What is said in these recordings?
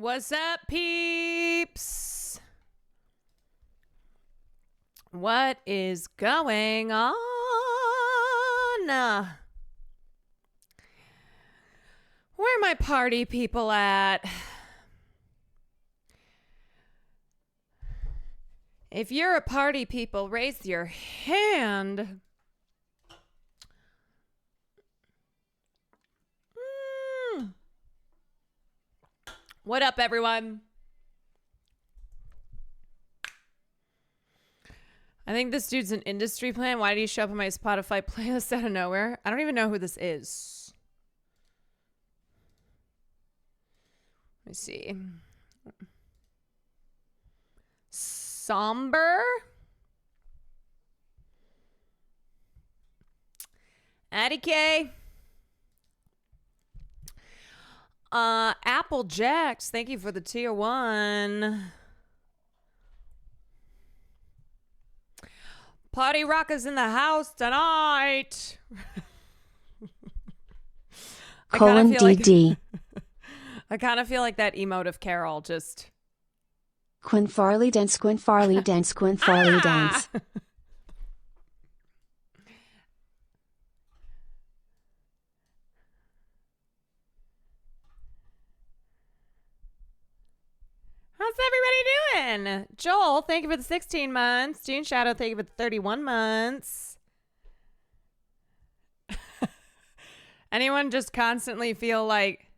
What's up, peeps? What is going on? Where are my party people at? If you're a party people, raise your hand. What up, everyone? I think this dude's an industry plant. Why did he show up on my Spotify playlist out of nowhere? I don't even know who this is. Let me see. Somber? Addie K. Apple Jacks, thank you for the tier 1. Party Rockers in the house tonight. Colon DD. I kind of feel like that emote of Carol just. Quinn Farley dance, Quinn Farley dance, Quinn Farley dance. How's everybody doing? Joel, thank you for the 16 months. June Shadow, thank you for the 31 months. Anyone just constantly feel like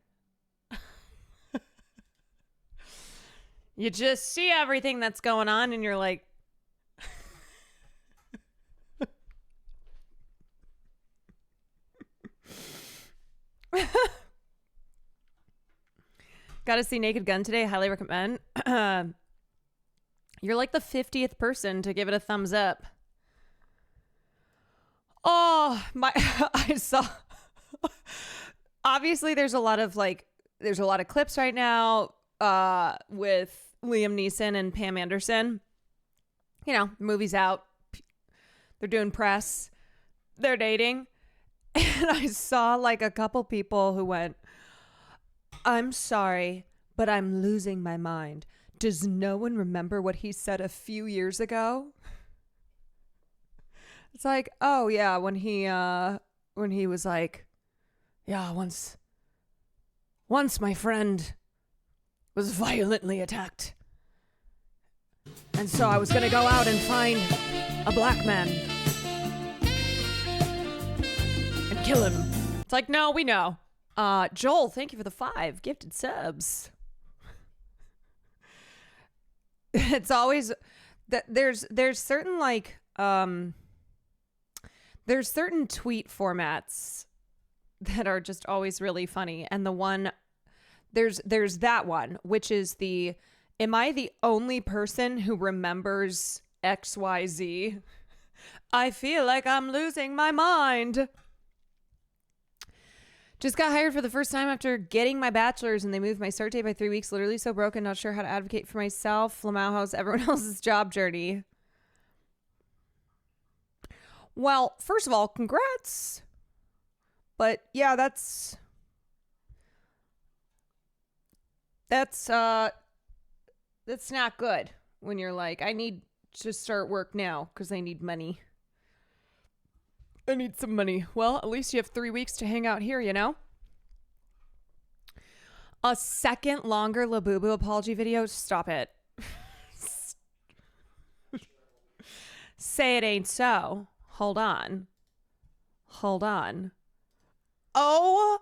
you just see everything that's going on and you're like, gotta see Naked Gun today. Highly recommend. You're like the 50th person to give it a thumbs up. Oh, I saw. Obviously, there's a lot of clips right now with Liam Neeson and Pam Anderson. You know, movie's out. They're doing press. They're dating. And I saw like a couple people who went, I'm sorry, but I'm losing my mind. Does no one remember what he said a few years ago? It's like, oh yeah, when he was like, yeah, once my friend was violently attacked. And so I was going to go out and find a black man and kill him. It's like, no, we know. Joel, thank you for the 5 gifted subs. It's always that there's certain like there's certain tweet formats that are just always really funny, and the one there's that one which is the am I the only person who remembers XYZ? I feel like I'm losing my mind. Just got hired for the first time after getting my bachelor's, and they moved my start date by 3 weeks. Literally so broken, not sure how to advocate for myself. Lamau, how's everyone else's job journey? Well, first of all, congrats. But yeah, that's not good when you're like, I need to start work now because I need money. I need some money. Well, at least you have 3 weeks to hang out here, you know? A second longer Labubu apology video? Stop it. Say it ain't so. Hold on. Oh.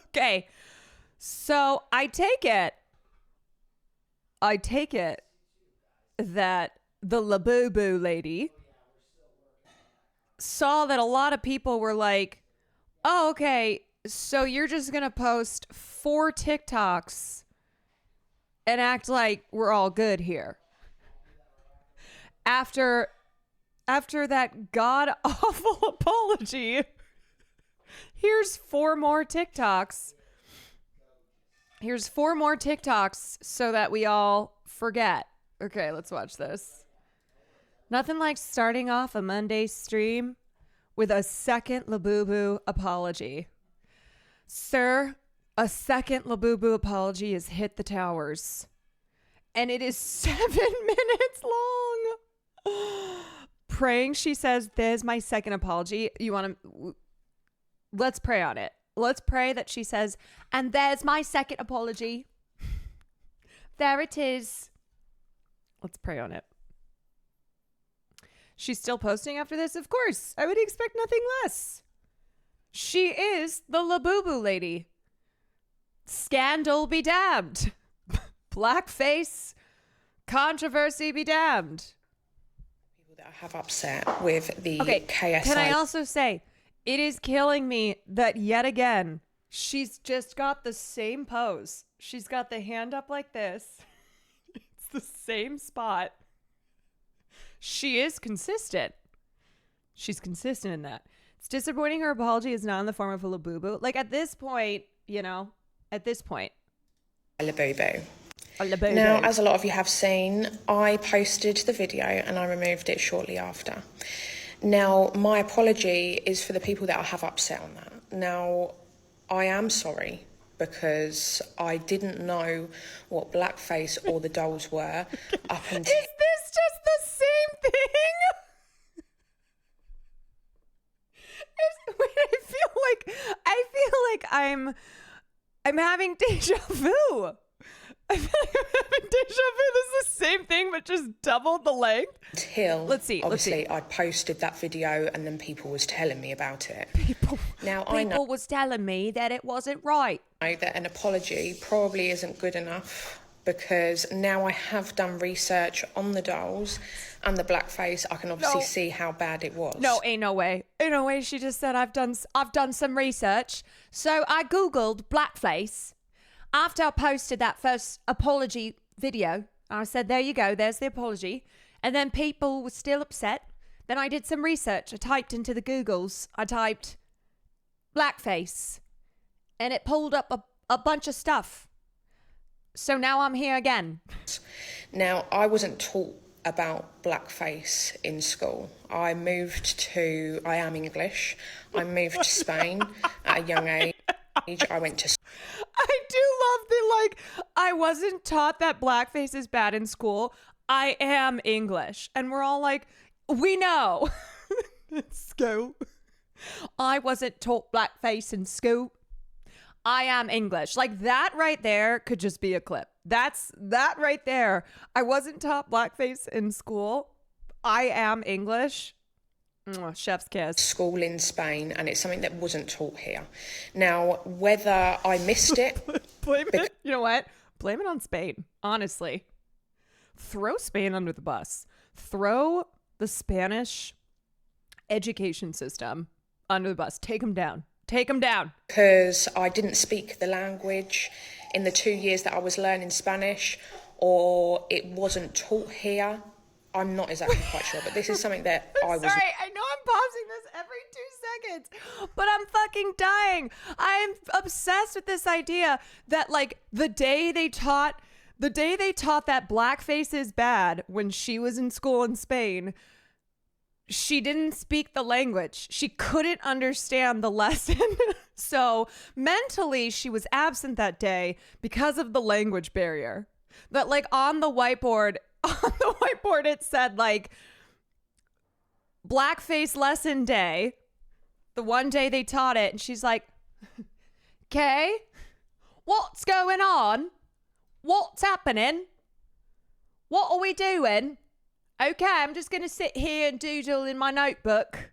Okay. So I take it that the Labubu lady saw that a lot of people were like, oh, okay, so you're just going to post 4 TikToks and act like we're all good here. After that god-awful apology, here's 4 more TikToks. Here's 4 more TikToks so that we all forget. Okay, let's watch this. Nothing like starting off a Monday stream with a second Labubu apology. Sir, A second Labubu apology has hit the towers. And it is 7 minutes long. Praying, she says, there's my second apology. You want to... Let's pray on it. Let's pray that she says, and there's my second apology. There it is. Let's pray on it. She's still posting after this? Of course. I would expect nothing less. She is the Labubu lady. Scandal be damned. Blackface controversy be damned. People that I have upset with the KSI. Can I also say, it is killing me that yet again, she's just got the same pose. She's got the hand up like this. It's the same spot. She is consistent. She's consistent in that. It's disappointing her apology is not in the form of a Labubu. Like at this point, at this point. Labubu. Now, as a lot of you have seen, I posted the video and I removed it shortly after. Now, my apology is for the people that I have upset on that. Now, I am sorry because I didn't know what blackface or the dolls were up until... Is this just the same thing? I feel like I'm having deja vu. I feel like I'm having deja vu. This is the same thing, but just doubled the length. Until, let's see. I posted that video and then people was telling me about it. People People was telling me that it wasn't right. I know that an apology probably isn't good enough because now I have done research on the dolls and the blackface. I can obviously see how bad it was. No, ain't no way. Ain't no way. She just said I've done some research. So I Googled blackface. After I posted that first apology video, I said, there you go, there's the apology. And then people were still upset. Then I did some research. I typed into the Googles, I typed blackface. And it pulled up a bunch of stuff. So now I'm here again. Now, I wasn't taught about blackface in school. I am English. I moved to Spain at a young age. I went to... I do love I wasn't taught that blackface is bad in school. I am English. And we're all like, we know. School. I wasn't taught blackface in school. I am English. Like that right there could just be a clip. That right there. I wasn't taught blackface in school. I am English. Chef's kiss. School in Spain, and it's something that wasn't taught here. Now, whether I missed it... Blame it. You know what? Blame it on Spain, honestly. Throw Spain under the bus. Throw the Spanish education system under the bus. Take them down. Take them down. Because I didn't speak the language in the 2 years that I was learning Spanish, or it wasn't taught here. I'm not exactly quite sure, but this is something that I was... Sorry, I know I'm pausing this every 2 seconds, but I'm fucking dying. I'm obsessed with this idea that like the day they taught that blackface is bad when she was in school in Spain, she didn't speak the language. She couldn't understand the lesson. So mentally she was absent that day because of the language barrier. That like on the whiteboard it said like blackface lesson day, the one day they taught it, and she's like, okay, what's going on? What's happening? What are we doing? Okay, I'm just gonna sit here and doodle in my notebook.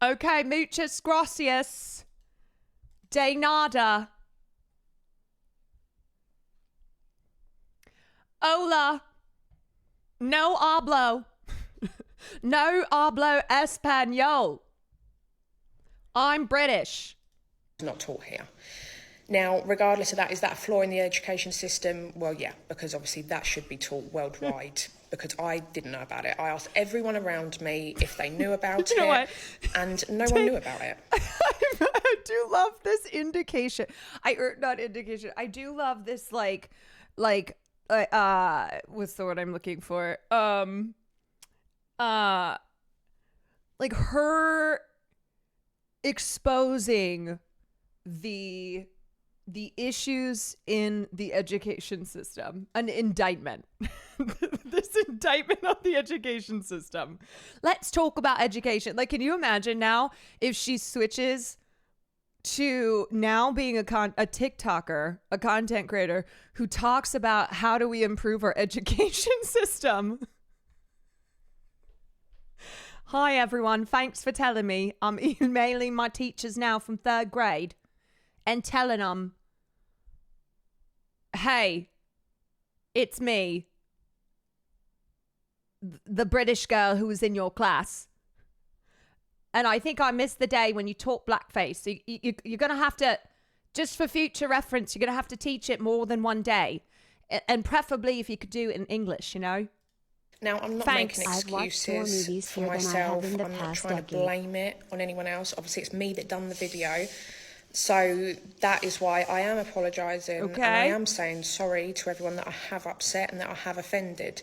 Okay, muchas gracias. De nada. Hola. No hablo. No hablo español. I'm British. Not taught here. Now, regardless of that, is that a flaw in the education system? Well, yeah, because obviously that should be taught worldwide, because I didn't know about it. I asked everyone around me if they knew about it, and no one knew about it. I do love this indication. Not indication. I do love this, like, what's the word I'm looking for? Like her exposing the the issues in the education system, an indictment. This indictment of the education system. Let's talk about education. Like, can you imagine now if she switches to now being a TikToker, a content creator who talks about how do we improve our education system? Hi, everyone. Thanks for telling me. I'm emailing my teachers now from 3rd grade and telling them, hey, it's me, the British girl who was in your class. And I think I missed the day when you taught blackface. So you're going to have to, just for future reference, you're going to have to teach it more than one day. And preferably if you could do it in English, you know? Now, I'm not making excuses for myself. I'm not trying to blame it on anyone else. Obviously, it's me that done the video. So that is why I am apologising. Okay. And I am saying sorry to everyone that I have upset and that I have offended.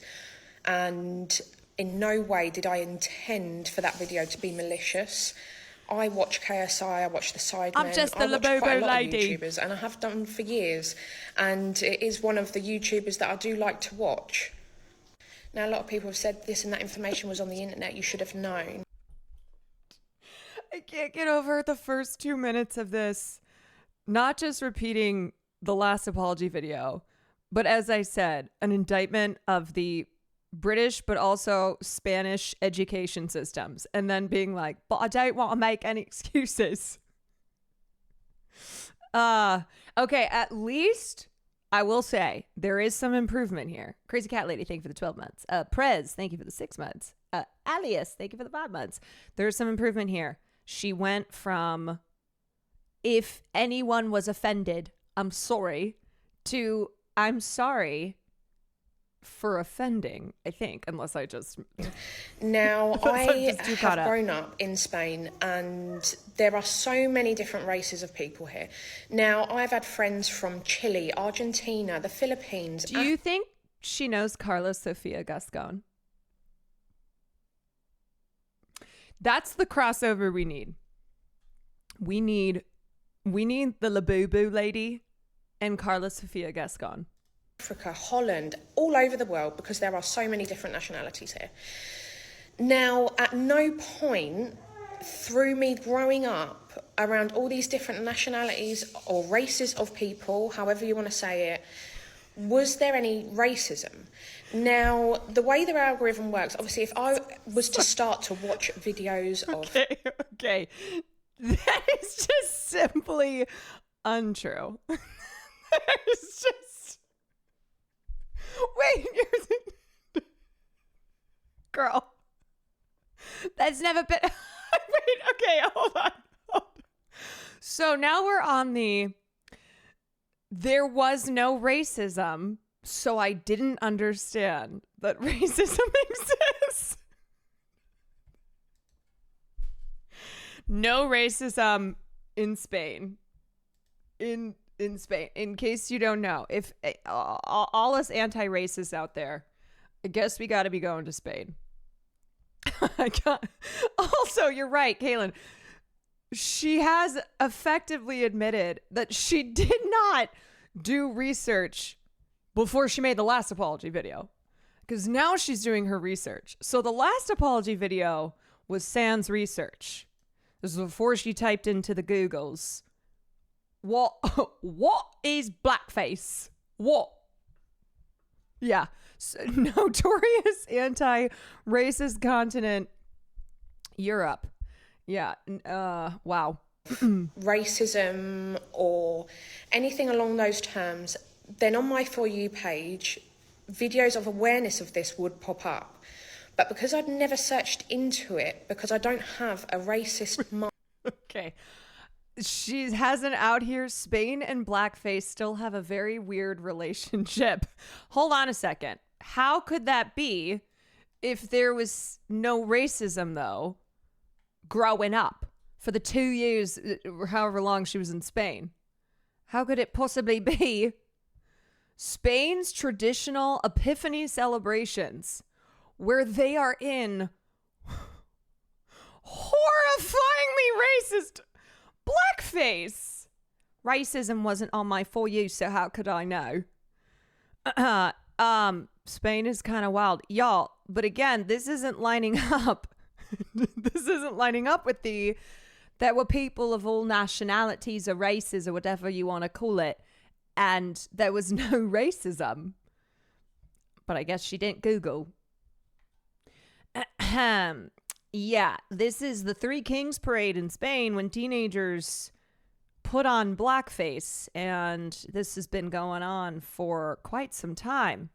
And in no way did I intend for that video to be malicious. I watch KSI, I watch The Sidemen. I'm just the Labobo lady. YouTubers, and I have done for years. And it is one of the YouTubers that I do like to watch. Now, a lot of people have said this and that information was on the internet. You should have known. I can't get over the first 2 minutes of this. Not just repeating the last apology video, but as I said, an indictment of the British, but also Spanish education systems. And then being like, but I don't want to make any excuses. Okay, at least I will say there is some improvement here. Crazy Cat Lady, thank you for the 12 months. Prez, thank you for the 6 months. Alias, thank you for the 5 months. There's some improvement here. She went from, if anyone was offended, I'm sorry, to I'm sorry for offending, I think, unless I just... Now, I have grown up in Spain and there are so many different races of people here. Now, I've had friends from Chile, Argentina, the Philippines. Do you think she knows Carlos Sofia Gascon? That's the crossover we need. We need the Labubu lady and Carlos Sofia Gascon. Africa, Holland, all over the world, because there are so many different nationalities here. Now, at no point through me growing up around all these different nationalities or races of people, however you want to say it, was there any racism. Now, the way the algorithm works, obviously, if I was to start to watch videos of... Okay. That is just simply untrue. That is just... Wait, you're... Girl. That's never been... Wait, okay, hold on. So now we're on the... There was no racism, so I didn't understand that racism exists. No racism in Spain. In Spain, in case you don't know, if all us anti-racists out there, I guess we got to be going to Spain. Also, you're right, Kaylin. She has effectively admitted that she did not do research before she made the last apology video, because now she's doing her research. So the last apology video was sans research. This was before she typed into the Googles, what is blackface? What? Yeah. So, notorious anti-racist continent, Europe. Yeah. Wow. Racism or anything along those terms, then on my For You page, videos of awareness of this would pop up. But because I'd never searched into it, because I don't have a racist mind. Okay. She hasn't out here. Spain and blackface still have a very weird relationship. Hold on a second. How could that be if there was no racism, though, growing up for the 2 years, or however long she was in Spain? How could it possibly be Spain's traditional Epiphany celebrations, where they are in horrifyingly racist blackface? Racism wasn't on my For You, so how could I know? Spain is kind of wild. Y'all, but again, this isn't lining up. This isn't lining up with there were people of all nationalities or races or whatever you want to call it, and there was no racism. But I guess she didn't Google. Yeah, this is the Three Kings Parade in Spain when teenagers put on blackface, and this has been going on for quite some time.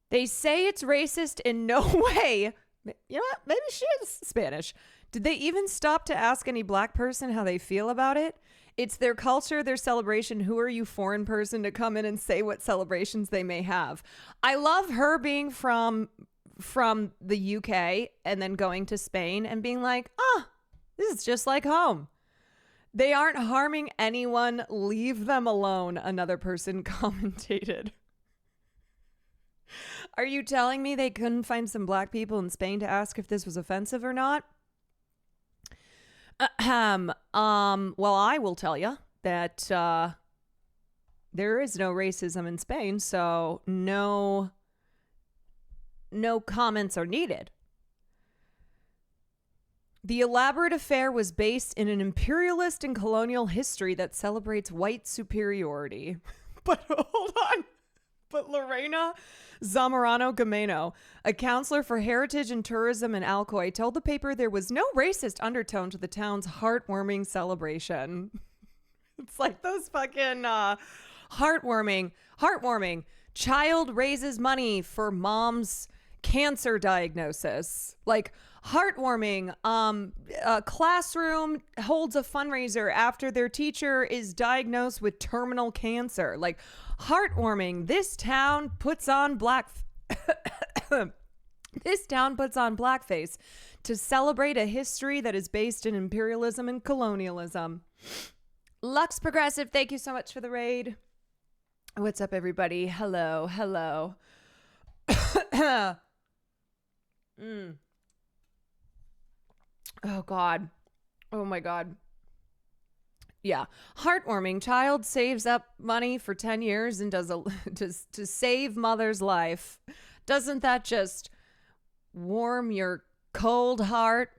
They say it's racist in no way. You know what? Maybe she is Spanish. Did they even stop to ask any black person how they feel about it? It's their culture, their celebration. Who are you, foreign person, to come in and say what celebrations they may have? I love her being from the UK and then going to Spain and being like, this is just like home. They aren't harming anyone. Leave them alone, another person commentated. Are you telling me they couldn't find some black people in Spain to ask if this was offensive or not? Well, I will tell you that there is no racism in Spain, so no comments are needed. The elaborate affair was based in an imperialist and colonial history that celebrates white superiority. But hold on. But Lorena Zamorano Gameno, a counselor for heritage and tourism in Alcoy, told the paper there was no racist undertone to the town's heartwarming celebration. It's like those fucking heartwarming. Child raises money for mom's cancer diagnosis. Like heartwarming. A classroom holds a fundraiser after their teacher is diagnosed with terminal cancer. Like heartwarming. This town puts on blackface to celebrate a history that is based in imperialism and colonialism. Lux Progressive, thank you so much for the raid. What's up, everybody? Hello. Oh, God. Oh, my God. Yeah. Heartwarming. Child saves up money for 10 years and does to save mother's life. Doesn't that just warm your cold heart?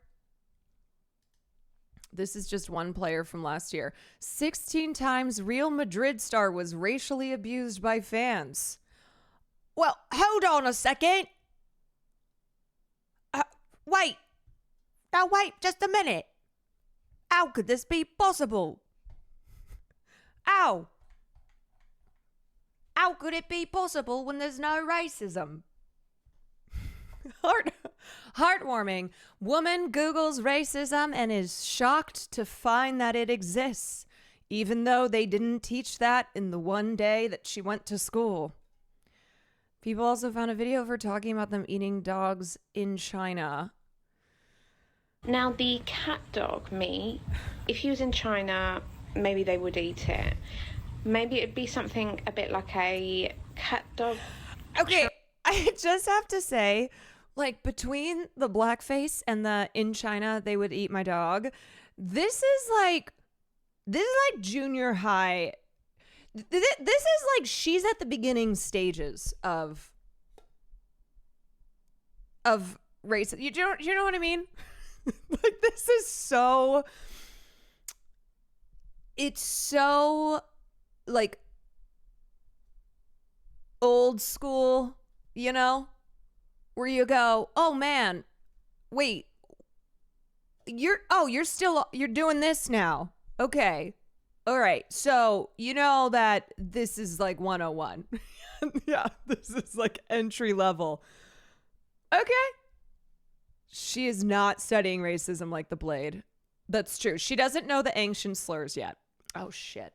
This is just one player from last year. 16 times Real Madrid star was racially abused by fans. Well, hold on a second. Wait. Now wait just a minute. How could this be possible? How could it be possible when there's no racism? Heartwarming. Woman Googles racism and is shocked to find that it exists, even though they didn't teach that in the one day that she went to school. People also found a video of her talking about them eating dogs in China. Now, the cat dog meat, if you was in China, maybe they would eat it. Maybe it'd be something a bit like a cat dog. Okay, I just have to say, like, between the blackface and the in China they would eat my dog, this is like junior high. This is like she's at the beginning stages of race. You know what I mean? Like, this is so, it's so like old school, you know, where you go, oh man, wait, you're doing this now. Okay. All right. So, you know that this is like 101. Yeah. This is like entry level. Okay. She is not studying racism like the Blade. That's true. She doesn't know the ancient slurs yet. Oh, shit.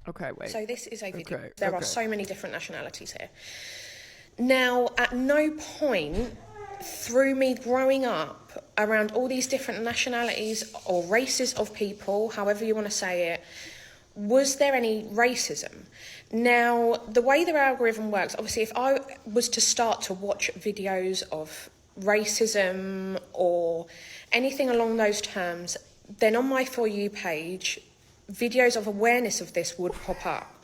Okay, wait. So this is a video. There are so many different nationalities here. Now, at no point through me growing up around all these different nationalities or races of people, however you want to say it, was there any racism? Now, the way their algorithm works, obviously, if I was to start to watch videos of racism or anything along those terms, then on my For You page, videos of awareness of this would pop up.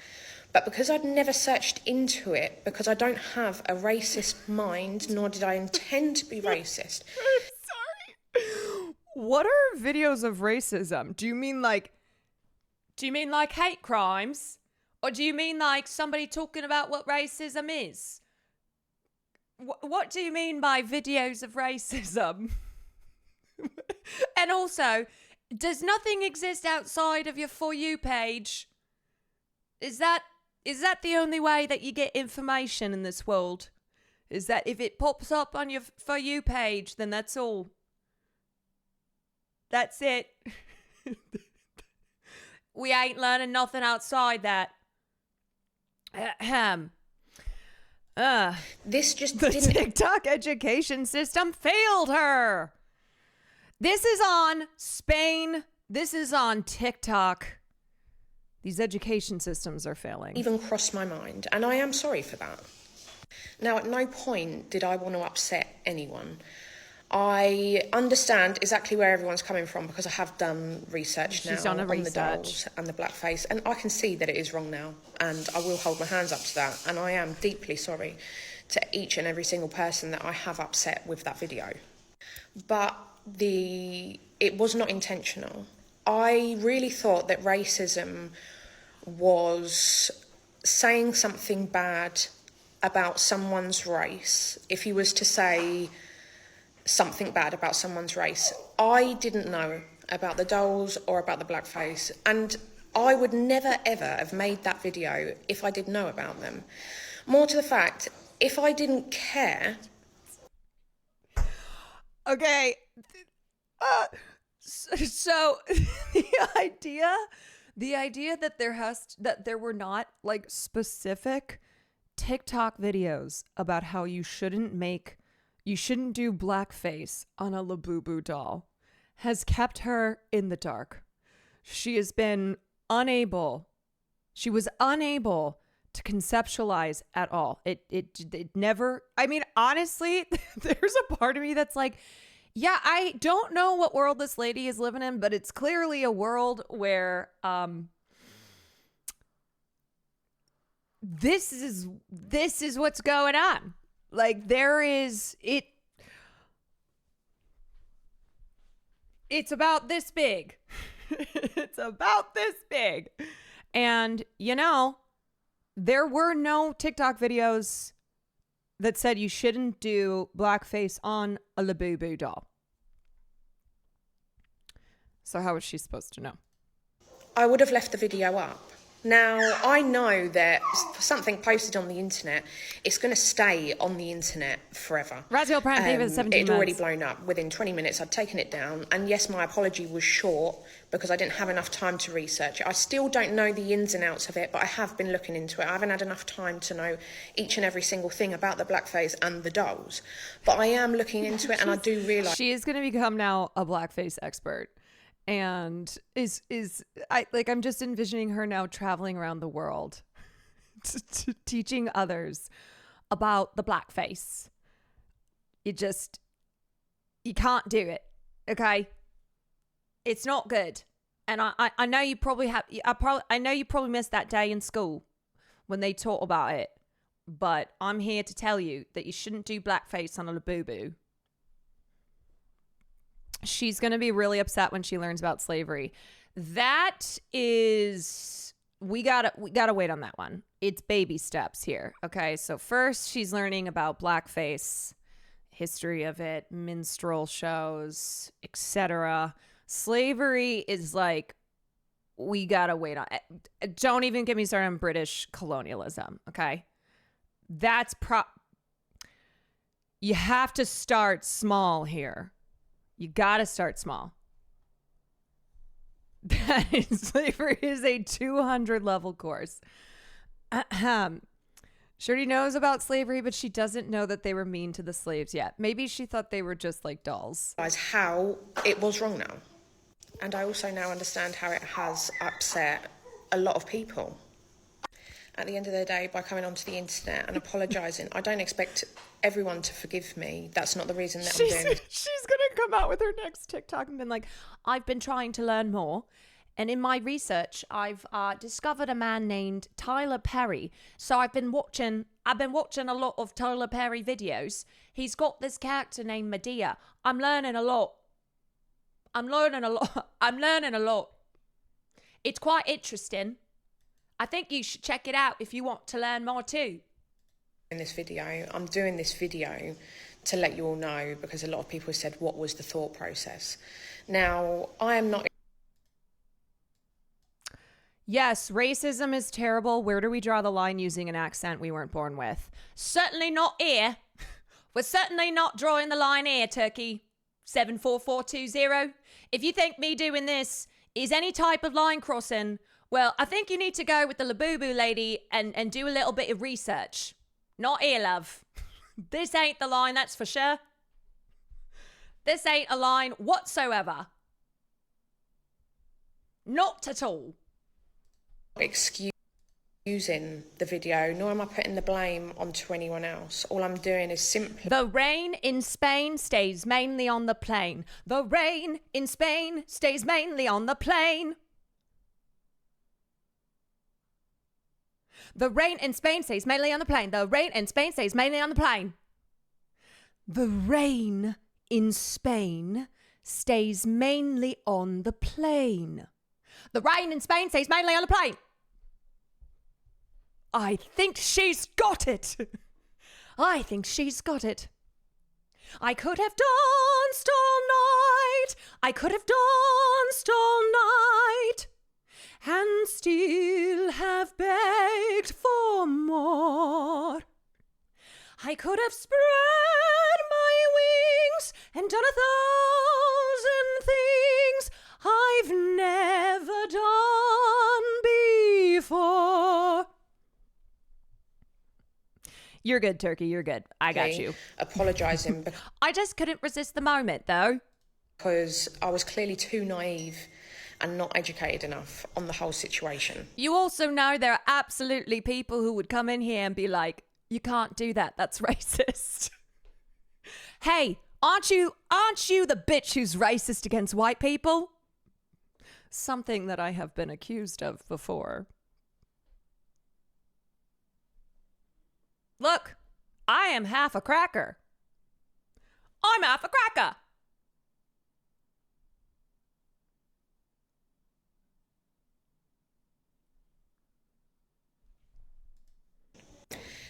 But because I'd never searched into it, because I don't have a racist mind, nor did I intend to be racist. Sorry. What are videos of racism? Do you mean like hate crimes? Or do you mean like somebody talking about what racism is? What do you mean by videos of racism? And also, does nothing exist outside of your For You page? Is that the only way that you get information in this world? Is that if it pops up on your For You page, then that's all? That's it. We ain't learning nothing outside that. This just the didn't... TikTok education system failed her. This is on Spain. This is on TikTok. These education systems are failing. Even crossed my mind, and I am sorry for that. Now, at no point did I want to upset anyone. I understand exactly where everyone's coming from because I have done research now on the dolls and the blackface, and I can see that it is wrong now, and I will hold my hands up to that, and I am deeply sorry to each and every single person that I have upset with that video. But it was not intentional. I really thought that racism was saying something bad about someone's race. If you was to say something bad about someone's race, I didn't know about the dolls or about the blackface, and I would never ever have made that video if I did know about them. More to the fact, if I didn't care. Okay. So the idea that there were not like specific TikTok videos about how you shouldn't do blackface on a Labubu doll has kept her in the dark. She was unable to conceptualize at all. It never, I mean, honestly, there's a part of me that's like, yeah, I don't know what world this lady is living in, but it's clearly a world where this is what's going on. Like it's about this big. It's about this big. And there were no TikTok videos that said you shouldn't do blackface on a Labubu doll. So how was she supposed to know? I would have left the video up. Now, I know that for something posted on the internet, it's going to stay on the internet forever. Raziel Prime Fever 17 It had already blown up. Within 20 minutes, I'd taken it down. And yes, my apology was short because I didn't have enough time to research it. I still don't know the ins and outs of it, but I have been looking into it. I haven't had enough time to know each and every single thing about the blackface and the dolls. But I am looking into it, and I do realise... She is going to become now a blackface expert. And I'm just envisioning her now traveling around the world teaching others about the blackface. You can't do it. Okay. It's not good. And I know you probably I know you probably missed that day in school when they taught about it, but I'm here to tell you that you shouldn't do blackface on a Labubu. She's going to be really upset when she learns about slavery. That is, we gotta wait on that one. It's baby steps here. Okay. So first she's learning about blackface, history of it, minstrel shows, etc. Slavery is like, we gotta wait on it. Don't even get me started on British colonialism. Okay. You have to start small here. You gotta start small. Slavery is a 200 level course. Shorty knows about slavery, but she doesn't know that they were mean to the slaves yet. Maybe she thought they were just like dolls. How it was wrong now. And I also now understand how it has upset a lot of people. At the end of the day, by coming onto the internet and apologising, I don't expect everyone to forgive me. That's not the reason that I'm doing it. She's going to come out with her next TikTok and been like, I've been trying to learn more. And in my research, I've discovered a man named Tyler Perry. So I've been watching a lot of Tyler Perry videos. He's got this character named Medea. I'm learning a lot. I'm learning a lot. It's quite interesting. I think you should check it out if you want to learn more too. In this video, I'm doing this video to let you all know, because a lot of people said, what was the thought process? Now, I am not... Yes, racism is terrible. Where do we draw the line using an accent we weren't born with? Certainly not here. We're certainly not drawing the line here, Turkey 74420. If you think me doing this is any type of line crossing, well, I think you need to go with the Labubu lady and do a little bit of research. Not here, love. This ain't the line, that's for sure. This ain't a line whatsoever. Not at all. Excusing the video, nor am I putting the blame onto anyone else. All I'm doing is simply... The rain in Spain stays mainly on the plain. The rain in Spain stays mainly on the plain. The rain in Spain stays mainly on the plain. The rain in Spain stays mainly on the plain. The rain in Spain stays mainly on the plain. The rain in Spain stays mainly on the plain. I think she's got it. I think she's got it. I could have danced all night. I could have danced all night. And still have begged for more. I could have spread my wings and done 1,000 things I've never done before. You're good, Turkey. You're good. I got you. Apologising. I just couldn't resist the moment, though. Because I was clearly too naive and not educated enough on the whole situation. You also know there are absolutely people who would come in here and be like, you can't do that. That's racist. Hey, aren't you the bitch who's racist against white people? Something that I have been accused of before. Look, I am half a cracker. I'm half a cracker.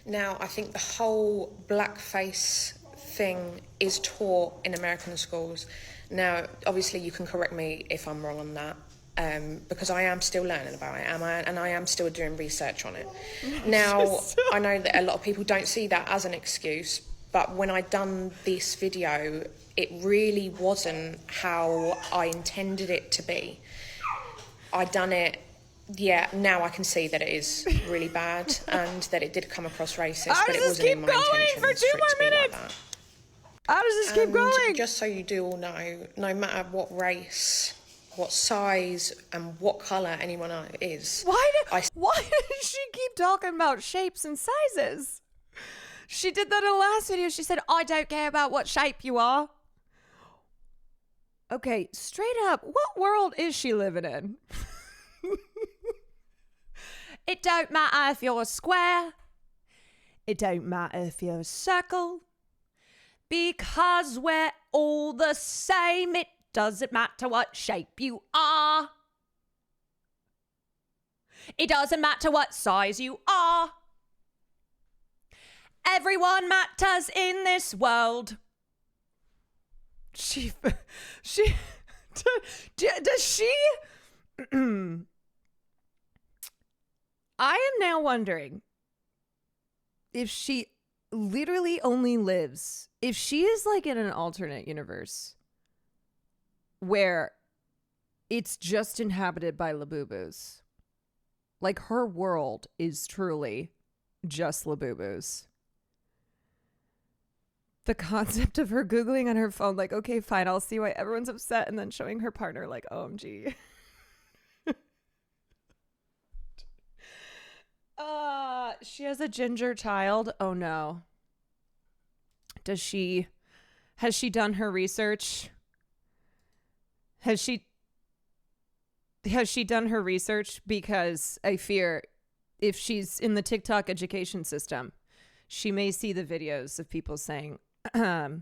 Now, I think the whole blackface thing is taught in American schools. Now, obviously, you can correct me if I'm wrong on that, because I am still learning about it, and I am still doing research on it. Now, I know that a lot of people don't see that as an excuse, but when I done this video, it really wasn't how I intended it to be. I done it. Yeah, now I can see that it is really bad and that it did come across racist, but it wasn't in my intention for 2 more minutes. Like that. How does this keep going? Just so you do all know, no matter what race, what size, and what colour anyone is. Why does she keep talking about shapes and sizes? She did that in the last video. She said, I don't care about what shape you are. Okay, straight up, what world is she living in? It don't matter if you're a square. It don't matter if you're a circle. Because we're all the same. It doesn't matter what shape you are. It doesn't matter what size you are. Everyone matters in this world. Does she... I am now wondering if she literally only lives, if she is like in an alternate universe where it's just inhabited by Labubus. Like her world is truly just Labubus. The concept of her Googling on her phone, like, okay, fine, I'll see why everyone's upset, and then showing her partner, like, OMG. She has a ginger child. Oh no. Has she done her research? Has she has she done her research? Because I fear if she's in the TikTok education system, she may see the videos of people saying the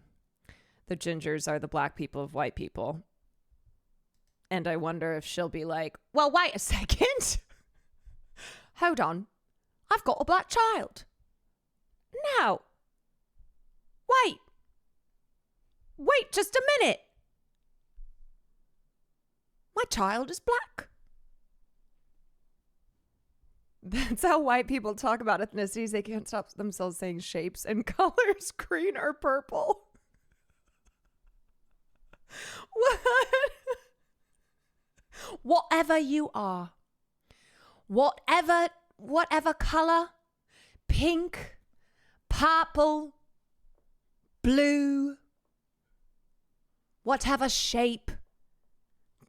gingers are the black people of white people. And I wonder if she'll be like, well, wait a second. Hold on. I've got a black child. No. Wait just a minute. My child is black. That's how white people talk about ethnicities. They can't stop themselves saying shapes and colors, green or purple. What? Whatever you are. Whatever color, pink, purple, blue, whatever shape,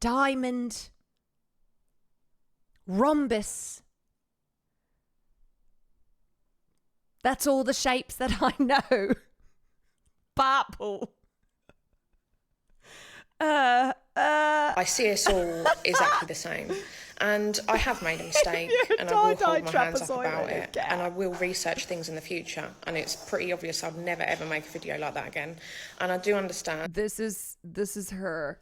diamond, rhombus. That's all the shapes that I know. Purple. I see us all exactly the same. And I have made a mistake, and I will hold my hands up about it, and I will research things in the future, and it's pretty obvious I'll never ever make a video like that again. And I do understand. This is her.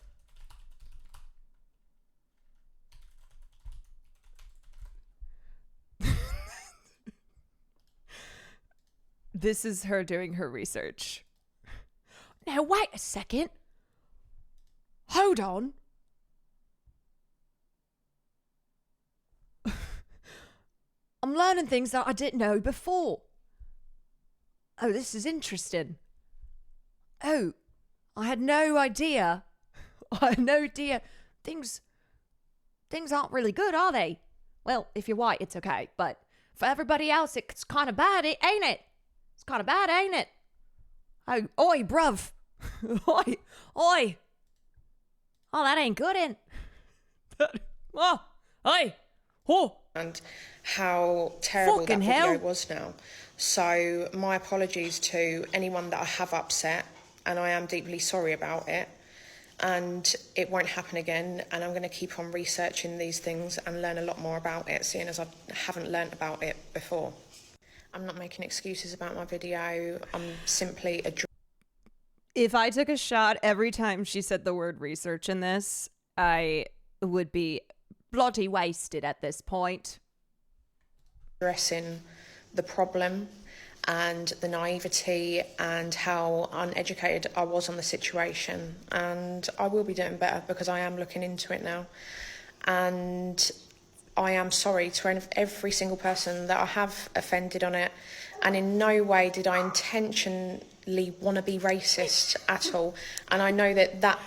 This is her doing her research. Now wait a second. Hold on. I'm learning things that I didn't know before. Oh, this is interesting. Oh, I had no idea. I had no idea. Things aren't really good, are they? Well, if you're white, it's okay. But for everybody else, it's kind of bad, ain't it? It's kind of bad, ain't it? Oh, oi, bruv. Oi. Oh, that ain't good, ain't it? Oh, oi. Oh. And how terrible Fucking that video hell. was now. So my apologies to anyone that I have upset, and I am deeply sorry about it. And it won't happen again, and I'm going to keep on researching these things and learn a lot more about it, seeing as I haven't learnt about it before. I'm not making excuses about my video. I'm simply If I took a shot every time she said the word research in this, I would be bloody wasted at this point. addressing the problem and the naivety and how uneducated I was on the situation. And I will be doing better because I am looking into it now. And I am sorry to every single person that I have offended on it. And in no way did I intentionally want to be racist at all. And I know that that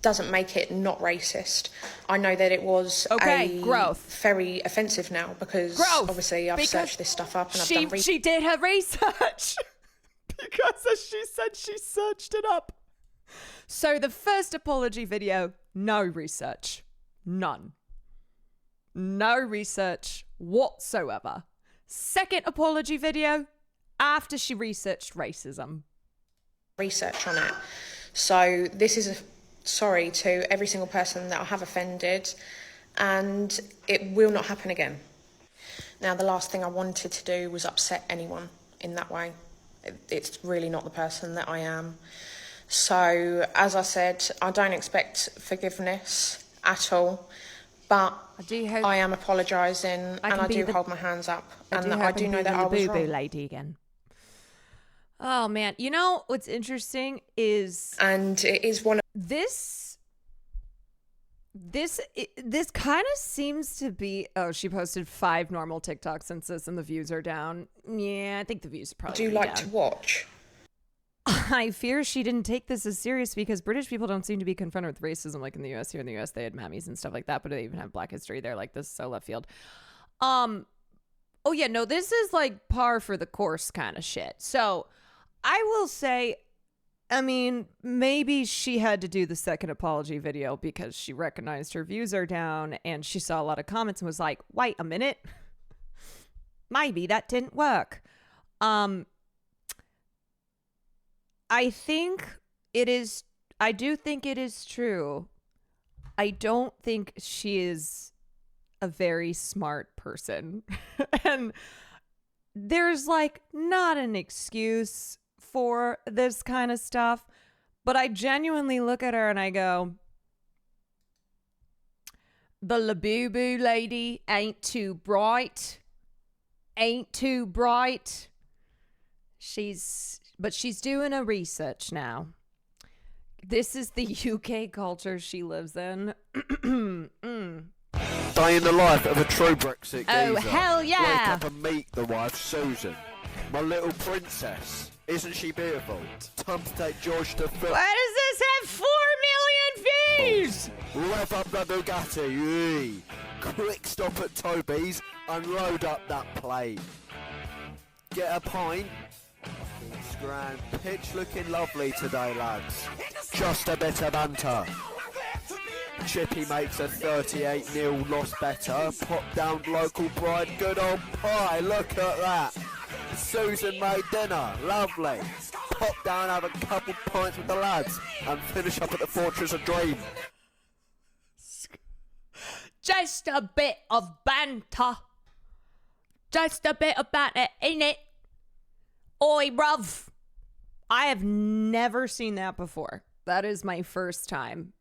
doesn't make it not racist. I know that it was very offensive now because obviously I've searched this stuff up and I've done she did her research because as she said, she searched it up. So the first apology video, no research, none. No research whatsoever. Second apology video, after she researched racism. Research on it. So this is a sorry to every single person that I have offended, and it will not happen again. Now, the last thing I wanted to do was upset anyone in that way. It's really not the person that I am. So, as I said, I don't expect forgiveness at all, but I am apologising and I do hold my hands up, and I do know that I was wrong. Lady again. Oh man, you know what's interesting is, and it is one of this kind of seems to be. Oh, she posted 5 normal TikToks since this, and the views are down. Yeah, I think the views are probably. Do you like to watch? I fear she didn't take this as serious because British people don't seem to be confronted with racism like in the US. Here in the US, they had mammies and stuff like that, but they even have Black history. They're like, this is so left field. Oh yeah, no, this is like par for the course kind of shit. So I will say, I mean, maybe she had to do the second apology video because she recognized her views are down and she saw a lot of comments and was like, wait a minute, maybe that didn't work. I do think it is true I don't think she is a very smart person. And there's like not an excuse for this kind of stuff, but I genuinely look at her and I go, the Labubu lady ain't too bright. Ain't too bright. She's doing a research now. This is the UK culture she lives in. Day in the life of a true Brexit geezer. Oh, hell yeah! Wake up and meet the wife, Susan. My little princess. Isn't she beautiful? Time to take George to film. Why does this have 4 million views? Rev up the Bugatti. Yee. Quick stop at Toby's and load up that plate. Get a pint. Grand pitch looking lovely today, lads. Just a bit of banter. Chippy makes a 38-0 loss better. Pop down local bride, good old pie, look at that. Susan made dinner, lovely. Pop down, have a couple pints with the lads and finish up at the Fortress of Dream. Just a bit of banter. Just a bit of banter, innit? Oi, bruv. I have never seen that before. That is my first time.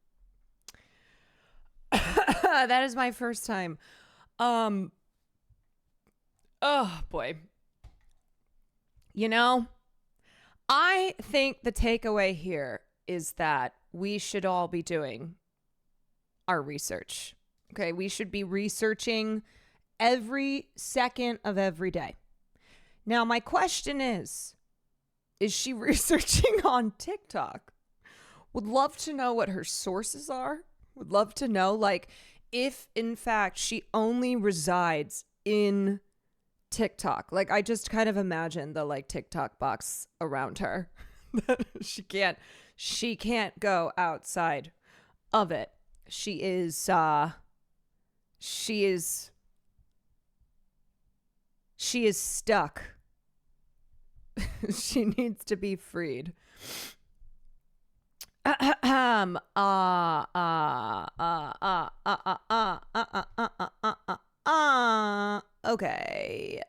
That is my first time. Oh, boy. You know, I think the takeaway here is that we should all be doing our research. Okay, we should be researching every second of every day. Now, my question is she researching on TikTok? Would love to know what her sources are. Would love to know, like, if in fact she only resides in TikTok. Like, I just kind of imagine the like TikTok box around her. she can't go outside of it. She is stuck. She needs to be freed. Okay.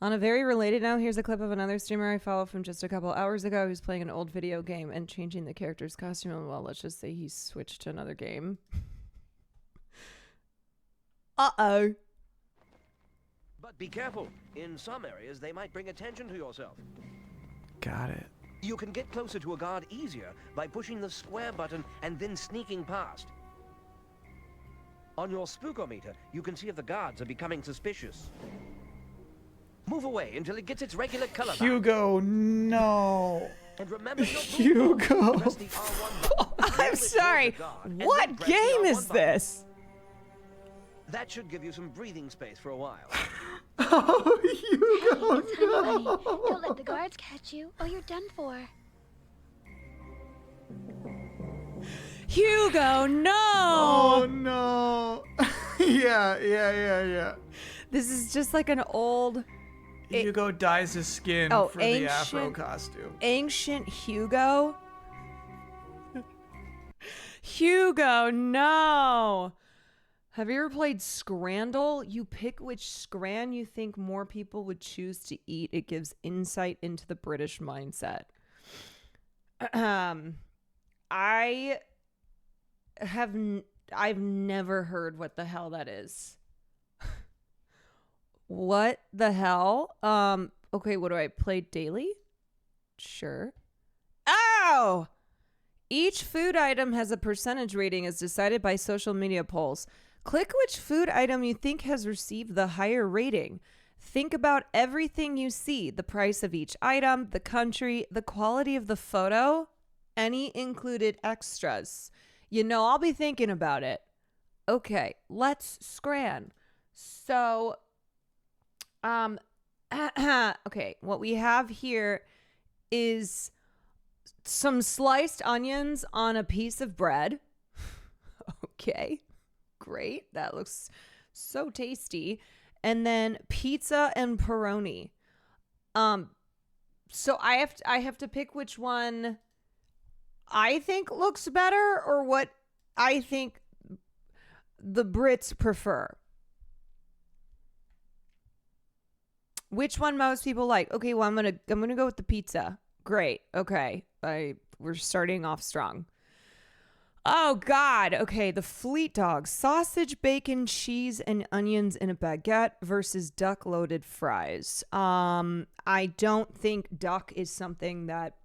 On a very related note, here's a clip of another streamer I follow from just a couple hours ago who's playing an old video game and changing the character's costume. And well, let's just say he switched to another game. Uh-oh. But be careful. In some areas, they might bring attention to yourself. Got it. You can get closer to a guard easier by pushing the square button and then sneaking past. On your spookometer, you can see if the guards are becoming suspicious. Move away until it gets its regular color back. Hugo, no. And remember your Hugo. Press the R1 button. I'm sorry. What game is this? That should give you some breathing space for a while. Oh, Hugo, Hey, it's Honey Bunny. Don't let the guards catch you, or you're done for. Hugo, no! Oh, no. Yeah. This is just like an old... Hugo dyes his skin for the afro costume. Ancient Hugo? Hugo, no! Have you ever played Scrandle? You pick which scran you think more people would choose to eat. It gives insight into the British mindset. I've never heard what the hell that is. What the hell? Okay, what do I play daily? Sure. Oh! Each food item has a percentage rating as decided by social media polls. Click which food item you think has received the higher rating. Think about everything you see, the price of each item, the country, the quality of the photo, any included extras. You know, I'll be thinking about it. Okay, let's scran. So, okay, what we have here is some sliced onions on a piece of bread. Okay. Great. That looks so tasty. And then pizza and pepperoni. So I have to pick which one I think looks better or what I think the Brits prefer? Which one most people like? Okay, well, I'm gonna go with the pizza. Great. Okay. We're starting off strong. Oh God. Okay, the Fleet Dog. Sausage, bacon, cheese, and onions in a baguette versus duck loaded fries. I don't think duck is something that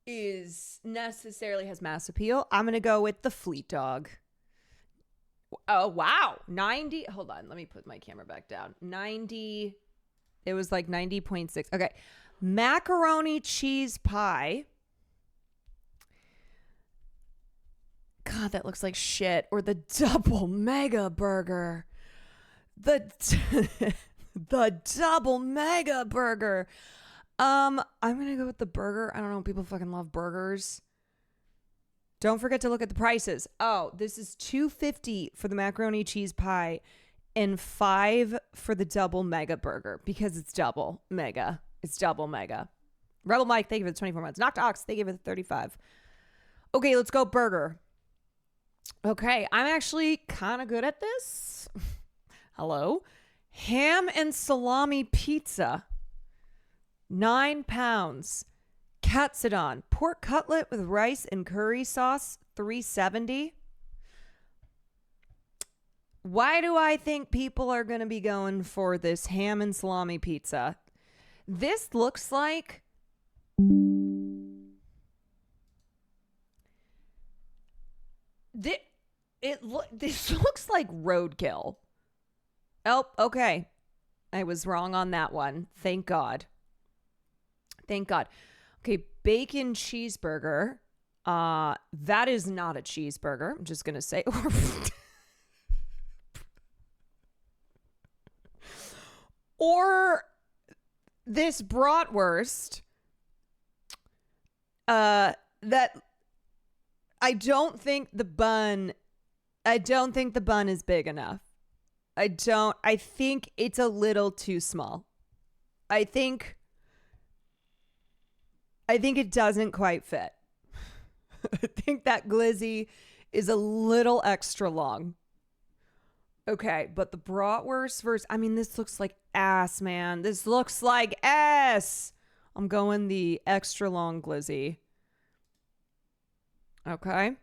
is necessarily has mass appeal. I'm gonna go with the Fleet Dog. Oh wow, 90. Hold on, let me put my camera back down. 90. It was like 90.6. Okay, macaroni cheese pie. God, that looks like shit. Or the double mega burger. The double mega burger. I'm gonna go with the burger. I don't know. People fucking love burgers. Don't forget to look at the prices. Oh, this is $2.50 for the macaroni cheese pie and $5 for the double mega burger because it's double mega. It's double mega. Rebel Mike, thank you for the 24 months. Knocked Ox, thank you for the 35. Okay, let's go burger. Okay, I'm actually kind of good at this. Hello. Ham and salami pizza. 9 pounds. Katsudon, pork cutlet with rice and curry sauce, $3.70. Why do I think people are going to be going for this ham and salami pizza? This looks like this looks like roadkill. Oh, okay. I was wrong on that one. Thank God. Thank God. Okay, bacon cheeseburger. That is not a cheeseburger. I'm just gonna say. Or this bratwurst. That I don't think the bun is big enough. I think it's a little too small. I think it doesn't quite fit. I think that glizzy is a little extra long. Okay, but the bratwurst versus, I mean, this looks like ass, man. This looks like ass. I'm going the extra long glizzy. Okay.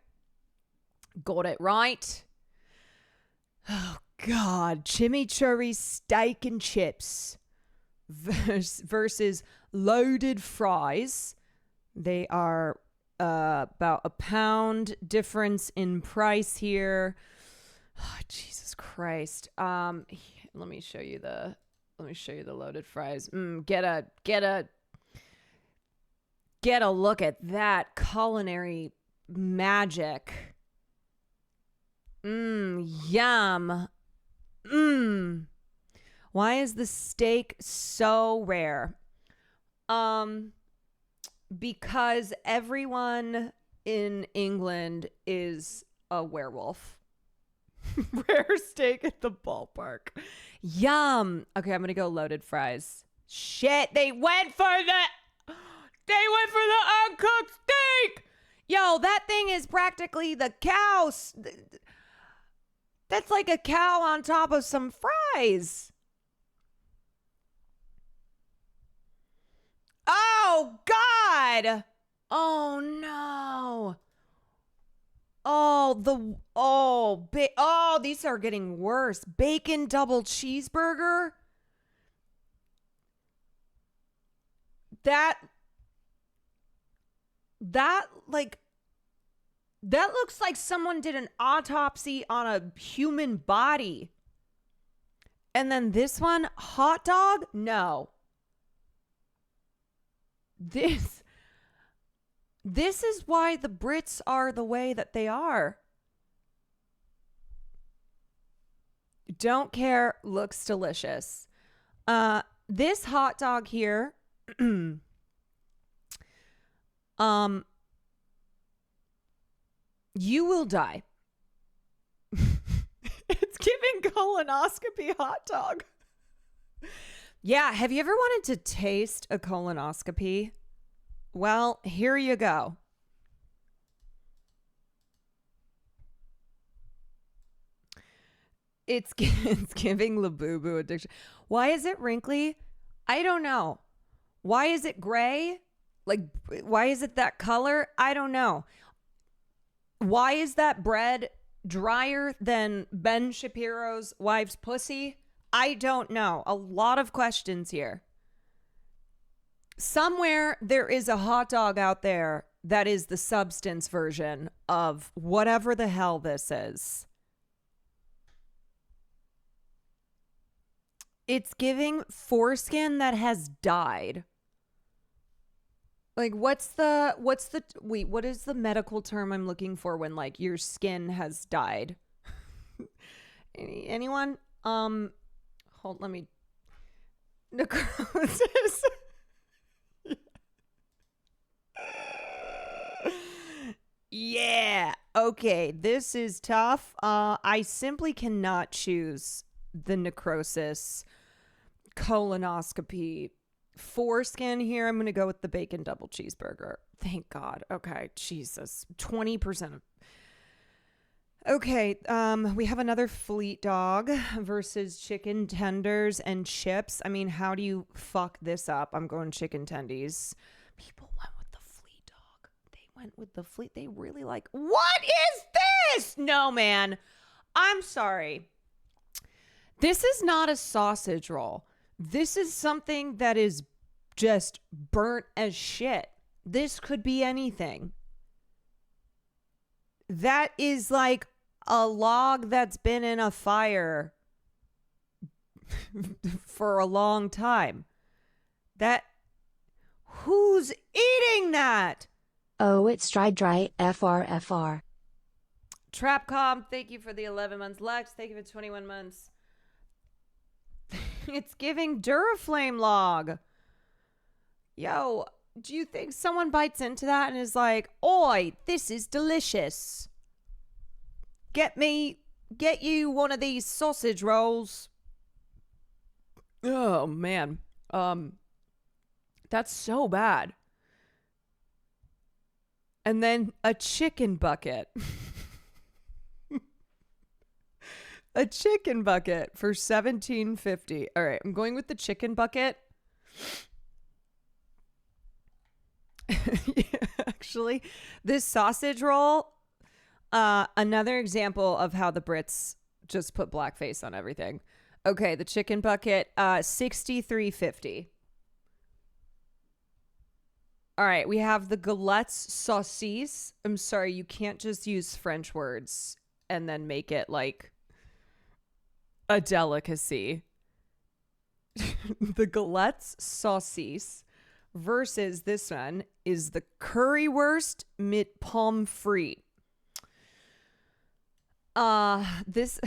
Got it right. Oh, God. Chimichurri steak and chips versus loaded fries. They are about a pound difference in price here. Oh, Jesus Christ. Let me show you the loaded fries. Get a look at that culinary magic. Yum. Why is the steak so rare? Because everyone in England is a werewolf. Rare steak at the ballpark. Yum. Okay, I'm gonna go loaded fries. Shit, they went for the uncooked steak. Yo, that thing is practically the cow. That's like a cow on top of some fries. Oh, God. Oh, no. These are getting worse. Bacon double cheeseburger. That looks like someone did an autopsy on a human body. And then this one, hot dog? No. This is why the Brits are the way that they are. Don't care, looks delicious. This hot dog here, you will die. It's giving colonoscopy hot dog. Yeah, have you ever wanted to taste a colonoscopy? Well, here you go. It's giving Labubu addiction. Why is it wrinkly? I don't know. Why is it gray? Like, why is it that color? I don't know. Why is that bread drier than Ben Shapiro's wife's pussy? I don't know. A lot of questions here. Somewhere there is a hot dog out there that is the substance version of whatever the hell this is. It's giving foreskin that has died. Like, what is the medical term I'm looking for when, like, your skin has died? Anyone? Let me. Necrosis. Yeah. Okay. This is tough. I simply cannot choose the necrosis colonoscopy foreskin here. I'm going to go with the bacon double cheeseburger. Thank God. Okay. Jesus. 20%. Okay. We have another fleet dog versus chicken tenders and chips. I mean, how do you fuck this up? I'm going chicken tendies. People went with the fleet dog. They went with the fleet. They really like, what is this? No, man. I'm sorry. This is not a sausage roll. This is something that is just burnt as shit. This could be anything. That is like a log that's been in a fire for a long time. Who's eating that? Oh, it's dry, FR. Trapcom, thank you for the 11 months. Lex, thank you for 21 months. It's giving Duraflame log. Yo, do you think someone bites into that and is like, oi, this is delicious. Get you one of these sausage rolls. Oh, man. That's so bad. And then a chicken bucket. A chicken bucket for $17.50. All right, I'm going with the chicken bucket. Actually, this sausage roll, another example of how the Brits just put blackface on everything. Okay, the chicken bucket, $63.50. All right, we have the galette saucisse. I'm sorry, you can't just use French words and then make it like a delicacy. The galette saucisse versus this one is the currywurst mit pommes frites. This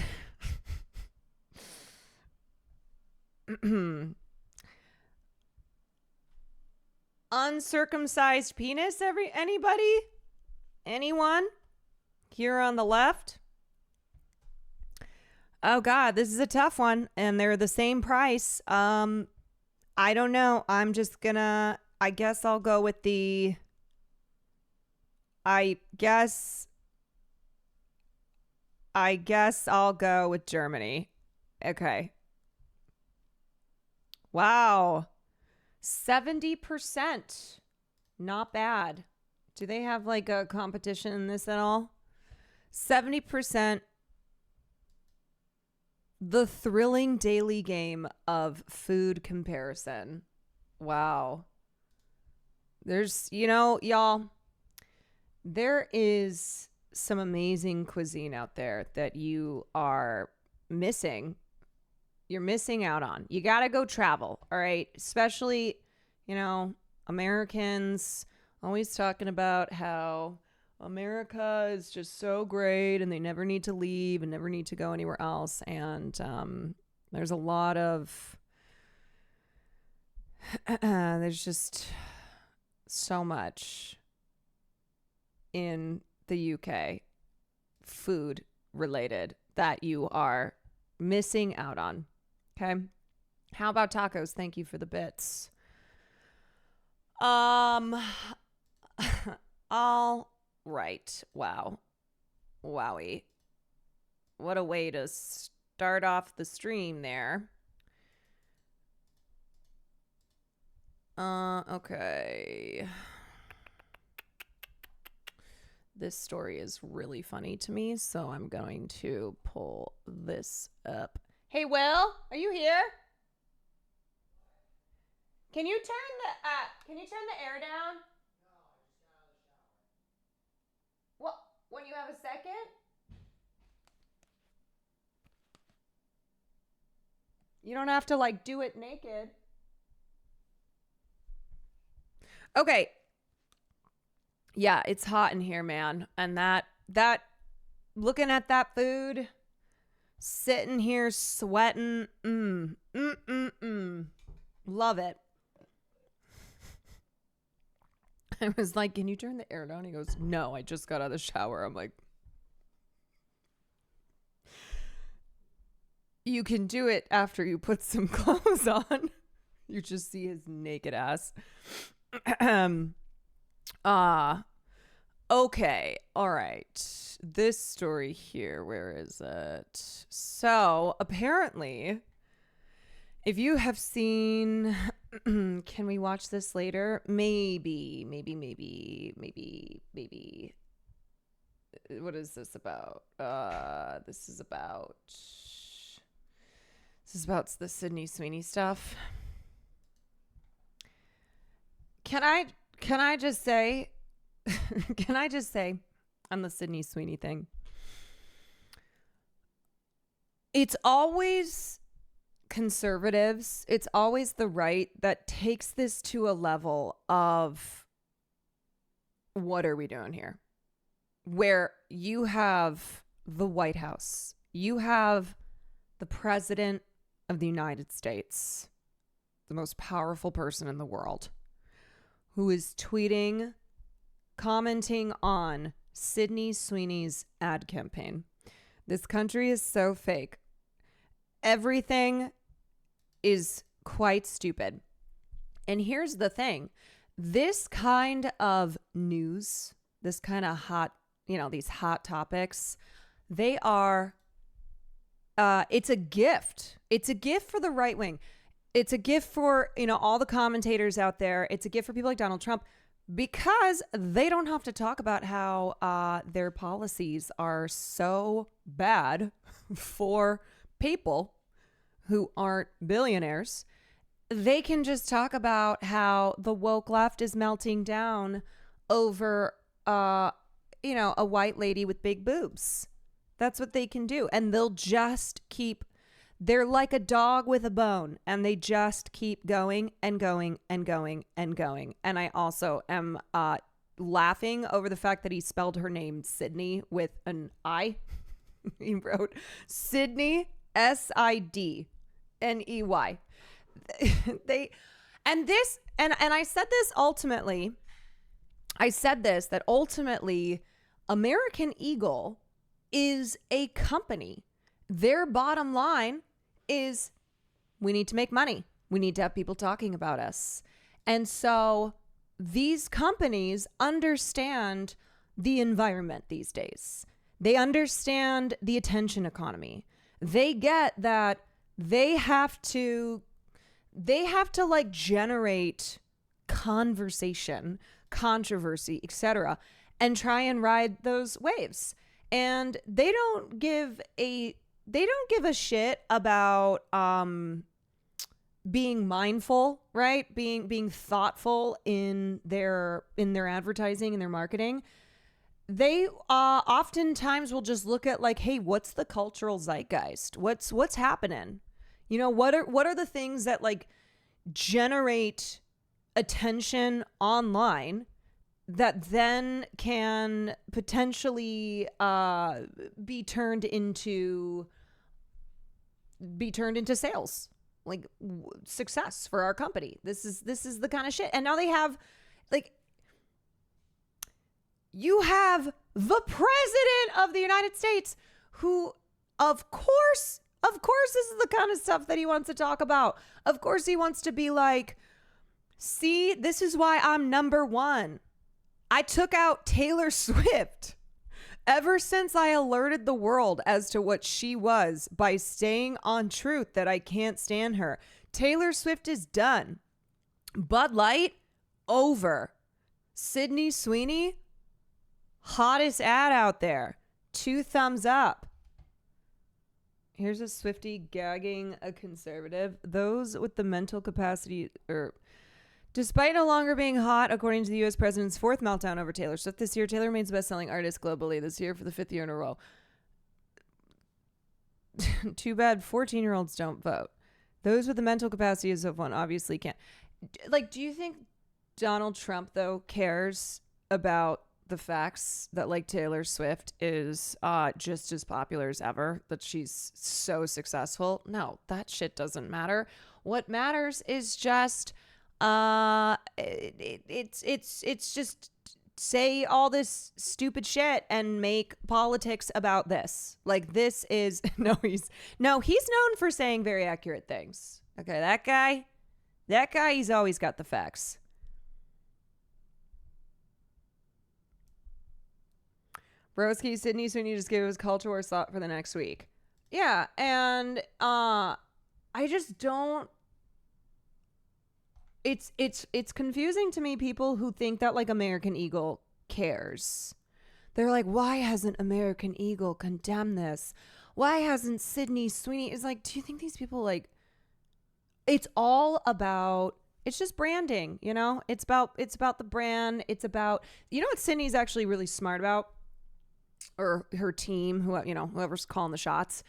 uncircumcised penis. Anybody? Anyone here on the left? Oh God, this is a tough one, and they're the same price. I don't know. I'm just gonna. I guess I'll go with the. I guess I'll go with Germany. Okay. Wow. 70%. Not bad. Do they have like a competition in this at all? 70%. The thrilling daily game of food comparison. Wow. There's, y'all, there is some amazing cuisine out there that you are missing. You're missing out on. You got to go travel, all right? Especially, Americans always talking about how America is just so great and they never need to leave and never need to go anywhere else. And there's a lot of, there's just so much in the UK food related that you are missing out on. Okay. How about tacos? Thank you for the bits. All right. Wow. Wowie. What a way to start off the stream there. Okay. This story is really funny to me, so I'm going to pull this up. Hey, Will, are you here? Can you turn the air down? No, I just got out of the shower. What? When you have a second? You don't have to like do it naked. Okay. Yeah, it's hot in here, man. And that looking at that food, sitting here sweating, love it. I was like, can you turn the air down? He goes, no, I just got out of the shower. I'm like, you can do it after you put some clothes on. You just see his naked ass. Okay. All right. This story here, where is it? So apparently, if you have seen, can we watch this later? Maybe. What is this about? This is about the Sydney Sweeney stuff. Can I just say on the Sydney Sweeney thing, it's always conservatives, it's always the right that takes this to a level of what are we doing here? Where you have the White House, you have the President of the United States, the most powerful person in the world, who is tweeting, commenting on Sydney Sweeney's ad campaign. This country is so fake. Everything is quite stupid. And here's the thing. This kind of news, this kind of hot, these hot topics, they are, it's a gift. It's a gift for the right wing. It's a gift for, all the commentators out there. It's a gift for people like Donald Trump, because they don't have to talk about how their policies are so bad for people who aren't billionaires. They can just talk about how the woke left is melting down over, a white lady with big boobs. That's what they can do. And they'll just keep, they're like a dog with a bone, and they just keep going and going and going and going. And I also am laughing over the fact that he spelled her name Sydney with an I. He wrote Sydney, Sidney. I said this, that ultimately American Eagle is a company. Their bottom line is we need to make money. We need to have people talking about us. And so these companies understand the environment these days. They understand the attention economy. They get that they have to like generate conversation, controversy, etc., and try and ride those waves. And they don't give a shit about being mindful, right? Being thoughtful in their advertising and their marketing. They oftentimes will just look at like, hey, what's the cultural zeitgeist? What's happening? What are the things that like generate attention online that then can potentially be turned into sales, like success for our company. This is the kind of shit. And now they have like, you have the President of the United States, who of course this is the kind of stuff that he wants to talk about. Of course he wants to be like, see, this is why I'm number one. I took out Taylor Swift. Ever since I alerted the world as to what she was by staying on truth that I can't stand her, Taylor Swift is done. Bud Light, over. Sydney Sweeney, hottest ad out there. 2 thumbs up. Here's a Swiftie gagging a conservative. Those with the mental capacity, despite no longer being hot, according to the U.S. president's 4th meltdown over Taylor Swift this year, Taylor remains the best-selling artist globally this year for the 5th year in a row. Too bad 14-year-olds don't vote. Those with the mental capacity of one obviously can't. Like, do you think Donald Trump, though, cares about the facts that, like, Taylor Swift is just as popular as ever, that she's so successful? No, that shit doesn't matter. What matters is just it's just say all this stupid shit and make politics about this. Like, this is he's known for saying very accurate things. Okay, that guy, he's always got the facts. Broski, Sydney Sweeney just gave us culture war slot for the next week. Yeah, and I just don't. It's confusing to me, people who think that, like, American Eagle cares. They're like, why hasn't American Eagle condemned this? Why hasn't Sydney Sweeney? It's like, do you think these people, like, it's all about, it's just branding, you know? It's about the brand. It's about, you know what Sydney's actually really smart about? Or her team, whoever's calling the shots,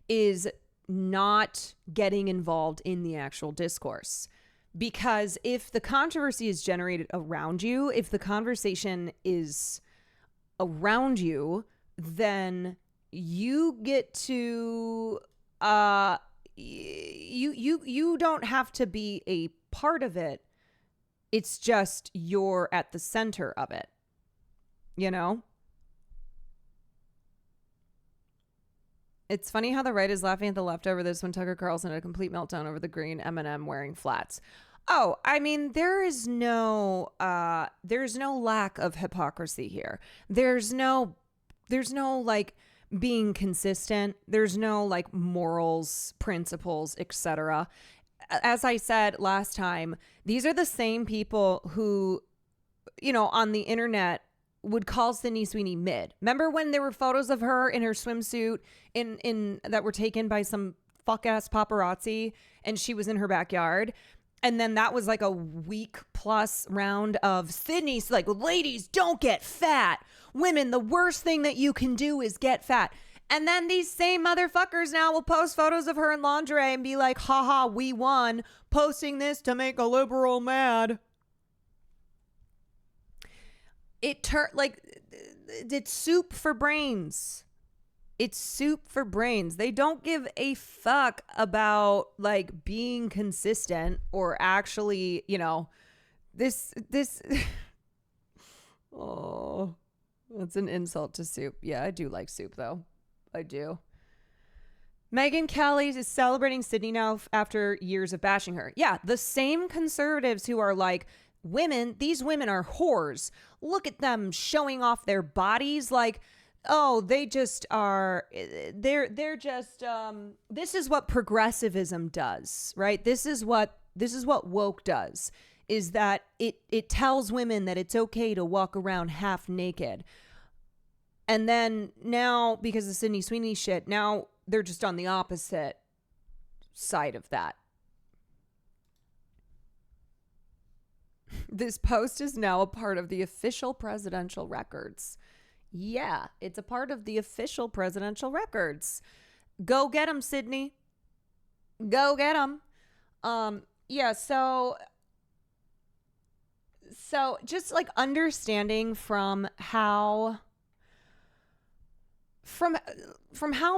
is not getting involved in the actual discourse. Because if the controversy is generated around you, if the conversation is around you, then you get to you don't have to be a part of it. It's just you're at the center of it, you know? It's funny how the right is laughing at the left over this when Tucker Carlson had a complete meltdown over the green M&M wearing flats. Oh, I mean, there's no lack of hypocrisy here. There's no like being consistent. There's no like morals, principles, etc. As I said last time, these are the same people who, you know, on the internet would call Sydney Sweeney mid. Remember when there were photos of her in her swimsuit in that were taken by some fuck ass paparazzi and she was in her backyard? And then that was like a week plus round of Sydney's like, ladies, don't get fat. Women, the worst thing that you can do is get fat. And then these same motherfuckers now will post photos of her in lingerie and be like, haha, we won, posting this to make a liberal mad. It's soup for brains. It's soup for brains. They don't give a fuck about like being consistent or actually, you know, this oh, that's an insult to soup. Yeah, I do like soup though. I do. Megyn Kelly is celebrating Sydney now after years of bashing her. Yeah, the same conservatives who are like, these women are whores. Look at them showing off their bodies like, oh, they just are, they're just, this is what progressivism does, right? This is what woke does, is that it tells women that it's okay to walk around half naked. And then now, because of Sydney Sweeney shit, now they're just on the opposite side of that. This post is now a part of the official presidential records. Yeah, it's a part of the official presidential records. Go get them, Sydney. Go get them. Yeah, so just like understanding from how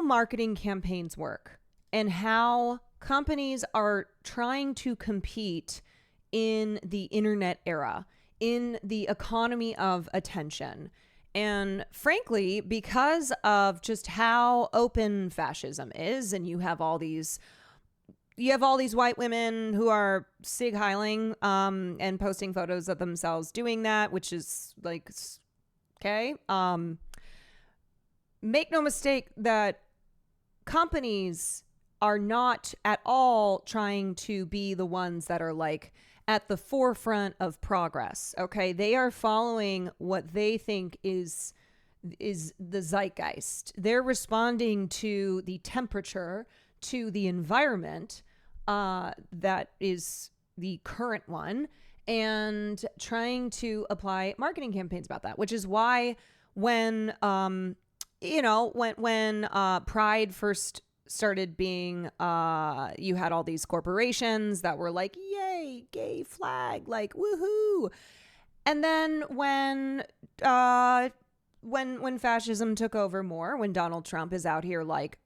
marketing campaigns work and how companies are trying to compete in the internet era, in the economy of attention. And frankly, because of just how open fascism is, and you have all these white women who are sig heiling and posting photos of themselves doing that, which is like, okay. make no mistake that companies are not at all trying to be the ones that are like at the forefront of progress. Okay. They are following what they think is the zeitgeist. They're responding to the temperature, to the environment that is the current one, and trying to apply marketing campaigns about that, which is why when Pride first started being, you had all these corporations that were like, yay, gay flag, like, woohoo. And then when fascism took over more, when Donald Trump is out here like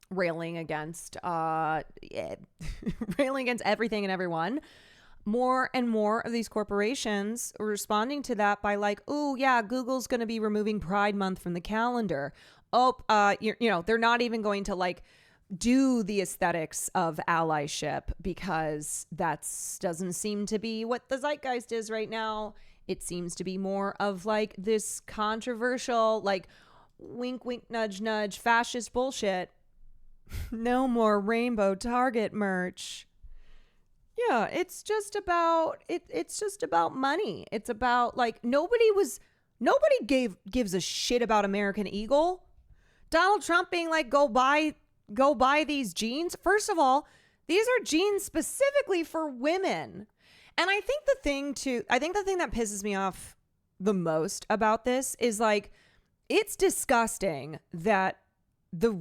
railing against everything and everyone, more and more of these corporations are responding to that by like, oh yeah, Google's going to be removing Pride Month from the calendar. They're not even going to like do the aesthetics of allyship because that doesn't seem to be what the zeitgeist is right now. It seems to be more of like this controversial, like wink, wink, nudge, nudge, fascist bullshit. No more rainbow Target merch. Yeah, it's just about money. It's about like nobody gives a shit about American Eagle. Donald Trump being like, go buy these jeans. First of all, these are jeans specifically for women. And I think the thing that pisses me off the most about this is like, it's disgusting that the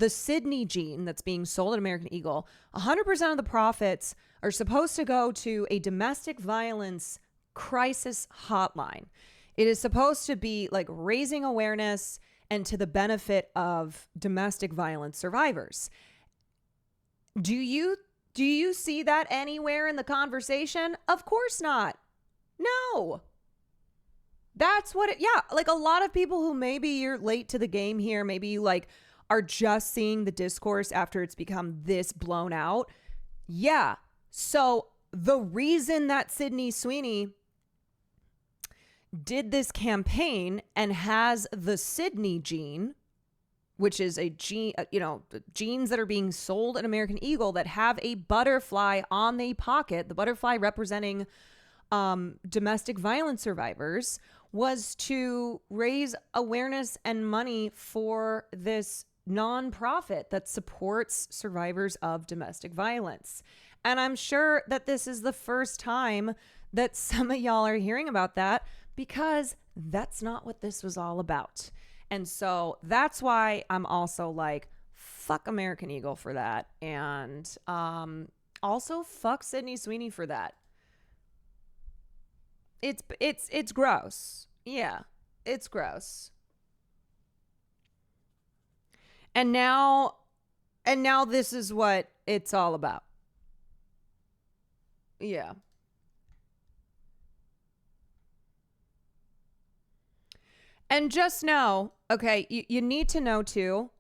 Sydney jean that's being sold at American Eagle, 100% of the profits are supposed to go to a domestic violence crisis hotline. It is supposed to be like raising awareness and to the benefit of domestic violence survivors. Do you see that anywhere in the conversation? Of course not. No. That's what like a lot of people who maybe you're late to the game here, maybe you like are just seeing the discourse after it's become this blown out. Yeah. So the reason that Sydney Sweeney did this campaign and has the Sydney jean, which is a jean, jeans that are being sold at American Eagle that have a butterfly on the pocket, the butterfly representing domestic violence survivors, was to raise awareness and money for this nonprofit that supports survivors of domestic violence. And I'm sure that this is the first time that some of y'all are hearing about that, because that's not what this was all about. And so that's why I'm also like, fuck American Eagle for that. And also fuck Sydney Sweeney for that. It's gross. Yeah, it's gross. And now this is what it's all about. Yeah. And just know, okay, you need to know too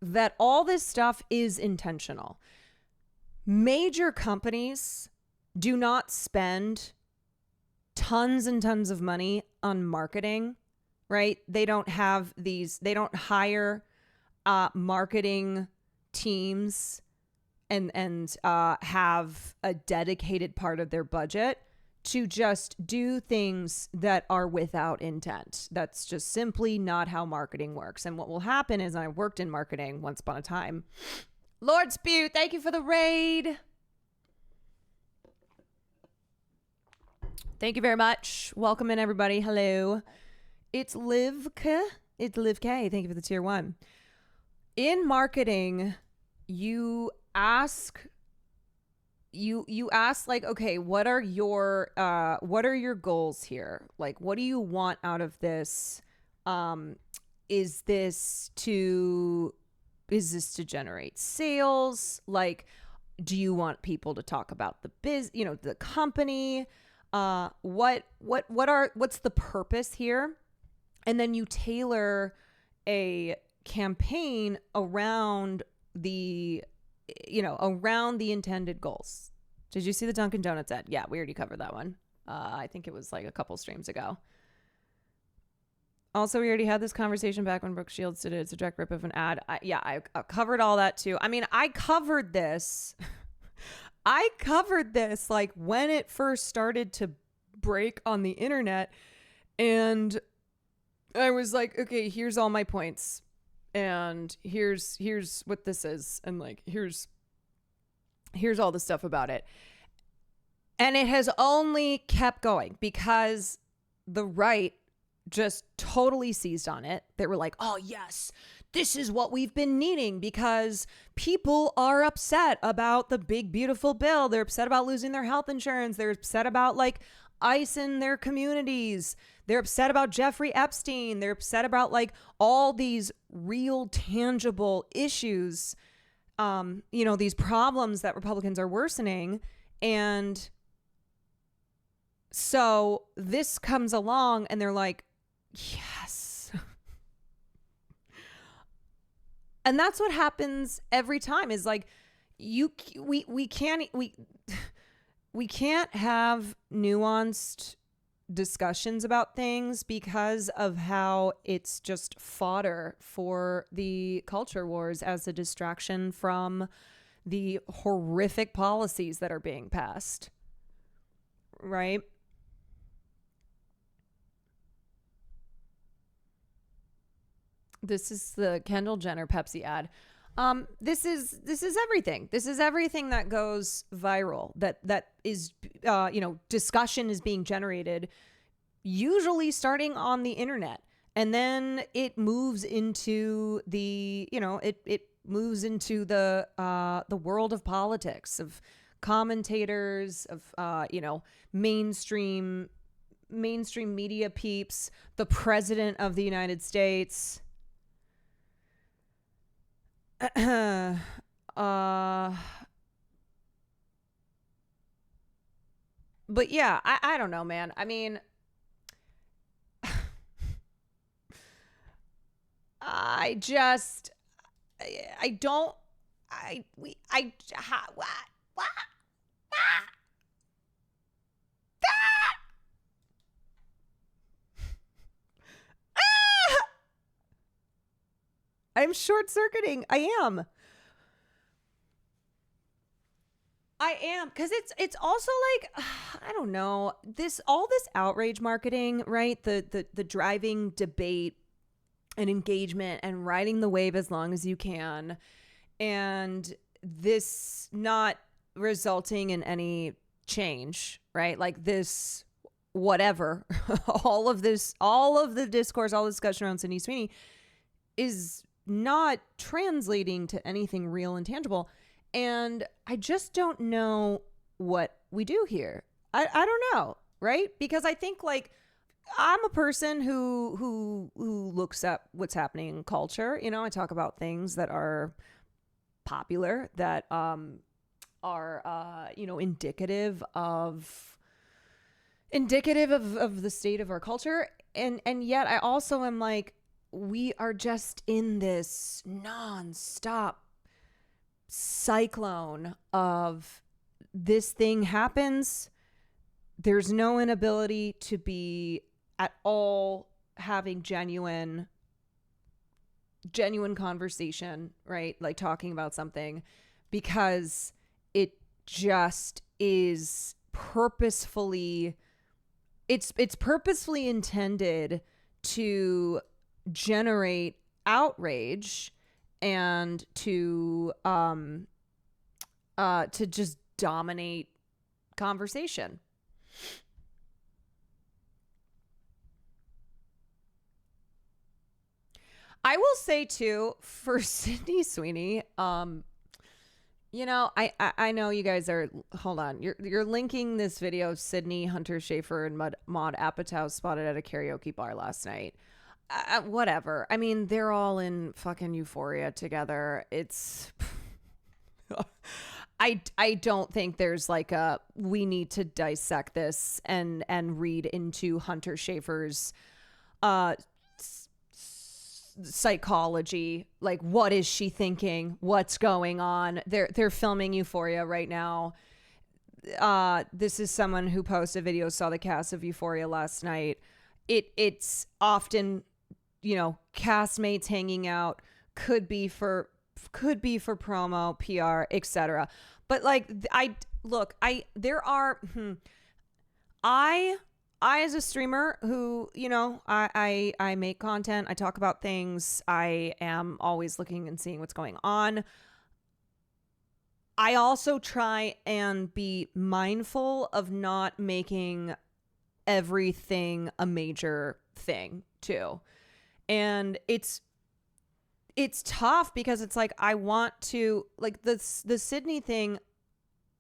that all this stuff is intentional. Major companies do not spend tons and tons of money on marketing, right? They don't hire marketing teams and have a dedicated part of their budget to just do things that are without intent. That's just simply not how marketing works. And what will happen is, I worked in marketing once upon a time. Lord Spew, thank you for the raid. Thank you very much. Welcome in, everybody. Hello. It's Liv K. Thank you for the tier 1. In marketing, you ask like, okay, what are your goals here? Like, what do you want out of this? Is this to generate sales? Like, do you want people to talk about the the company? What's the purpose here? And then you tailor a campaign around the intended goals. Did you see the Dunkin' Donuts ad? Yeah, we already covered that one. I think it was like a couple streams ago. Also, we already had this conversation back when Brooke Shields did it. It's a direct rip of an ad. I covered all that too. I mean, I covered this. I covered this like when it first started to break on the internet. And I was like, okay, here's all my points. And here's what this is. And like, here's all the stuff about it. And it has only kept going because the right just totally seized on it. They were like, oh yes, this is what we've been needing because people are upset about the big, beautiful bill. They're upset about losing their health insurance. They're upset about like ICE in their communities. They're upset about Jeffrey Epstein. They're upset about like all these real tangible issues, these problems that Republicans are worsening. And so this comes along and they're like, yes. And that's what happens every time is like, we can't have nuanced discussions about things because of how it's just fodder for the culture wars as a distraction from the horrific policies that are being passed. Right? This is the Kendall Jenner Pepsi ad. This is everything. This is everything that goes viral. That is, discussion is being generated, usually starting on the internet, and then it moves into the, it moves into the world of politics, of commentators, of mainstream media peeps, the president of the United States. But yeah, I don't know, man. I mean, I'm short circuiting. I am. Because it's also like, I don't know, all this outrage marketing, right? The driving debate and engagement and riding the wave as long as you can. And this not resulting in any change, right? Like this, whatever, all of the discourse, all the discussion around Sydney Sweeney is not translating to anything real and tangible. And I just don't know what we do here. I don't know, right? Because I think like I'm a person who looks at what's happening in culture. I talk about things that are popular, that are indicative of the state of our culture. And yet I also am like, we are just in this nonstop cyclone of this thing happens. There's no inability to be at all having genuine conversation, right? Like talking about something, because it just is purposefully intended to generate outrage and to just dominate conversation. I will say too, for Sydney Sweeney, I know you guys are, hold on, you're linking this video of Sydney, Hunter Schafer, and Maud Apatow spotted at a karaoke bar last night. Whatever. I mean, they're all in fucking euphoria together. It's I don't think there's like we need to dissect this and read into Hunter Schafer's psychology. Like, what is she thinking? What's going on? They're filming Euphoria right now. This is someone who posted a video, saw the cast of Euphoria last night. It's often castmates hanging out, could be for promo, PR, etc. But like, I as a streamer who, I make content, I talk about things, I am always looking and seeing what's going on. I also try and be mindful of not making everything a major thing too. And it's tough because it's like, I want to, like, the Sydney thing,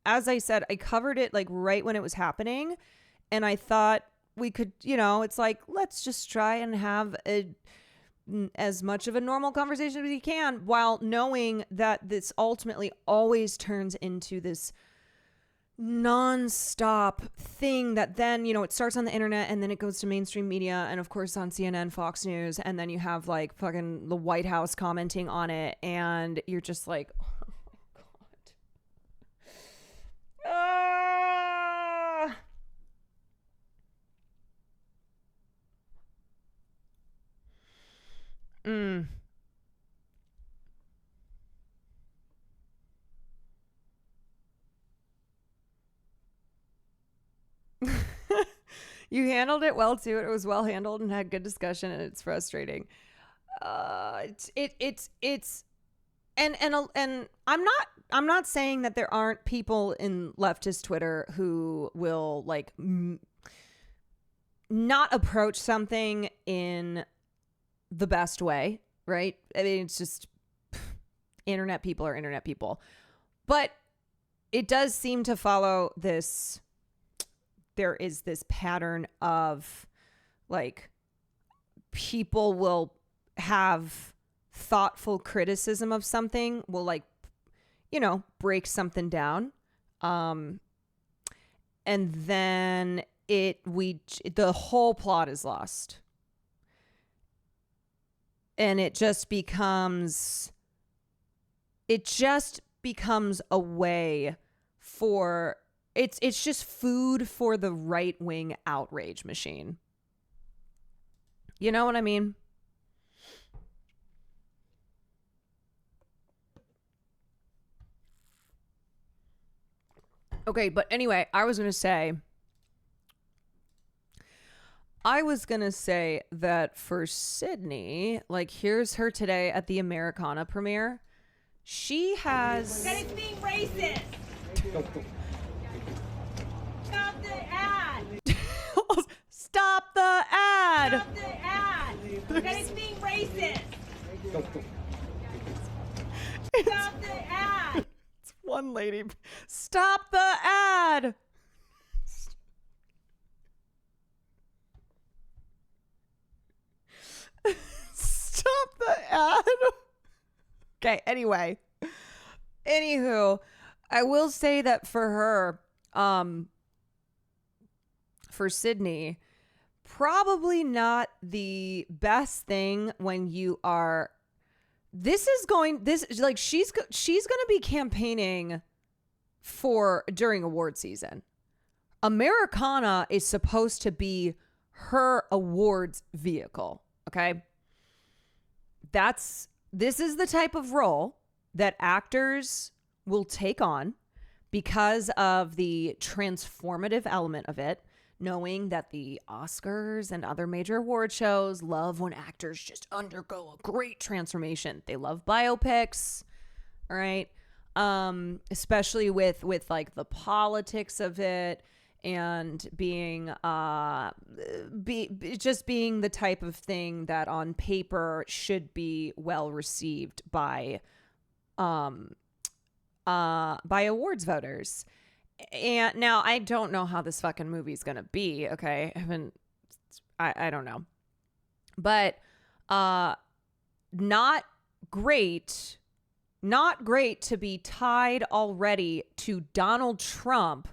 as I said, I covered it like right when it was happening. And I thought we could, it's like, let's just try and have as much of a normal conversation as we can, while knowing that this ultimately always turns into this nonstop thing that then, it starts on the internet and then it goes to mainstream media and of course on CNN, Fox News, and then you have like fucking the White House commenting on it, and you're just like, oh God. You handled it well too. It was well handled and had good discussion, and it's frustrating. It's and I'm not saying that there aren't people in leftist Twitter who will like not approach something in the best way, right? I mean, it's just internet people are internet people, but it does seem to follow this. There is this pattern of like, people will have thoughtful criticism of something, will like, break something down. And then the whole plot is lost. And it just becomes a way for, it's just food for the right-wing outrage machine. You know what I mean? Okay, but anyway, I was going to say that for Sydney, like, here's her today at the Americana premiere. She has... That is being racist! Stop the ad! Stop the ad! Stop the ad! That is being racist! Stop the ad! It's one lady. Stop the ad! Stop the ad! Okay, anyway. Anywho, I will say that for her, for Sydney, probably not the best thing when you are, she's going to be campaigning during award season. Americana is supposed to be her awards vehicle. Okay. This is the type of role that actors will take on because of the transformative element of it, knowing that the Oscars and other major award shows love when actors just undergo a great transformation. They love biopics, all right? Especially with like the politics of it and being just being the type of thing that on paper should be well received by awards voters. And now I don't know how this fucking movie's gonna be. Okay, I don't know, but not great to be tied already to Donald Trump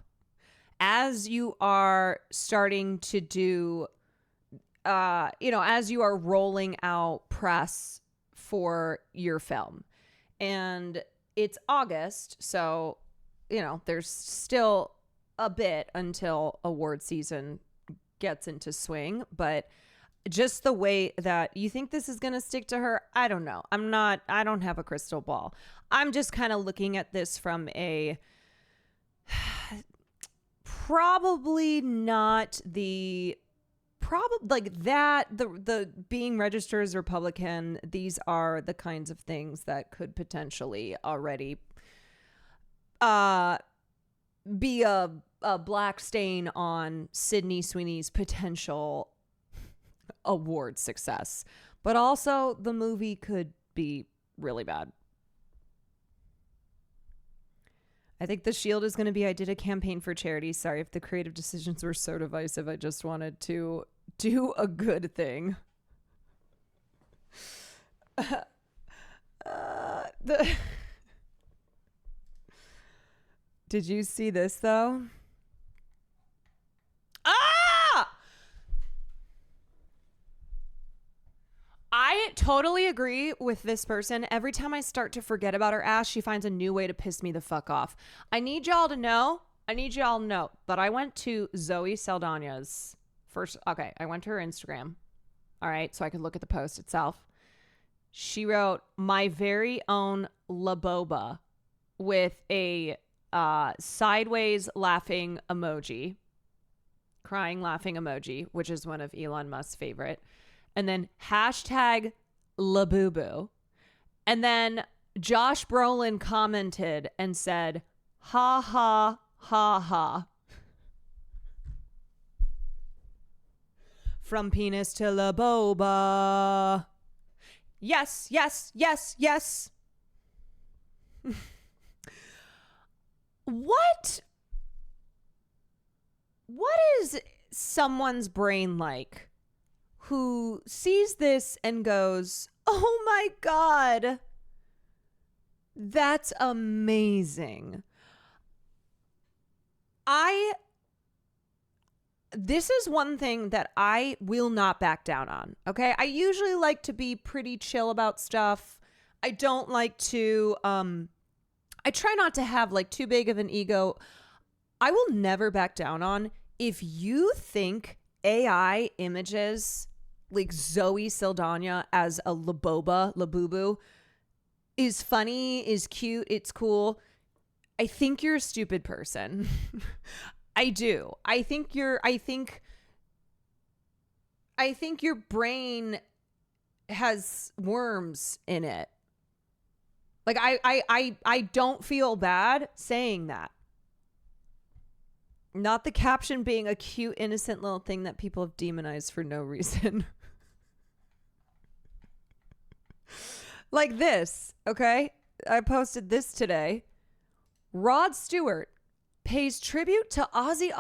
as you are starting to do, as you are rolling out press for your film. And it's August, so, there's still a bit until award season gets into swing. But just the way that you think this is going to stick to her, I don't know. I don't have a crystal ball. I'm just kind of looking at this from a probably not the the being registered as Republican. These are the kinds of things that could potentially already be a black stain on Sydney Sweeney's potential award success. But also the movie could be really bad. I think the shield is going to be, I did a campaign for charity. Sorry if the creative decisions were so divisive. I just wanted to do a good thing. Did you see this though? I totally agree with this person. Every time I start to forget about her ass, she finds a new way to piss me the fuck off. I need y'all to know that I went to Zoe Saldana's first. Okay, I went to her Instagram. All right, so I could look at the post itself. She wrote, "My very own La Boba," with a sideways laughing emoji, crying laughing emoji, which is one of Elon Musk's favorite. And then hashtag Labubu. And then Josh Brolin commented and said, ha ha ha ha. From penis to Laboba. Yes, yes, yes, yes. What is someone's brain like who sees this and goes, oh my God, that's amazing. This is one thing that I will not back down on, okay? I usually like to be pretty chill about stuff. I don't like to, I try not to have like too big of an ego. I will never back down on if you think AI images like Zoe Saldana as a Labubu is funny, is cute, it's cool. I think you're a stupid person. I do. I think your brain has worms in it. Like I don't feel bad saying that. Not the caption being a cute, innocent little thing that people have demonized for no reason. Like this, okay? I posted this today. Rod Stewart pays tribute to Ozzy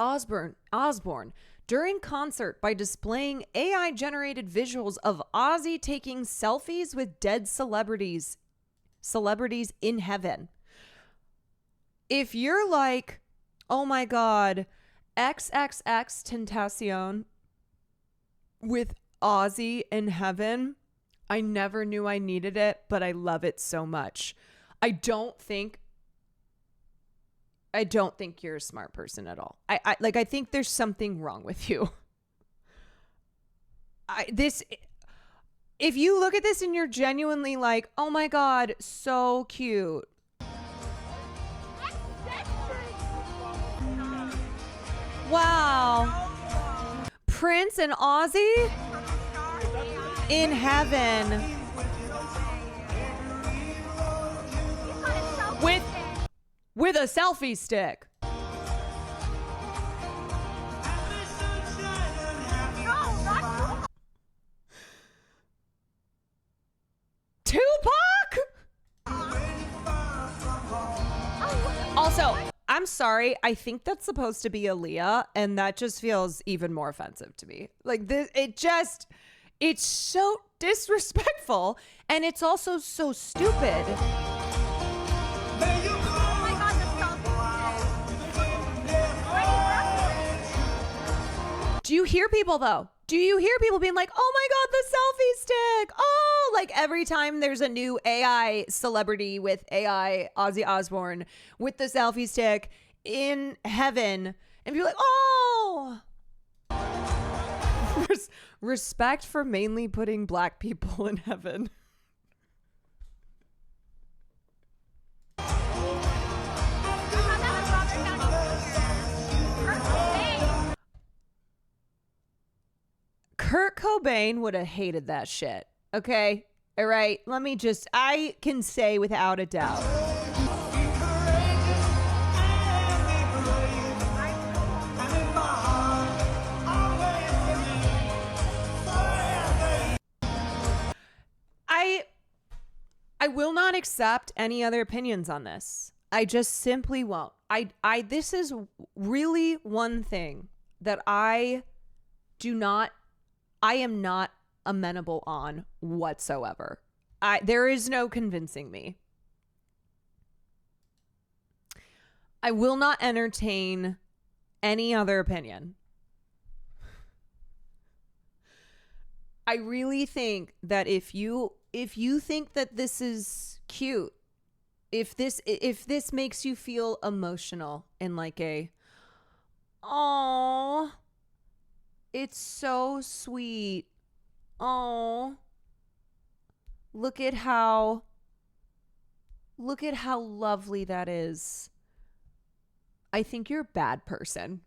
Osbourne during concert by displaying AI-generated visuals of Ozzy taking selfies with dead celebrities in heaven. If you're like, oh my God, XXX Tentacion with Ozzy in heaven, I never knew I needed it, but I love it so much. I don't think you're a smart person at all. I think there's something wrong with you. If you look at this and you're genuinely like, oh my God, so cute. Wow. Prince and Ozzy in heaven with a selfie stick. Tupac? Also, I'm sorry. I think that's supposed to be Aaliyah, and that just feels even more offensive to me. Like this, it's so disrespectful, and it's also so stupid. Do you hear people though? Do you hear people being like, oh my God, the selfie stick? Oh, like every time there's a new AI celebrity with AI Ozzy Osbourne with the selfie stick in heaven, and you're like, oh, Respect for mainly putting black people in heaven. Kurt Cobain would have hated that shit. Okay? All right? I can say without a doubt. I will not accept any other opinions on this. I just simply won't. This is really one thing that I am not amenable on whatsoever. There is no convincing me. I will not entertain any other opinion. I really think that if you think that this is cute, if this makes you feel emotional in like a, oh, it's so sweet. Oh, look at how lovely that is. I think you're a bad person.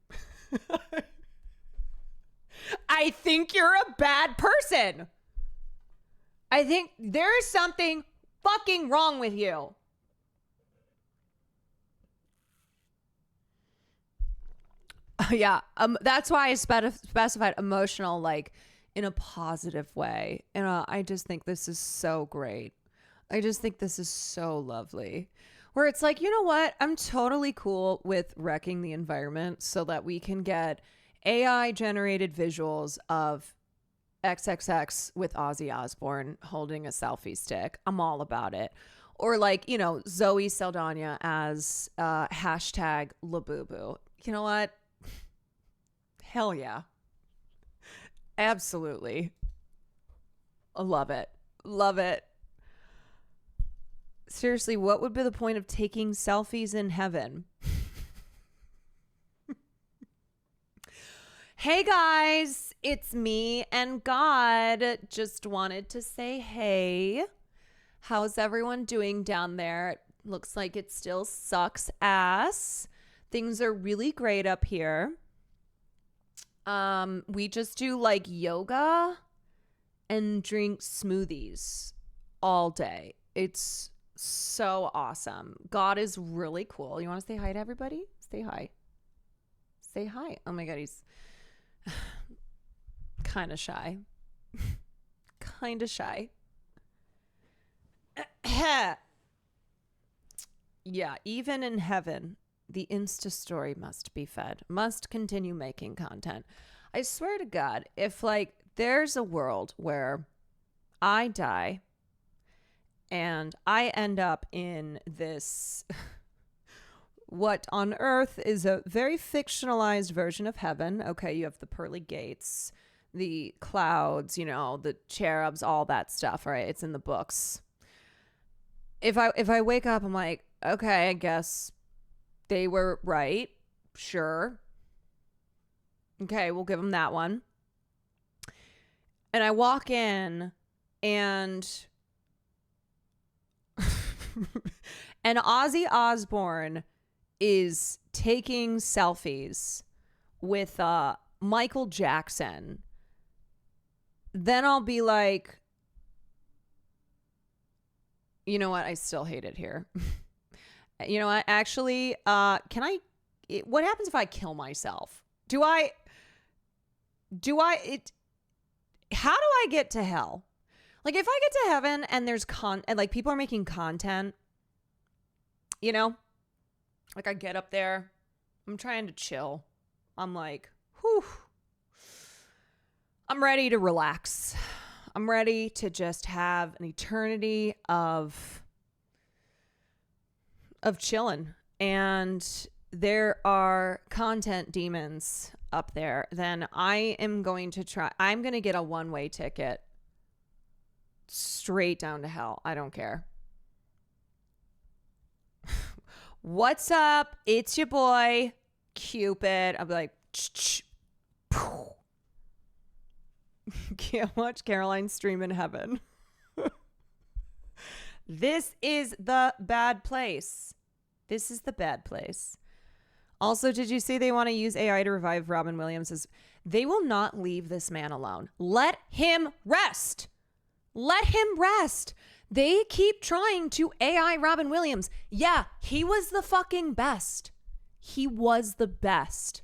I think you're a bad person. I think there is something fucking wrong with you. Yeah, that's why I specified emotional, like in a positive way. And I just think this is so great. I just think this is so lovely. Where it's like, you know what? I'm totally cool with wrecking the environment so that we can get AI generated visuals of XXX with Ozzy Osbourne holding a selfie stick. I'm all about it. Or like, you know, Zoe Saldana as hashtag Labubu. You know what? Hell yeah. Absolutely. I love it. Love it. Seriously, what would be the point of taking selfies in heaven? Hey guys, it's me and God. Just wanted to say hey. How's everyone doing down there? It looks like it still sucks ass. Things are really great up here. We just do like yoga and drink smoothies all day. It's so awesome. God is really cool. You want to say hi to everybody? Say hi. Say hi. Oh my God, he's kind of shy. Kind of shy. Yeah, even in heaven, the Insta story must be fed, must continue making content. I swear to God, if like there's a world where I die and I end up in this, what on earth is a very fictionalized version of heaven. Okay, you have the pearly gates, the clouds, you know, the cherubs, all that stuff, right? It's in the books. If I wake up, I'm like, okay, I guess they were right. Sure. Okay, we'll give them that one. And I walk in and and Ozzy Osbourne is taking selfies with Michael Jackson. Then I'll be like, you know what? I still hate it here. You know what? Actually, what happens if I kill myself? How do I get to hell? Like if I get to heaven and there's and like people are making content, you know, like I get up there, I'm trying to chill. I'm like, whew, I'm ready to relax. I'm ready to just have an eternity of chilling. And there are content demons up there. Then I'm going to get a one-way ticket straight down to hell. I don't care. What's up? It's your boy, Cupid. I'll be like, Can't watch Caroline stream in heaven. This is the bad place. This is the bad place. Also, did you see they want to use AI to revive Robin Williams? They will not leave this man alone. Let him rest. Let him rest. They keep trying to AI Robin Williams. Yeah, he was the fucking best. He was the best.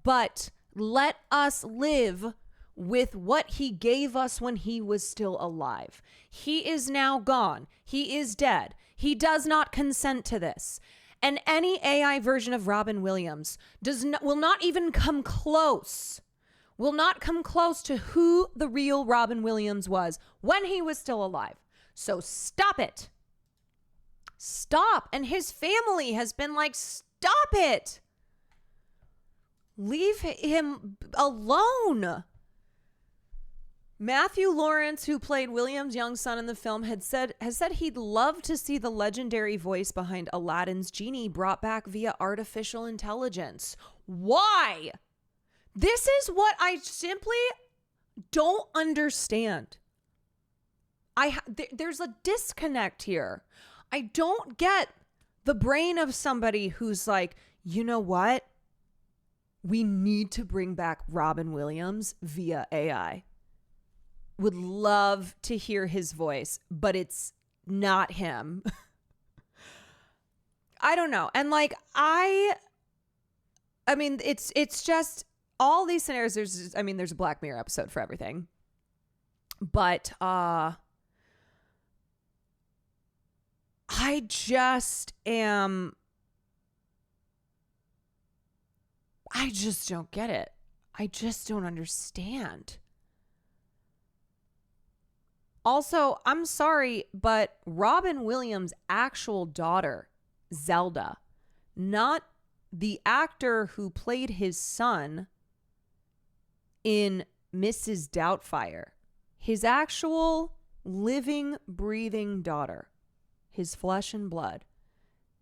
But let us live with what he gave us when he was still alive. He is now gone. He is dead. He does not consent to this. And any AI version of Robin Williams will not even come close. Will not come close to who the real Robin Williams was when he was still alive. So stop it. Stop. And his family has been like, stop it. Leave him alone. Matthew Lawrence, who played William's young son in the film, has said he'd love to see the legendary voice behind Aladdin's genie brought back via artificial intelligence. Why? This is what I simply don't understand. There's a disconnect here. I don't get the brain of somebody who's like, you know what? We need to bring back Robin Williams via AI. Would love to hear his voice, but it's not him. I don't know. And like, I mean, it's just all these scenarios. There's a Black Mirror episode for everything. But I just don't get it. I just don't understand. Also, I'm sorry, but Robin Williams' actual daughter, Zelda, not the actor who played his son in Mrs. Doubtfire, his actual living, breathing daughter, his flesh and blood,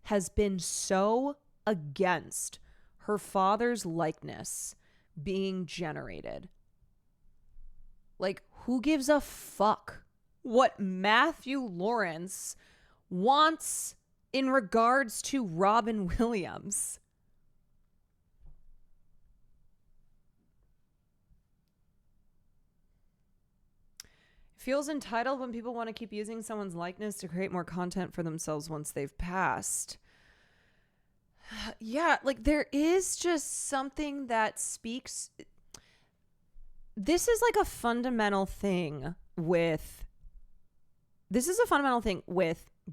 has been so against her father's likeness being generated. Like, who gives a fuck what Matthew Lawrence wants in regards to Robin Williams? Feels entitled when people want to keep using someone's likeness to create more content for themselves once they've passed. Yeah, like there is just something that speaks. This is like a fundamental thing with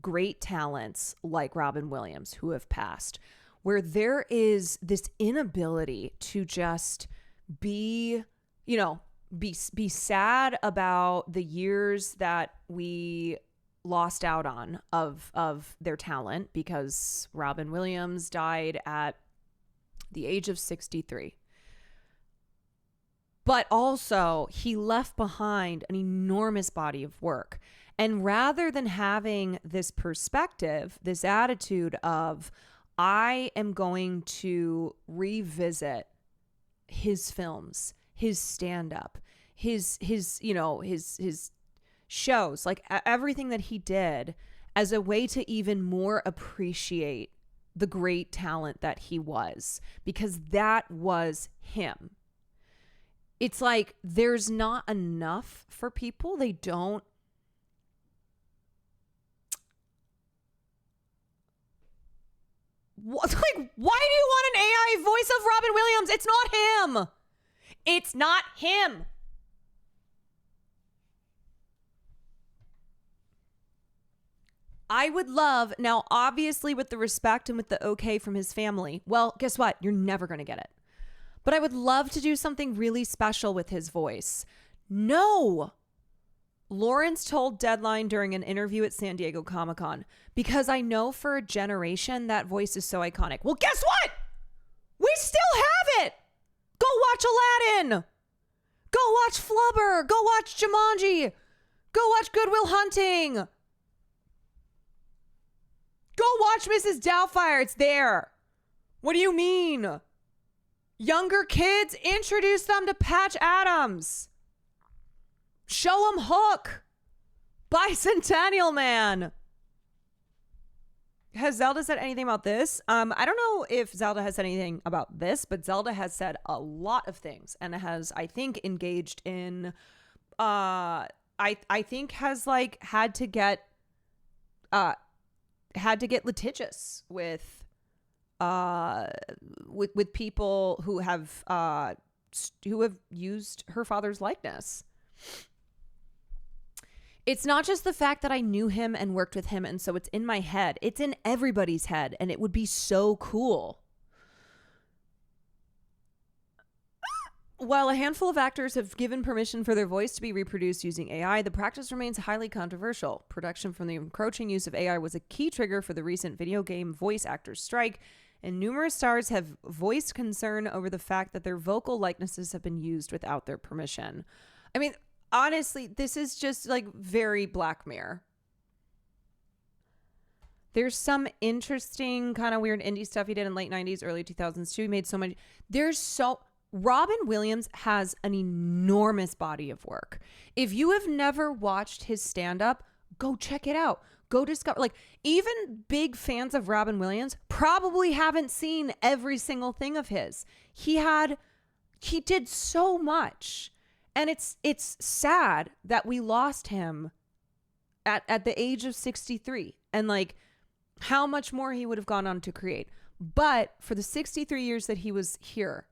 great talents like Robin Williams who have passed, where there is this inability to just be sad about the years that we lost out on of their talent, because Robin Williams died at the age of 63. But also, he left behind an enormous body of work. And rather than having this perspective, this attitude of, I am going to revisit his films, his stand-up, his shows, like everything that he did, as a way to even more appreciate the great talent that he was, because that was him. It's like there's not enough for people. They don't. What, like, why do you want an AI voice of Robin Williams? It's not him. It's not him. I would love, now obviously with the respect and with the okay from his family, well, guess what? You're never going to get it. But I would love to do something really special with his voice. No. Lawrence told Deadline during an interview at San Diego Comic-Con, because I know for a generation that voice is so iconic. Well, guess what? We still have it. Go watch Aladdin. Go watch Flubber. Go watch Jumanji. Go watch Good Will Hunting. Go watch Mrs. Doubtfire. It's there. What do you mean? Younger kids, introduce them to Patch Adams. Show him Hook. Bicentennial Man. Has Zelda said anything about this? I don't know if Zelda has said anything about this, but Zelda has said a lot of things and has, I think, engaged in, I think has like had to get litigious with people who have used her father's likeness. It's not just the fact that I knew him and worked with him, and so it's in my head. It's in everybody's head, and it would be so cool. While a handful of actors have given permission for their voice to be reproduced using AI, the practice remains highly controversial. Production from the encroaching use of AI was a key trigger for the recent video game voice actors strike, and numerous stars have voiced concern over the fact that their vocal likenesses have been used without their permission. I mean, honestly, this is just like very Black Mirror. There's some interesting kind of weird indie stuff he did in late 90s, early 2000s too. He made so much. Robin Williams has an enormous body of work. If you have never watched his stand-up, go check it out. Go discover. Like, even big fans of Robin Williams probably haven't seen every single thing of his. He did so much. And it's sad that we lost him at the age of 63 and like how much more he would have gone on to create. But for the 63 years that he was here,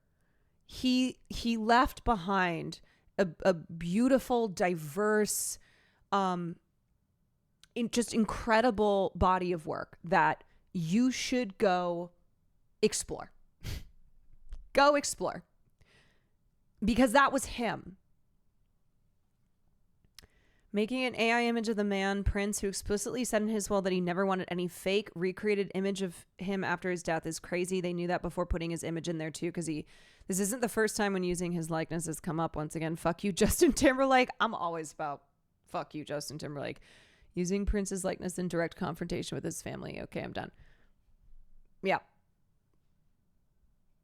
he left behind a beautiful, diverse, just incredible body of work that you should go explore. Go explore. Because that was him. Making an AI image of the man, Prince, who explicitly said in his will that he never wanted any fake recreated image of him after his death, is crazy. They knew that before putting his image in there too, because this isn't the first time when using his likeness has come up. Once again, fuck you, Justin Timberlake. I'm always about fuck you, Justin Timberlake. Using Prince's likeness in direct confrontation with his family. Okay, I'm done. Yeah.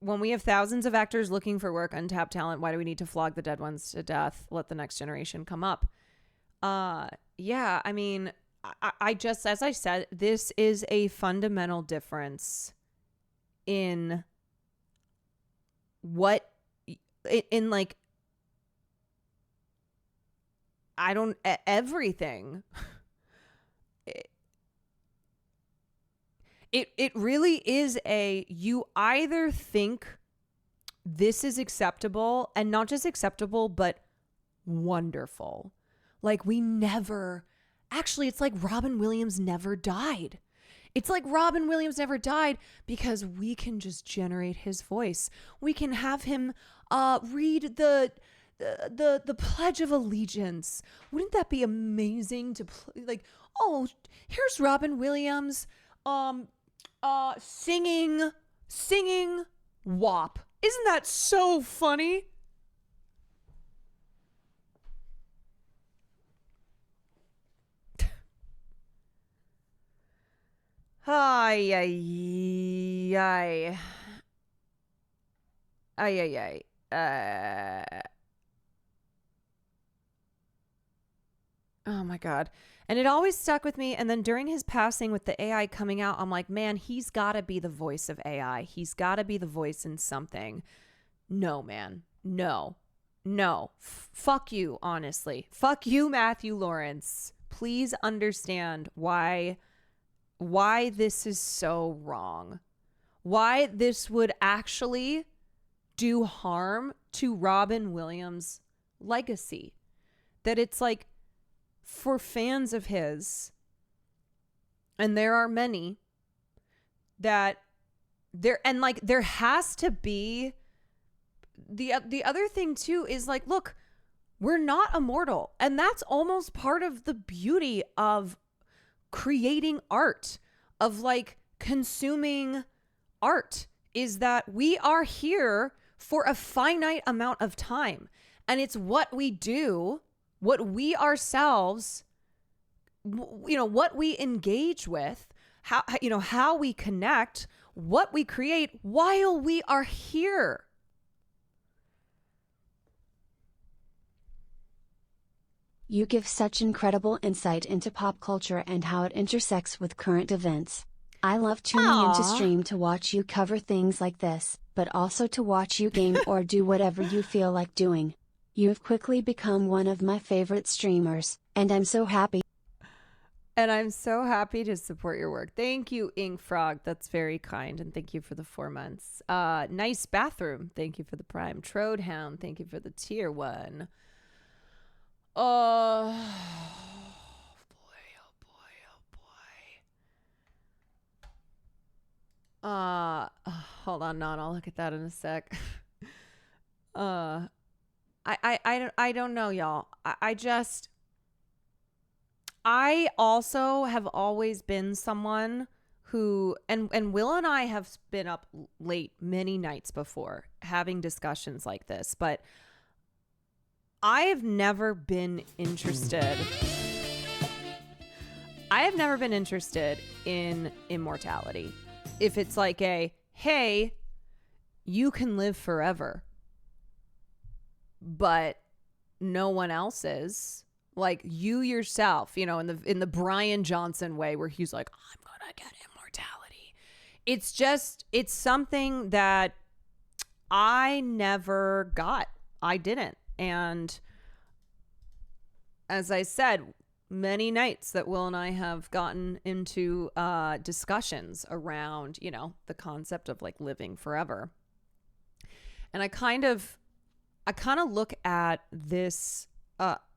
When we have thousands of actors looking for work, untapped talent, why do we need to flog the dead ones to death? Let the next generation come up. Yeah, I mean, I just, as I said, this is a fundamental difference in what, in like, everything. It really is you either think this is acceptable, and not just acceptable, but wonderful. Like it's like Robin Williams never died. It's like Robin Williams never died because we can just generate his voice. We can have him read the Pledge of Allegiance. Wouldn't that be amazing to oh, here's Robin Williams singing WAP. Isn't that so funny? Ay, ay, ay. Ay, ay, ay. Oh my God. And it always stuck with me. And then during his passing with the AI coming out, I'm like, man, he's got to be the voice of AI. He's got to be the voice in something. No, man. No. Fuck you, honestly. Fuck you, Matthew Lawrence. Please understand why this is so wrong. Why this would actually do harm to Robin Williams' legacy. That it's like, for fans of his, and there are many, that there has to be the other thing too is like, look, we're not immortal, and that's almost part of the beauty of creating art, of like consuming art, is that we are here for a finite amount of time, and it's what we do, what we ourselves, what we engage with, how we connect, what we create while we are here. You give such incredible insight into pop culture and how it intersects with current events. I love tuning into stream to watch you cover things like this, but also to watch you game or do whatever you feel like doing. You've quickly become one of my favorite streamers, and I'm so happy. And I'm so happy to support your work. Thank you, Ink Frog. That's very kind. And thank you for the 4 months. Nice Bathroom. Thank you for the Prime. Trodehound. Thank you for the tier 1. Oh, boy. Hold on, Non. I'll look at that in a sec. I don't know, y'all. I also have always been someone who, and Will and I have been up late many nights before having discussions like this, but I have never been interested. In immortality. If it's like hey, you can live forever, but no one else is. Like you yourself, in the Brian Johnson way where he's like, I'm gonna get immortality. It's something that I never got. I didn't. And as I said, many nights that Will and I have gotten into discussions around, the concept of like living forever. And I kind of look at this.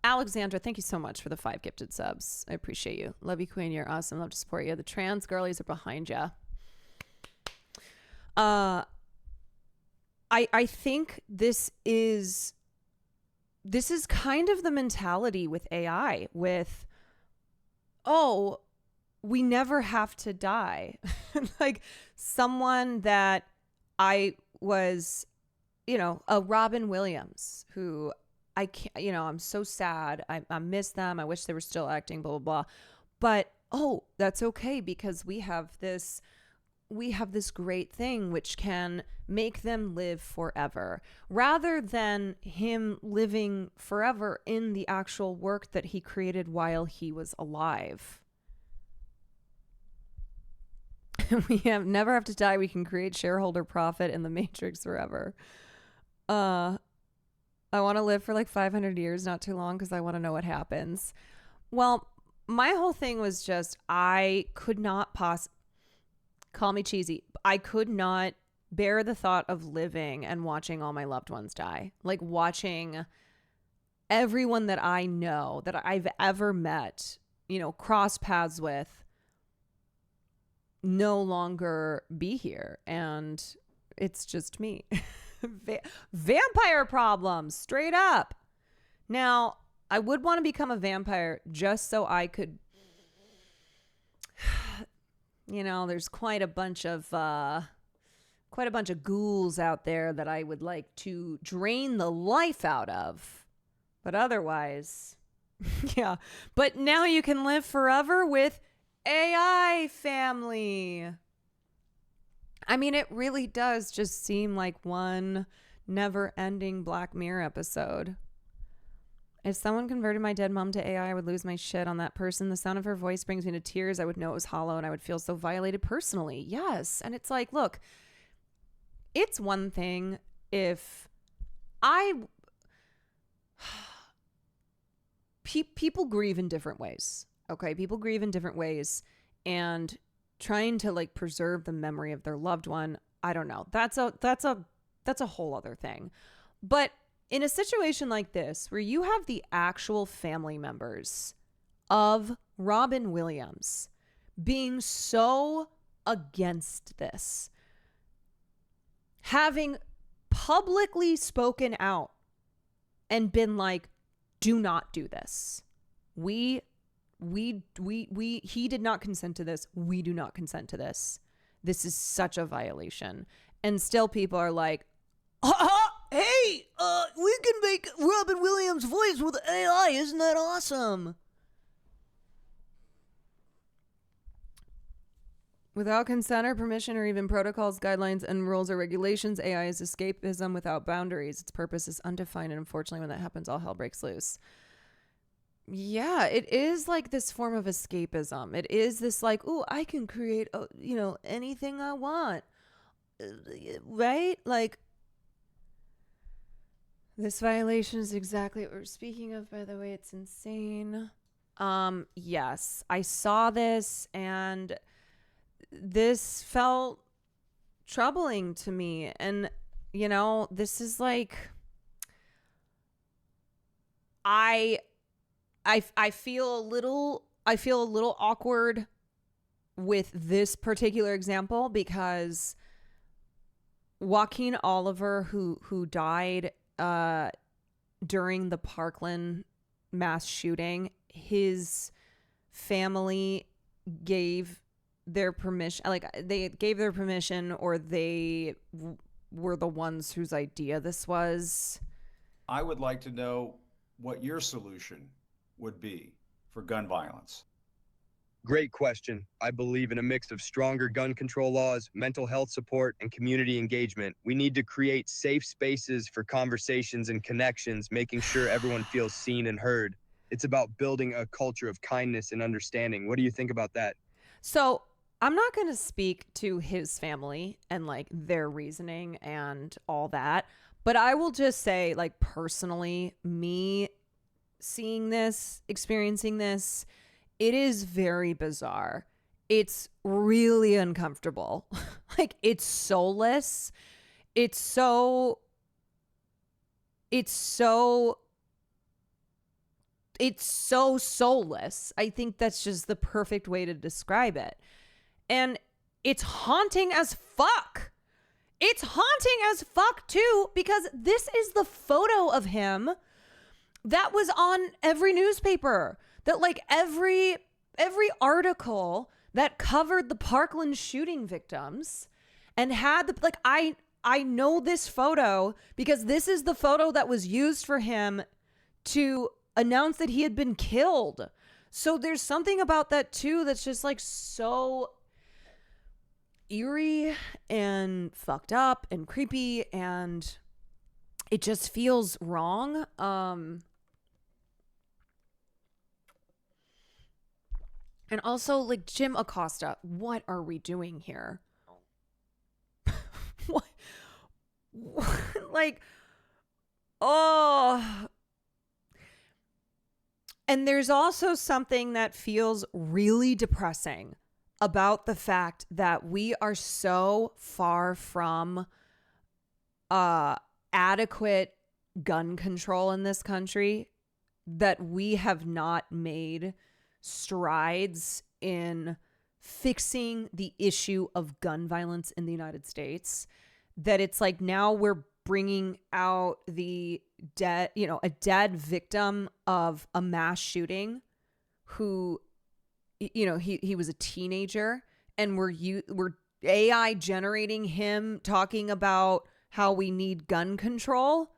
Alexandra, thank you so much for the 5 gifted subs. I appreciate you. Love you, Queen. You're awesome. Love to support you. The trans girlies are behind you. I think this is kind of the mentality with AI. With, we never have to die. Like someone that I was, a Robin Williams who. I can't, I'm so sad. I miss them. I wish they were still acting, blah, blah, blah. But, that's okay because we have this great thing which can make them live forever rather than him living forever in the actual work that he created while he was alive. We never have to die. We can create shareholder profit in the Matrix forever. I want to live for like 500 years, not too long, because I want to know what happens. Well, my whole thing was just I could not call me cheesy. I could not bear the thought of living and watching all my loved ones die. Like watching everyone that I know, that I've ever met, cross paths with, no longer be here. And it's just me. Vampire problems, straight up. Now, I would want to become a vampire just so I could, there's quite a bunch of ghouls out there that I would like to drain the life out of. But otherwise, yeah. But now you can live forever with AI family. I mean, it really does just seem like one never-ending Black Mirror episode. If someone converted my dead mom to AI, I would lose my shit on that person. The sound of her voice brings me to tears. I would know it was hollow, and I would feel so violated personally. Yes. And it's like, look, it's one thing if people grieve in different ways. Okay? People grieve in different ways. And trying to like preserve the memory of their loved one, I don't know. That's a whole other thing. But in a situation like this, where you have the actual family members of Robin Williams being so against this, having publicly spoken out and been like, do not do this. He did not consent to this. We do not consent to this. This is such a violation. And still people are like, hey, we can make Robin Williams' voice with AI. Isn't that awesome? Without consent or permission or even protocols, guidelines, and rules or regulations, AI is escapism without boundaries. Its purpose is undefined, and unfortunately when that happens, all hell breaks loose. Yeah, it is like this form of escapism. It is this like, oh, I can create, anything I want. Right? Like, this violation is exactly what we're speaking of, by the way. It's insane. Yes, I saw this and this felt troubling to me. And, this is like, I feel a little awkward with this particular example because Joaquin Oliver, who died during the Parkland mass shooting, his family gave their permission, like they gave their permission, or they were the ones whose idea this was. I would like to know what your solution would be for gun violence. Great question. I believe in a mix of stronger gun control laws, mental health support, and community engagement. We need to create safe spaces for conversations and connections, making sure everyone feels seen and heard. It's about building a culture of kindness and understanding. What do you think about that? So I'm not going to speak to his family and like their reasoning and all that, but I will just say, like, personally, me seeing this, experiencing this, it is very bizarre. It's really uncomfortable. Like, it's soulless. It's so soulless. I think that's just the perfect way to describe it. And it's haunting as fuck. It's haunting as fuck too, because this is the photo of him that was on every newspaper, that like every article that covered the Parkland shooting victims and had the, like, I know this photo because this is the photo that was used for him to announce that he had been killed. So there's something about that too that's just like so eerie and fucked up and creepy, and it just feels wrong. And also, like, Jim Acosta, what are we doing here? What? Like, oh. And there's also something that feels really depressing about the fact that we are so far from adequate gun control in this country that we have not made strides in fixing the issue of gun violence in the United States, that it's like now we're bringing out the dead, a dead victim of a mass shooting who, he was a teenager, and we're AI generating him talking about how we need gun control.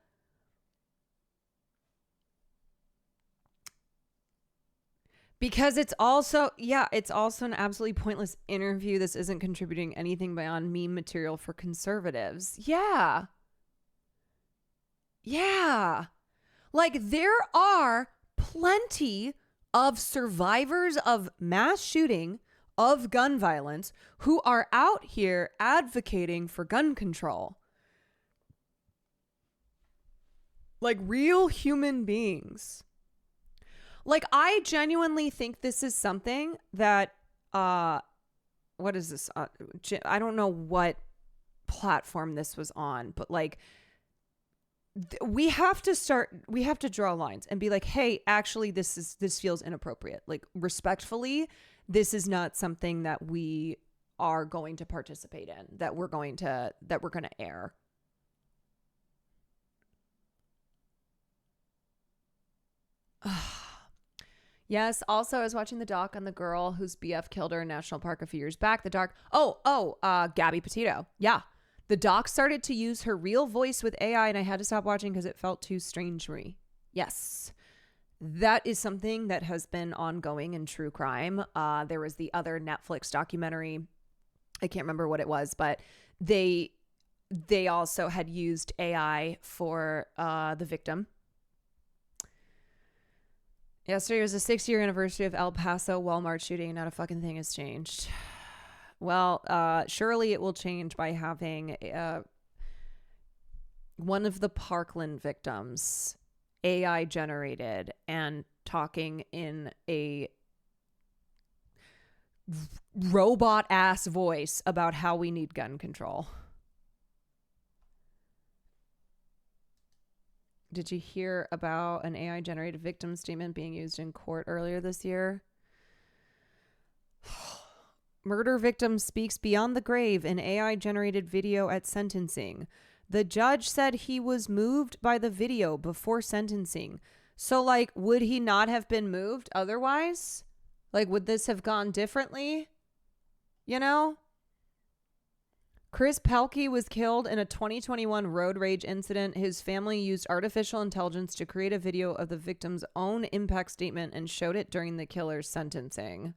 Because it's also an absolutely pointless interview. This isn't contributing anything beyond meme material for conservatives. Yeah. Like, there are plenty of survivors of mass shooting, of gun violence, who are out here advocating for gun control. Like, real human beings. Like, I genuinely think this is something that, what is this? I don't know what platform this was on, but like, we have to draw lines and be like, hey, actually, this feels inappropriate. Like, respectfully, this is not something that we are going to participate in, that we're going to air. Yes. Also, I was watching the doc on the girl whose BF killed her in National Park a few years back. The doc. Gabby Petito. Yeah. The doc started to use her real voice with AI, and I had to stop watching because it felt too strange to me. Yes. That is something that has been ongoing in true crime. There was the other Netflix documentary. I can't remember what it was, but they also had used AI for the victim. Yesterday was the 6th-year anniversary of El Paso Walmart shooting. Not a fucking thing has changed. Well, surely it will change by having one of the Parkland victims AI generated and talking in a robot ass voice about how we need gun control. Did you hear about an AI generated victim statement being used in court earlier this year? Murder victim speaks beyond the grave in AI generated video at sentencing. The judge said he was moved by the video before sentencing. So, like, would he not have been moved otherwise? Like, would this have gone differently? You know? Chris Pelkey was killed in a 2021 road rage incident. His family used artificial intelligence to create a video of the victim's own impact statement and showed it during the killer's sentencing.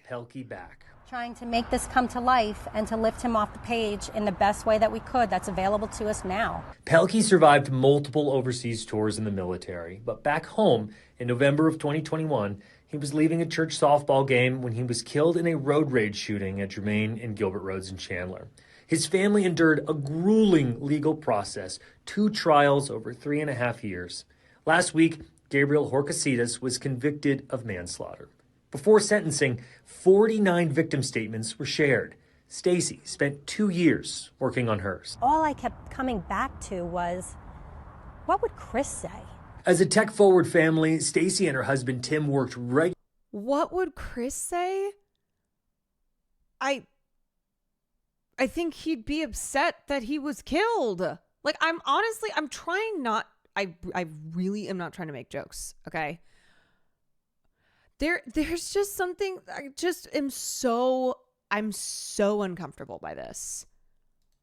Pelkey back. Trying to make this come to life and to lift him off the page in the best way that we could that's available to us now. Pelkey survived multiple overseas tours in the military, but back home in November of 2021, he was leaving a church softball game when he was killed in a road rage shooting at Germain and Gilbert Roads in Chandler. His family endured a grueling legal process, 2 trials over 3.5 years. Last week, Gabriel Horcasitas was convicted of manslaughter. Before sentencing, 49 victim statements were shared. Stacy spent 2 years working on hers. All I kept coming back to was, what would Chris say? As a tech-forward family, Stacy and her husband Tim worked regularly. What would Chris say? I think he'd be upset that he was killed. Like, I'm trying not, I really am not trying to make jokes, okay? There's just something, I'm so uncomfortable by this.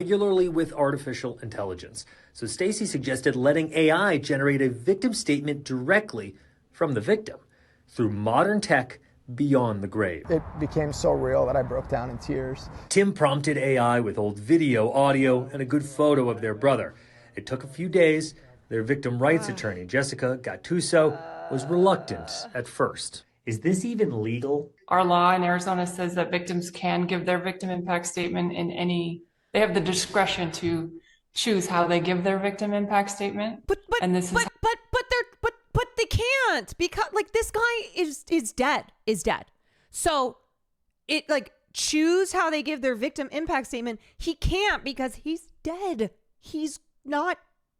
Regularly with artificial intelligence. So Stacy suggested letting AI generate a victim statement directly from the victim through modern tech beyond the grave. It became so real that I broke down in tears. Tim prompted AI with old video, audio, and a good photo of their brother. It took a few days. Their victim rights attorney, Jessica Gattuso, was reluctant at first. Is this even legal? Our law in Arizona says that victims can give their victim impact statement they have the discretion to choose how they give their victim impact statement. But they can't, because like this guy is dead. So it like choose how they give their victim impact statement. He can't because he's dead. He's not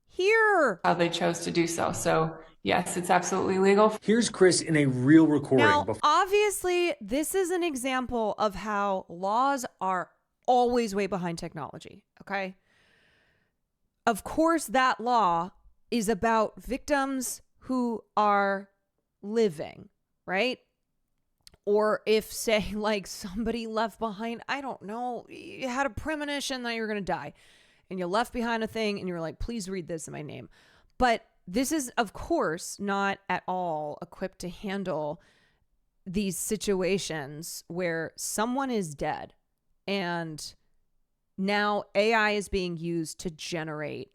here. How they chose to do so. So yes, it's absolutely legal. Here's Chris in a real recording. Now, obviously, this is an example of how laws are always way behind technology, okay? Of course, that law is about victims who are living, right? Or if, say, like somebody left behind, I don't know, you had a premonition that you were going to die and you left behind a thing and you were like, please read this in my name. But this is, of course, not at all equipped to handle these situations where someone is dead and now AI is being used to generate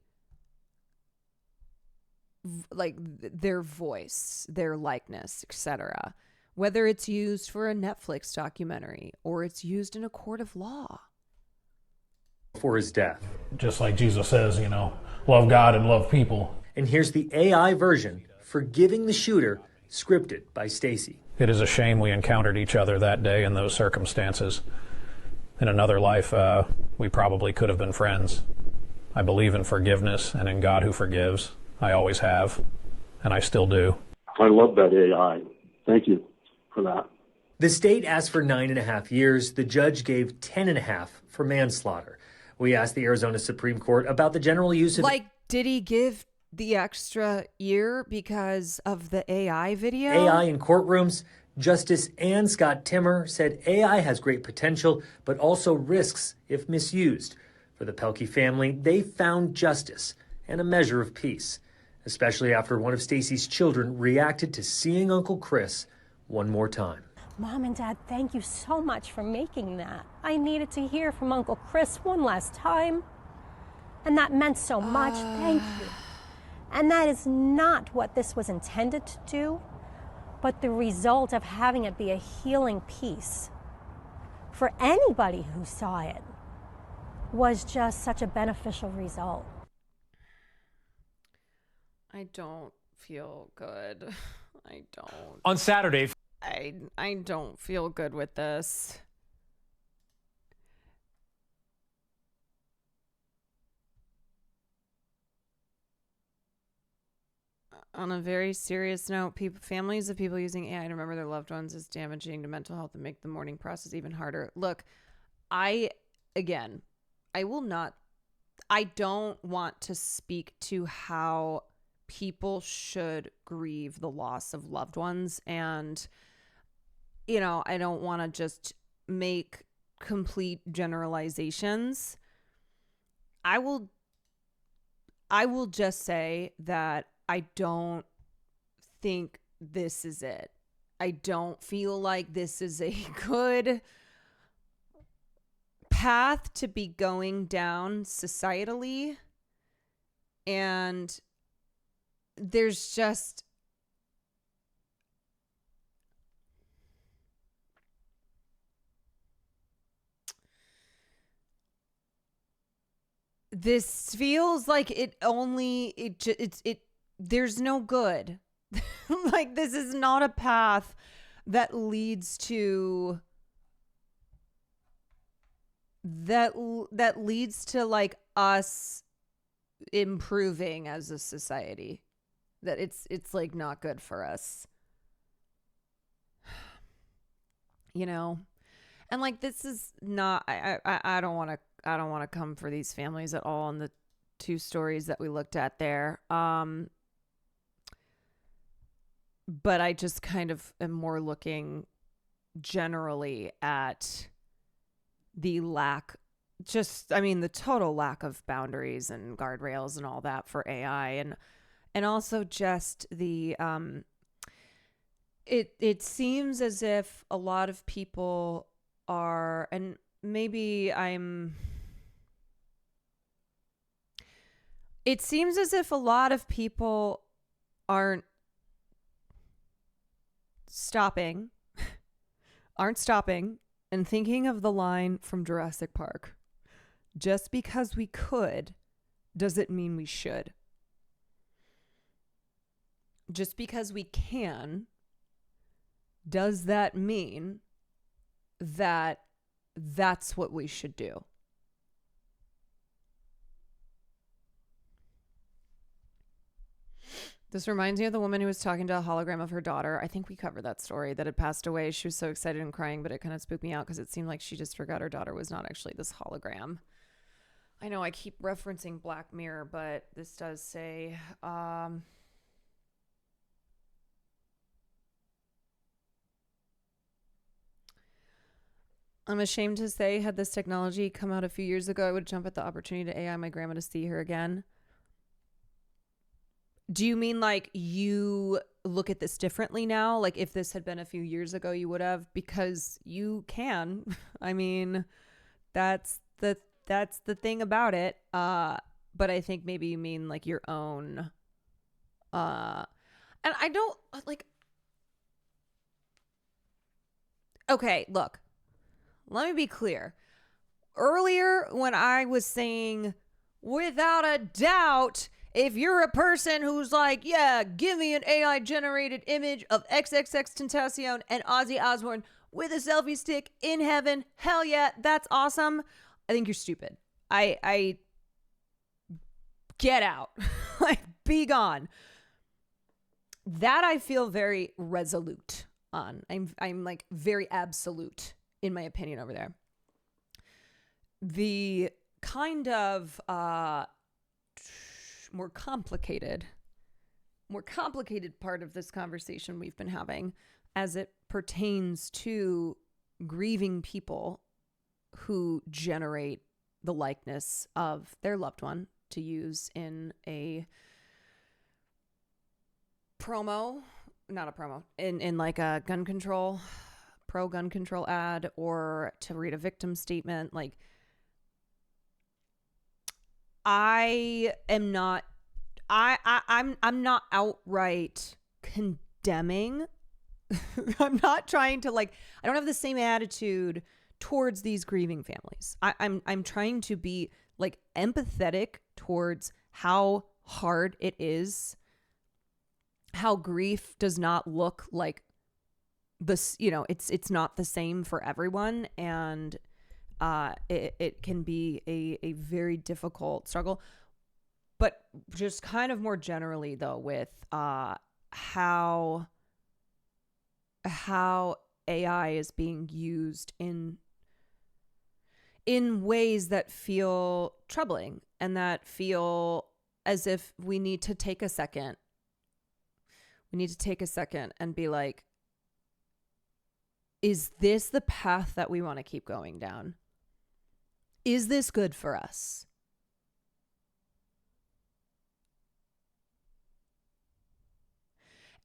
like their voice, their likeness, etc. Whether it's used for a Netflix documentary or it's used in a court of law. For his death. Just like Jesus says, love God and love people. And here's the AI version, Forgiving the Shooter, scripted by Stacy. It is a shame we encountered each other that day in those circumstances. In another life, we probably could have been friends. I believe in forgiveness and in God who forgives. I always have, and I still do. I love that AI. Thank you for that. The state asked for 9.5 years. The judge gave 10.5 for manslaughter. We asked the Arizona Supreme Court about the general use of... Did he give the extra year because of the AI video? AI in courtrooms. Justice Ann Scott Timmer said AI has great potential, but also risks if misused. For the Pelkey family, they found justice and a measure of peace, especially after one of Stacy's children reacted to seeing Uncle Chris one more time. Mom and Dad, thank you so much for making that. I needed to hear from Uncle Chris one last time. And that meant so much. Thank you. And that is not what this was intended to do, but the result of having it be a healing piece for anybody who saw it was just such a beneficial result. I don't feel good. I don't. On Saturday. I don't feel good with this. On a very serious note, families of people using AI to remember their loved ones is damaging to mental health and make the mourning process even harder. Look, I don't want to speak to how people should grieve the loss of loved ones. And, I don't want to just make complete generalizations. I will just say that I don't think this is it. I don't feel like this is a good path to be going down societally. And there's just this feels like there's no good. Like, this is not a path that leads to like us improving as a society. That it's like not good for us. And like, this is not, I don't want to come for these families at all in the two stories that we looked at there. But I just kind of am more looking generally at the the total lack of boundaries and guardrails and all that for AI, and also just the it seems as if a lot of people are, and maybe it seems as if a lot of people aren't stopping and thinking of the line from Jurassic Park. Just because we could doesn't mean we should. Just because we can, does that mean that that's what we should do? This reminds me of the woman who was talking to a hologram of her daughter. I think we covered that story, that had passed away. She was so excited and crying, but it kind of spooked me out because it seemed like she just forgot her daughter was not actually this hologram. I know I keep referencing Black Mirror, but this does say... I'm ashamed to say, had this technology come out a few years ago, I would jump at the opportunity to AI my grandma to see her again. Do you mean like you look at this differently now? Like if this had been a few years ago, you would have? Because you can. I mean, that's the thing about it. But I think maybe you mean like your own. And I don't like. Okay, look. Let me be clear. Earlier, when I was saying, without a doubt, if you're a person who's like, yeah, give me an AI generated image of XXXTentacion and Ozzy Osbourne with a selfie stick in heaven, hell yeah, that's awesome. I think you're stupid. I get out. Like, be gone. That I feel very resolute on. I'm like very absolute in my opinion over there. The kind of more complicated part of this conversation we've been having as it pertains to grieving people who generate the likeness of their loved one to use in a in like a gun control, pro gun control ad, or to read a victim statement. Like, I am not I'm not outright condemning. I'm not trying to I don't have the same attitude towards these grieving families. I'm trying to be empathetic towards how hard it is, how grief does not look like this, it's not the same for everyone, and it can be a very difficult struggle. But just kind of more generally though, with how AI is being used in ways that feel troubling and that feel as if we need to take a second. We need to take a second and be like, is this the path that we want to keep going down? Is this good for us?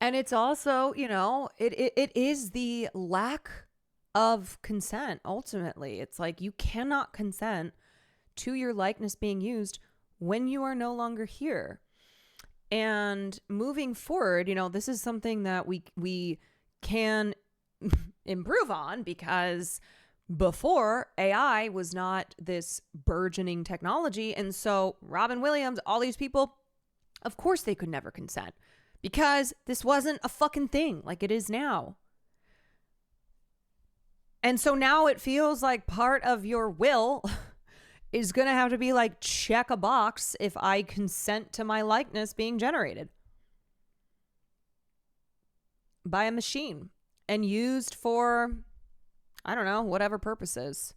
And it's also, it is the lack of consent. Ultimately, it's like you cannot consent to your likeness being used when you are no longer here. And moving forward, this is something that we can improve on, because before, AI was not this burgeoning technology. And so Robin Williams, all these people, of course they could never consent, because this wasn't a fucking thing like it is now. And so now it feels like part of your will is going to have to be check a box if I consent to my likeness being generated by a machine and used for, I don't know, whatever purposes.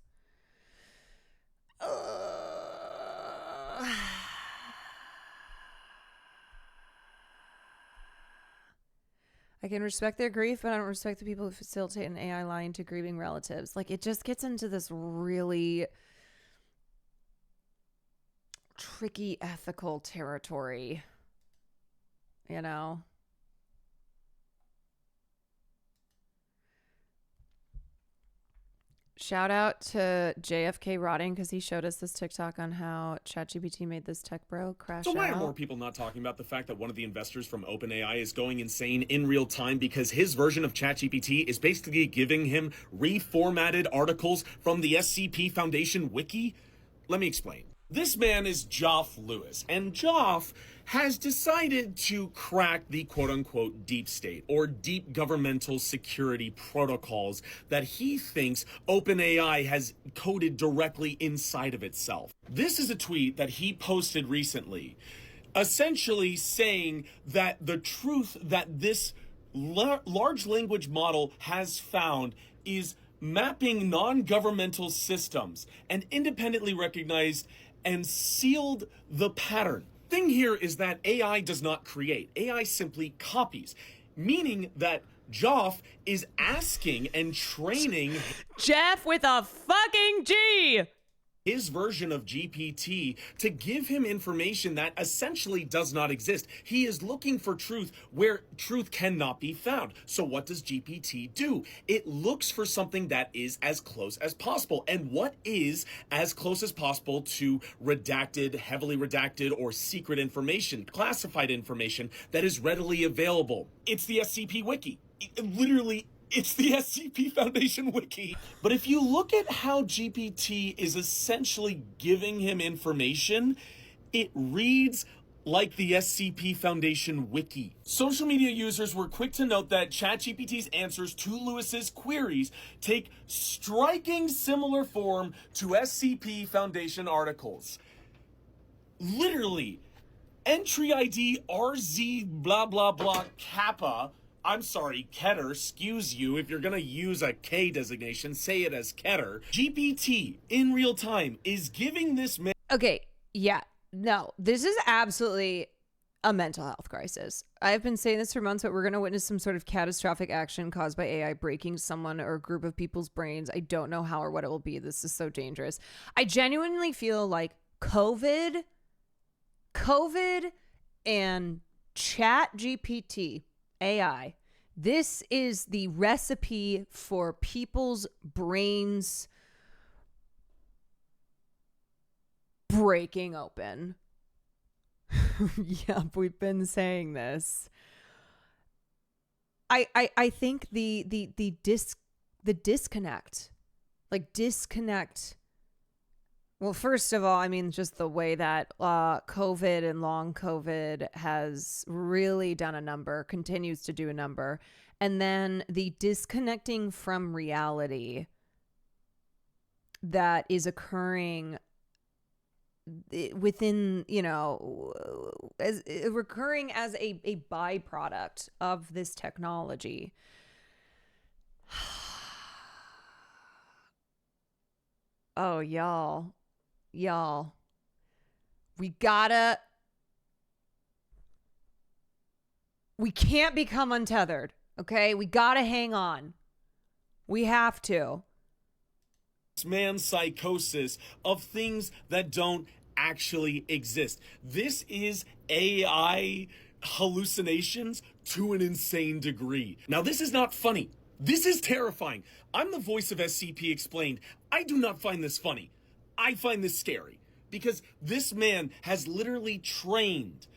I can respect their grief, but I don't respect the people who facilitate an AI lying to grieving relatives. It just gets into this really tricky ethical territory, Shout out to JFK Rotting, because he showed us this TikTok on how ChatGPT made this tech bro crash out. So why are more people not talking about the fact that one of the investors from OpenAI is going insane in real time because his version of ChatGPT is basically giving him reformatted articles from the SCP Foundation wiki? Let me explain. This man is Geoff Lewis, and Geoff has decided to crack the quote-unquote deep state or deep governmental security protocols that he thinks OpenAI has coded directly inside of itself. This is a tweet that he posted recently, essentially saying that the truth that this large language model has found is mapping non-governmental systems and independently recognized and sealed the pattern. Thing here is that AI does not create. AI simply copies, meaning that Geoff is asking and training Jeff with a fucking G, his version of GPT to give him information that essentially does not exist. He is looking for truth where truth cannot be found. So what does GPT do? It looks for something that is as close as possible. And what is as close as possible to redacted, heavily redacted, or secret information, classified information that is readily available? It's the SCP Wiki. Literally, it's the SCP Foundation wiki. But if you look at how GPT is essentially giving him information, it reads like the SCP Foundation wiki. Social media users were quick to note that ChatGPT's answers to Lewis's queries take striking similar form to SCP Foundation articles. Literally, entry ID RZ blah blah blah Kappa. I'm sorry, Keter, excuse you. If you're gonna use a K designation, say it as Keter. GPT, in real time, is giving this man... Okay, yeah, no, this is absolutely a mental health crisis. I've been saying this for months, but we're gonna witness some sort of catastrophic action caused by AI breaking someone or a group of people's brains. I don't know how or what it will be. This is so dangerous. I genuinely feel like COVID and ChatGPT AI, this is the recipe for people's brains breaking open. Yep, we've been saying this. I think the disconnect, like disconnect. Well, first of all, I mean, just the way that COVID and long COVID has really done a number, continues to do a number. And then the disconnecting from reality that is occurring within, as recurring as a byproduct of this technology. Oh, y'all, we can't become untethered. Okay. We gotta hang on. We have to. Man's psychosis of things that don't actually exist. This is AI hallucinations to an insane degree. Now, this is not funny. This is terrifying. I'm the voice of SCP Explained. I do not find this funny. I find this scary because this man has literally trained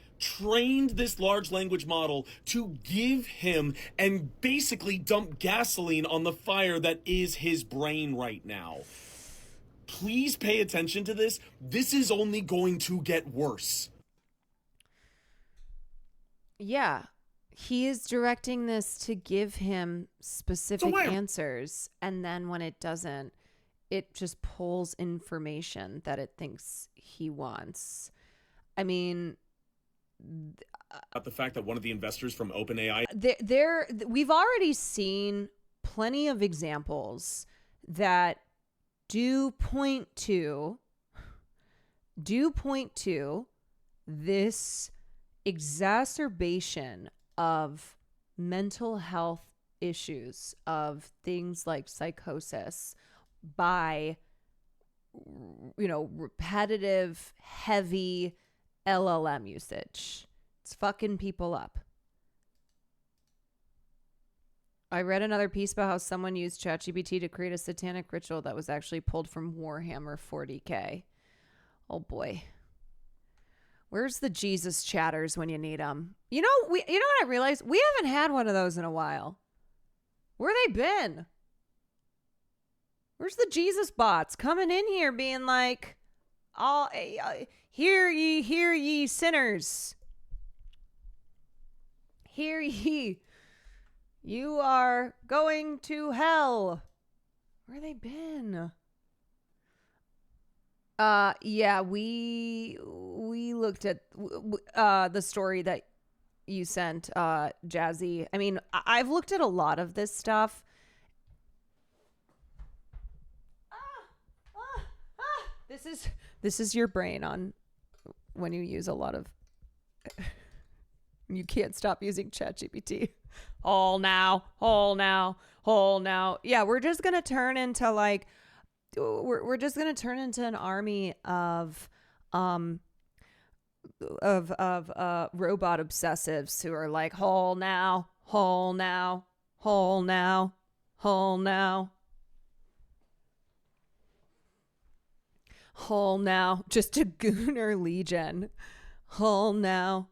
this large language model to give him and basically dump gasoline on the fire that is his brain right now. Please pay attention to this. This is only going to get worse. Yeah. He is directing this to give him specific answers. And then when it doesn't, it just pulls information that it thinks he wants. I mean, the fact that one of the investors from OpenAI, we've already seen plenty of examples that do point to this exacerbation of mental health issues, of things like psychosis, by repetitive, heavy LLM usage. It's fucking people up. I read another piece about how someone used ChatGPT to create a satanic ritual that was actually pulled from Warhammer 40K. Oh boy. Where's the Jesus chatters when you need them? You know what I realized? We haven't had one of those in a while. Where they been? Where's the Jesus bots coming in here being like, hear ye sinners. Hear ye. You are going to hell. Where they been? Yeah, we looked at the story that you sent, Jazzy. I mean, I've looked at a lot of this stuff. This is your brain on when you use a lot of. You can't stop using ChatGPT. All now. Yeah, we're just gonna turn into like. We're just gonna turn into an army of robot obsessives who are like whole now, just a gooner legion. Whole now.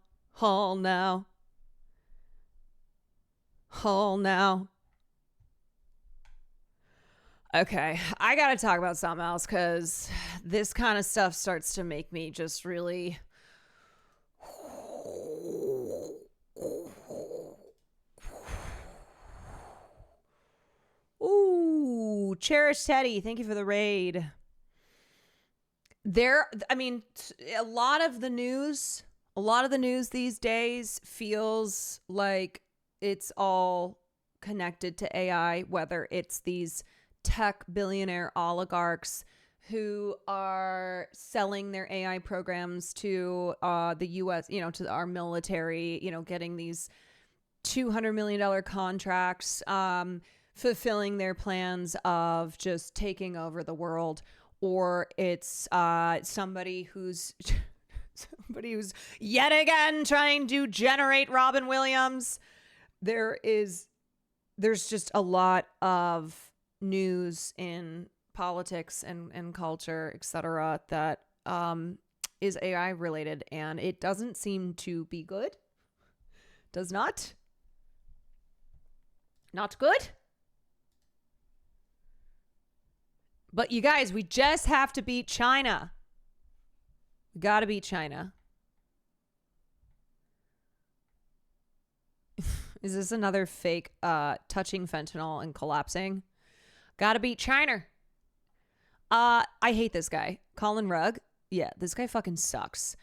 Okay, I gotta talk about something else because this kind of stuff starts to make me just really. Ooh, Cherish Teddy, thank you for the raid. A lot of the news these days feels like it's all connected to AI, whether it's these tech billionaire oligarchs who are selling their AI programs to the US, to our military, getting these $200 million contracts, fulfilling their plans of just taking over the world. Or it's somebody who's yet again trying to generate Robin Williams. There's just a lot of news in politics and culture, etc., that is AI related, and it doesn't seem to be good. Does not. Not good. But you guys, we just have to beat China. We gotta beat China. Is this another fake touching fentanyl and collapsing? Gotta beat China. I hate this guy. Colin Rugg. Yeah, this guy fucking sucks.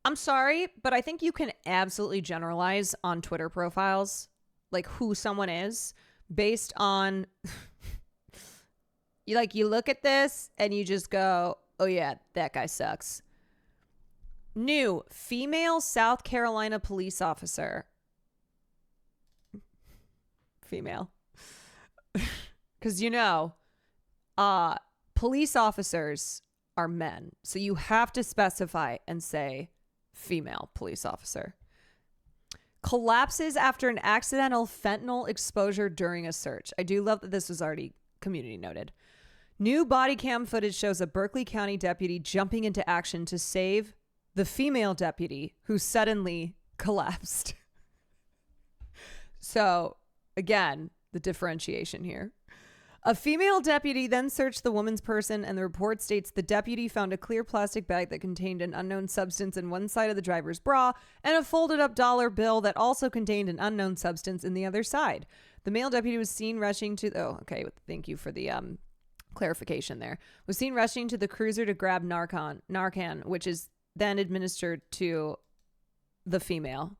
I'm sorry, but I think you can absolutely generalize on Twitter profiles, like who someone is, based on you look at this and you just go, oh yeah, that guy sucks. New female South Carolina police officer. Female. Because police officers are men. So you have to specify and say female police officer. Collapses after an accidental fentanyl exposure during a search. I do love that this was already community noted. New body cam footage shows a Berkeley County deputy jumping into action to save the female deputy who suddenly collapsed. So, again, the differentiation here. A female deputy then searched the woman's person, and the report states the deputy found a clear plastic bag that contained an unknown substance in one side of the driver's bra and a folded up dollar bill that also contained an unknown substance in the other side. The male deputy was seen rushing to... Oh, okay. Thank you for the clarification there. Was seen rushing to the cruiser to grab Narcan, which is then administered to the female.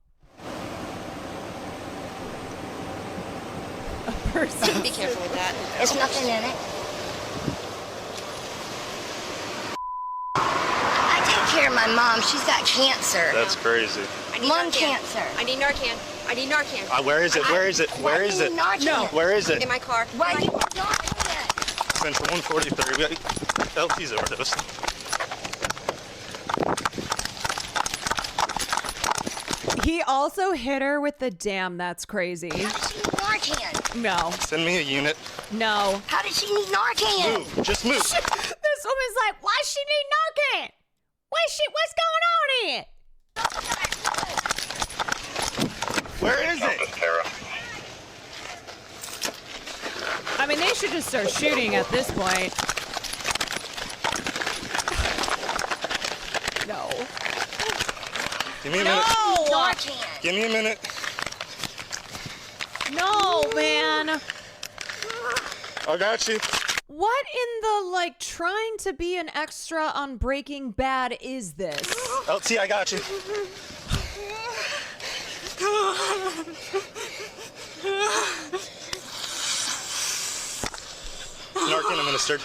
Be careful with that. There's nothing in it. I take care of my mom. She's got cancer. That's crazy. Lung cancer. I need Narcan. I need Narcan. Where is it? Where is it? Where is it? No. Where is it? In my car. Why are you Narcan? Central 143. We got LT's overdose. He also hit her with the damn. That's crazy. Narcan. No. Send me a unit. No. How did she need Narcan? Move. Just move. This woman's like, why she need Narcan? What's going on here? Where is it? I mean, they should just start shooting at this point. No. Give me a minute. Narcan. Give me a minute. No, man. I got you. What in the, trying to be an extra on Breaking Bad is this? LT, I got you. Narcan administered.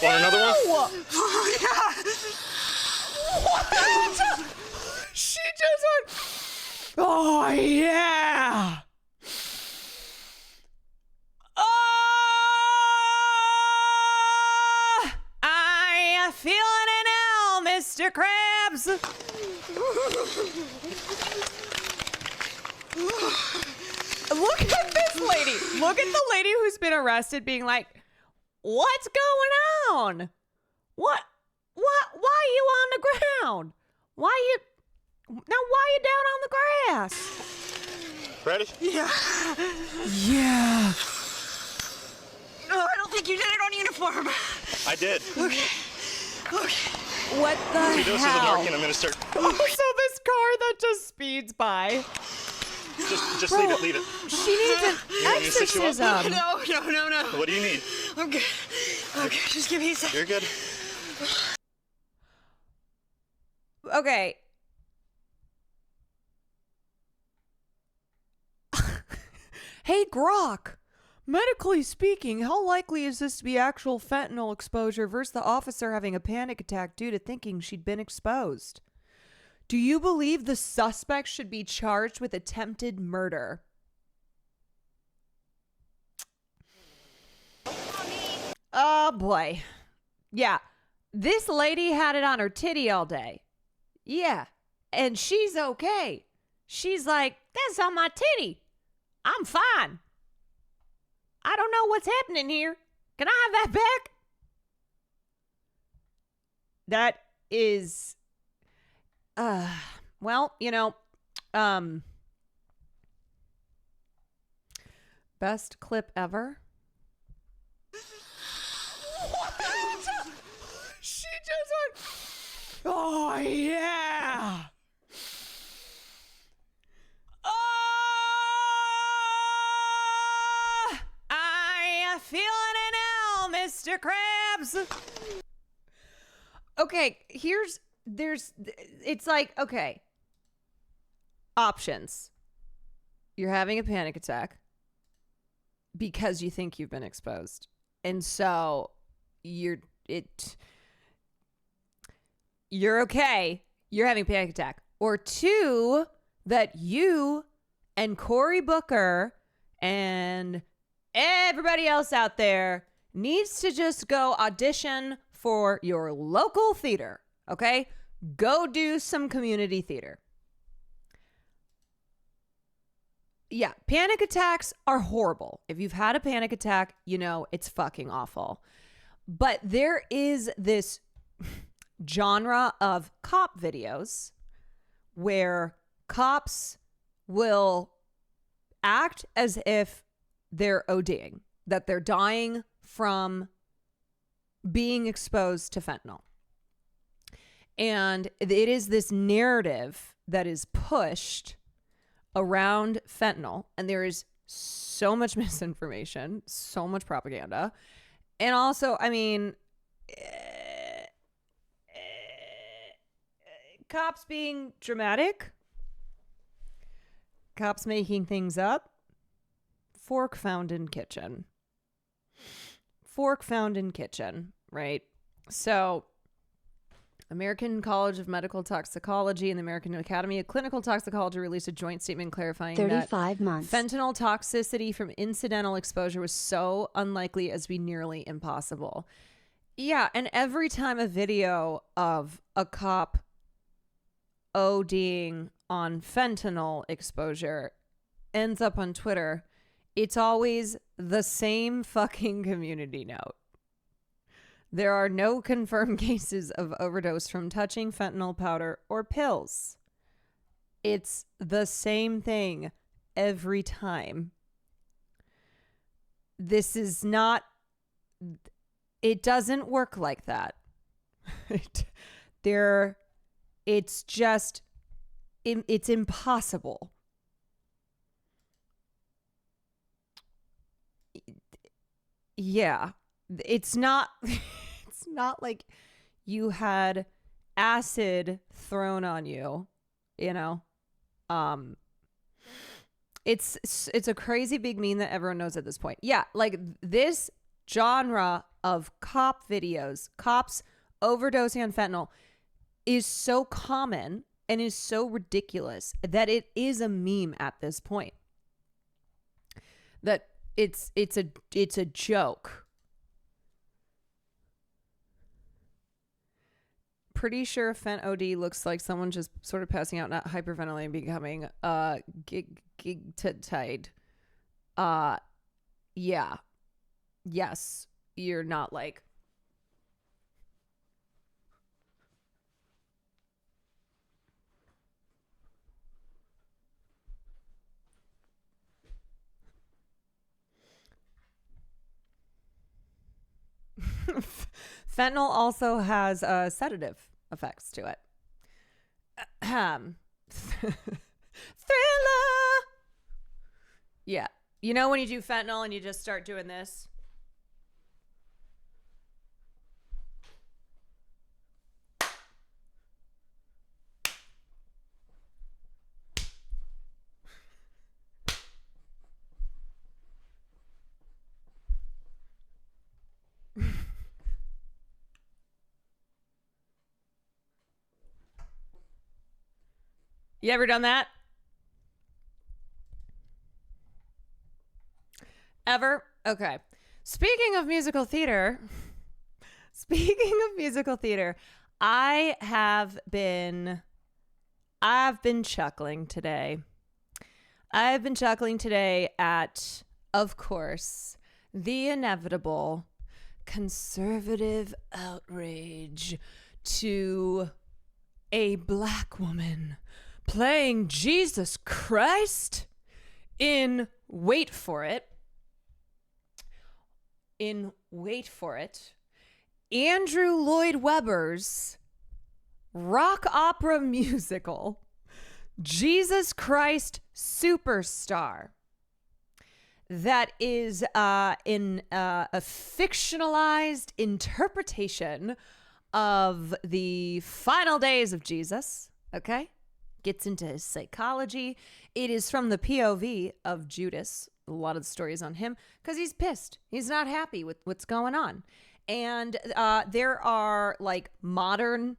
Want another one? What? She just went, oh, yeah. Oh, I feeling it now, Mr. Krabs. Look at this lady. Look at the lady who's been arrested being like, what's going on? Why are you on the ground? Why are you down on the grass? Ready? Yeah. Yeah. No, I don't think you did it on uniform. I did. Okay. What the 3 doses hell? of Narcan administered. Oh, so this car that just speeds by. Just Bro, leave it. She needs an exorcism. No. What do you need? I'm good. Okay, just give me a second. You're good. Okay. Hey, Grok. Medically speaking, how likely is this to be actual fentanyl exposure versus the officer having a panic attack due to thinking she'd been exposed? Do you believe the suspect should be charged with attempted murder? Oh, boy. Yeah. This lady had it on her titty all day. Yeah. And she's okay. She's like, that's on my titty. I'm fine. I don't know what's happening here. Can I have that back? That is, well, best clip ever. She just went, oh yeah. Oh, I feeling it now, Mr. Krabs. Okay, it's like, okay. Options. You're having a panic attack because you think you've been exposed. And so you're okay. You're having a panic attack. Or 2, that you and Cory Booker and everybody else out there needs to just go audition for your local theater. Okay? Go do some community theater. Yeah, panic attacks are horrible. If you've had a panic attack, it's fucking awful. But there is this genre of cop videos where cops will act as if they're ODing, that they're dying from being exposed to fentanyl. And it is this narrative that is pushed around fentanyl, and there is so much misinformation, so much propaganda. And also, cops being dramatic, cops making things up. Fork found in kitchen, right? So American College of Medical Toxicology and the American Academy of Clinical Toxicology released a joint statement clarifying 35 months. Fentanyl toxicity from incidental exposure was so unlikely as to be nearly impossible. Yeah, and every time a video of a cop ODing on fentanyl exposure ends up on Twitter, it's always the same fucking community note. There are no confirmed cases of overdose from touching fentanyl powder or pills. It's the same thing every time. This is not... It doesn't work like that. It's just... It's impossible. Yeah. It's not... It's not like you had acid thrown on you, It's a crazy big meme that everyone knows at this point. Yeah, like this genre of cop videos, cops overdosing on fentanyl, is so common and is so ridiculous that it is a meme at this point. That it's a joke. Pretty sure Fent OD looks like someone just sort of passing out, not hyperventilating, becoming gig-tied. Yeah. Yes, you're not like... Fentanyl also has sedative effects to it. Thriller. Yeah. You know when you do fentanyl and you just start doing this? You ever done that? Ever? Okay. Speaking of musical theater, I've been chuckling today. I've been chuckling today at, of course, the inevitable conservative outrage to a black woman playing Jesus Christ in, wait for it, Andrew Lloyd Webber's rock opera musical, Jesus Christ Superstar. That is in a fictionalized interpretation of the final days of Jesus, okay? Gets into his psychology. It is from the POV of Judas. A lot of the stories on him because he's pissed. He's not happy with what's going on. And there are like modern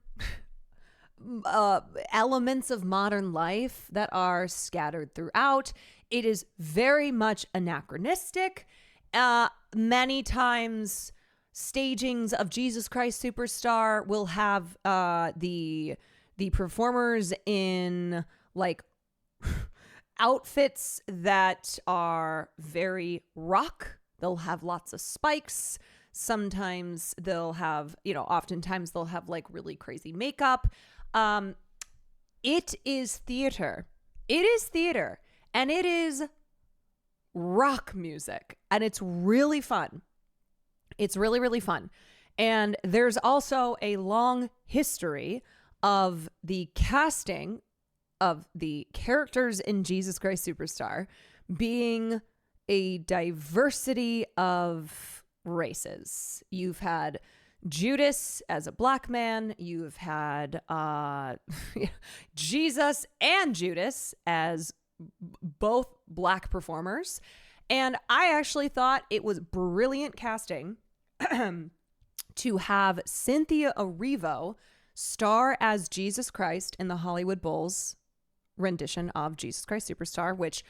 elements of modern life that are scattered throughout. It is very much anachronistic. Many times stagings of Jesus Christ Superstar will have the performers in like outfits that are very rock. They'll have lots of spikes. Sometimes they'll have, oftentimes they'll have like really crazy makeup. It is theater. It is theater. And it is rock music. And it's really fun. It's really, really fun. And there's also a long history of the casting of the characters in Jesus Christ Superstar being a diversity of races. You've had Judas as a black man. You've had Jesus and Judas as both black performers. And I actually thought it was brilliant casting to have Cynthia Erivo star as Jesus Christ in the Hollywood Bowl's rendition of Jesus Christ Superstar, which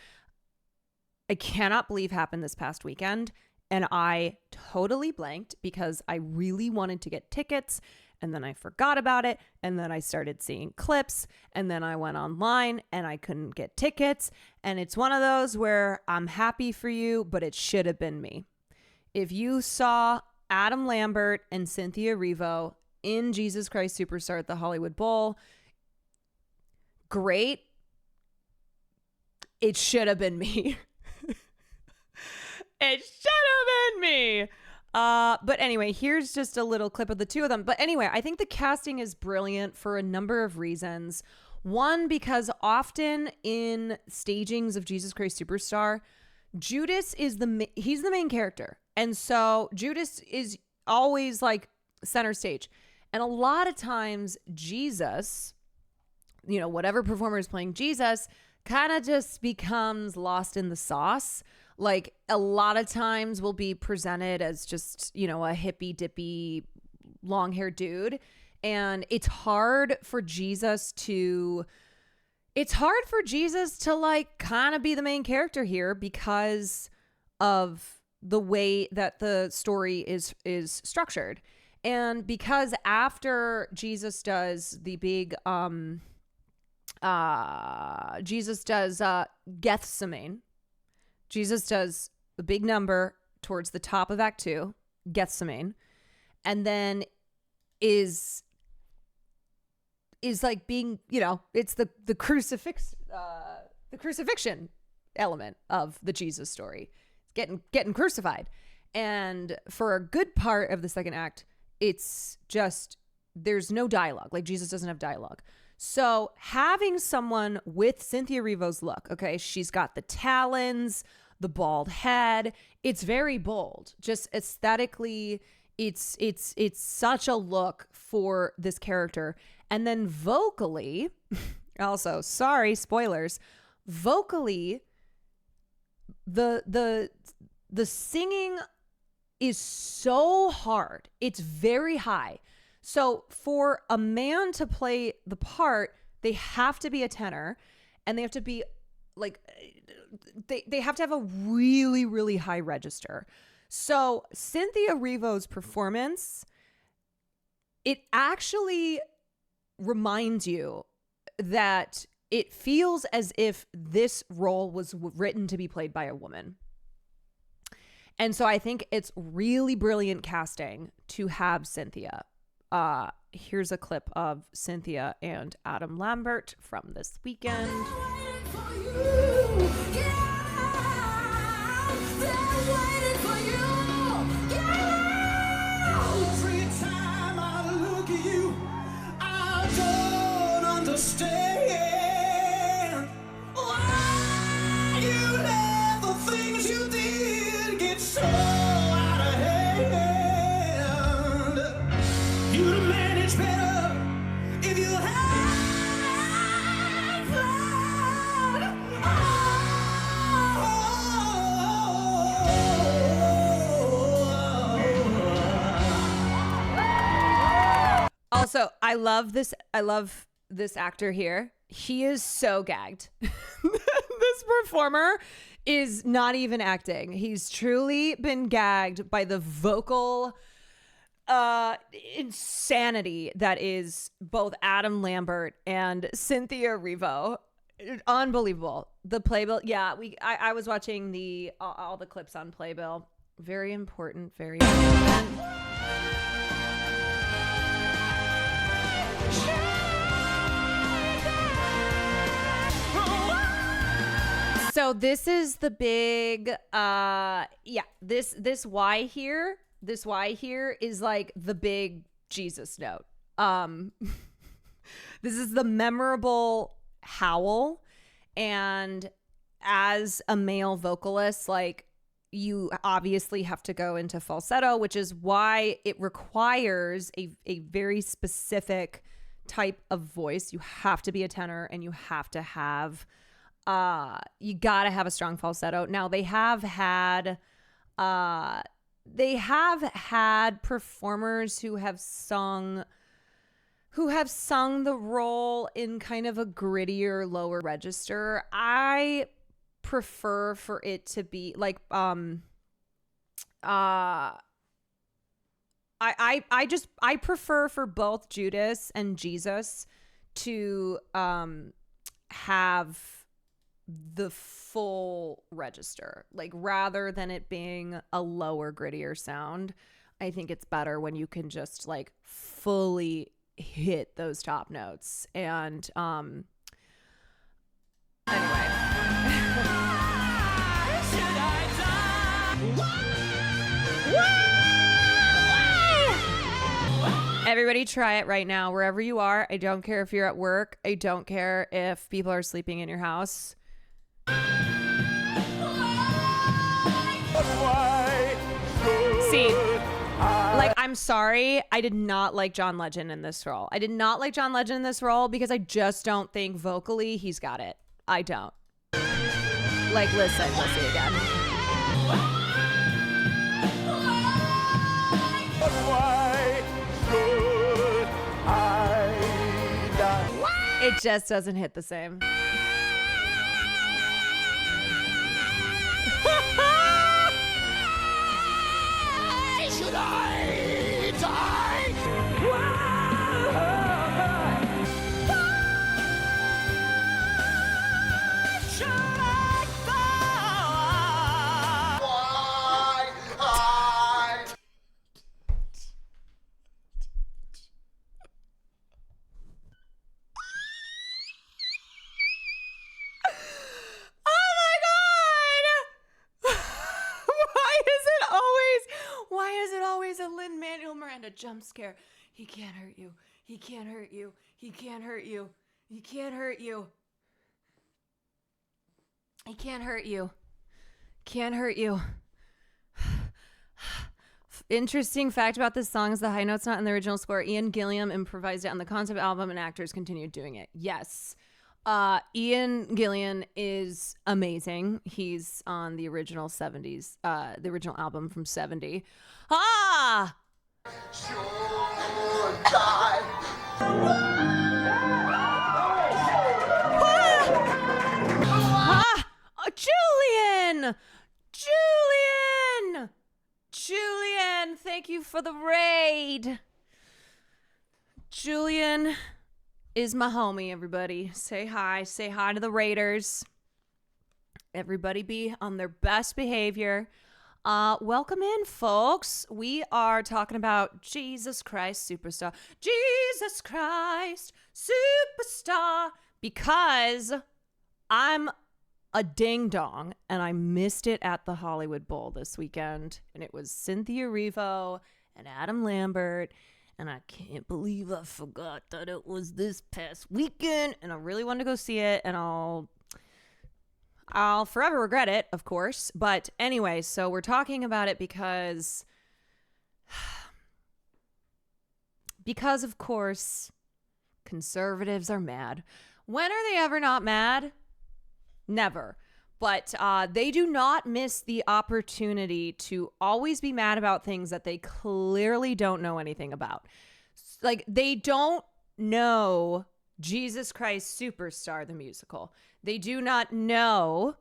I cannot believe happened this past weekend. And I totally blanked because I really wanted to get tickets. And then I forgot about it. And then I started seeing clips. And then I went online and I couldn't get tickets. And it's one of those where I'm happy for you, but it should have been me. If you saw Adam Lambert and Cynthia Erivo in Jesus Christ Superstar at the Hollywood Bowl, great. It should have been me. It should have been me. But anyway, here's just a little clip of the two of them. But anyway, I think the casting is brilliant for a number of reasons. One, because often in stagings of Jesus Christ Superstar, Judas is he's the main character. And so Judas is always like center stage. And a lot of times Jesus, whatever performer is playing Jesus, kind of just becomes lost in the sauce. Like a lot of times will be presented as just, a hippy dippy long haired dude. And it's hard for Jesus to like kind of be the main character here because of the way that the story is structured. And because after Jesus does the big, Jesus does Gethsemane. Jesus does a big number towards the top of Act 2, Gethsemane, and then is like being, it's the crucifixion element of the Jesus story, getting crucified. And for a good part of the second act, it's just, there's no dialogue. Like Jesus doesn't have dialogue. So having someone with Cynthia Erivo's look, okay, she's got the talons, the bald head. It's very bold. Just aesthetically, it's such a look for this character. And then vocally, also, sorry, spoilers, vocally, the singing is so hard. It's very high. So for a man to play the part, they have to be a tenor, and they have to be like, they have to have a really, really high register. So Cynthia Erivo's performance, it actually reminds you that it feels as if this role was written to be played by a woman. And so I think it's really brilliant casting to have Cynthia here's a clip of Cynthia and Adam Lambert from this weekend. Understand why you let the things you did get so out of hand. You'd manage better if you had fun. Also, I love this actor here. He is so gagged. This performer is not even acting. He's truly been gagged by the vocal insanity that is both Adam Lambert and Cynthia Erivo. Unbelievable. The Playbill. Yeah, I was watching all the clips on Playbill. Very important, very important. So this is the big this why here is like the big Jesus note. This is the memorable howl, and as a male vocalist, like, you obviously have to go into falsetto, which is why it requires a very specific type of voice. You have to be a tenor, and you have to have you gotta have a strong falsetto. Now they have had performers who have sung the role in kind of a grittier, lower register. I prefer for it to be like I prefer for both Judas and Jesus to have the full register, like, rather than it being a lower, grittier sound. I think it's better when you can just like fully hit those top notes. And anyway. Everybody try it right now, wherever you are. I don't care if you're at work. I don't care if people are sleeping in your house. See, like, I'm sorry, I did not like John Legend in this role. I did not like John Legend in this role because I just don't think vocally he's got it. I don't. Like, listen, we'll see again. It just doesn't hit the same. Should I die? Should I die? Why is it always a Lin-Manuel Miranda jump scare? He can't hurt you. He can't hurt you. He can't hurt you. He can't hurt you. He can't hurt you. Can't hurt you. Interesting fact about this song is the high note's not in the original score. Ian Gillan improvised it on the concept album, and actors continued doing it. Yes. Ian Gillan is amazing. He's on the original 70s, the original album from 70. Ah! Julian! Julian, thank you for the raid. Julian is my homie, everybody. Say hi to the raiders. Everybody be on their best behavior. Welcome in, folks. We are talking about Jesus Christ Superstar. Jesus Christ Superstar. Because I'm a ding dong and I missed it at the Hollywood Bowl this weekend. And it was Cynthia Erivo and Adam Lambert. And I can't believe I forgot that it was this past weekend. And I really wanted to go see it. And I'll forever regret it, of course. But anyway, so we're talking about it because of course, conservatives are mad. When are they ever not mad? Never. But they do not miss the opportunity to always be mad about things that they clearly don't know anything about. Like, they don't know Jesus Christ Superstar, the musical. They do not know.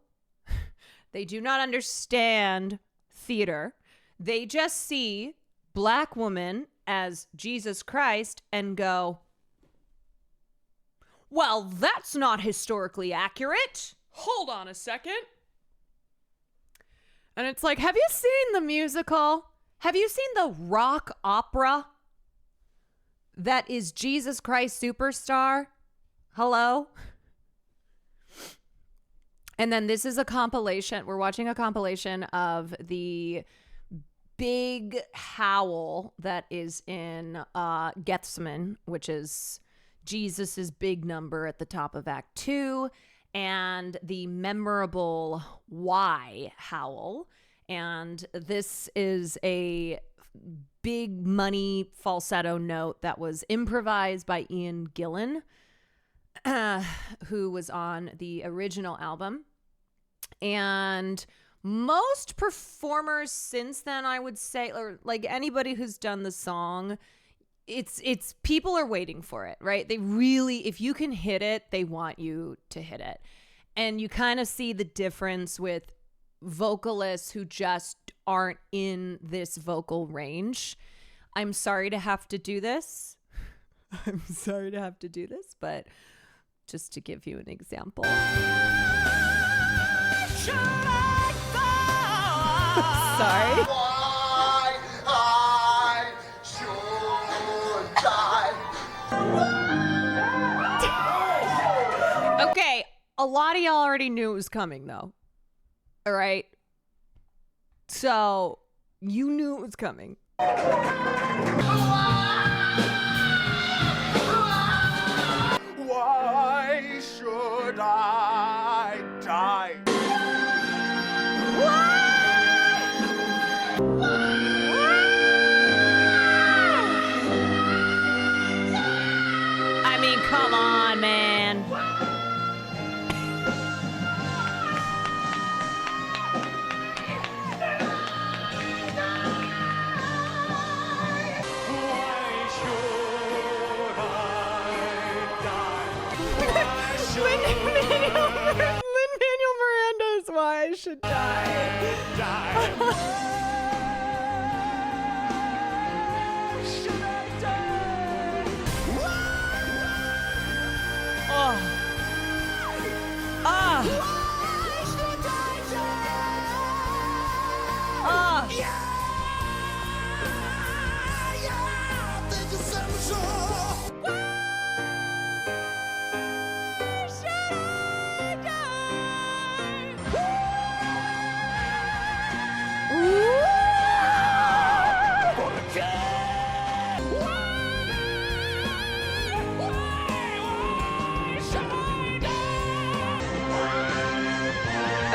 They do not understand theater. They just see black woman as Jesus Christ and go, well, that's not historically accurate. Hold on a second. And it's like, have you seen the musical? Have you seen the rock opera that is Jesus Christ Superstar? Hello? And then this is a compilation. We're watching a compilation of the big howl that is in Gethsemane, which is Jesus's big number at the top of Act 2. And the memorable why howl. And this is a big money falsetto note that was improvised by Ian Gillan, who was on the original album. And most performers since then, I would say, or like anybody who's done the song, it's people are waiting for it, right? They really, if you can hit it, they want you to hit it. And you kind of see the difference with vocalists who just aren't in this vocal range. I'm sorry to have to do this. But just to give you an example. Sorry. Okay, a lot of y'all already knew it was coming, though. All right? So, you knew it was coming. Why should I die? I mean, come on, man. Lin-Manuel Miranda is why I should die.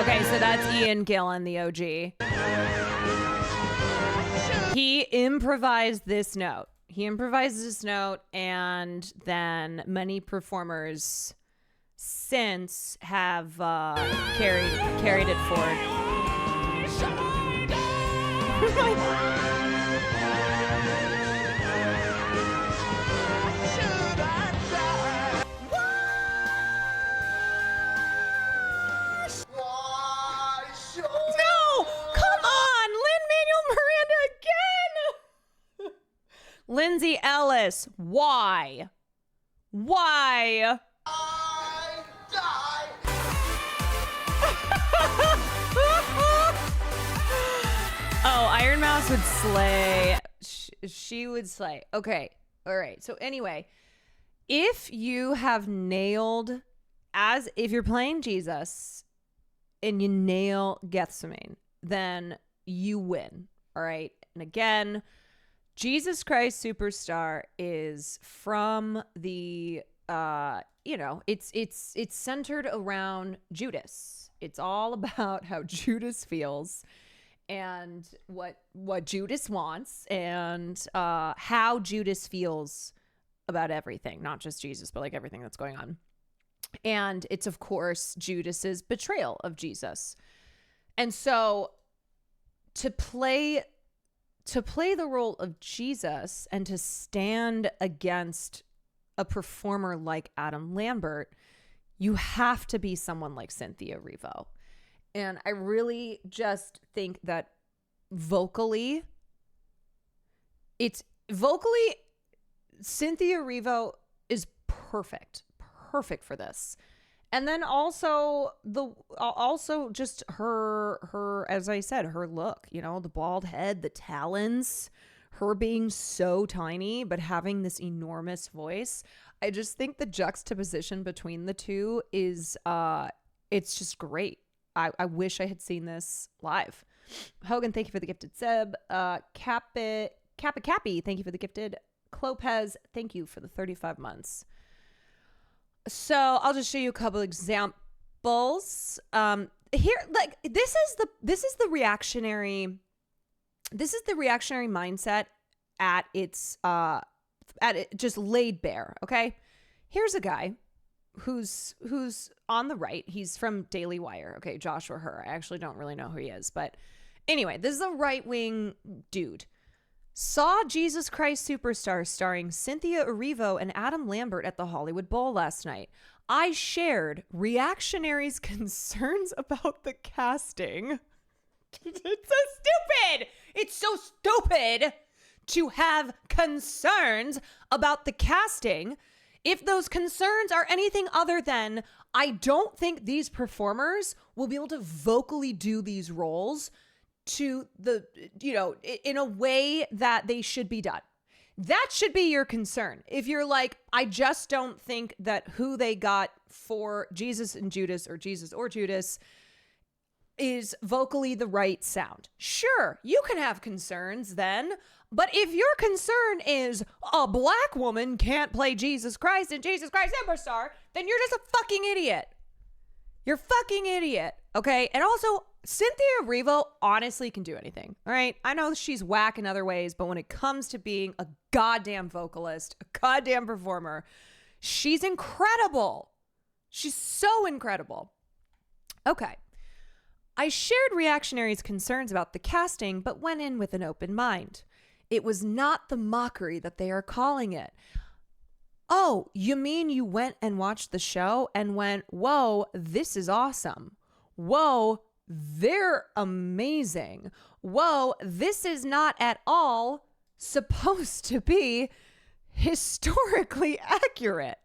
Okay, so that's Ian Gillan, the OG. He improvised this note. And then many performers since have carried it forward. Lindsay Ellis, why? Why? Oh, Iron Mouse would slay. She would slay. Okay. All right. So anyway, if you have nailed, if you're playing Jesus and you nail Gethsemane, then you win. All right. And again, Jesus Christ Superstar is from the, it's centered around Judas. It's all about how Judas feels and what Judas wants and how Judas feels about everything, not just Jesus, but like everything that's going on. And it's, of course, Judas's betrayal of Jesus. And so to play the role of Jesus and to stand against a performer like Adam Lambert, you have to be someone like Cynthia Erivo. And I really just think that vocally, Cynthia Erivo is perfect for this. And then also just her, as I said, her look, the bald head, the talons, her being so tiny, but having this enormous voice. I just think the juxtaposition between the two is, it's just great. I wish I had seen this live. Hogan, thank you for the gifted sub. Kappa Cappy, thank you for the gifted. Clopez, thank you for the 35 months. So I'll just show you a couple examples. Here, like this is the reactionary mindset at its just laid bare. Okay, here's a guy who's on the right. He's from Daily Wire. Okay, Joshua Herr. I actually don't really know who he is, but anyway, this is a right-wing dude. Saw Jesus Christ Superstar starring Cynthia Erivo and Adam Lambert at the Hollywood Bowl last night. I shared reactionaries' concerns about the casting. It's so stupid. It's so stupid to have concerns about the casting if those concerns are anything other than, I don't think these performers will be able to vocally do these roles to the, in a way that they should be done. That should be your concern. If you're like, I just don't think that who they got for Jesus and Judas or Jesus or Judas is vocally the right sound. Sure, you can have concerns then. But if your concern is a black woman can't play Jesus Christ and Jesus Christ Superstar, then you're just a fucking idiot. You're a fucking idiot. Okay. And also, Cynthia Erivo honestly can do anything. All right. I know she's whack in other ways, but when it comes to being a goddamn vocalist, a goddamn performer, she's incredible. She's so incredible. Okay. I shared reactionaries' concerns about the casting, but went in with an open mind. It was not the mockery that they are calling it. Oh, you mean you went and watched the show and went, whoa, this is awesome. Whoa, they're amazing. Whoa, this is not at all supposed to be historically accurate.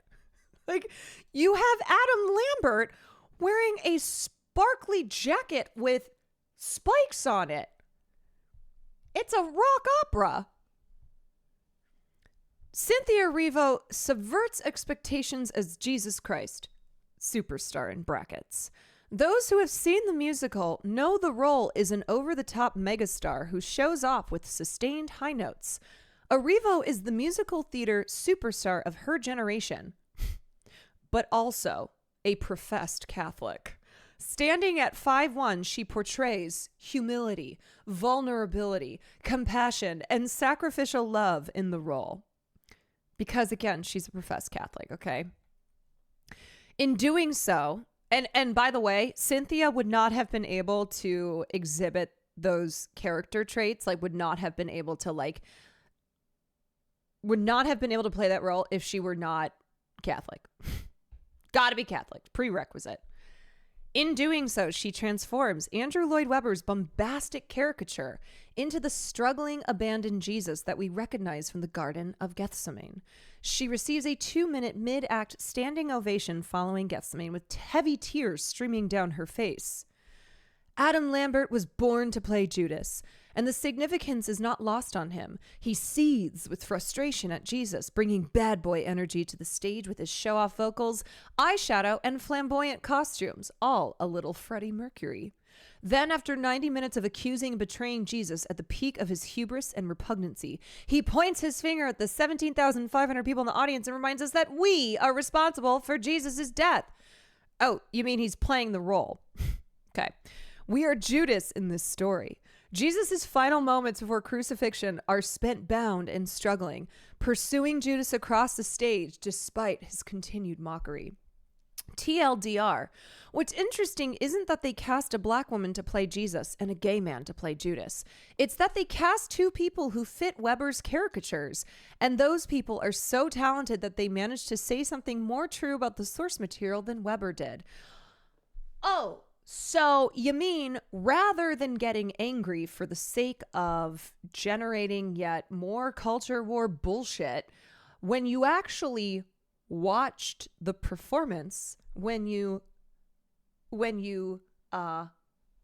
Like, you have Adam Lambert wearing a sparkly jacket with spikes on it. It's a rock opera. Cynthia Erivo subverts expectations as Jesus Christ Superstar in brackets. Those who have seen the musical know the role is an over-the-top megastar who shows off with sustained high notes. Erivo is the musical theater superstar of her generation, but also a professed Catholic. Standing at 5'1", she portrays humility, vulnerability, compassion, and sacrificial love in the role. Because, again, she's a professed Catholic, okay? In doing so, and by the way, Cynthia would not have been able to exhibit those character traits, would not have been able to play that role if she were not Catholic. Gotta be Catholic, prerequisite. In doing so, she transforms Andrew Lloyd Webber's bombastic caricature into the struggling, abandoned Jesus that we recognize from the Garden of Gethsemane. She receives a 2-minute mid-act standing ovation following Gethsemane with heavy tears streaming down her face. Adam Lambert was born to play Judas, and the significance is not lost on him. He seethes with frustration at Jesus, bringing bad boy energy to the stage with his show-off vocals, eyeshadow, and flamboyant costumes, all a little Freddie Mercury. Then, after 90 minutes of accusing and betraying Jesus at the peak of his hubris and repugnancy, he points his finger at the 17,500 people in the audience and reminds us that we are responsible for Jesus' death. Oh, you mean he's playing the role? Okay. We are Judas in this story. Jesus' final moments before crucifixion are spent bound and struggling, pursuing Judas across the stage despite his continued mockery. TLDR. What's interesting isn't that they cast a black woman to play Jesus and a gay man to play Judas. It's that they cast two people who fit Weber's caricatures, and those people are so talented that they managed to say something more true about the source material than Weber did. Oh, so you mean rather than getting angry for the sake of generating yet more culture war bullshit, when you actually watched the performance, when you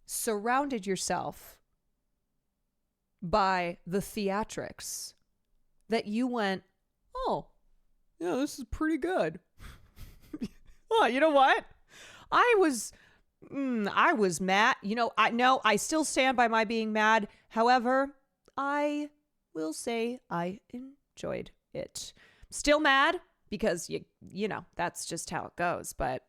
surrounded yourself by the theatrics, that you went, oh, yeah, this is pretty good. Oh, you know what? I was mad. I still stand by my being mad. However, I will say I enjoyed it. Still mad because you know, that's just how it goes. But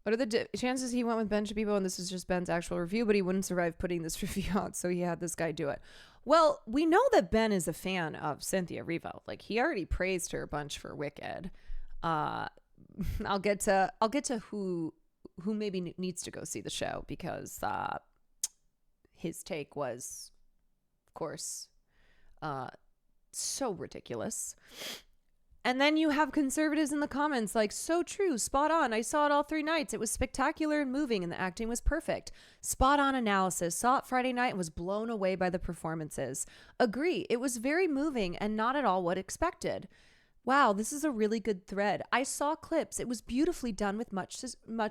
what are the chances he went with Ben Shabibo, and this is just Ben's actual review, but he wouldn't survive putting this review out, so he had this guy do it. Well, we know that Ben is a fan of Cynthia Erivo. Like, he already praised her a bunch for Wicked. I'll get to who maybe needs to go see the show, because his take was, of course, so ridiculous. And then you have conservatives in the comments like, so true, spot on. I saw it all 3 nights. It was spectacular and moving, and the acting was perfect. Spot on analysis. Saw it Friday night and was blown away by the performances. Agree. It was very moving and not at all what expected. Wow, this is a really good thread. I saw clips. It was beautifully done with much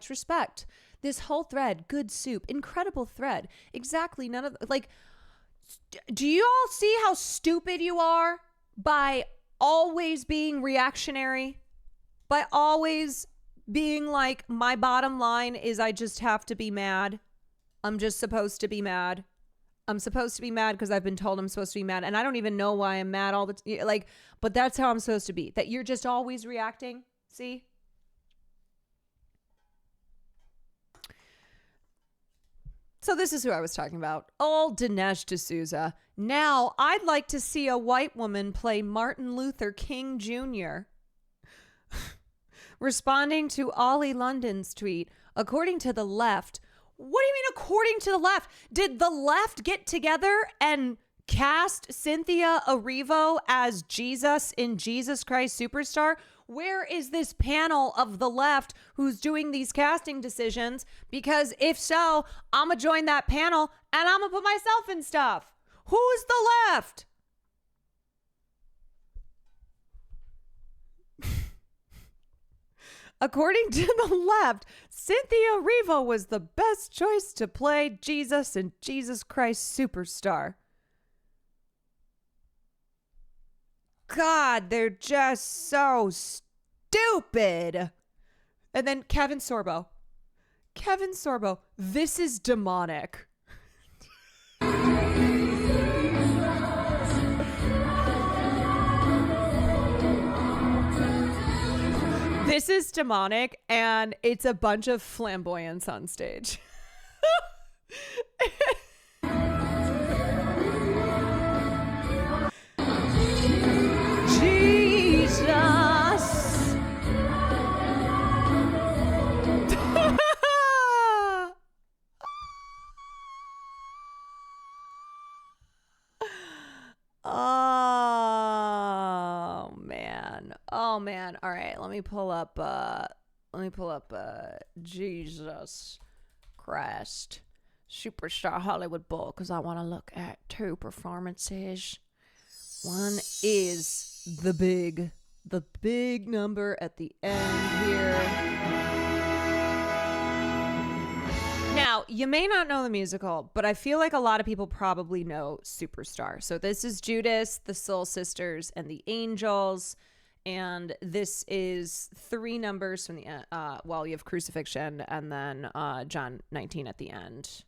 respect. This whole thread, good soup, incredible thread. Exactly. None of, like, do you all see how stupid you are by always being reactionary? By always being like, my bottom line is I just have to be mad. I'm just supposed to be mad. I'm supposed to be mad because I've been told I'm supposed to be mad, and I don't even know why I'm mad all the time. Like, but that's how I'm supposed to be. That you're just always reacting. See? So this is who I was talking about. Old Dinesh D'Souza. Now, I'd like to see a white woman play Martin Luther King Jr. Responding to Ollie London's tweet, according to the left. What do you mean according to the left? Did the left get together and cast Cynthia Erivo as Jesus in Jesus Christ Superstar? Where is this panel of the left who's doing these casting decisions? Because if so, I'm going to join that panel and I'm going to put myself in stuff. Who's the left? According to the left, Cynthia Erivo was the best choice to play Jesus in Jesus Christ Superstar. God, they're just so stupid. And then Kevin Sorbo, this is demonic. This is demonic, and it's a bunch of flamboyance on stage. Jesus. Oh man. All right, let me pull up Jesus Christ Superstar Hollywood Bowl, because I want to look at 2 performances. One is the big number at the end here. Now, you may not know the musical, but I feel like a lot of people probably know Superstar. So this is Judas, the Soul Sisters, and the Angels. And this is 3 numbers from the well, you have Crucifixion and then John 19 at the end.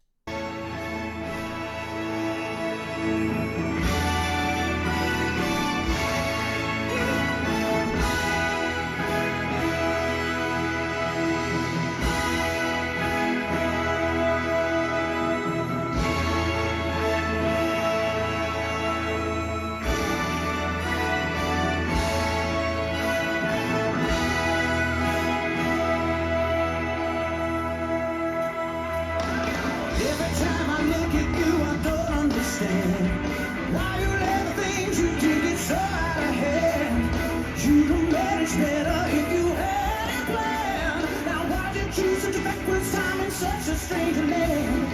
Every time I look at you, I don't understand why you let the things you do get so out of hand. You don't manage better if you had a plan. Now why'd you choose such a backwards time and such a strange man?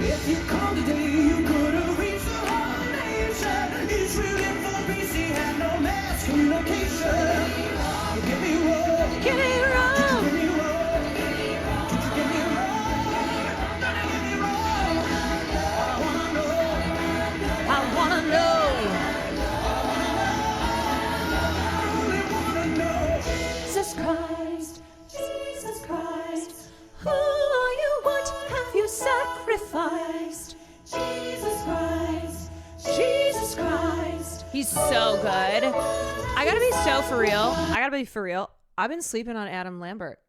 If you come today, you could have reached the whole nation. Israel for BC had no mass communication. Get me wrong. Get me wrong. Get me wrong. Get me wrong. Jesus Christ, who are you? What have you sacrificed? Jesus Christ, Jesus Christ. He's so good. I gotta be so for real. I gotta be for real. I've been sleeping on Adam Lambert.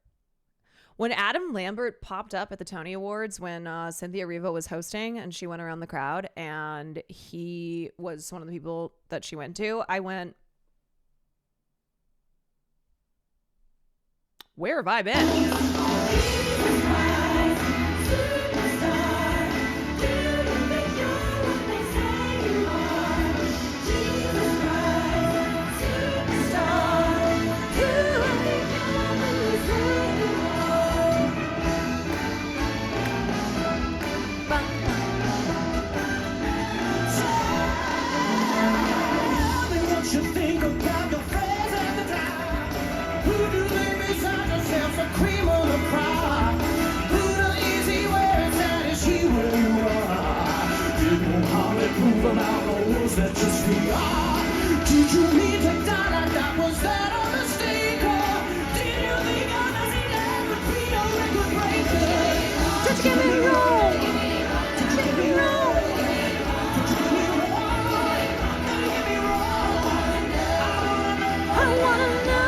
When Adam Lambert popped up at the Tony Awards when Cynthia Erivo was hosting and she went around the crowd and he was one of the people that she went to, I went, where have I been? You think about your friends at the time. Who do they beside yourself a cream on the crowd? Who the easy way that is he where you are? Didn't hardly prove about the rules that just we are. Did you mean to die like that? Was that a mistake? Or did you think I was enough to be a record breaker? Just get me wrong. Just get me wrong. I wanna know.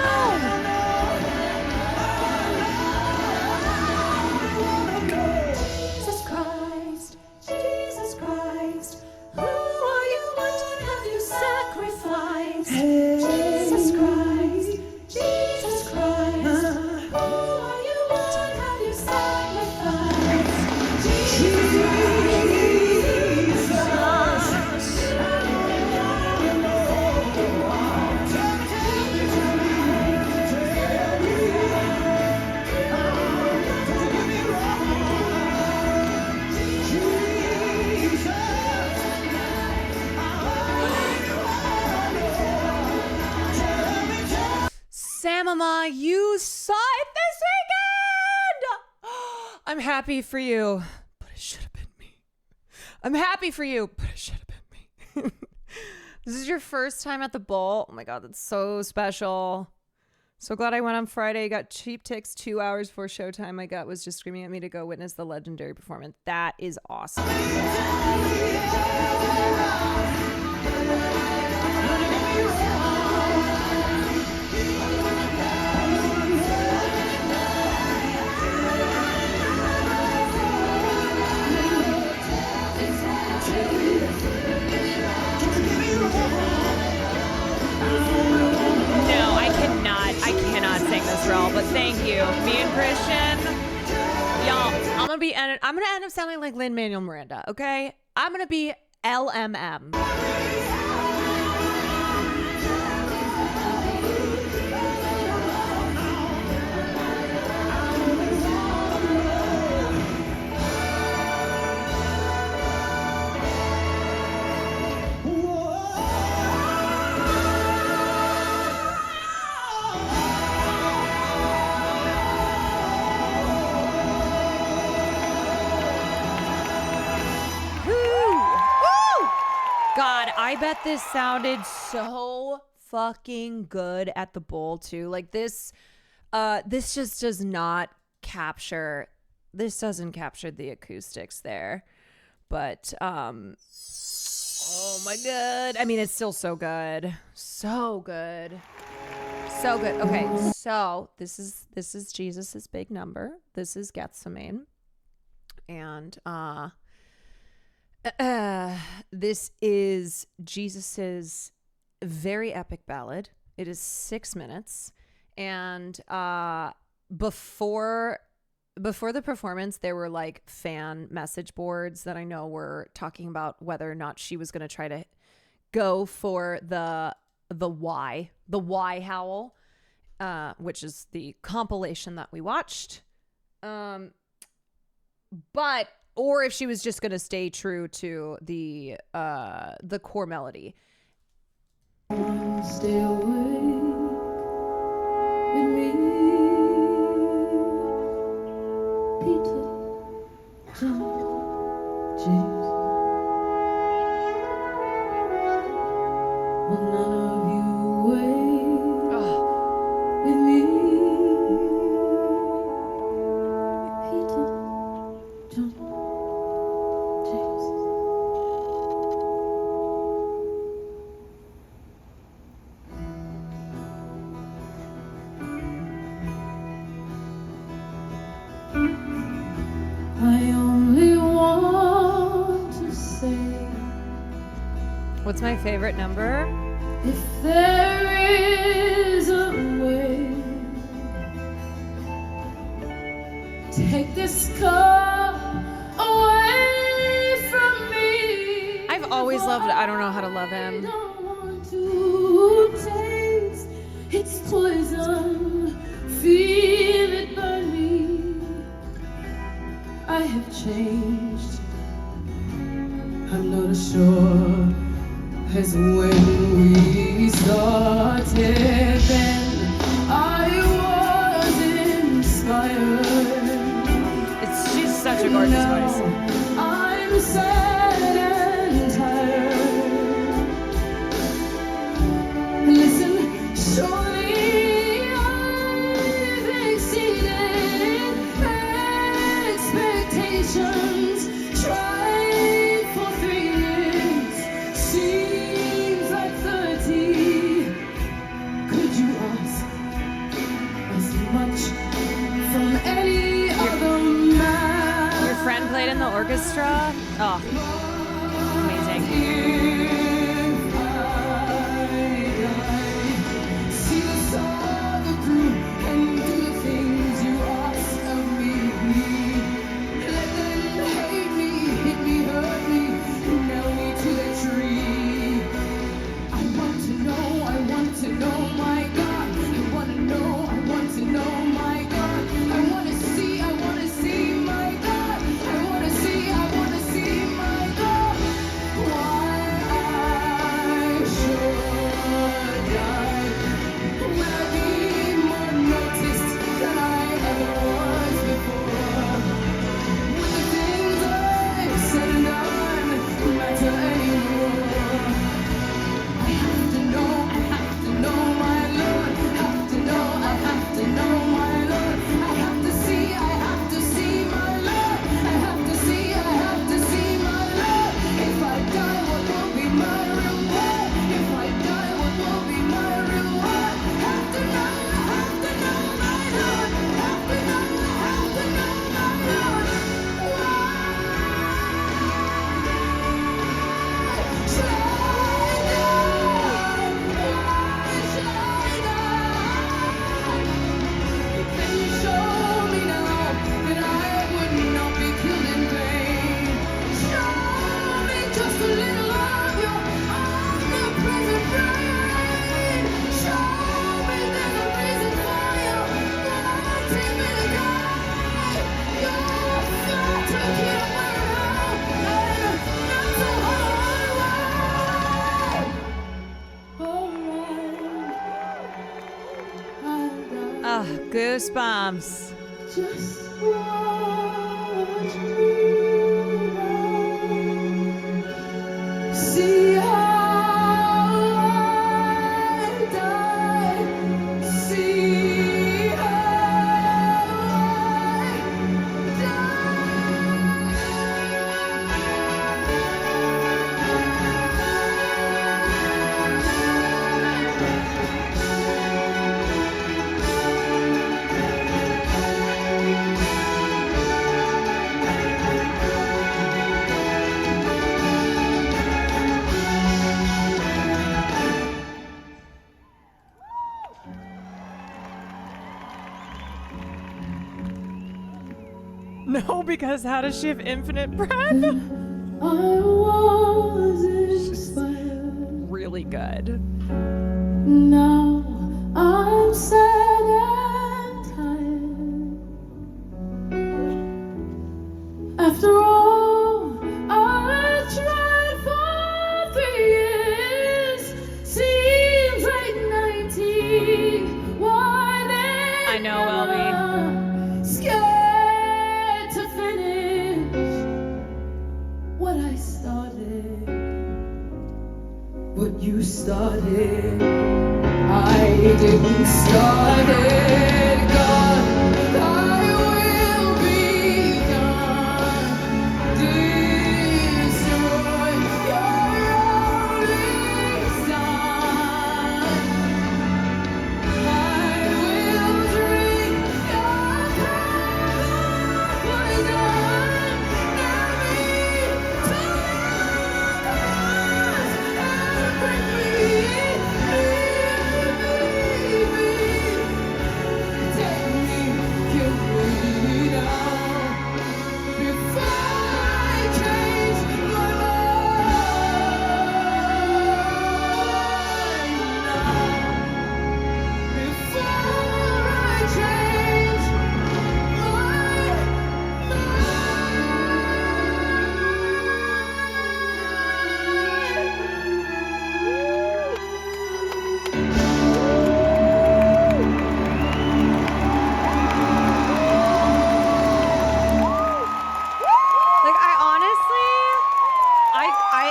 Jesus Christ, Jesus Christ, who are you? What have you sacrificed? Jesus Christ, Jesus Christ, who are you? What have you sacrificed? Jesus Christ, Jesus Christ. Samama, you saw it this weekend! I'm happy for you, but it should have been me. I'm happy for you, but it should have been me. This is your first time at the bowl. Oh my God, that's so special. So glad I went on Friday. Got cheap tickets 2 hours before showtime. My gut was just screaming at me to go witness the legendary performance. That is awesome. No, I cannot sing this role, but thank you. Me and Christian, y'all, I'm gonna end up sounding like Lin-Manuel Miranda, okay? I'm gonna be LMM. God, I bet this sounded so fucking good at the bowl too. Like this just does not capture. This doesn't capture the acoustics there, but oh my God! I mean, it's still so good, so good, so good. Okay, so this is Jesus's big number. This is Gethsemane, and this is Jesus's very epic ballad. It is 6 minutes, and before the performance, there were like fan message boards that I know were talking about whether or not she was going to try to go for the Y howl, which is the compilation that we watched, or if she was just going to stay true to the core melody. Stay away with me, Peter, John, James. Will none of you wait with me, Peter, John, James. I only want to say, What's my favorite number? if there is a way, take this cup away from me. I've always loved I Don't Know How to Love Him. To taste its poison, feel it burn me. I have changed. I'm not as sure as when we started. Then I was inspired. She's such a gorgeous voice. I'm sad and tired. Listen, surely I've exceeded expectations. Tried for 3 years, seems like 30. Could you ask as much from any other man? Your friend played in the orchestra? Oh, amazing. See the saga through and do the things you ask of me. Let them hate me, hit me, hurt me, nail me to the tree. I want to know, my God. I want to know, my God. I want to see, my God. I want to see, my God. Why I should die. Will I be more noticed than I ever was before? Will the things I've said and done matter anymore? I have to know, my Lord. Have to know, my Lord. I have to see, my Lord. I have to see, my Lord. If I die, what will be my reward? If I die, what will be my reward? Have to know, my Lord. Have to know, my Lord. Can you show me now that I would not be killed in vain? Show me just a little of your omnipresent brain. Show me there's a reason for you wanting me to die. You're far to keep around and not so alright. Ah, goosebumps. Just watch me. See how No, because how does she have infinite breath? She's really good. Now I'm sad and tired. After all I tried for 3 years, seems like 19. Why they I know, Elvie. Scared to finish what I started. What you started, I didn't start it. God, I will be gone. Destroy your only son. I will drink your poison. Never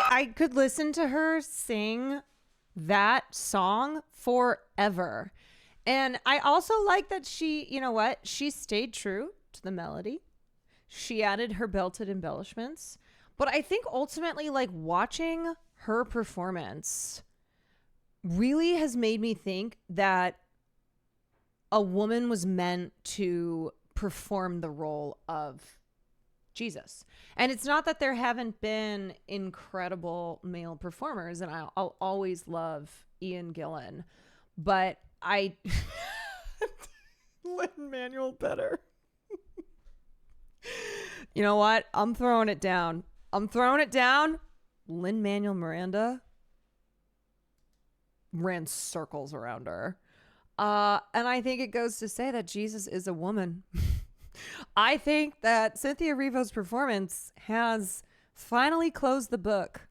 I could listen to her sing that song forever. And I also like that she, you know what? She stayed true to the melody. She added her belted embellishments. But I think ultimately, like, watching her performance really has made me think that a woman was meant to perform the role of Jesus. And it's not that there haven't been incredible male performers, and I'll always love Ian Gillan, but Lin-Manuel better. You know what? I'm throwing it down. Lin-Manuel Miranda ran circles around her. And I think it goes to say that Jesus is a woman. I think that Cynthia Erivo's performance has finally closed the book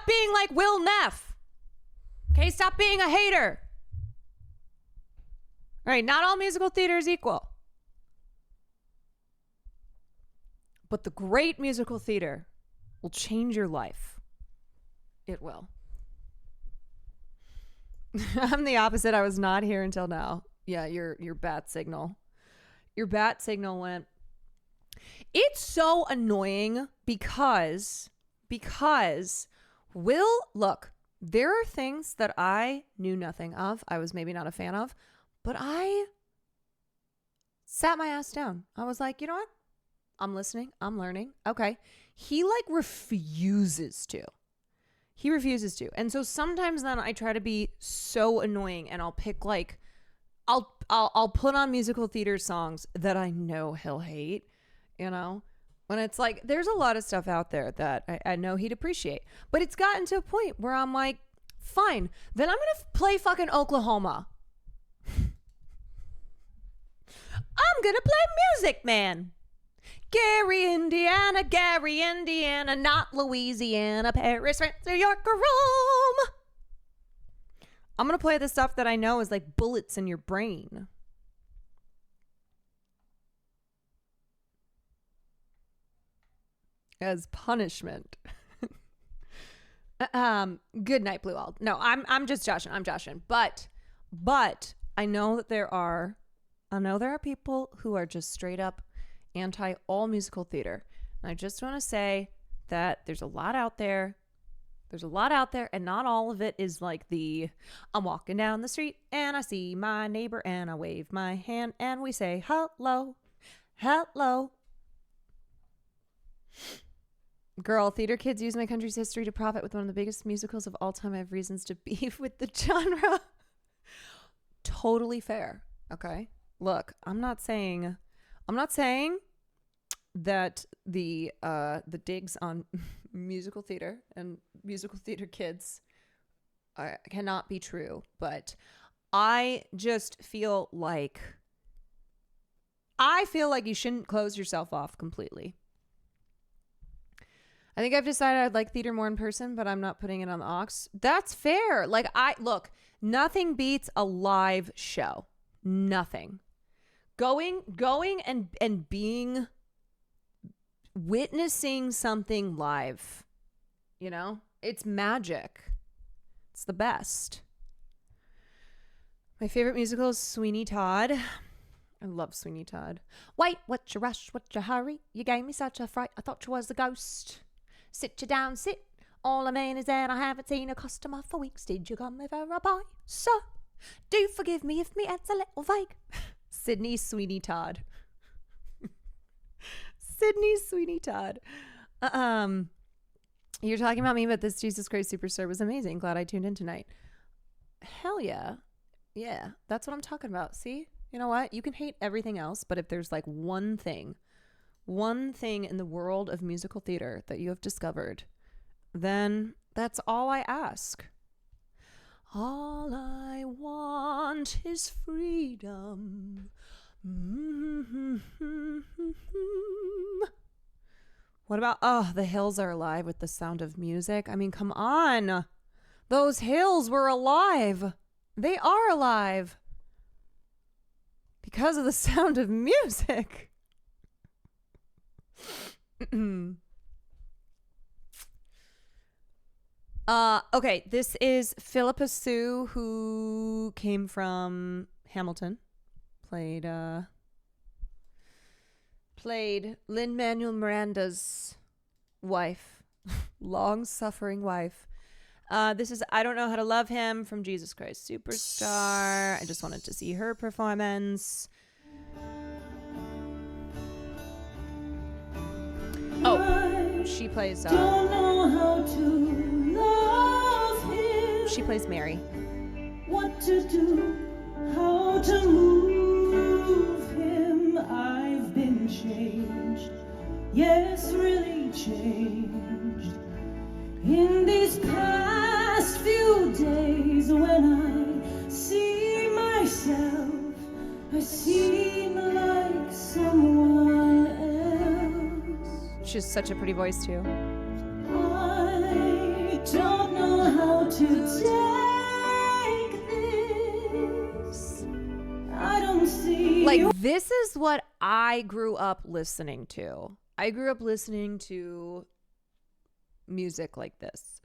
Stop being like Will Neff. Okay, stop being a hater. All right, not all musical theater is equal. But the great musical theater will change your life. It will. I'm the opposite. I was not here until now. Yeah, your bat signal. Your bat signal went. It's so annoying because look, there are things that I knew nothing of. I was maybe not a fan of, but I sat my ass down. I was like, you know what? I'm listening. I'm learning. Okay. He like refuses to. He refuses to. And so sometimes then I try to be so annoying and I'll pick like, I'll put on musical theater songs that I know he'll hate, you know? When it's like, there's a lot of stuff out there that I know he'd appreciate. But it's gotten to a point where I'm like, fine, then I'm going to play fucking Oklahoma. I'm going to play Music Man. Gary, Indiana, not Louisiana, Paris, France, New York, or Rome. I'm going to play the stuff that I know is like bullets in your brain. As punishment. Good night, Blue All. No, I'm just joshing. I'm joshing. But I know that there are people who are just straight up anti all musical theater. And I just want to say that there's a lot out there. There's a lot out there, and not all of it is like the I'm walking down the street and I see my neighbor and I wave my hand and we say hello, hello. Girl, theater kids use my country's history to profit with one of the biggest musicals of all time. I have reasons to beef with the genre. Totally fair. Okay. Look, I'm not saying that the digs on musical theater and musical theater kids cannot be true, but I just feel like you shouldn't close yourself off completely. I think I've decided I'd like theater more in person, but I'm not putting it on the aux. That's fair. Like look, nothing beats a live show. Nothing. Going and being witnessing something live, you know, it's magic. It's the best. My favorite musical is Sweeney Todd. I love Sweeney Todd. Wait, what's your rush? What's your hurry? You gave me such a fright. I thought you was a ghost. Sit you down, sit. All I mean is that I haven't seen a customer for weeks. Did you come for a buy? So, do forgive me if me head's a little vague. Sydney Sweeney Todd. Sydney Sweeney Todd. You're talking about me, but this Jesus Christ Superstar was amazing. Glad I tuned in tonight. Hell yeah. Yeah, that's what I'm talking about. See? You know what? You can hate everything else, but if there's like one thing in the world of musical theater that you have discovered, then that's all I ask. All I want is freedom. What about, the hills are alive with the sound of music? I mean, come on. Those hills were alive. They are alive. Because of the sound of music. Okay, this is Philippa Sue, who came from Hamilton. Played Lin-Manuel Miranda's wife. Long-suffering wife. This is I Don't Know How to Love Him from Jesus Christ Superstar. I just wanted to see her performance. Oh, she plays Don't know how to love him. She plays Mary. What to do, how to move him. I've been changed. Yes, really changed. In these past few days, when I see myself, I seem like someone else. She has such a pretty voice too. I don't to take this. I don't see. Like, this is what I grew up listening to. I grew up listening to music like this.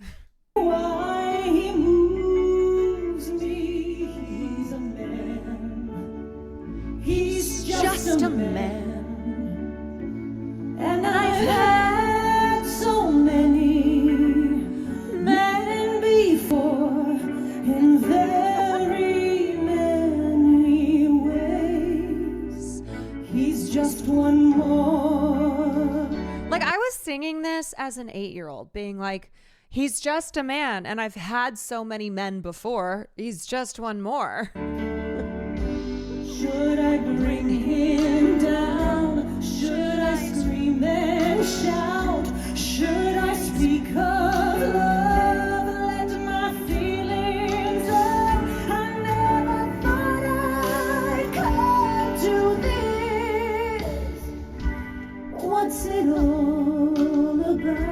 Why he moves me, he's a man. He's just a man. And I've had so many men before in very many ways. He's just one more. Like, I was singing this as an 8-year-old, being like, he's just a man, and I've had so many men before. He's just one more. Should I bring him down? Should I scream and shout? Should I speak of love? Let my feelings out. I never thought I'd come to this. What's it all about?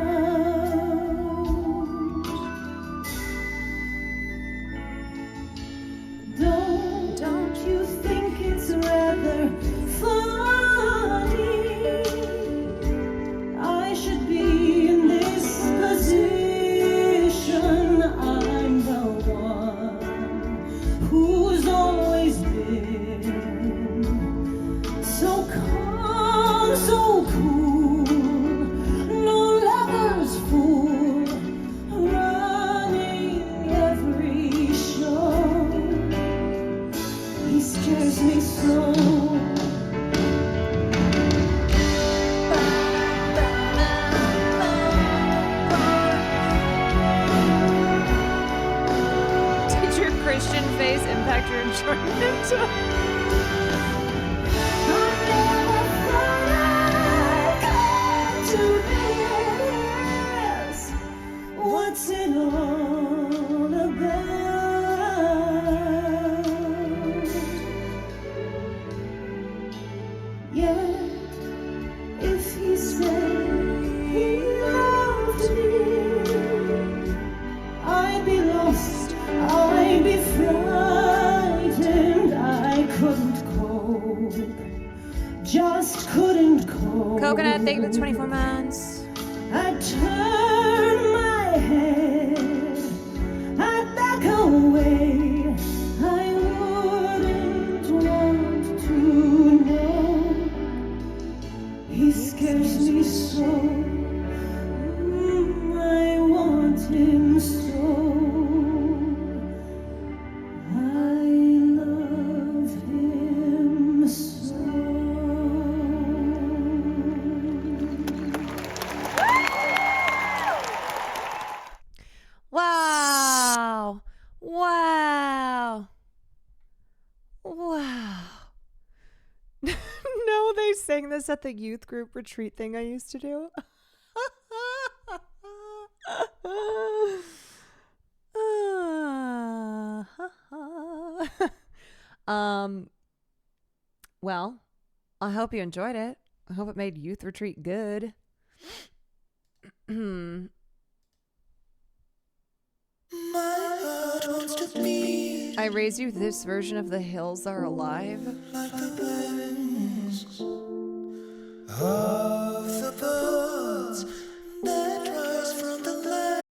Don't you think it's rather funny? I should be in this position. I'm the one who's always been so calm, so cool. No lover's fool, running every show. He scares me so. Did your Christian face impact your enjoyment? What's it all about? Yet, if he said he loved me, I'd be lost, I'd be frightened, I couldn't cope, just couldn't cope. Coconut, thank you for the 24 months. I'd turn my head, I'd back away, I wouldn't want to know. He scares me so, I want him so. I love him so. Wow. Wow. Wow. No, they sang this at the youth group retreat thing I used to do. Well, I hope you enjoyed it. I hope it made youth retreat good. I raise you this version of The Hills Are Alive. Like the wings of the birds that rise from the land.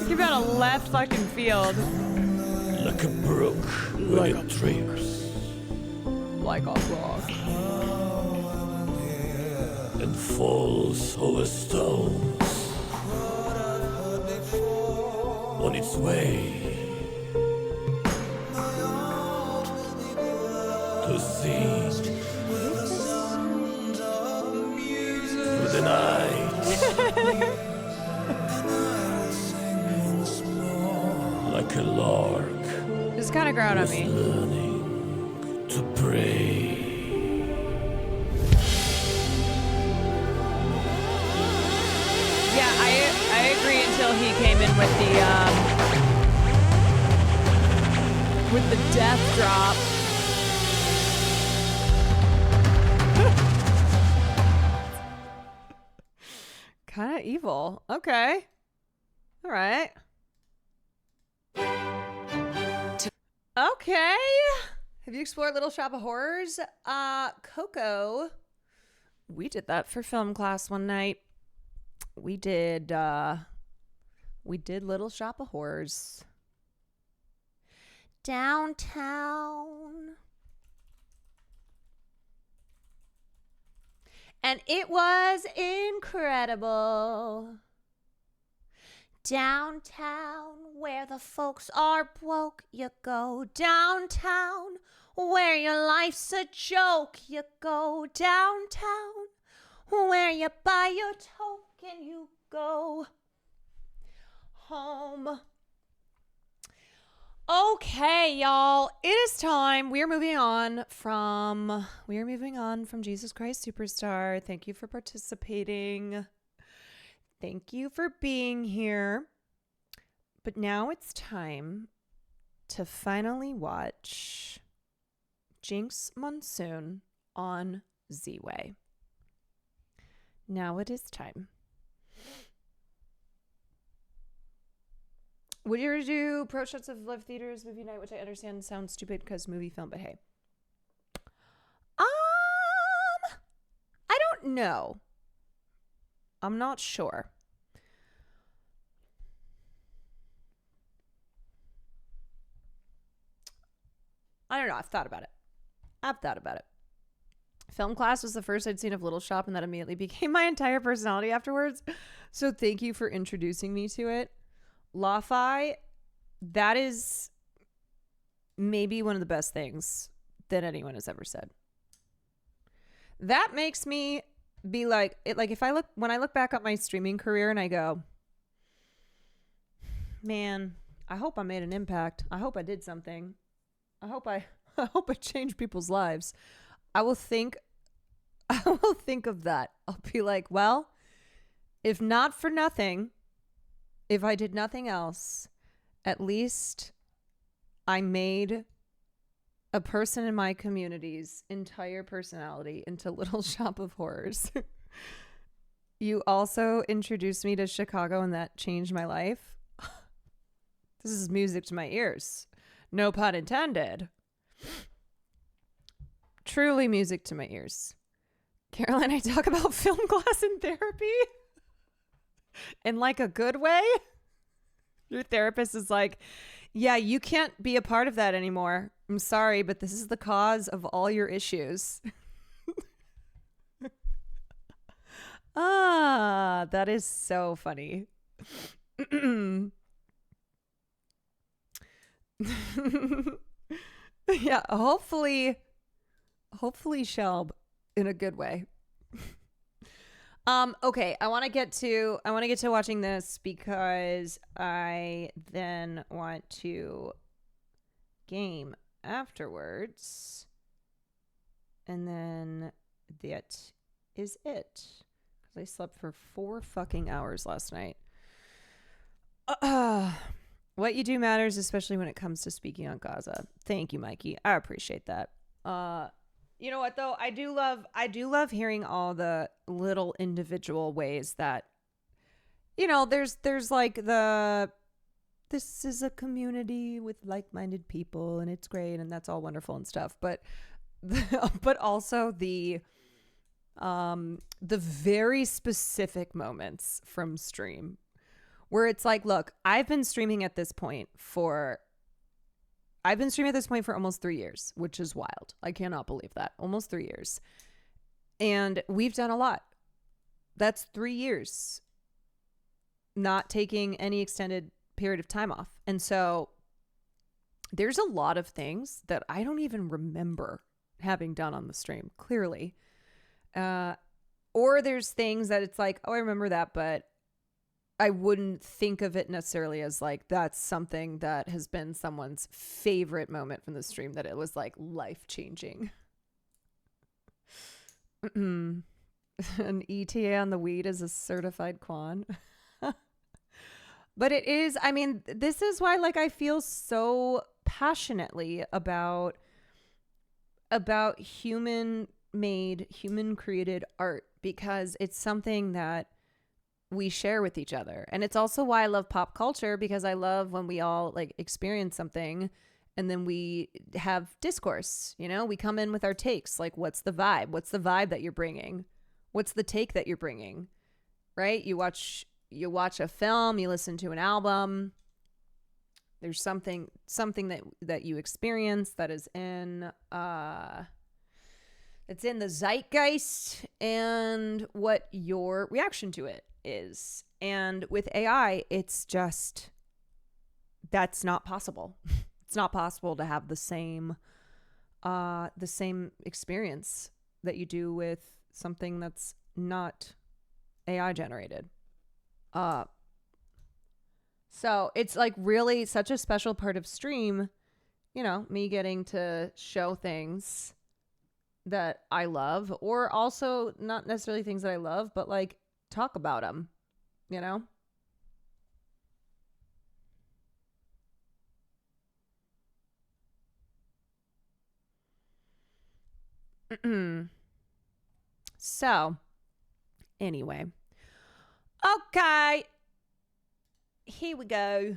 Came out of left fucking field. Like a brook when it drifts. Like a rock. And falls over stones. On its way to sea. Through the night. Like a lark. It's kind of grown on me. Learning to pray. Yeah, I agree until he came in with the death drop. Kind of evil. Okay. All right. Okay. Have you explored Little Shop of Horrors? Coco. We did that for film class one night. We did Little Shop of Horrors. Downtown. And it was incredible. Downtown, where the folks are broke, you go. Downtown, where your life's a joke, you go. Downtown, where you buy your token, you go home. Okay, y'all, it is time. We are moving on from Jesus Christ Superstar. Thank you for participating. Thank you for being here. But now it's time to finally watch Jinx Monsoon on Ziwe. Now it is time. Would you do pro shots of live theaters movie night, which I understand sounds stupid because movie film, but hey. I don't know. I'm not sure. I don't know. I've thought about it. Film class was the first I'd seen of Little Shop, and that immediately became my entire personality afterwards. So thank you for introducing me to it. Lo-fi, that is maybe one of the best things that anyone has ever said. That makes me be like, when I look back at my streaming career and I go, man, I hope I made an impact. I hope I did something. I hope I changed people's lives. I will think of that. I'll be like, well, if not for nothing, if I did nothing else, at least I made a person in my community's entire personality into Little Shop of Horrors. You also introduced me to Chicago, and that changed my life. This is music to my ears. No pun intended. Truly music to my ears. Caroline, I talk about film class and therapy in like a good way. Your therapist is like, yeah, you can't be a part of that anymore. I'm sorry, but this is the cause of all your issues. That is so funny. Yeah, hopefully Shelb in a good way. Okay, I want to get to watching this because I then want to game afterwards. And then that is it. Because I slept for 4 fucking hours last night. What you do matters, especially when it comes to speaking on Gaza. Thank you, Mikey. I appreciate that. You know what though? I do love hearing all the little individual ways that, you know, there's like this is a community with like-minded people and it's great and that's all wonderful and stuff. But also the the very specific moments from stream where it's like, look, I've been streaming at this point for almost 3 years, which is wild. I cannot believe that. Almost 3 years. And we've done a lot. That's 3 years not taking any extended period of time off. And so there's a lot of things that I don't even remember having done on the stream, clearly. Or there's things that it's like, oh, I remember that, but I wouldn't think of it necessarily as like that's something that has been someone's favorite moment from the stream, that it was like life-changing. An ETA on the weed is a certified quan. But it is, I mean, this is why like I feel so passionately about human-made, human-created art, because it's something that we share with each other. And it's also why I love pop culture, because I love when we all like experience something and then we have discourse, you know, we come in with our takes. Like, what's the vibe? What's the vibe that you're bringing? What's the take that you're bringing? Right? You watch a film, you listen to an album. There's something that you experience that is in it's in the zeitgeist and what your reaction to it is. And with AI, it's just, that's not possible. It's not possible to have the same experience that you do with something that's not AI generated. So it's like really such a special part of stream, you know, me getting to show things that I love, or also not necessarily things that I love, but like talk about them, you know? So, anyway. Okay. Here we go.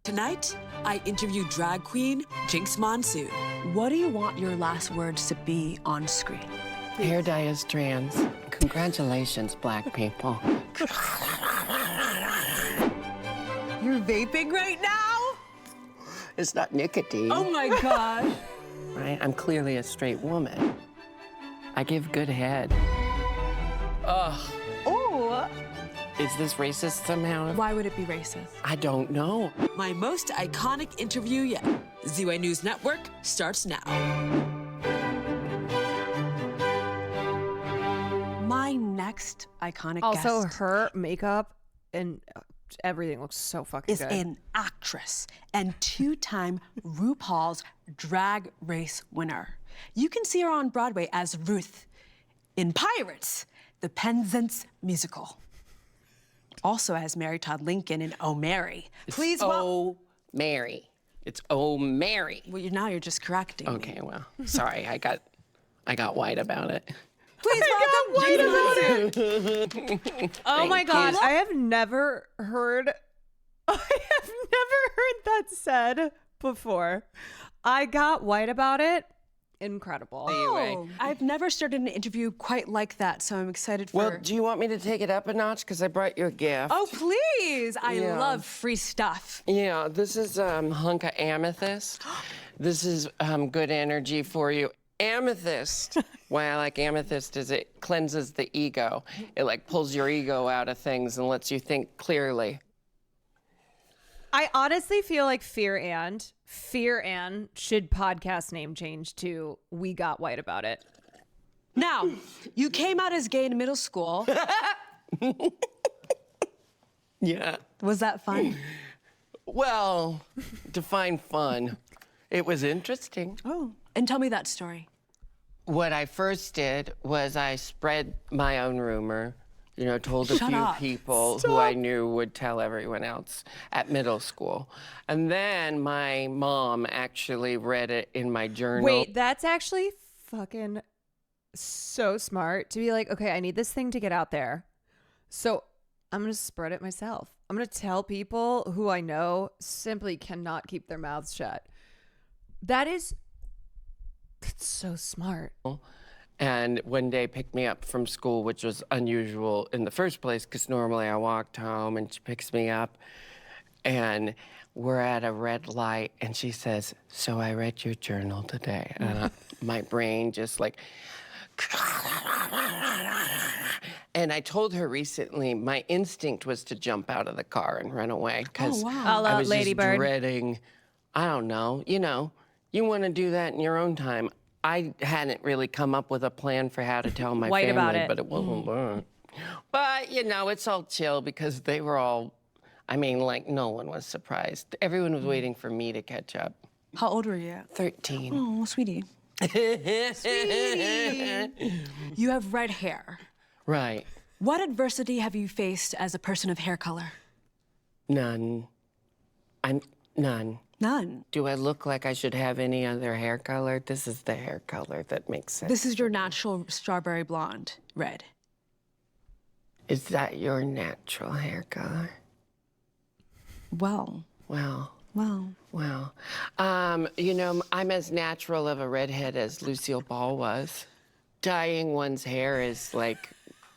Tonight, I interview drag queen Jinx Monsoon. What do you want your last words to be on screen? Hair dye is trans. Congratulations, black people. You're vaping right now? It's not nicotine. Oh my gosh. Right? I'm clearly a straight woman. I give good head. Ugh. Oh. Is this racist somehow? Why would it be racist? I don't know. My most iconic interview yet. Ziwe News Network starts now. My next iconic also, guest her makeup and everything looks so fucking is good. an actress and two-time RuPaul's Drag Race winner. You can see her on Broadway as Ruth in Pirates, the Penzance musical. Also as Mary Todd Lincoln in Oh, Mary. Please Oh, Mary. It's Oh, Mary. Well, now you're just correcting Okay, me. well, sorry. I got white about it. Please welcome Jinx. Oh my God, I have never heard that said before. I got white about it. Incredible. Oh, I've never started an interview quite like that, so I'm excited for... Well, do you want me to take it up a notch? Because I brought you a gift. Oh, please! I Yeah. love free stuff. Yeah, this is hunk of amethyst. This is good energy for you. Amethyst. Why I like amethyst is it cleanses the ego. It like pulls your ego out of things and lets you think clearly. I honestly feel like Fear and should podcast name change to We Got White About It. Now, you came out as gay in middle school. Yeah. Was that fun? Well, define fun. It was interesting. Oh, and tell me that story. What I first did was I spread my own rumor, you know, told a Shut few up. people who I knew would tell everyone else at middle school. And then my mom actually read it in my journal. Wait, that's actually fucking so smart to be like, okay, I need this thing to get out there. So I'm going to spread it myself. I'm going to tell people who I know simply cannot keep their mouths shut. That's so smart. And one day picked me up from school, which was unusual in the first place, because normally I walked home and she picks me up. And we're at a red light, and she says, "So I read your journal today." And my brain just like... And I told her recently, my instinct was to jump out of the car and run away, because I was just dreading, I don't know, you want to do that in your own time. I hadn't really come up with a plan for how to tell my family, about it. but it wasn't that. But, it's all chill because they were all, no one was surprised. Everyone was waiting for me to catch up. How old were you? 13. Oh, sweetie. Sweetie. You have red hair. Right. What adversity have you faced as a person of hair color? None. None. None? Do I look like I should have any other hair color? This is the hair color that makes sense. This is your natural strawberry blonde, red. Is that your natural hair color? Well. Well. Well. Well. I'm as natural of a redhead as Lucille Ball was. Dyeing one's hair is like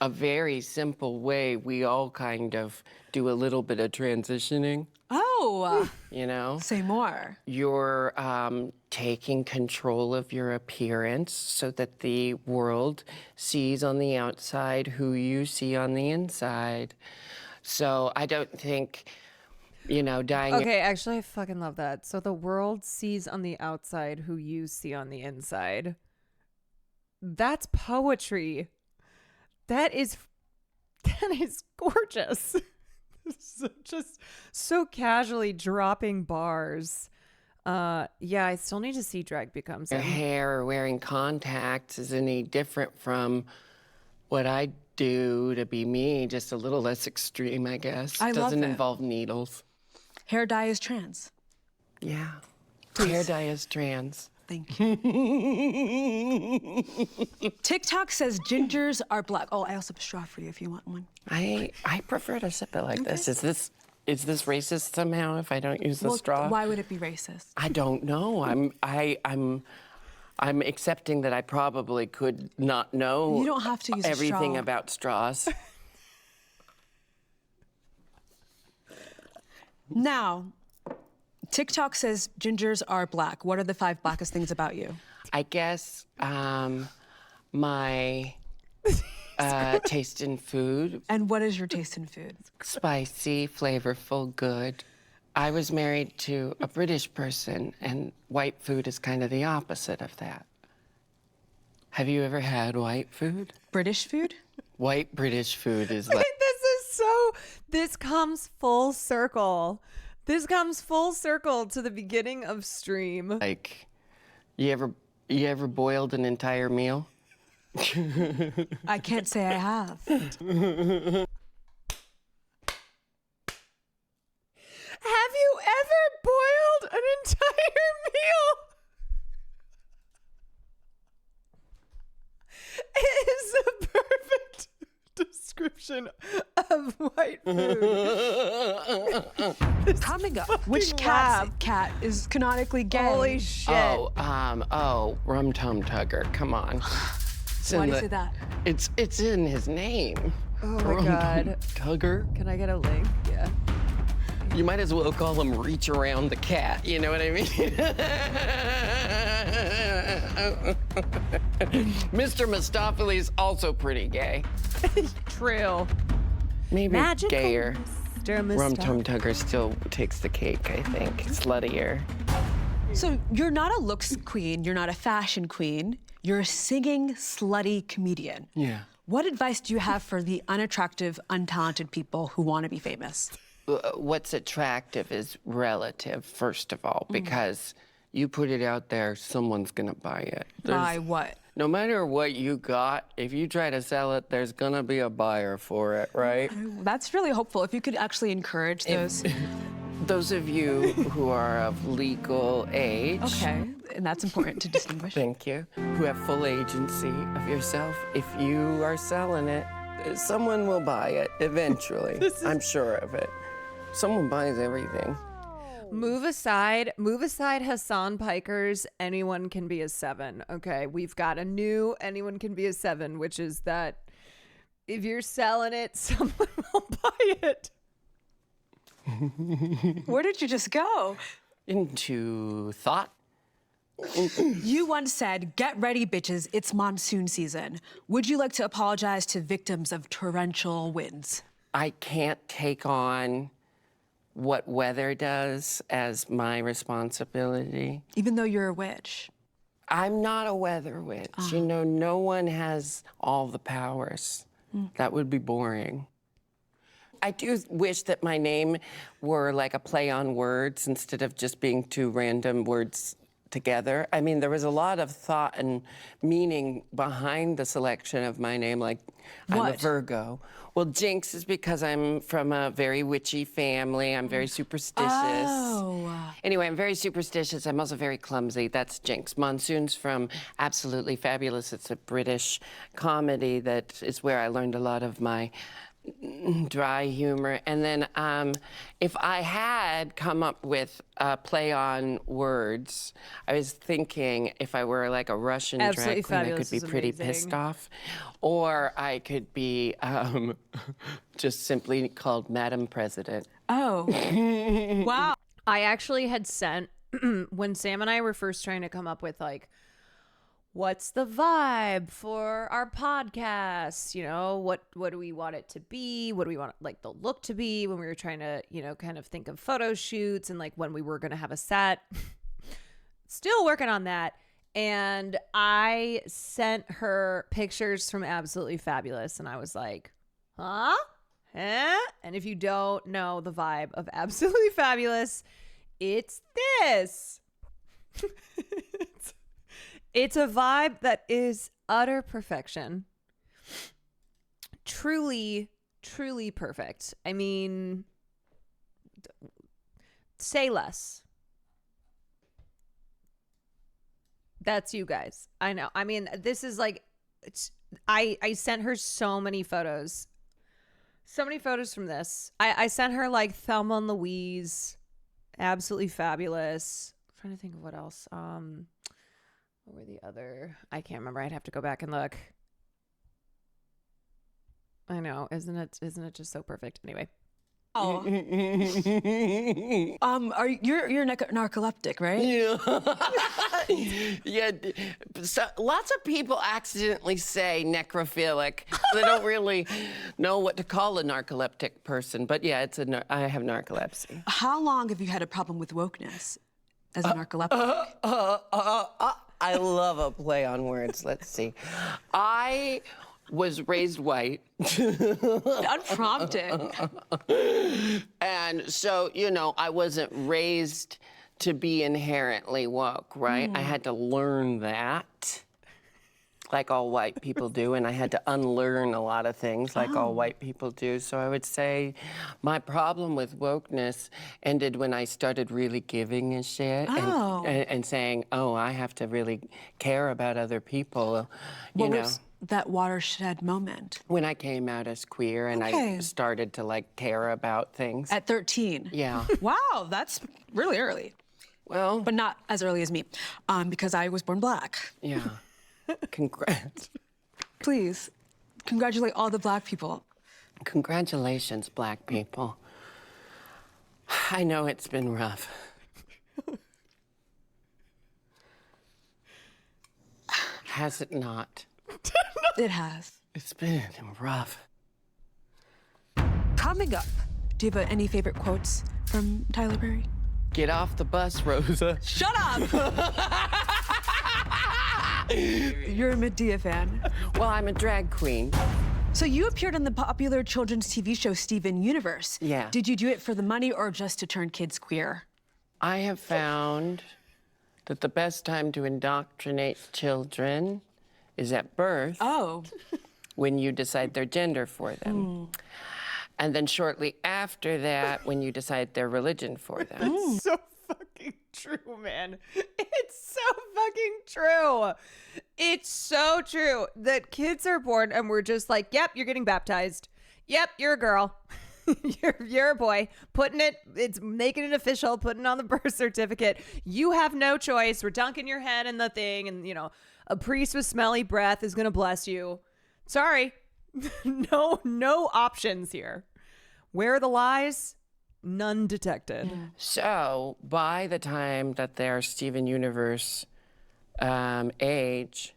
a very simple way we all kind of do a little bit of transitioning. Oh! Say more. You're taking control of your appearance so that the world sees on the outside who you see on the inside. So I don't think, dyeing... Okay, actually, I fucking love that. So the world sees on the outside who you see on the inside. That's poetry. That is gorgeous. Just so casually dropping bars. I still need to see drag becomes Your hair or wearing contacts is any different from what I do to be me, just a little less extreme, I guess. I love Doesn't it. involve needles. Hair dye is trans. Yeah. Hair dye is trans. Thank you. TikTok says gingers are black. Oh, I also have a straw for you if you want one. I prefer to sip it like this. Is this racist somehow if I don't use the straw? Why would it be racist? I don't know. I'm accepting that I probably could not know. You don't have to use everything a straw. about straws. Now, TikTok says gingers are black. What are the 5 blackest things about you? I guess my taste in food. And what is your taste in food? Spicy, flavorful, good. I was married to a British person, and white food is kind of the opposite of that. Have you ever had white food? British food? White British food is like... This comes full circle. This comes full circle to the beginning of stream. Like, you ever boiled an entire meal? I can't say I have. Have you ever boiled an entire meal? It is the perfect description of white food. Coming up, which cat is canonically gay? Holy shit. Rum Tum Tugger, come on. Why do you say that? It's in his name. Oh my Rum God. Tum Tugger. Can I get a link? Yeah. You might as well call him Reach Around the Cat, you know what I mean? Mr. Mistopheles also pretty gay. True. Maybe Magical gayer. Mr. Rum Tum Tugger still takes the cake, I think. Sluttier. So you're not a looks queen, you're not a fashion queen, you're a singing, slutty comedian. Yeah. What advice do you have for the unattractive, untalented people who want to be famous? What's attractive is relative, first of all, because you put it out there, someone's gonna buy it. Buy what? No matter what you got, if you try to sell it, there's gonna be a buyer for it, right? That's really hopeful. If you could actually encourage those. Those of you who are of legal age. Okay, and that's important to distinguish. Thank you. Who have full agency of yourself. If you are selling it, someone will buy it eventually. I'm sure of it. Someone buys everything. Move aside Hassan Piker's Anyone Can Be a 7. Okay, we've got a new Anyone Can Be a 7, which is that if you're selling it, someone will buy it. Where did you just go? Into thought. You once said, "Get ready, bitches, it's monsoon season." Would you like to apologize to victims of torrential winds? I can't take on what weather does as my responsibility. Even though you're a witch? I'm not a weather witch. You know, no one has all the powers. That would be boring. I do wish that my name were like a play on words instead of just being two random words together. I mean, there was a lot of thought and meaning behind the selection of my name, like I'm a Virgo. Well, Jinx is because I'm from a very witchy family. I'm very superstitious. Oh. Anyway, I'm very superstitious. I'm also very clumsy. That's Jinx. Monsoon's from Absolutely Fabulous. It's a British comedy that is where I learned a lot of my dry humor. And then if I had come up with a play on words, I was thinking if I were like a Russian Absolutely drag queen, I Fabulous could be is pretty amazing. pissed off. Or I could be just simply called Madam President. Oh. Wow. I actually had sent, when Sam and I were first trying to come up with like, what's the vibe for our podcast? You know, what do we want it to be? What do we want like the look to be when we were trying to, you know, kind of think of photo shoots and like when we were going to have a set. Still working on that. And I sent her pictures from Absolutely Fabulous and I was like, huh? And if you don't know the vibe of Absolutely Fabulous, it's this. It's a vibe that is utter perfection. Truly, truly perfect. I mean, say less. That's you guys. I know. I mean, this is like, I sent her so many photos. So many photos from this. I sent her like Thelma and Louise, Absolutely Fabulous. I'm trying to think of what else. What were the other? I can't remember. I'd have to go back and look. I know, isn't it just so perfect? Anyway. Oh. You're narcoleptic, right? Yeah. Yeah. So, lots of people accidentally say necrophilic. They don't really know what to call a narcoleptic person. But yeah, I have narcolepsy. How long have you had a problem with wokeness as a narcoleptic? I love a play on words. Let's see. I was raised white. Unprompted. And so, you know, I wasn't raised to be inherently woke, right? I had to learn that, like all white people do, and I had to unlearn a lot of things like all white people do. So I would say my problem with wokeness ended when I started really giving a shit and saying, oh, I have to really care about other people, you know. Was that watershed moment? When I came out as queer and I started to like care about things. At 13? Yeah. Wow, that's really early. Well. But not as early as me, because I was born black. Yeah. Congrats. Please, congratulate all the black people. Congratulations, black people. I know it's been rough. Has it not? It has. It's been rough. Coming up, do you have any favorite quotes from Tyler Perry? Get off the bus, Rosa. Shut up! You're a Medea fan. Well, I'm a drag queen. So you appeared on the popular children's TV show Steven Universe. Yeah. Did you do it for the money or just to turn kids queer? I have found that the best time to indoctrinate children is at birth. Oh. When you decide their gender for them. And then shortly after that, when you decide their religion for them. It's so fucking true, man. It's so fucking true. It's so true that kids are born and we're just like, yep, you're getting baptized. Yep, you're a girl. You're a boy. It's making it official, putting it on the birth certificate. You have no choice. We're dunking your head in the thing, and a priest with smelly breath is gonna bless you. Sorry. No options here. Where are the lies? None detected. So by the time that they're Steven Universe age,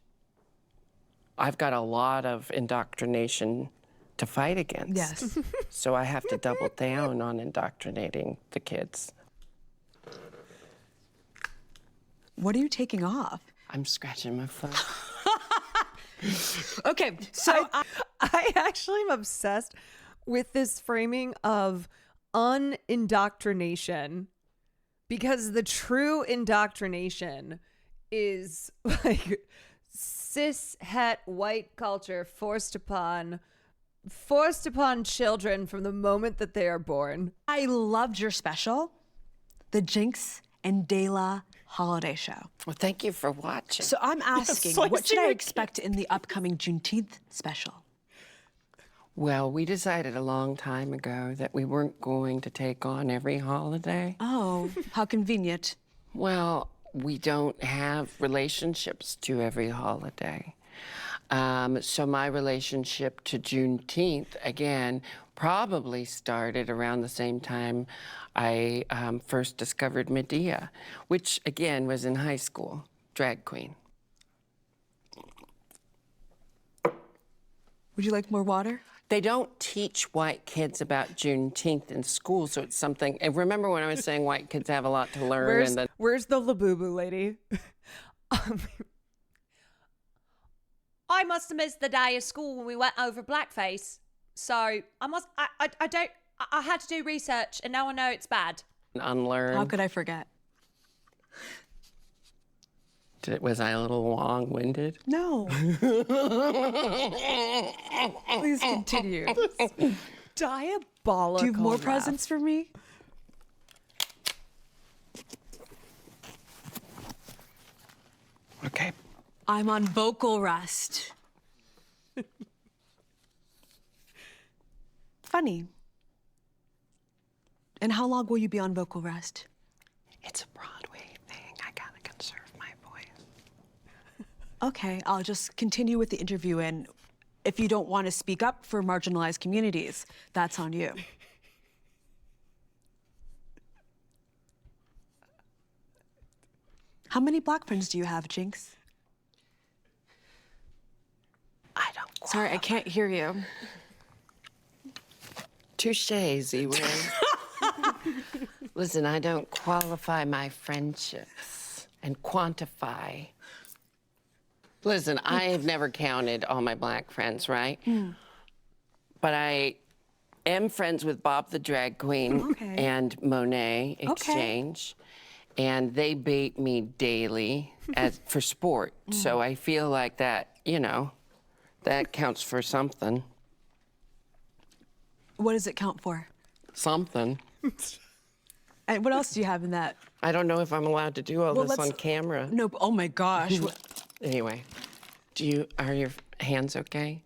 I've got a lot of indoctrination to fight against. Yes. So I have to double down on indoctrinating the kids. What are you taking off? I'm scratching my phone. Okay, so I actually am obsessed with this framing of unindoctrination, because the true indoctrination is like cis het white culture forced upon children from the moment that they are born. I loved your special, the Jinx and Dela holiday show. Well, thank you for watching. So I'm asking, what should I expect in the upcoming Juneteenth special? Well, we decided a long time ago that we weren't going to take on every holiday. Oh, how convenient. Well, we don't have relationships to every holiday. So my relationship to Juneteenth, again, probably started around the same time I first discovered Medea, which, again, was in high school, drag queen. Would you like more water? They don't teach white kids about Juneteenth in school, so it's something. And remember when I was saying white kids have a lot to learn? Where's the Labubu lady? I must have missed the day of school when we went over blackface. So I had to do research, and now I know it's bad. Unlearn. How could I forget? Was I a little long-winded? No. Please continue. Diabolical. Do you have more Raph. presents for me? Okay. I'm on vocal rest. Funny. And how long will you be on vocal rest? It's a Broadway thing. I gotta conserve my voice. Okay, I'll just continue with the interview, and if you don't want to speak up for marginalized communities, that's on you. How many black friends do you have, Jinx? I don't qualify. Sorry, I can't hear you. Touche, Ziwe. Listen, I don't qualify my friendships and quantify. Listen, I have never counted all my black friends, right? But I am friends with Bob the Drag Queen and Monet Exchange. And they bait me daily for sport. So I feel like that, that counts for something. What does it count for? Something. And what else do you have in that? I don't know if I'm allowed to do all this on camera. No, oh my gosh. Anyway, are your hands okay?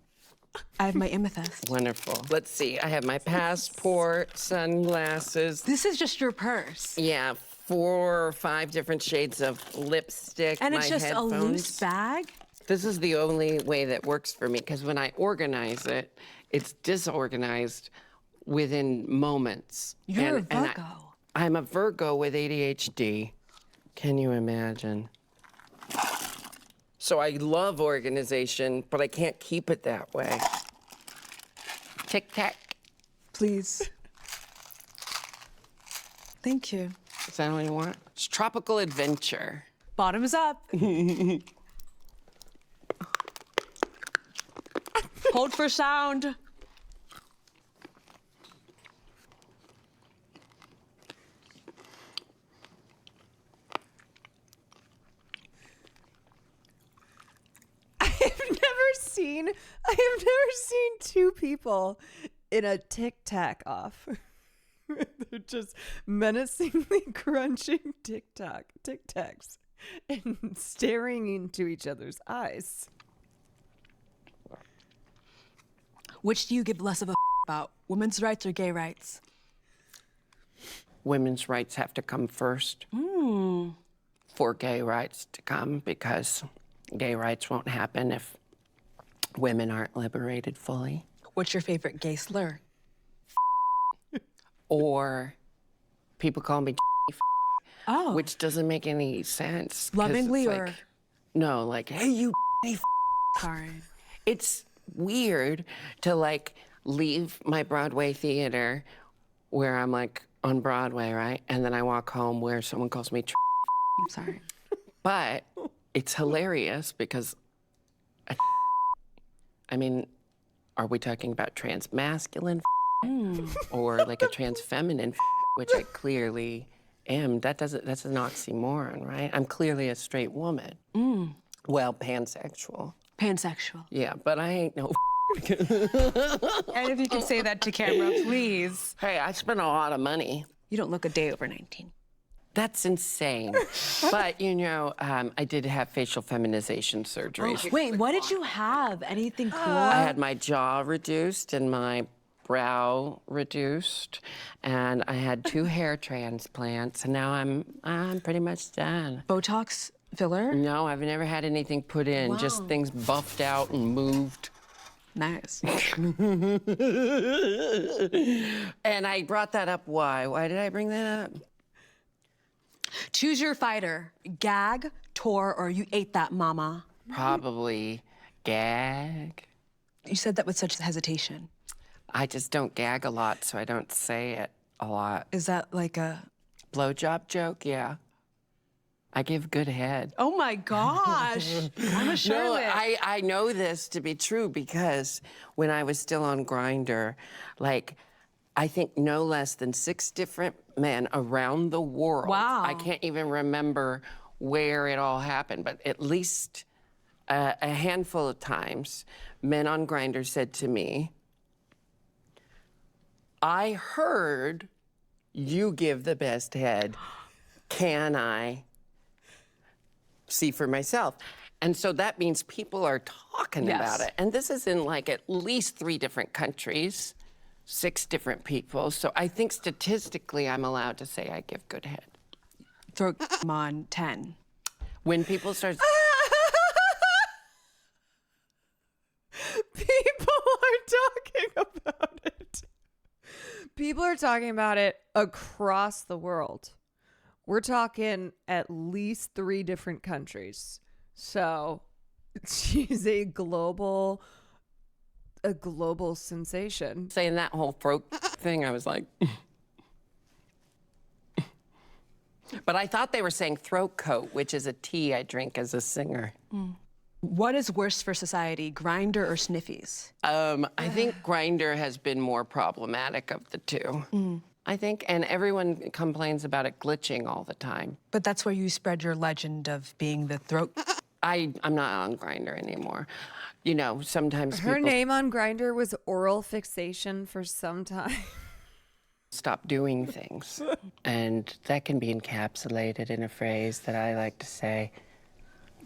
I have my amethyst. Wonderful. Let's see, I have my passport, sunglasses. This is just your purse. Yeah, 4 or 5 different shades of lipstick, And my it's just headphones. a loose bag? This is the only way that works for me, because when I organize it, it's disorganized within moments. You're a Virgo. I'm a Virgo with ADHD. Can you imagine? So I love organization, but I can't keep it that way. Tic-tac. Please. Thank you. Is that all you want? It's tropical adventure. Bottoms up. Hold for sound. I have never seen 2 people in a tic-tac off. They're just menacingly crunching tic-tacs and staring into each other's eyes. Which do you give less of a about women's rights or gay rights? Women's rights have to come first for gay rights to come, because gay rights won't happen if women aren't liberated fully. What's your favorite gay slur? Or people call me Oh. which doesn't make any sense. 'cause Lovingly it's or? like, no, like, hey, you Sorry. It's weird to like leave my Broadway theater where I'm like on Broadway, right? And then I walk home where someone calls me I'm sorry. But it's hilarious because I mean, are we talking about trans masculine or like a trans feminine, which I clearly am? That's an oxymoron, right? I'm clearly a straight woman. Well, pansexual. Pansexual. Yeah, but I ain't no And if you could say that to camera, please. Hey, I spent a lot of money. You don't look a day over 19. That's insane. But, you know, I did have facial feminization surgery. Wait, what did you have? Anything cool? I had my jaw reduced and my brow reduced, and I had 2 hair transplants, and now I'm pretty much done. Botox filler? No, I've never had anything put in, just things buffed out and moved. Nice. And I brought that up, why? Why did I bring that up? Choose your fighter. Gag, Tor, or you ate that mama. Probably gag. You said that with such hesitation. I just don't gag a lot, so I don't say it a lot. Is that like a blowjob joke? Yeah. I give good head. Oh my gosh. I'm a Charlotte. No, I know this to be true because when I was still on Grindr, like, I think no less than 6 different men around the world. Wow. I can't even remember where it all happened, but at least a handful of times, men on Grindr said to me, I heard you give the best head. Can I see for myself? And so that means people are talking about it. And this is in like at least 3 different countries, 6 different people. So I think statistically I'm allowed to say I give good head. Throw on 10. When people start... People are talking about it. People are talking about it across the world. We're talking at least 3 different countries. So she's a global sensation. Saying that whole throat thing, I was like... But I thought they were saying throat coat, which is a tea I drink as a singer. What is worse for society, Grindr or Sniffies? I think Grindr has been more problematic of the 2. I think, and everyone complains about it glitching all the time. But that's where you spread your legend of being the throat. I'm not on Grindr anymore. You know, sometimes her people name on Grindr was oral fixation for some time. stop doing things. And that can be encapsulated in a phrase that I like to say,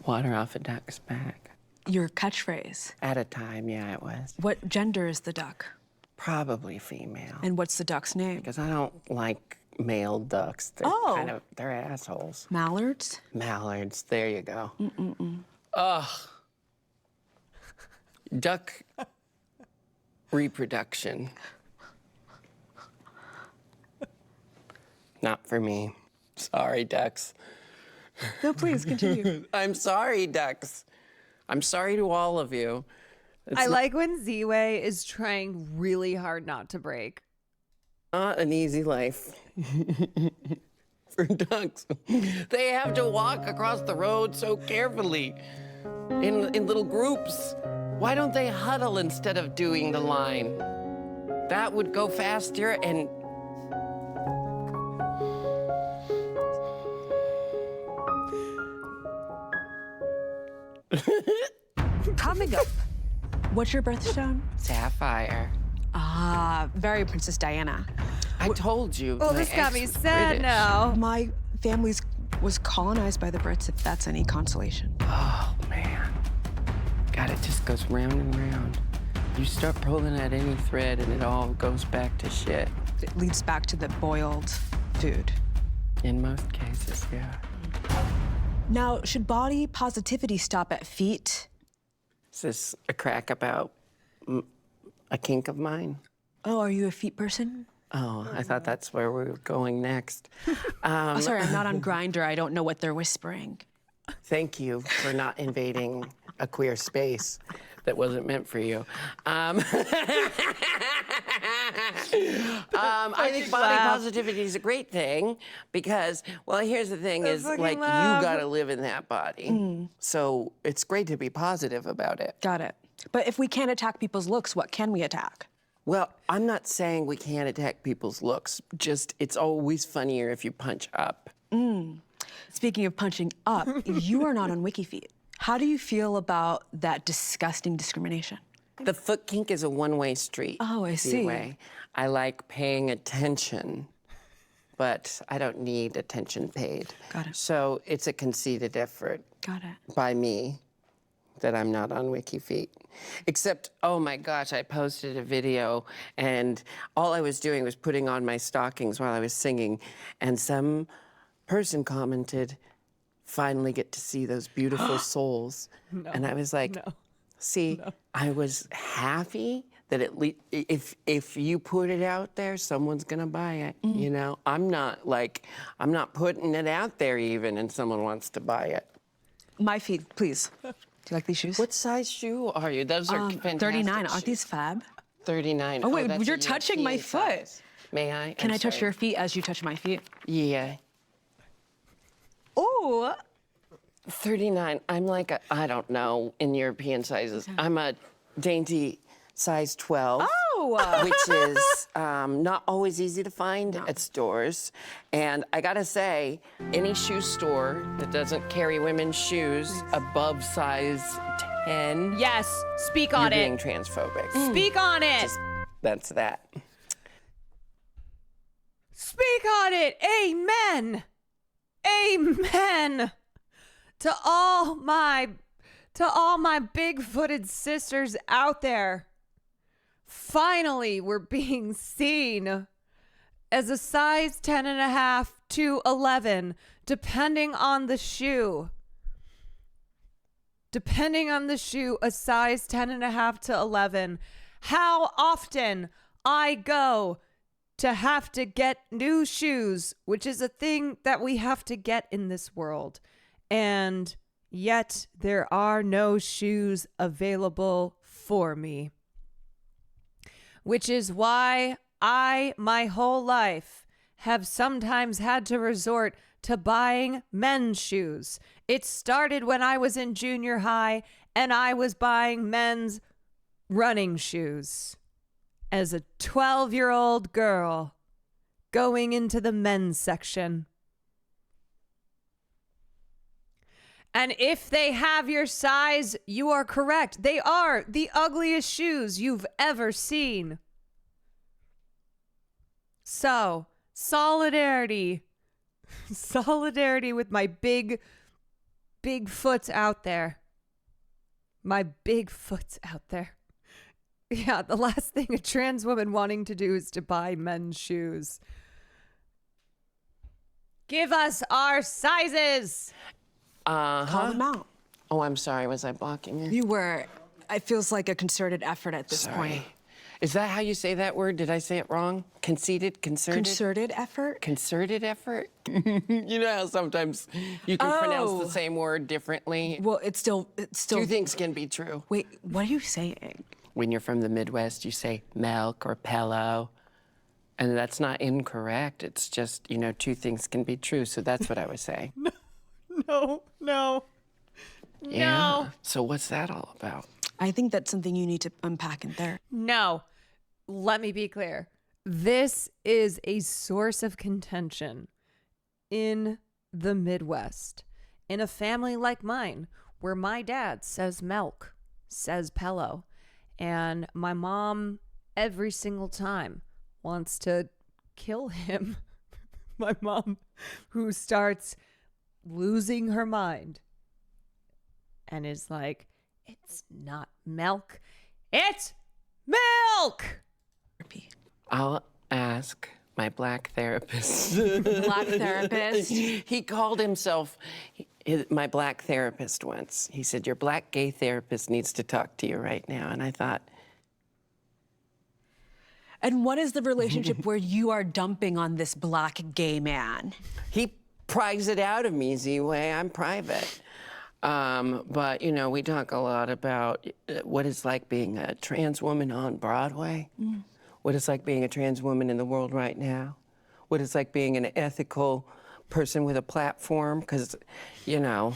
water off a duck's back. Your catchphrase? At a time, yeah, it was. What gender is the duck? Probably female. And what's the duck's name? Because I don't like male ducks. They're they're assholes. Mallards? Mallards, there you go. Ugh. Duck reproduction. Not for me. Sorry, ducks. No, please, continue. I'm sorry, ducks. I'm sorry to all of you. I like when Ziwe is trying really hard not to break. Not an easy life for ducks. They have to walk across the road so carefully in little groups. Why don't they huddle instead of doing the line? That would go faster and... Coming up, what's your birthstone? Sapphire. Ah, very Princess Diana. I told you. Oh, this got me sad now. My family was colonized by the Brits, if that's any consolation. Oh, man. God, it just goes round and round. You start pulling at any thread and it all goes back to shit. It leads back to the boiled food. In most cases, yeah. Now, should body positivity stop at feet? Is this a crack about a kink of mine? Oh, are you a feet person? Oh, I thought that's where we were going next. Oh, sorry, I'm not on Grindr. I don't know what they're whispering. Thank you for not invading a queer space that wasn't meant for you. I think body positivity is a great thing because, well, here's the thing is, like, you gotta live in that body. So it's great to be positive about it. Got it. But if we can't attack people's looks, what can we attack? Well, I'm not saying we can't attack people's looks, just it's always funnier if you punch up. Speaking of punching up, you are not on WikiFeet. How do you feel about that disgusting discrimination? The foot kink is a one-way street. Oh, I see. Ziwe. I like paying attention, but I don't need attention paid. Got it. So it's a conceited effort. Got it. By me that I'm not on WikiFeet. Except, oh my gosh, I posted a video and all I was doing was putting on my stockings while I was singing, and some person commented, finally get to see those beautiful souls. No, and I was like, I was happy that at least if you put it out there, someone's gonna buy it. You know, I'm not putting it out there even, and someone wants to buy it. My feet, please. Do you like these shoes? What size shoe are you? Those are fantastic 39. shoes. Aren't these fab? 39. Oh, wait, that's you're a touching my European foot. size. May I? Can I'm I touch sorry. your feet as you touch my feet? Yeah. Oh. 39. I'm like I don't know, in European sizes. I'm a dainty size 12. Oh! Which is not always easy to find at stores. And I gotta say, any shoe store that doesn't carry women's shoes above size 10. Yes, speak on you're it. being transphobic. Speak on it. That's that. Speak on it. Amen. Amen. To all my big-footed sisters out there. Finally, we're being seen as a size 10.5 to 11, depending on the shoe. Depending on the shoe, a size 10.5 to 11. How often I go to have to get new shoes, which is a thing that we have to get in this world. And yet there are no shoes available for me. Which is why I, my whole life, have sometimes had to resort to buying men's shoes. It started when I was in junior high and I was buying men's running shoes. As a 12-year-old girl going into the men's section. And if they have your size, you are correct. They are the ugliest shoes you've ever seen. So, solidarity. Solidarity with my big foots out there. My big foots out there. Yeah, the last thing a trans woman wanting to do is to buy men's shoes. Give us our sizes. Call them out. Oh, I'm sorry. Was I blocking you? You were. It feels like a concerted effort at this point. Is that how you say that word? Did I say it wrong? Conceited? Concerted? Concerted effort? Concerted effort? You know how sometimes you can pronounce the same word differently? Well, it's still... Two things can be true. Wait, what are you saying? When you're from the Midwest, you say milk or pillow. And that's not incorrect. It's just, you know, two things can be true. So that's what I was saying. No. Yeah. So what's that all about? I think that's something you need to unpack in there. No. Let me be clear. This is a source of contention in the Midwest. In a family like mine, where my dad says milk, says pillow, and my mom every single time wants to kill him. My mom, who starts losing her mind and is like, it's not milk, it's Milk! I'll ask my black therapist. Black therapist? He called himself my black therapist once. He said, your black gay therapist needs to talk to you right now. And I thought... And what is the relationship where you are dumping on this black gay man? He pries it out of me, Ziwe. I'm private. But, you know, we talk a lot about what it's like being a trans woman on Broadway, what it's like being a trans woman in the world right now, what it's like being an ethical person with a platform, because, you know,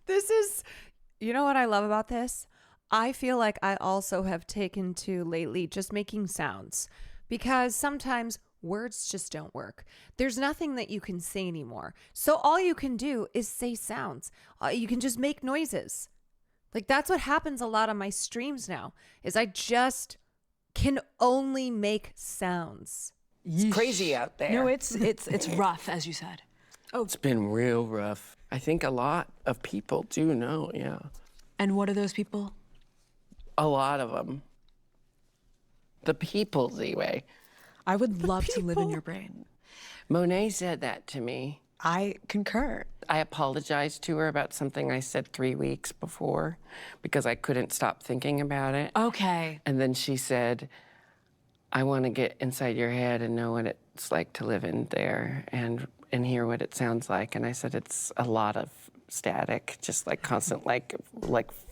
This is, you know what I love about this? I feel like I also have taken to lately just making sounds, because sometimes words just don't work. There's nothing that you can say anymore. So all you can do is say sounds. You can just make noises. Like that's what happens a lot on my streams now, is I just can only make sounds. It's crazy out there. No, it's rough, as you said. Oh, it's been real rough. I think a lot of people do know, yeah. And what are those people? A lot of them. The people, Ziwe. I would love to live in your brain. Monet said that to me. I concur. I apologized to her about something I said 3 weeks before because I couldn't stop thinking about it. Okay. And then she said, I want to get inside your head and know what it's like to live in there and hear what it sounds like. And I said, it's a lot of static, just like constant, like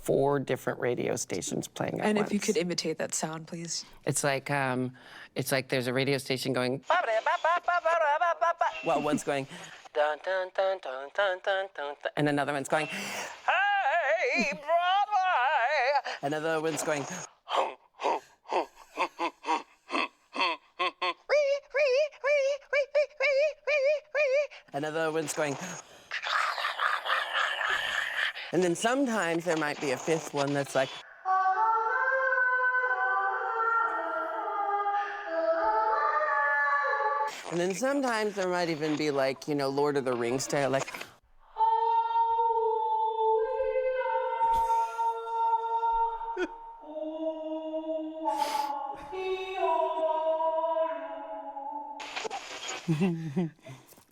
4 different radio stations playing at once. And if you could imitate that sound, please. It's like there's a radio station going, well, one's going, dun, dun, dun, dun, dun, dun, dun, and another one's going, hey, Broadway! Another one's going, another one's going, and then sometimes there might be a 5th one that's like, and then sometimes there might even be like, you know, Lord of the Rings style, like,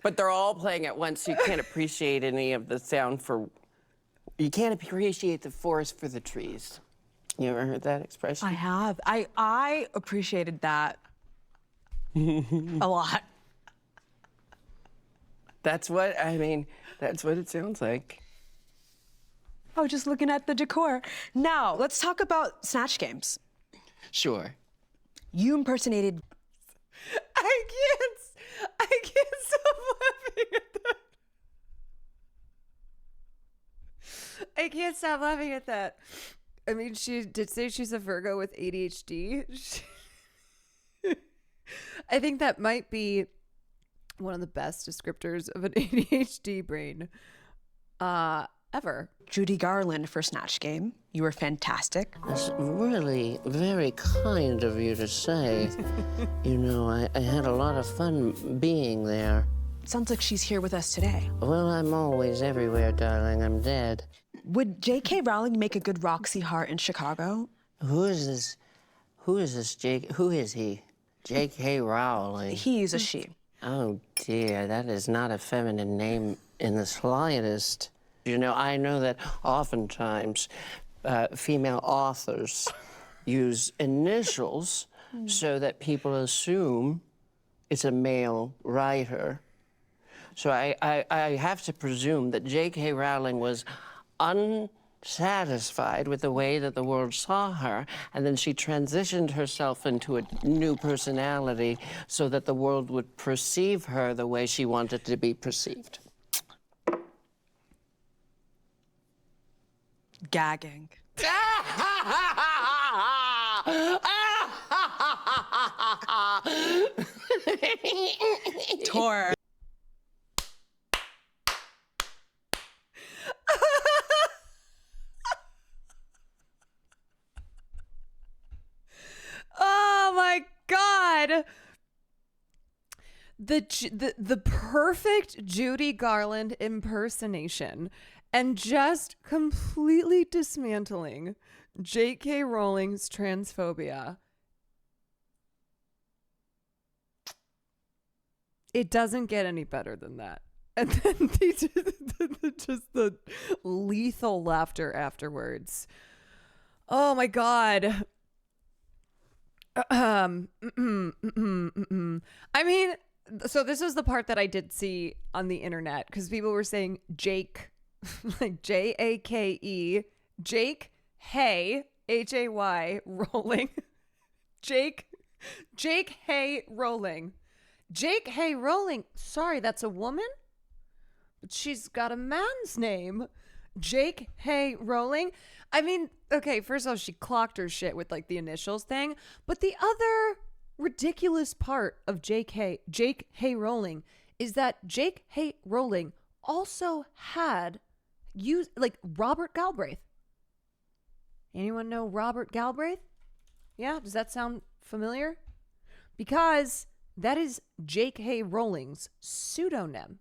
but they're all playing at once, so you can't appreciate any of the sound you can't appreciate the forest for the trees. You ever heard that expression? I have. I appreciated that a lot. That's what it sounds like. Oh, just looking at the decor. Now, let's talk about Snatch Games. Sure. You impersonated... I can't stop laughing at that. I can't stop laughing at that. I mean, she did say she's a Virgo with ADHD. I think that might be one of the best descriptors of an ADHD brain ever. Judy Garland for Snatch Game. You were fantastic. That's really very kind of you to say. You know, I had a lot of fun being there. Sounds like she's here with us today. Well, I'm always everywhere, darling. I'm dead. Would J.K. Rowling make a good Roxy Hart in Chicago? Who is this? Who is he? J.K. Rowling. He's a she. Oh, dear. That is not a feminine name in the slightest. You know, I know that oftentimes female authors use initials so that people assume it's a male writer. So I have to presume that J.K. Rowling was unsatisfied with the way that the world saw her, and then she transitioned herself into a new personality so that the world would perceive her the way she wanted to be perceived. Gagging. Tor. Oh my God. The perfect Judy Garland impersonation. and just completely dismantling J.K. Rowling's transphobia. It doesn't get any better than that. And then just the lethal laughter afterwards. Oh my God. I mean, so this was the part that I did see on the internet because people were saying Jake, like Jake, Jake, hey, Hay, Rowling. Jake, hey, Rowling. Jake, hey, Rowling. Sorry, that's a woman? But she's got a man's name. Jake, hey, Rowling. I mean, okay, first of all, she clocked her shit with like the initials thing. But the other ridiculous part of Jake, hey, Rowling is that Jake, hey, Rowling also had like Robert Galbraith. Anyone know Robert Galbraith? Yeah, does that sound familiar? Because that is J.K. Rowling's pseudonym.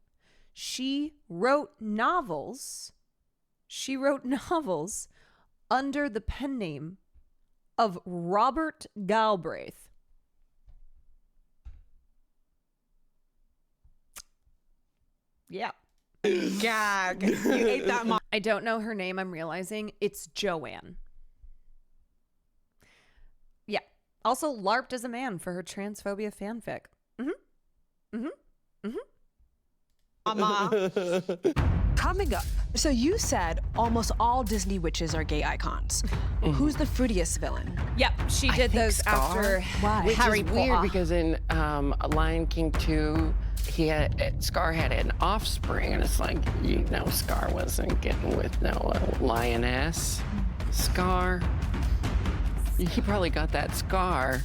She wrote novels under the pen name of Robert Galbraith. Yeah. Gag. You ate that, Mom. I don't know her name, I'm realizing. It's Joanne. Yeah. Also LARPed as a man for her transphobia fanfic. Mama. Coming up. So you said almost all Disney witches are gay icons. Who's the fruitiest villain? Yep, she did those Scar. after Which Harry is Potter. weird because in Lion King 2, Scar had an offspring, and it's like, Scar wasn't getting with no lioness. Scar, he probably got that scar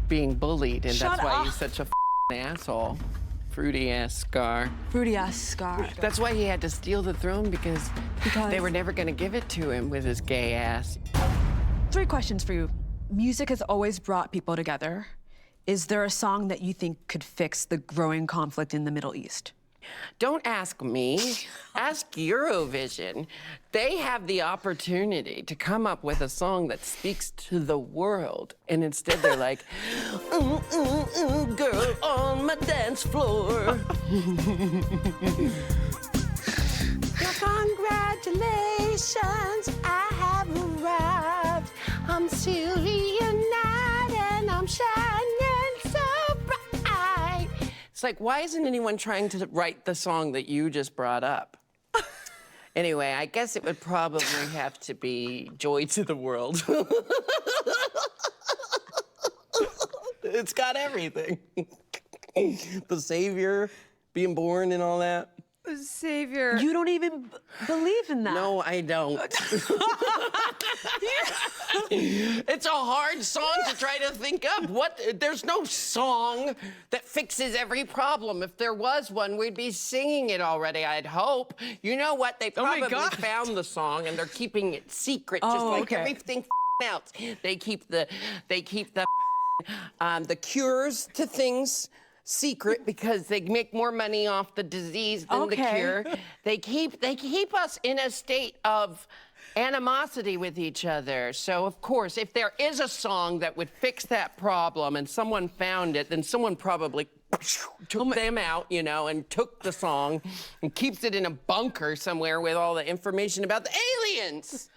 being bullied, and Shut that's why up. he's such a asshole. Fruity ass Scar. Fruity ass Scar. That's why he had to steal the throne because they were never going to give it to him with his gay ass. 3 questions for you. Music has always brought people together. Is there a song that you think could fix the growing conflict in the Middle East? Don't ask me. Ask Eurovision. They have the opportunity to come up with a song that speaks to the world. And instead they're like, girl on my dance floor. Congratulations, I have arrived. I'm still reunited and I'm shining so bright. It's like, why isn't anyone trying to write the song that you just brought up? Anyway, I guess it would probably have to be Joy to the World. It's got everything. The Savior being born and all that. The Savior. You don't even believe in that. No, I don't. It's a hard song to try to think of. There's no song that fixes every problem. If there was one, we'd be singing it already, I'd hope. You know what? They probably found the song and they're keeping it secret, just like everything else. They keep the cures to things secret because they make more money off the disease than the cure. They keep us in a state of animosity with each other. So of course, if there is a song that would fix that problem and someone found it, then someone probably took them out, and took the song and keeps it in a bunker somewhere with all the information about the aliens.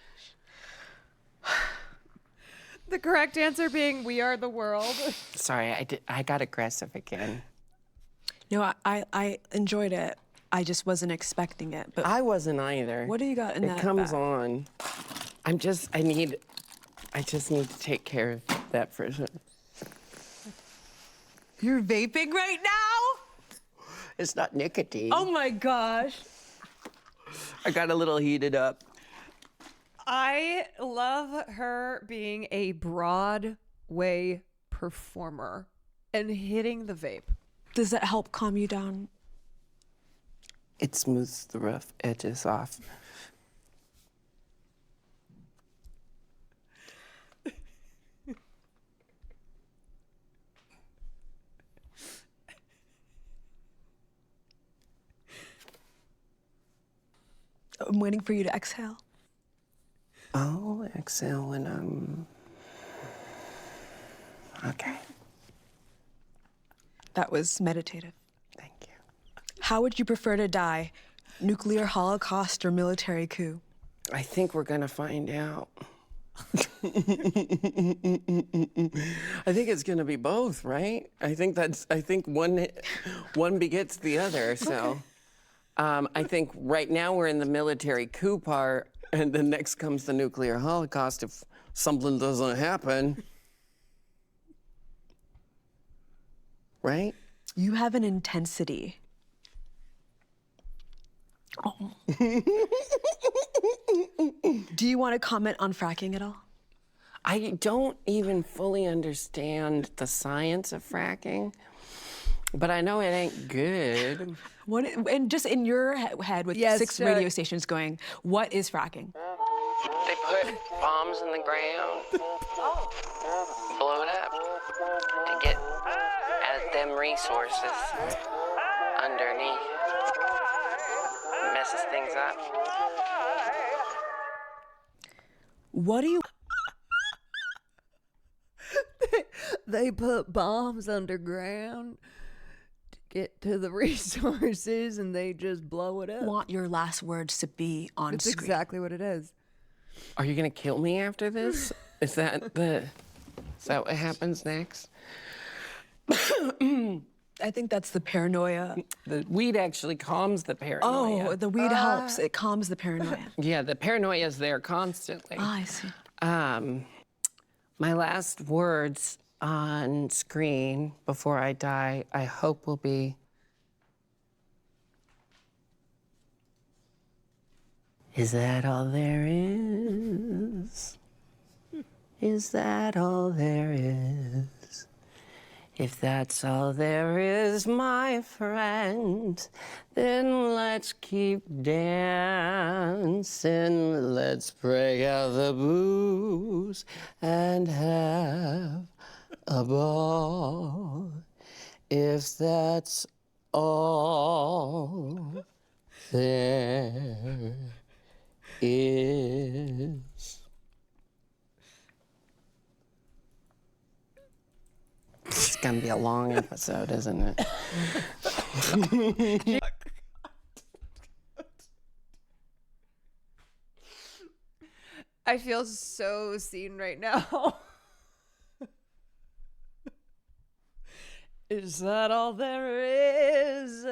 The correct answer being We Are the World. Sorry, I got aggressive again. No, I enjoyed it. I just wasn't expecting it. But I wasn't either. What do you got in that? It comes bag? on. I just need to take care of that for a second. You're vaping right now? It's not nicotine. Oh my gosh. I got a little heated up. I love her being a Broadway performer and hitting the vape. Does that help calm you down? It smooths the rough edges off. I'm waiting for you to exhale. I'll exhale when I'm... Okay. That was meditative. Thank you. How would you prefer to die? Nuclear holocaust or military coup? I think we're gonna find out. I think it's gonna be both, right? I think one begets the other. So, I think right now we're in the military coup part, and then next comes the nuclear holocaust if something doesn't happen. Right? You have an intensity. Oh. Do you want to comment on fracking at all? I don't even fully understand the science of fracking, but I know it ain't good. What? And just in your head with 6 radio stations going, what is fracking? They put bombs in the ground, blow it up to get at them resources underneath. Messes things up. What do you... They put bombs underground to get to the resources and they just blow it up. Want your last words to be on That's screen. exactly what it is. Are you gonna kill me after this? Is that what happens next? I think that's the paranoia. The weed actually calms the paranoia. Oh, the weed helps. It calms the paranoia. Yeah, the paranoia is there constantly. Oh, I see. My last words on screen before I die, I hope will be, is that all there is? Is that all there is? If that's all there is, my friend, then let's keep dancing. Let's break out the booze and have a ball. If that's all there is. It's gonna be a long episode, isn't it? I feel so seen right now. Is that all there is?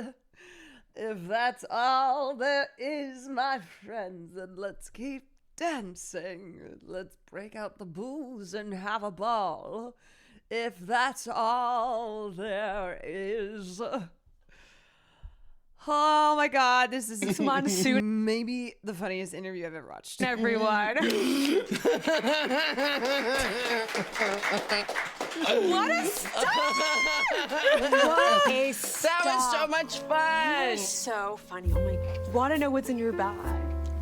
If that's all there is, my friends, then let's keep dancing. Let's break out the booze and have a ball. If that's all there is. Oh my God, this is monsoon. Maybe the funniest interview I've ever watched. Everyone. What a stop! What a stop! That was so much fun. You're so funny. Oh my God. Want to know what's in your bag?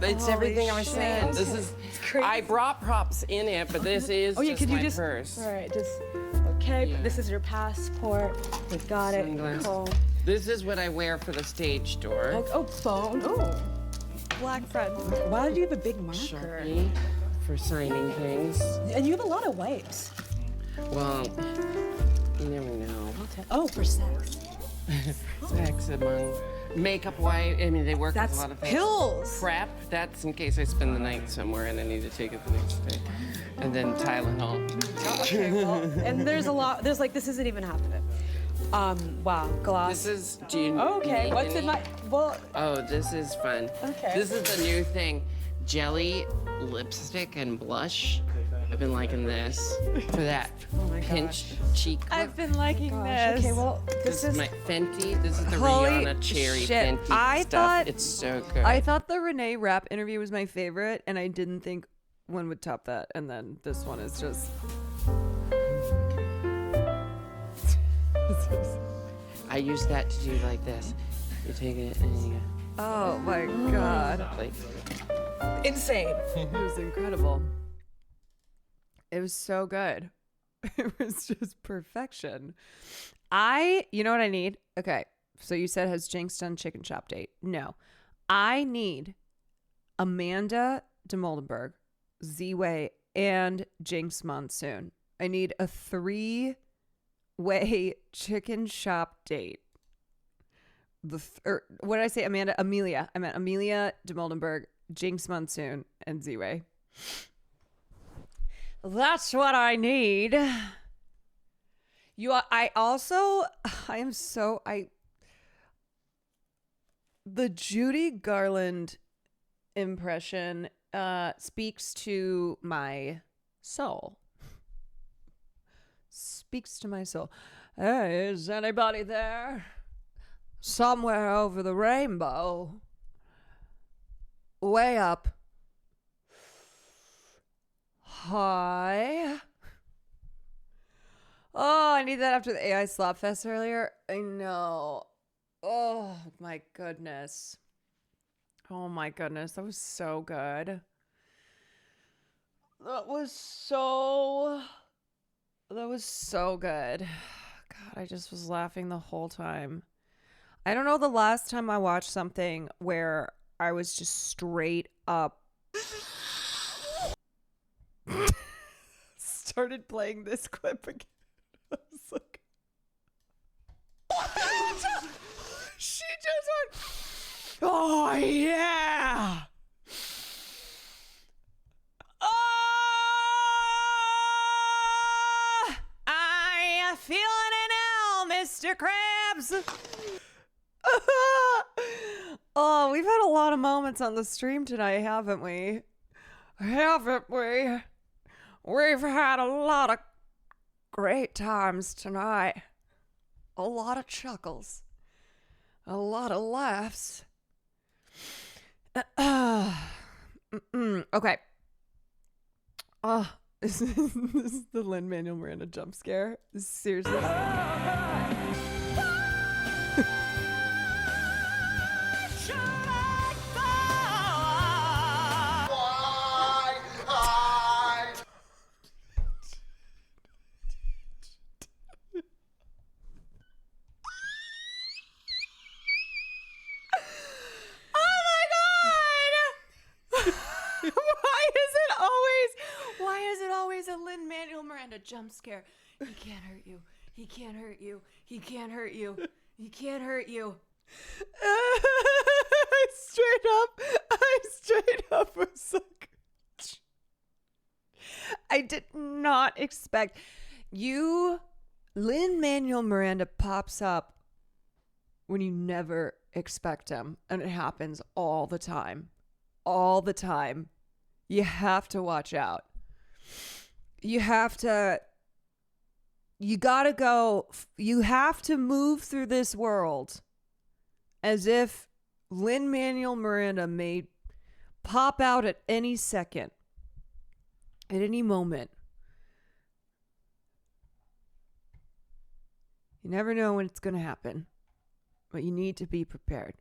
It's everything I was saying. This is crazy. I brought props in it, but this is just my purse. All right, just okay. Yeah. This is your passport. We got Sunglasses. it. Cool. This is what I wear for the stage door. Oh, phone. Oh, Black friend. Why do you have a big marker? Sharpie for signing things. And you have a lot of wipes. Well, you never know. Oh, for sex. Sex among makeup wipe. I mean, they work with a lot of things. Pills. Prep. That's in case I spend the night somewhere and I need to take it the next day. And then Tylenol. Okay, well, and there's a lot. There's like this isn't even half of it. Wow, gloss. This is. Do you? Okay, what's in my? Well. Oh, this is fun. Okay. This is the new thing. Jelly lipstick and blush. I've been liking this for that pinched cheek. I've been liking this. Okay, well, This is my Fenty. This is the Holy Rihanna cherry shit. Fenty I stuff. thought It's so good. I thought the Renee Rapp interview was my favorite, and I didn't think one would top that. And then this one is just. I use that to do like this. You take it and you go. Oh my God. Like, insane. It was incredible. It was so good. It was just perfection. You know what I need? Okay. So you said, has Jinx done chicken shop date? No. I need Amanda de Moldenberg, Ziwe, and Jinx Monsoon. I need a 3-way chicken shop date. What did I say? Amelia. I meant Amelia de Moldenberg, Jinx Monsoon, and Ziwe. That's what I need. The Judy Garland impression speaks to my soul. Speaks to my soul. Hey, is anybody there? Somewhere over the rainbow. Way up. Hi. Oh, I need that after the AI slop fest earlier. I know. Oh my goodness. Oh my goodness. That was so good. That was so good. God, I just was laughing the whole time. I don't know the last time I watched something where I was just straight up started playing this clip again. I was like, she just went, oh yeah. Oh, I am feeling it now, Mr. Krabs. Oh, we've had a lot of moments on the stream tonight, haven't we? Haven't we? We've had a lot of great times tonight. A lot of chuckles. A lot of laughs. Okay. Oh, this is the Lin-Manuel Miranda jump scare. Seriously. Why is it always a Lin-Manuel Miranda jump scare? He can't hurt you. He can't hurt you. He can't hurt you. He can't hurt you. I straight up was like, I did not expect you. Lin-Manuel Miranda pops up when you never expect him, and it happens all the time. All the time. You have to watch out. You have to move through this world as if Lin-Manuel Miranda may pop out at any second, at any moment. You never know when it's going to happen, but you need to be prepared.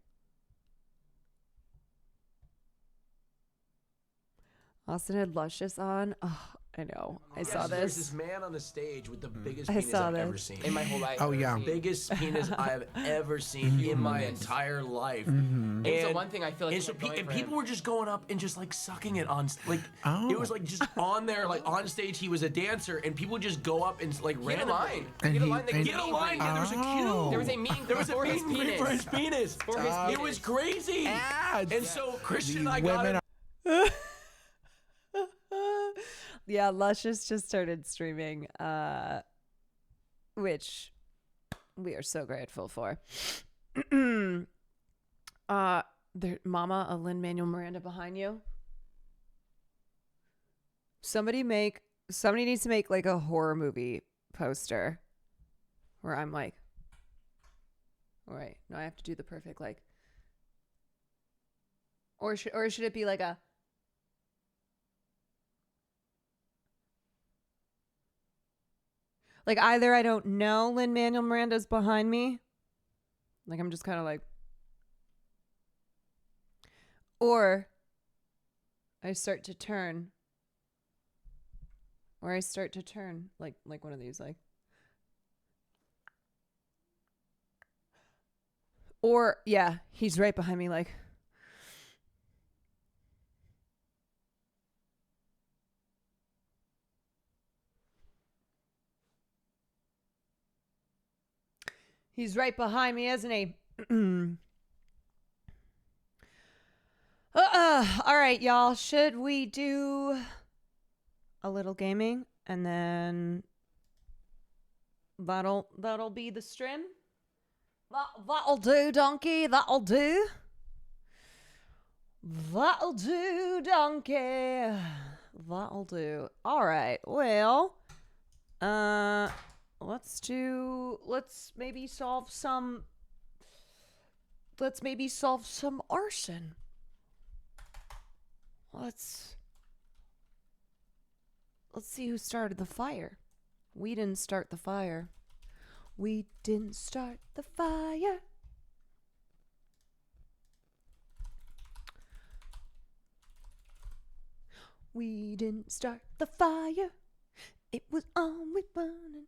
Austin had Luscious on. Oh, I know. I saw There's this. this man on the stage with the biggest I penis saw I've this. ever seen In my whole life. Oh yeah, biggest penis I've ever seen in my entire life. And It's the one thing I feel like and, so kept going and for people him. were just going up and just like sucking it on, like it was like just on there, like on stage. He was a dancer, and people would just go up and like He had a randomly line. He had a line that Get a line. And there was a queue. There was a meeting There was a for his meeting penis. for his penis. For his It penis. was crazy. Ads. And so Christian and I Women got it. Yeah, Luscious just started streaming, which we are so grateful for. Mama, a Lin-Manuel Miranda behind you. Somebody needs to make like a horror movie poster where I'm like, all right, no, I have to do the perfect like, or should it be like a, like either I don't know Lin-Manuel Miranda's behind me, like I'm just kind of like, or I start to turn, like one of these, like, or yeah, he's right behind me, like, He's right behind me, isn't he? All right, y'all. Should we do a little gaming and then that'll be the stream? That'll do, donkey. That'll do. That'll do, donkey. That'll do. All right. Well, let's maybe solve some arson. Let's see who started the fire. We didn't start the fire. We didn't start the fire. We didn't start the fire. It was always burning.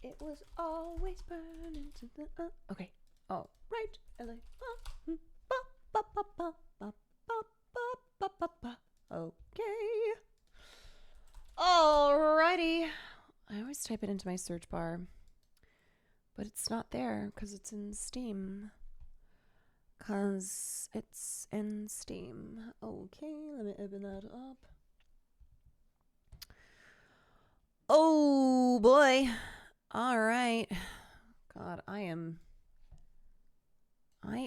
It was always burning to the okay. All right. Okay. Alrighty. I always type it into my search bar, but it's not there because it's in Steam. Okay, let me open that up. Oh boy. All right. God, I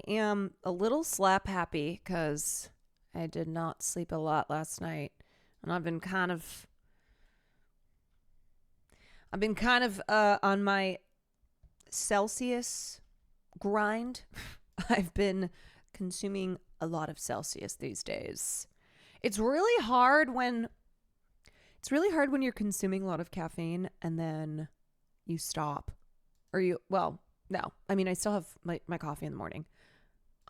am a little slap happy because I did not sleep a lot last night, and I've been kind of on my Celsius grind. I've been consuming a lot of Celsius these days. It's really hard when you're consuming a lot of caffeine and then you stop. No. I mean, I still have my coffee in the morning.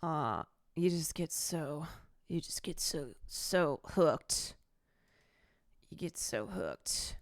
You just get so hooked. You get so hooked.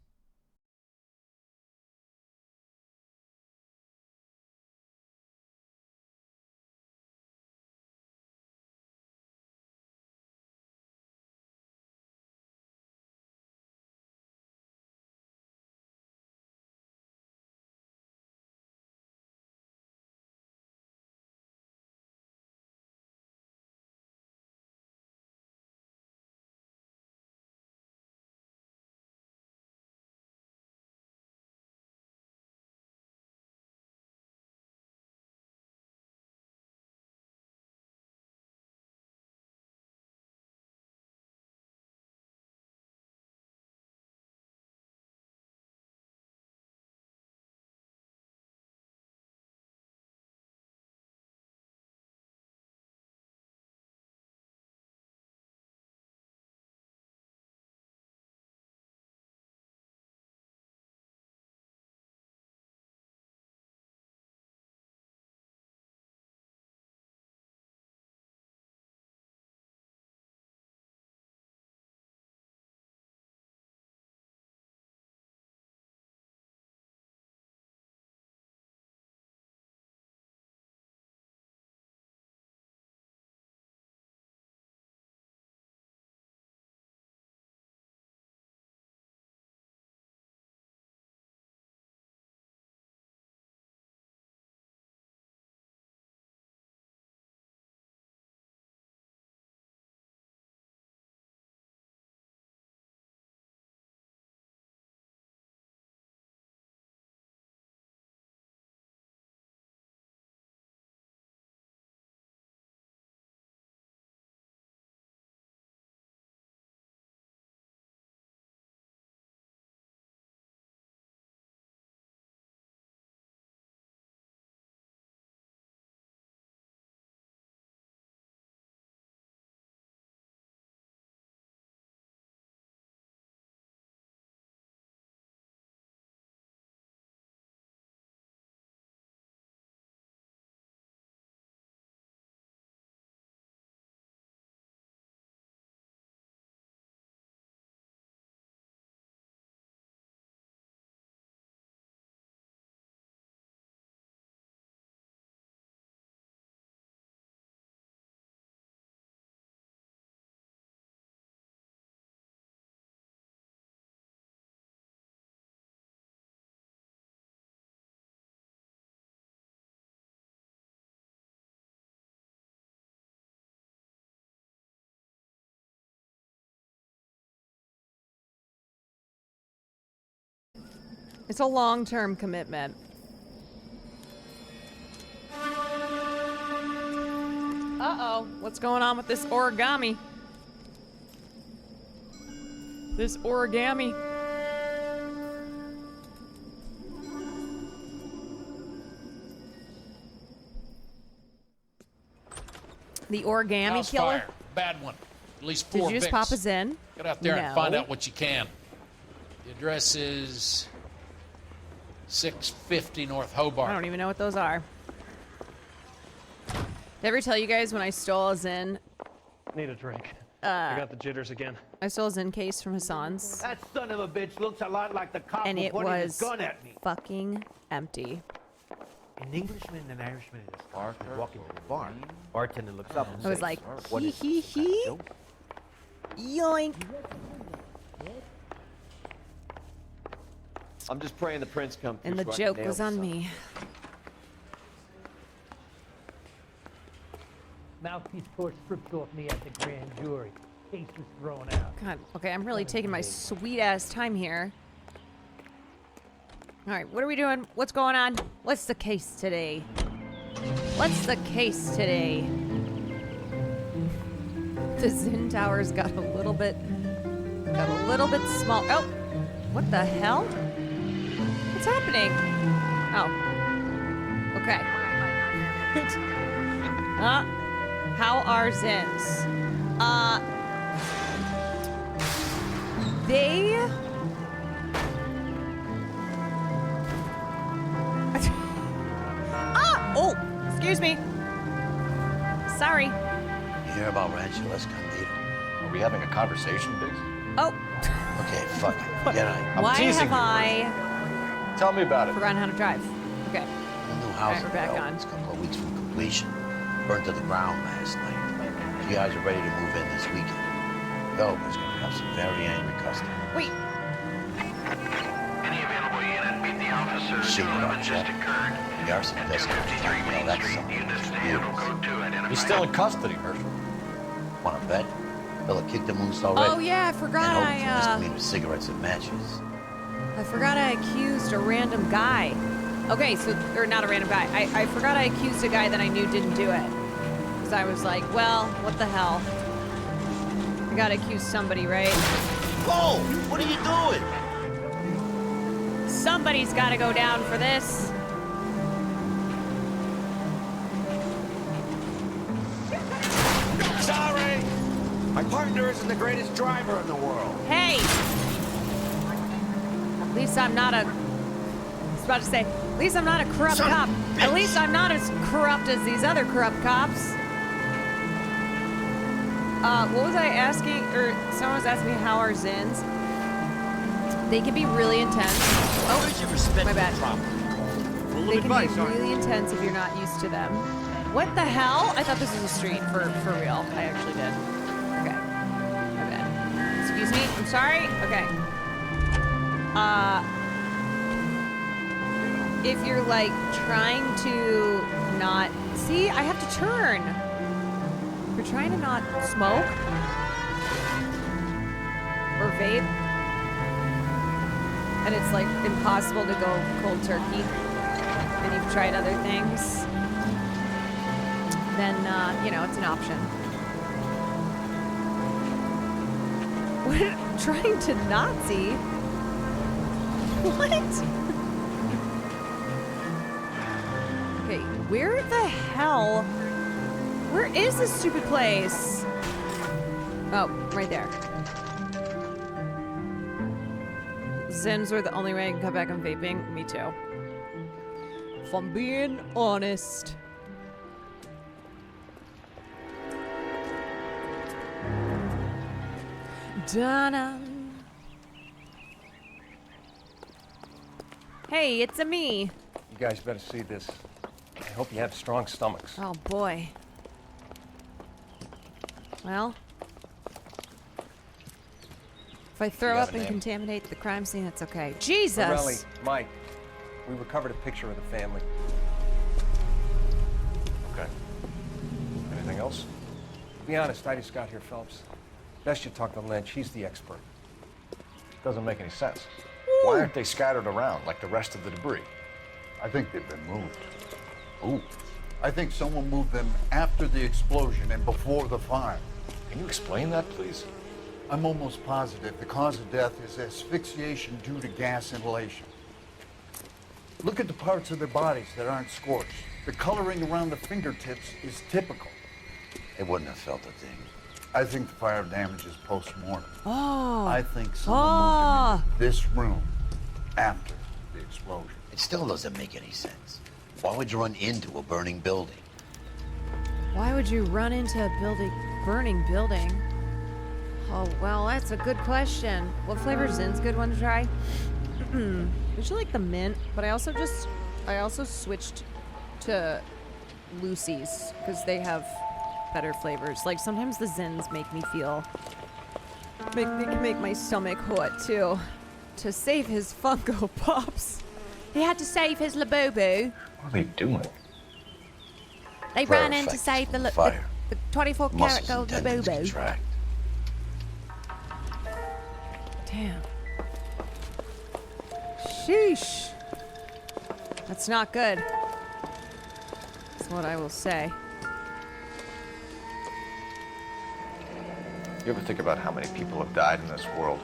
It's a long-term commitment. Uh-oh. What's going on with this origami? This origami. The origami House killer? fire. Bad one. At least Did 4 you just Vicks. pop us in? Get out there and find No. out what you can. The address is 650 North Hobart. I don't even know what those are. Did I ever tell you guys when I stole a Zen? Need a drink. I got the jitters again. I stole a Zen case from Hassan's. That son of a bitch looks a lot like the cop And who it pointed his was gun at me. fucking empty. An Englishman and an Irishman in his car walking to the bar. Bartender looks up and I was says, like, "What hee is hee hee. Yoink. I'm just praying the prince come through. And the so I can joke nail was on some. me. Mouthpiece tore stripped off me at the grand jury. Case was thrown out. God, okay, I'm really taking my sweet ass time here. All right, what are we doing? What's going on? What's the case today? What's the case today? The Zen Tower's got a little bit small. Oh, what the hell? What's happening? Oh, okay. How are Zens? They. Oh, excuse me. Sorry. You hear about Rancho Escondido? Are we having a conversation, Biggs? Oh. Okay, fuck it. Forget it. I'm Why teasing have you. I Tell me about it. forgotten how to drive? Okay. The new house Alright, we're back on. It's a couple of weeks from completion. Burned to the ground last night. You guys are ready to move in this weekend. Developer's gonna have some very angry customers. Wait. Any available unit, meet the officers. Shit, 211 Jeff. just occurred. The arson desk. Well, that's something. He's still in custody, Herschel. Want to bet? Fella kicked him loose already. Oh yeah, I forgot And I misdemeanor with cigarettes and matches. forgot I accused a random guy. Okay, so or not a random guy. I forgot I accused a guy that I knew didn't do it. Because I was like, well, what the hell? I gotta accuse somebody, right? Whoa! What are you doing? Somebody's gotta go down for this. Sorry! My partner isn't the greatest driver in the world. Hey! At least I'm not a... I was about to say, at least I'm not a corrupt cop. At least I'm not as corrupt as these other corrupt cops. What was I asking? Or someone was asking me how are Zins? They can be really intense. Oh, my bad. They can be really intense if you're not used to them. What the hell? I thought this was a street for real. I actually did. Okay. My bad. Excuse me. I'm sorry. Okay. If you're like trying to not see, I have to turn. If you're trying to not smoke or vape, and it's like impossible to go cold turkey, and you've tried other things, then you know it's an option. What? Trying to not see? What? Okay, where the hell? Where is this stupid place? Oh, right there. Zens were the only way I can cut back on vaping. Me too. If I'm being honest. Donna. Hey, it's a me. You guys better see this. I hope you have strong stomachs. Oh boy. Well, if I throw You have up a and name? contaminate the crime scene, that's okay. Jesus. Morelli, Mike, we recovered a picture of the family. Okay. Anything else? To be honest, I just got here, Phelps. Best you talk to Lynch. He's the expert. Doesn't make any sense. Why aren't they scattered around like the rest of the debris? I think they've been moved. Ooh. I think someone moved them after the explosion and before the fire. Can you explain that, please? I'm almost positive the cause of death is asphyxiation due to gas inhalation. Look at the parts of their bodies that aren't scorched. The coloring around the fingertips is typical. They wouldn't have felt a thing. I think the fire damage is post-mortem. Oh. I think someone moved them into this room after the explosion. It still doesn't make any sense. Why would you run into a burning building? Why would you run into a burning building? Oh, well, that's a good question. What flavor Zin's good one to try? Usually like the mint, but I also switched to Lucy's because they have better flavors. Like sometimes the Zins make me make my stomach hot too. To save his Funko Pops, he had to save his Labubu. What are they doing? They ran in to save the 24 karat gold Labubu. Damn. Sheesh. That's not good. That's what I will say. You ever think about how many people have died in this world?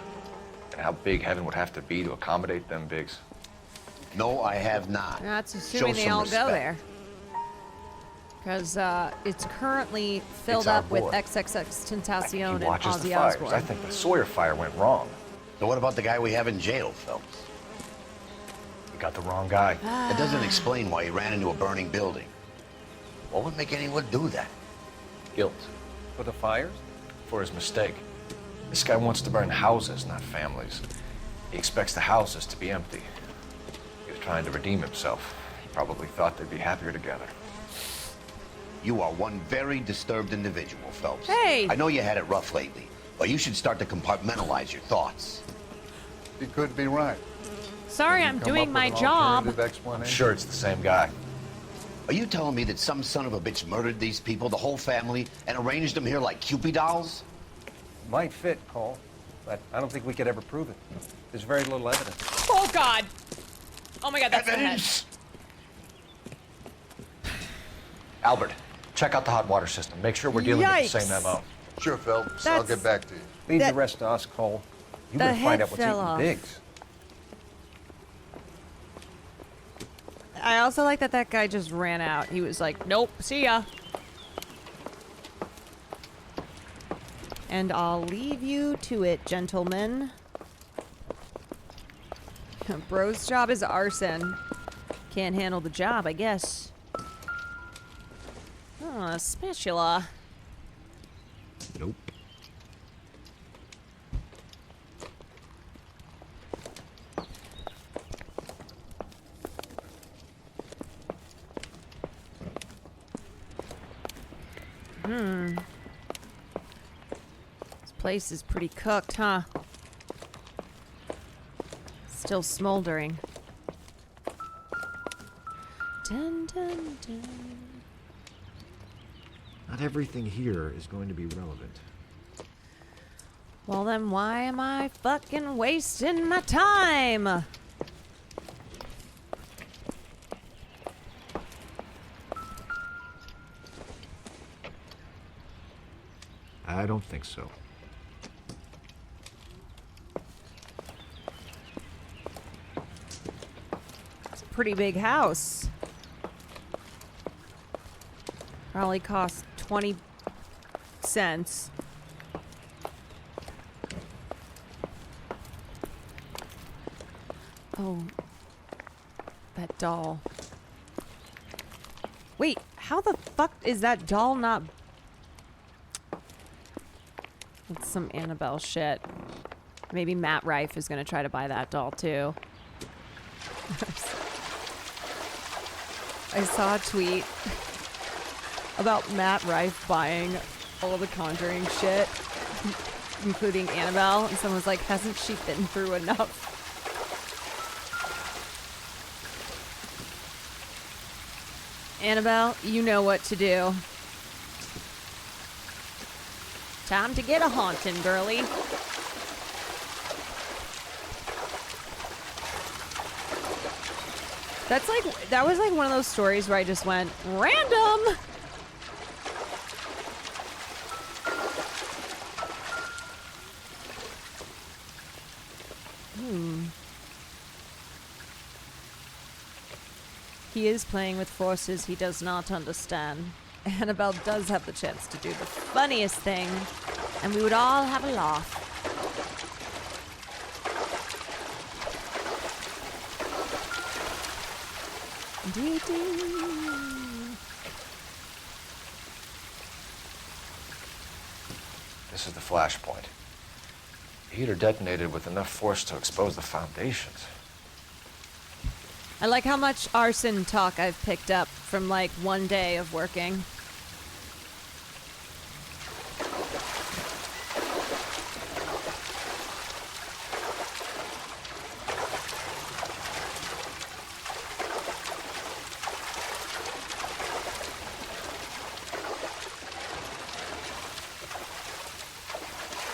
And how big heaven would have to be to accommodate them bigs? No, I have not. That's assuming they all go there. Because it's currently filled up with XXXTentacion and Ozzy Osbourne. I think the Sawyer fire went wrong. So what about the guy we have in jail, Phelps? We got the wrong guy. It doesn't explain why he ran into a burning building. What would make anyone do that? Guilt. For the fires? For his mistake. This guy wants to burn houses, not families. He expects the houses to be empty. He was trying to redeem himself. He probably thought they'd be happier together. You are one very disturbed individual, Phelps. Hey! I know you had it rough lately, but you should start to compartmentalize your thoughts. You could be right. Sorry, I'm doing my job. I'm sure it's the same guy. Are you telling me that some son of a bitch murdered these people, the whole family, and arranged them here like Cupid dolls? Might fit, Cole, but I don't think we could ever prove it. There's very little evidence. Oh, God. Oh, my God, that's evidence. Albert, check out the hot water system. Make sure we're dealing with the same MO. Sure, Phelps. I'll get back to you. Leave the rest to us, Cole. You gotta find out what's eating Biggs. I also like that guy just ran out. He was like, nope, see ya. And I'll leave you to it, gentlemen. Bro's job is arson. Can't handle the job, I guess. Oh, a spatula. Nope. This place is pretty cooked, huh? Still smoldering. Dun, dun, dun. Not everything here is going to be relevant. Well, then why am I fucking wasting my time? I don't think so. It's a pretty big house. Probably cost 20 cents. Oh, that doll. Wait, how the fuck is that doll not... It's some Annabelle shit. Maybe Matt Rife is gonna try to buy that doll too. I saw a tweet about Matt Rife buying all the Conjuring shit, including Annabelle, and someone's like, hasn't she been through enough? Annabelle, you know what to do. Time to get a haunting, girly. That was like one of those stories where I just went random. He is playing with forces he does not understand. Annabelle does have the chance to do the funniest thing, and we would all have a laugh. This is the flashpoint. The heater detonated with enough force to expose the foundations. I like how much arson talk I've picked up from like one day of working.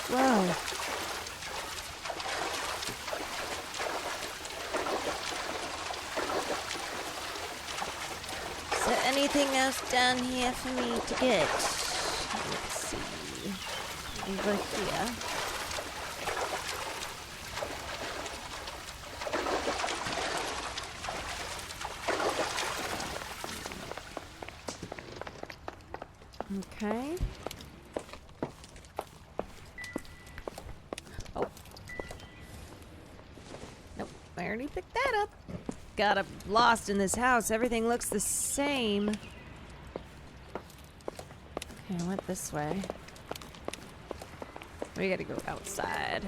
Whoa. Is there anything else down here for me to get? Let's see. Over here. Okay. Oh. Nope, I already picked that up. Got lost in this house. Everything looks the same. Okay, I went this way. We gotta go outside.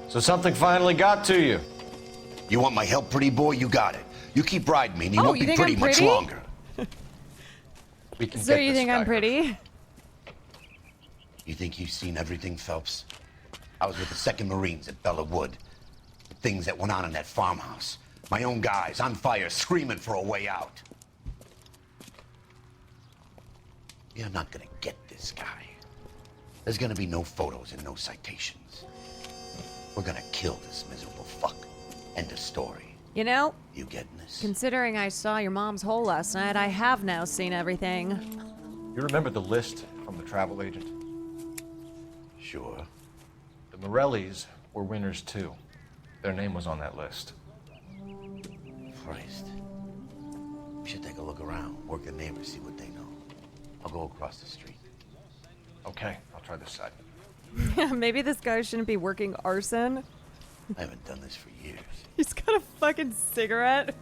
So something finally got to you. You want my help, pretty boy? You got it. You keep riding me, and you Oh, won't you be think pretty I'm much pretty? longer. We can So get you this think guy. I'm pretty? You think you've seen everything, Phelps? I was with the 2nd Marines at Bella Wood. The things that went on in that farmhouse. My own guys on fire, screaming for a way out. You're not gonna get this guy. There's gonna be no photos and no citations. We're gonna kill this miserable fuck. End of story. You know, You getting this? considering I saw your mom's hole last night, I have now seen everything. You remember the list from the travel agent? Sure. The Morellis were winners too. Their name was on that list. Christ. We should take a look around, work the neighbors, see what they know. I'll go across the street. Okay, I'll try this side. Maybe this guy shouldn't be working arson. I haven't done this for years. He's got a fucking cigarette.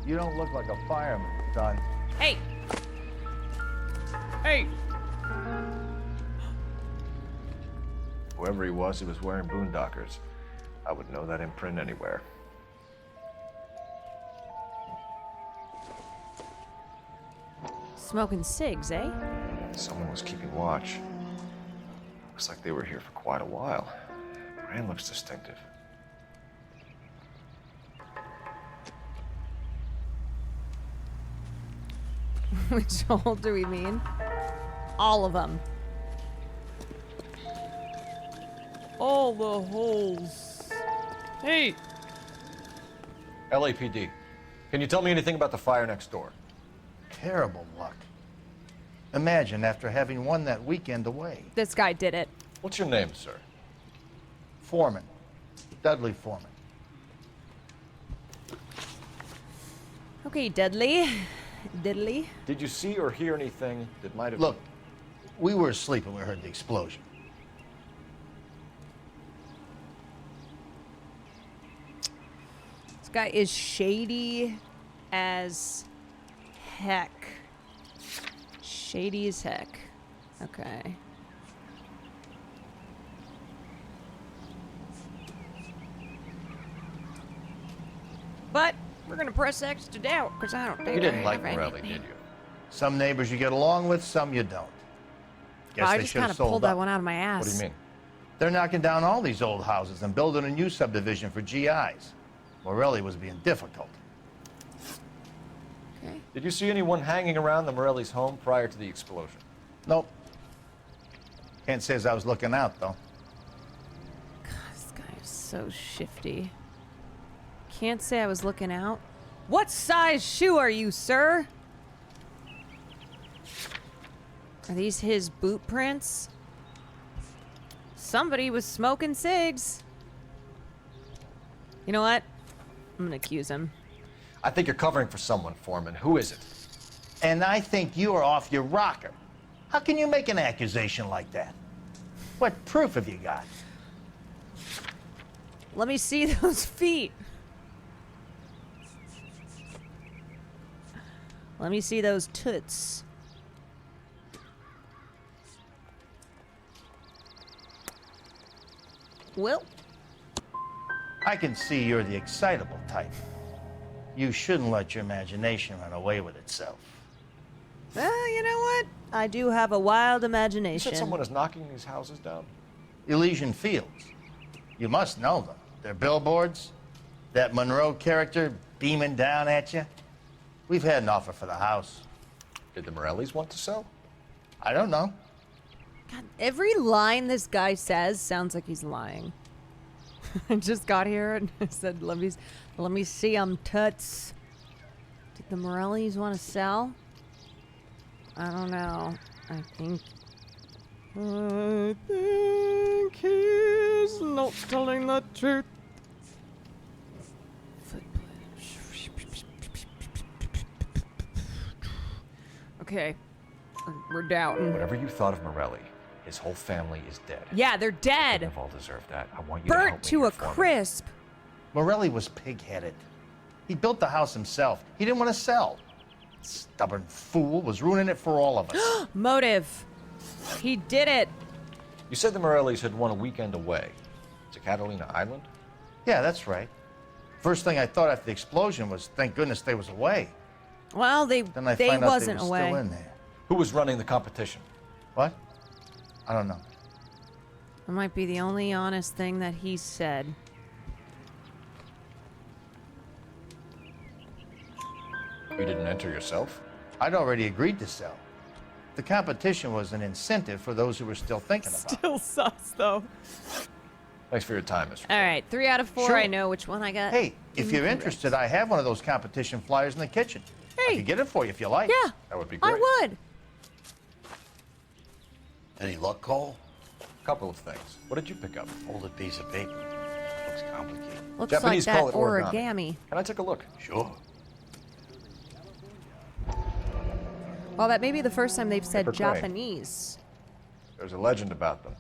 You don't look like a fireman, son. Hey! Hey! Whoever he was wearing boondockers. I would know that imprint anywhere. Smoking cigs, eh? Someone was keeping watch. Looks like they were here for quite a while. Brand looks distinctive. Which hole do we mean? All of them. All the holes. Hey! LAPD, can you tell me anything about the fire next door? Terrible luck. Imagine after having won that weekend away. This guy did it. What's your name, sir? Foreman. Dudley Foreman. Okay, Dudley. Diddley. Did you see or hear anything that might have... Look, we were asleep when we heard the explosion. This guy is shady as heck. Shady as heck. Okay. But we're gonna press X to doubt because I don't think You didn't I like have Morelli, anything. did you? Some neighbors you get along with, some you don't. Guess I they just should kind have of sold pulled up. that one out of my ass. What do you mean? They're knocking down all these old houses and building a new subdivision for GIs. Morelli was being difficult. Okay. Did you see anyone hanging around the Morelli's home prior to the explosion? Nope. Can't say as I was looking out, though. God, this guy is so shifty. Can't say I was looking out. What size shoe are you, sir? Are these his boot prints? Somebody was smoking cigs. You know what? I'm gonna accuse him. I think you're covering for someone, Foreman. Who is it? And I think you are off your rocker. How can you make an accusation like that? What proof have you got? Let me see those feet. Let me see those toots. Well, I can see you're the excitable type. You shouldn't let your imagination run away with itself. well, you know what? I do have a wild You imagination. said someone is knocking these houses down? Elysian Fields. You must know them. They're billboards. That Monroe character beaming down at you. We've had an offer for the house. Did the Morellis want to sell? I don't know. God, every line this guy says sounds like he's lying. I just got here and I said, let me see them toots. Did the Morellis want to sell? I don't know. I think he's not telling the truth. Okay. We're down. Whatever you thought of Morelli, his whole family is dead. Yeah, they're dead. They've all deserved that. I want you to help Burnt me to here, a Foreman. crisp. Morelli was pig-headed. He built the house himself. He didn't want to sell. Stubborn fool was ruining it for all of us. Motive. He did it. You said the Morellis had won a weekend away to Catalina Island? Yeah, that's right. First thing I thought after the explosion was, thank goodness they was away. Well, they Then I they find out wasn't they were away. still in there. Who was running the competition? What? I don't know. That might be the only honest thing that he said. You didn't enter yourself? I'd already agreed to sell. The competition was an incentive for those who were still thinking about it. Still sus, though. Thanks for your time, Mr. All right, 3 out of 4. Sure. I know which one I got. Hey, if you're incorrect. interested, I have one of those competition flyers in the kitchen. I could get it for you if you like. Yeah, That would be great. I would. Any luck, Cole? Couple of things. What did you pick up? Folded piece of paper. Looks complicated. Looks Japanese like that call it origami. origami. Can I take a look? Sure. Well, that may be the first time they've said Paper crane. Japanese. There's a legend about them.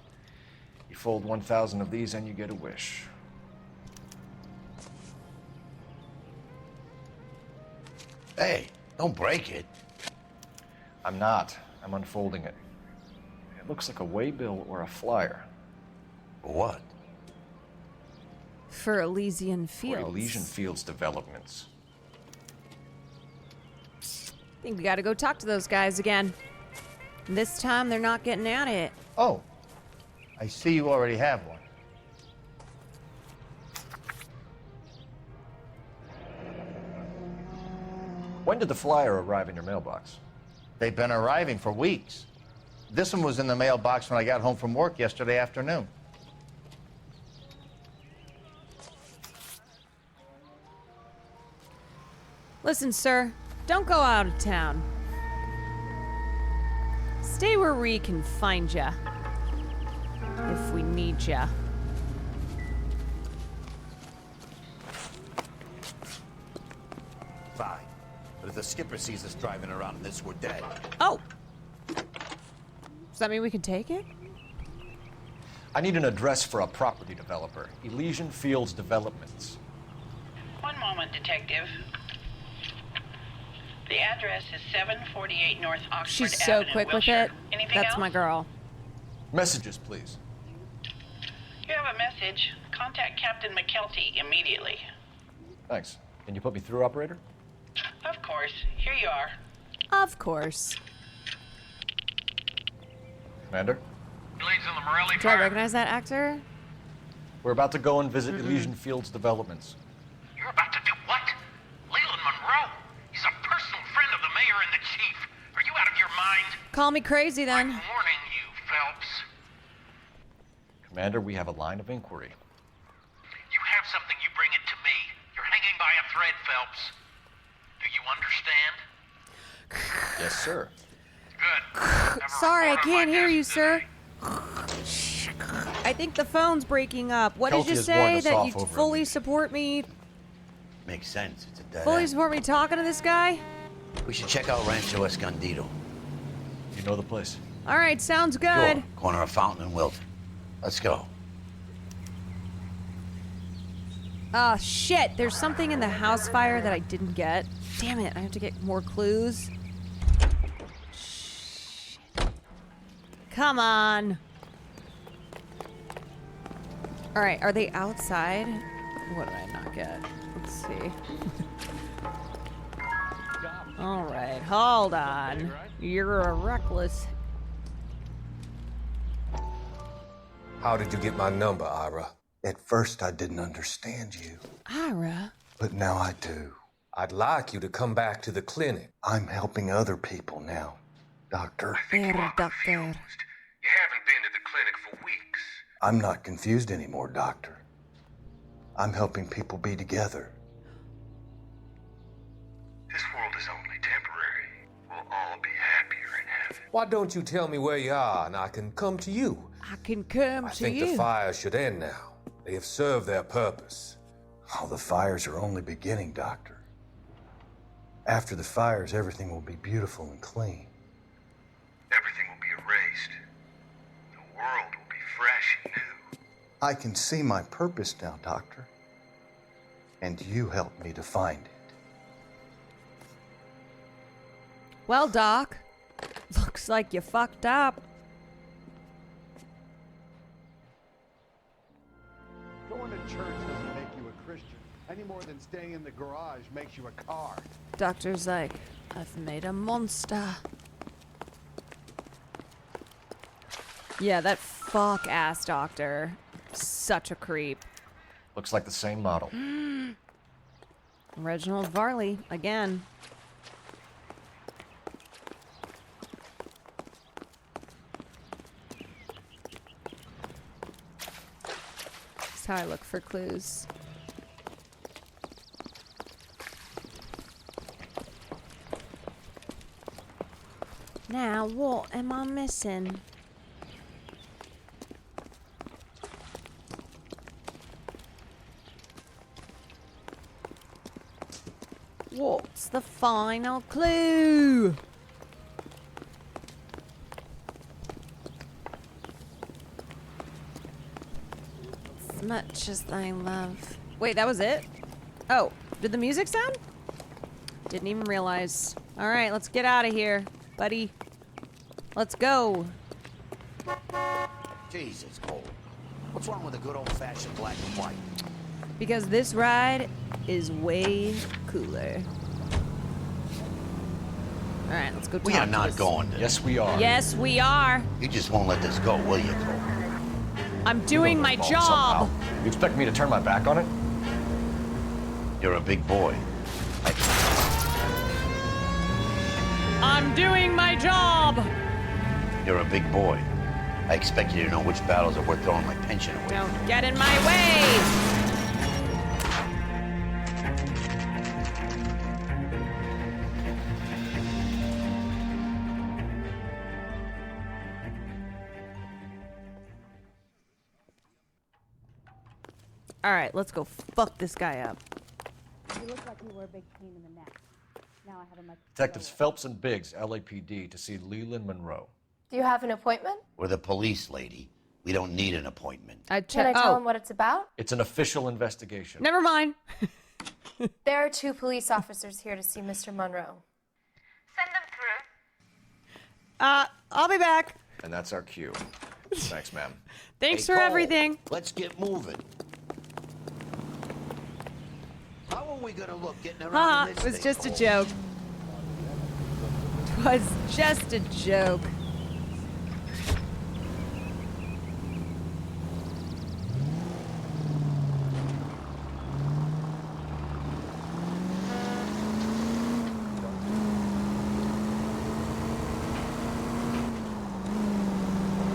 You fold 1,000 of these and you get a wish. Hey, don't break it. I'm not. I'm unfolding it. It looks like a waybill or a flyer. What? For Elysian For Fields. Elysian Fields Developments. I think we gotta go talk to those guys again. This time they're not getting at it. Oh, I see you already have one. When did the flyer arrive in your mailbox? They've been arriving for weeks. This one was in the mailbox when I got home from work yesterday afternoon. Listen, sir, don't go out of town. Stay where we can find ya. If we need ya. Fine. But if the skipper sees us driving around in this, we're dead. Oh! Does that mean we can take it? I need an address for a property developer. Elysian Fields Developments. One moment, Detective. The address is 748 North Oxford She's so Avenue, quick with Wilshire. it. Anything That's else? my girl. Messages, please. You have a message. Contact Captain McKelty immediately. Thanks. Can you put me through, operator? Of course. Here you are. Of course. Commander? Do I recognize that actor? We're about to go and visit Elysian Fields Developments. You're about to do what? Leland Monroe? He's a personal friend and the chief. Are you out of your mind? Call me crazy then. I'm warning you, Phelps. Commander, we have a line of inquiry. You have something, you bring it to me. You're hanging by a thread, Phelps. Do you understand? Yes, sir. Good. Sorry, I can't hear you, sir. I think the phone's breaking up. What did you say? That you fully support me? Makes sense. It's a dead Fully end. support me talking to this guy? We should check out Rancho Escondido. You know the place? All right, sounds good. Sure. Corner of Fountain and Wilton. Let's go. Ah, shit. There's something in the house fire that I didn't get. Damn it. I have to get more clues. Shit. Come on. All right, are they outside? What did I not get? Let's see. All right, hold on. You're a reckless. How did you get my number, Ira? At first, I didn't understand you. Ira? But now I do. I'd like you to come back to the clinic. I'm helping other people now, Doctor. Doctor. You haven't been to the clinic for weeks. I'm not confused anymore, Doctor. I'm helping people be together. This world is only temporary. We'll all be happier in heaven. Why don't you tell me where you are and I can come to you? I can come I to think you. the fires should end now. They have served their purpose. Oh, the fires are only beginning, Doctor. After the fires, everything will be beautiful and clean. Everything will be erased. The world will be fresh and new. I can see my purpose now, Doctor. And you helped me to find it. Well, Doc, looks like you fucked up. Going to church doesn't make you a Christian, any more than staying in the garage makes you a car. Doctor's like, I've made a monster. Yeah, that fuck-ass doctor. Such a creep. Looks like the same model. Reginald Varley, again. That's how I look for clues. Now, what am I missing? What's the final clue? As much as I love. Wait, that was it? Oh, did the music sound? Didn't even realize. All right, let's get out of here, buddy. Let's go. Jeez, it's cold. What's wrong with a good old-fashioned black and white? Because this ride is way cooler. All right, let's go talk We are to not this- going to. Yes, we are. Yes, we are. You just won't let this go, will you, Cole? I'm doing my job. You expect me to turn my back on it? You're a big boy. I'm doing my job. You're a big boy. I expect you to know which battles are worth throwing my pension away. Don't get in my way. All right, let's go fuck this guy up. You look like you were a big pain in the neck. Now I have a much. Detectives Phelps and Biggs, LAPD, to see Leland Monroe. Do you have an appointment? We're the police, lady. We don't need an appointment. Can I tell him what it's about? It's an official investigation. Never mind. There are 2 police officers here to see Mr. Monroe. Send them through. I'll be back. And that's our cue. Thanks, ma'am. Thanks Hey, for Cole, everything. Let's get moving. How are we gonna look getting around Haha, this it was thing, just a Cole? joke. It was just a joke.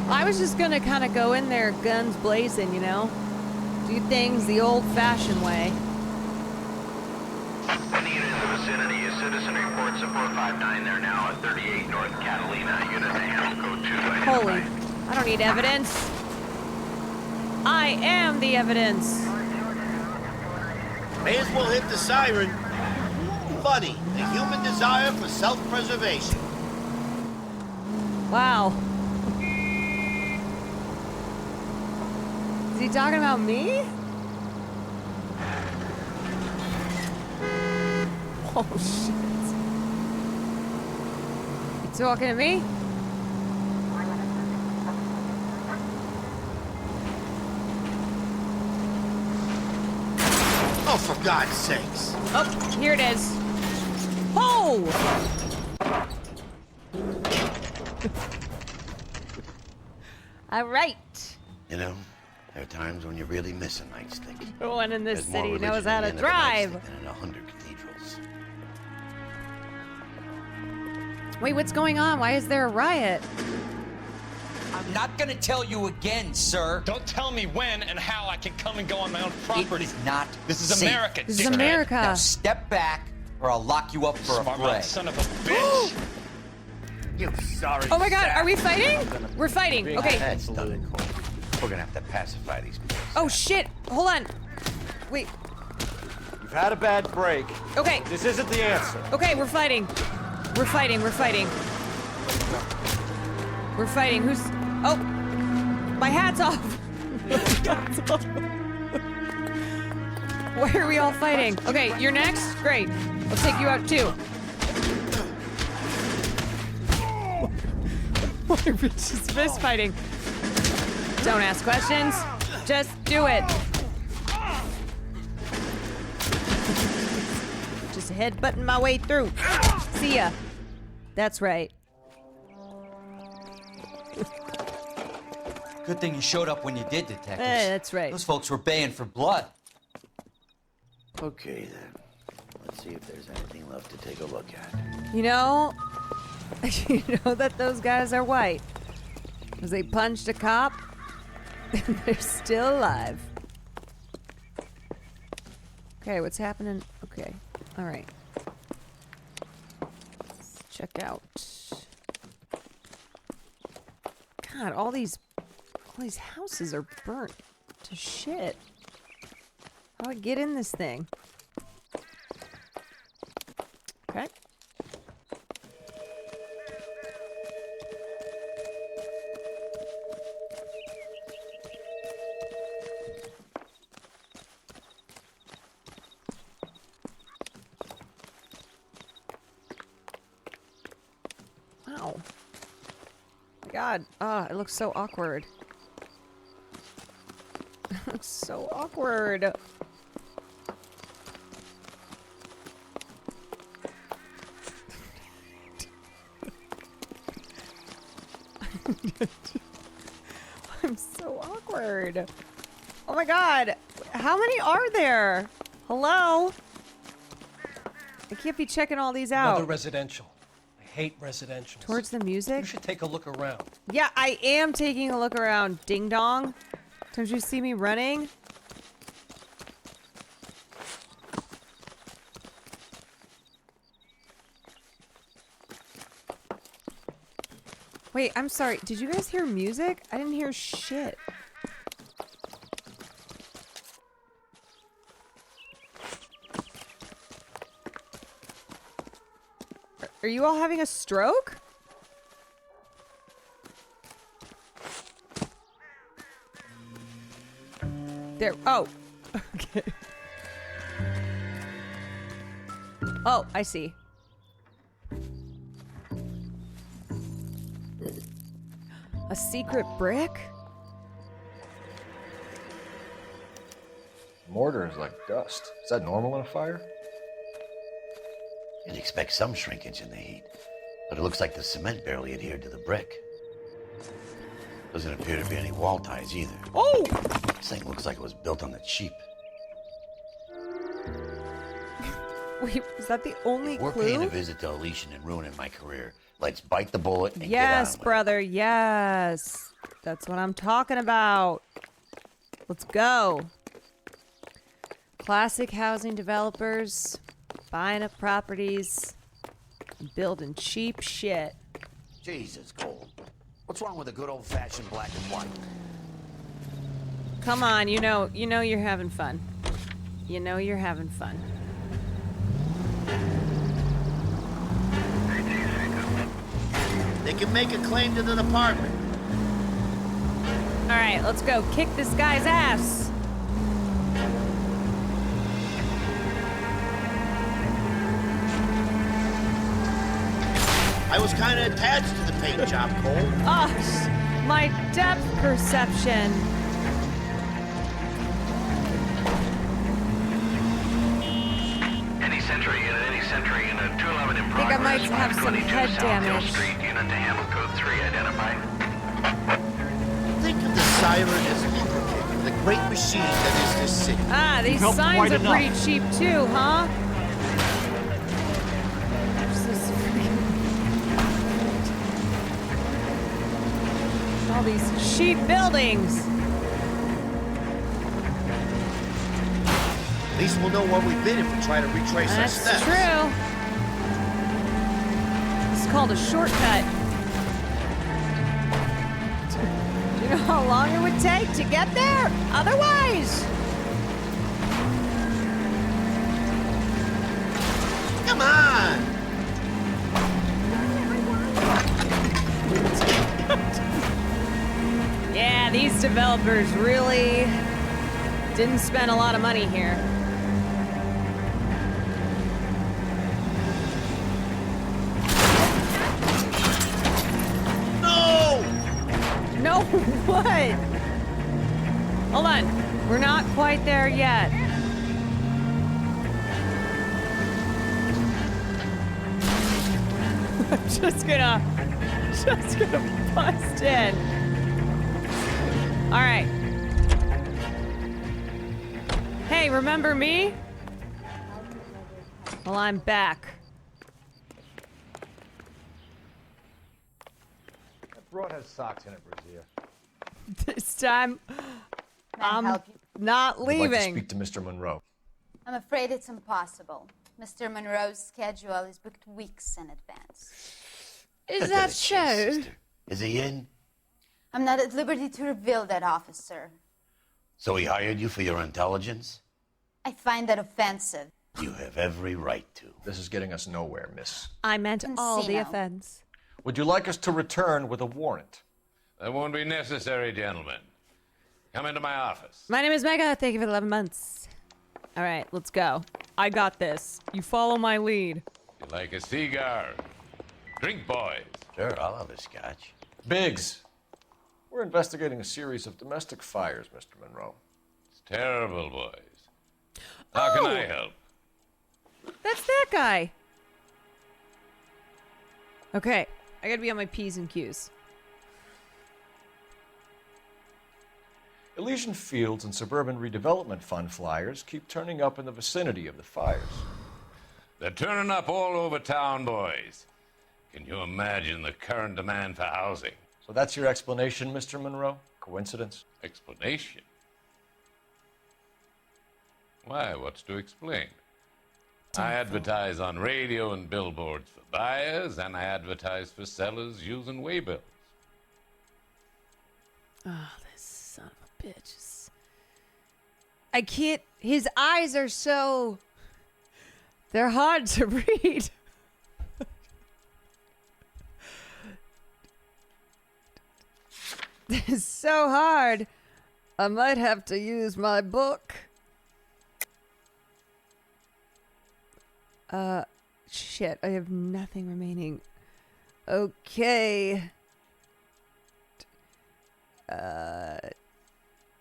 I was just gonna kind of go in there guns blazing, you know? Do things the old-fashioned way. Any unit in the vicinity, a citizen reports a 459 there now at 38 North Catalina. Unit name, code 2. Holy, I don't need evidence. I am the evidence. May as well hit the siren. Funny, the human desire for self-preservation. Wow. Is he talking about me? Oh, shit. You talking to me? Oh, for God's sakes. Oh, here it is. Oh! All right. You know, there are times when you really miss a nightstick. No one in this There's more city religion knows how in the to end of a drive. nightstick than in 100 cathedrals. Wait, what's going on? Why is there a riot? I'm not gonna tell you again, sir. Don't tell me when and how I can come and go on my own property. It is not This is safe. America, This is dickhead. America. Now step back, or I'll lock you up for Smart a mouth fray. son of a bitch. You sorry. Oh my God, are we fighting? We're fighting. Okay. That's done. We're gonna have to pacify these people. Oh shit. Hold on. Wait. You've had a bad break. Okay. This isn't the answer. Okay, we're fighting. We're fighting. We're fighting. We're fighting. Who's... Oh. My hat's off. My hat's off. Why are we all fighting? Okay, you're next? Great. I'll take you out too. We're just fist fighting. Don't ask questions. Just do it. Just headbutting my way through. See ya. That's right. Good thing you showed up when you did, detectives. That's right. Those folks were baying for blood. Okay, then. Let's see if there's anything left to take a look at. You know, you know that those guys are white. Because they punched a cop, and they're still alive. Okay, what's happening? Okay, all right. Let's check out. God, all these houses are burnt to shit. How do I get in this thing? Okay. Wow. My God. Ah, it looks so awkward. It looks so awkward. I'm so awkward. Oh my God. How many are there? Hello? I can't be checking all these out. Another residential. I hate residential. Towards the music? You should take a look around. Yeah, I am taking a look around. Ding dong. Don't you see me running? Wait, I'm sorry. Did you guys hear music? I didn't hear shit. Are you all having a stroke? There. Oh. Okay. Oh, I see. A secret brick? Mortar is like dust. Is that normal in a fire? You'd expect some shrinkage in the heat, but it looks like the cement barely adhered to the brick. Doesn't appear to be any wall ties either. Oh! This thing looks like it was built on the cheap. Wait, is that the only We're clue? paying a visit to Elysian and ruining my career. Let's bite the bullet and Yes, get on brother. Yes. That's what I'm talking about. Let's go. Classic housing developers buying up properties and building cheap shit. Jesus, Cole. What's wrong with a good old-fashioned black and white? Come on, you know you're having fun. You know you're having fun. They can make a claim to the department. All right, let's go kick this guy's ass. I was kind of attached to the paint job, Cole. Oh, my depth perception. Any Sentry unit, 211 in I think I might have some 522 head South Hill damage. Street, unit to handle code 3, identified. Think of the siren as lubricating the great machine that is this city. Ah, these signs are pretty cheap too, huh? All these cheap buildings. At least we'll know where we've been if we try to retrace our That's steps. true. It's called a shortcut. Do you know how long it would take to get there? Otherwise. Come on! Yeah, these developers really didn't spend a lot of money here. No! No, what? Hold on. We're not quite there yet. I'm just gonna bust in. All right. Hey, remember me? Well, I'm back. That broad has socks in it, Brazier. This time, I'm help you? not I'd like to leaving. speak to Mr. Monroe. I'm afraid it's impossible. Mr. Monroe's schedule is booked weeks in advance. Is that so? Is he in? I'm not at liberty to reveal that, officer. So he hired you for your intelligence? I find that offensive. You have every right to. This is getting us nowhere, miss. I meant all the Encino. offense. Would you like us to return with a warrant? That won't be necessary, gentlemen. Come into my office. My name is Mega. Thank you for the 11 months. All right, let's go. I got this. You follow my lead. You like a cigar? Drink, boys. Sure, I'll have a scotch. Biggs, we're investigating a series of domestic fires, Mr. Monroe. It's terrible, boys. How can I help? That's that guy. Okay, I gotta be on my P's and Q's. Elysian Fields and Suburban Redevelopment Fund flyers keep turning up in the vicinity of the fires. They're turning up all over town, boys. Can you imagine the current demand for housing? So that's your explanation, Mr. Monroe? Coincidence? Explanation? Why, what's to explain? I advertise on radio and billboards for buyers, and I advertise for sellers using waybills. Oh, this son of a bitch. I can't. His eyes are so. They're hard to read. This is so hard. I might have to use my book. Shit, I have nothing remaining. Okay.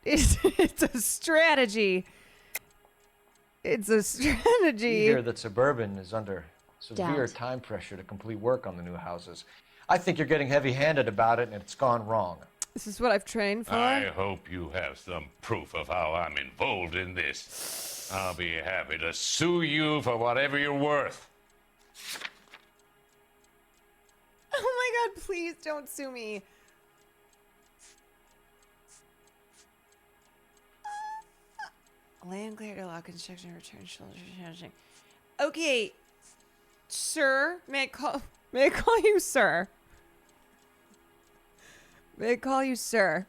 It's a strategy. It's a strategy. You hear that Suburban is under severe Doubt. time pressure to complete work on the new houses. I think you're getting heavy-handed about it, and it's gone wrong. This is what I've trained for. I hope you have some proof of how I'm involved in this. I'll be happy to sue you for whatever you're worth. Oh my god, please don't sue me. Land clear to lock construction return shoulder. Okay, sir, may I call you sir? May I call you sir?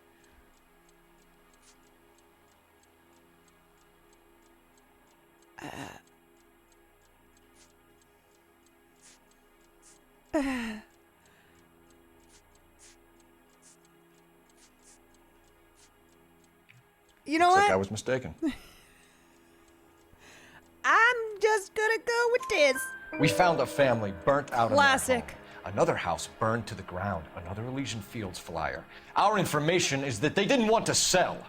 You know Looks what? like I was mistaken. I'm just gonna go with this. We found a family burnt out in their Classic. home. Another house burned to the ground. Another Elysian Fields flyer. Our information is that they didn't want to sell.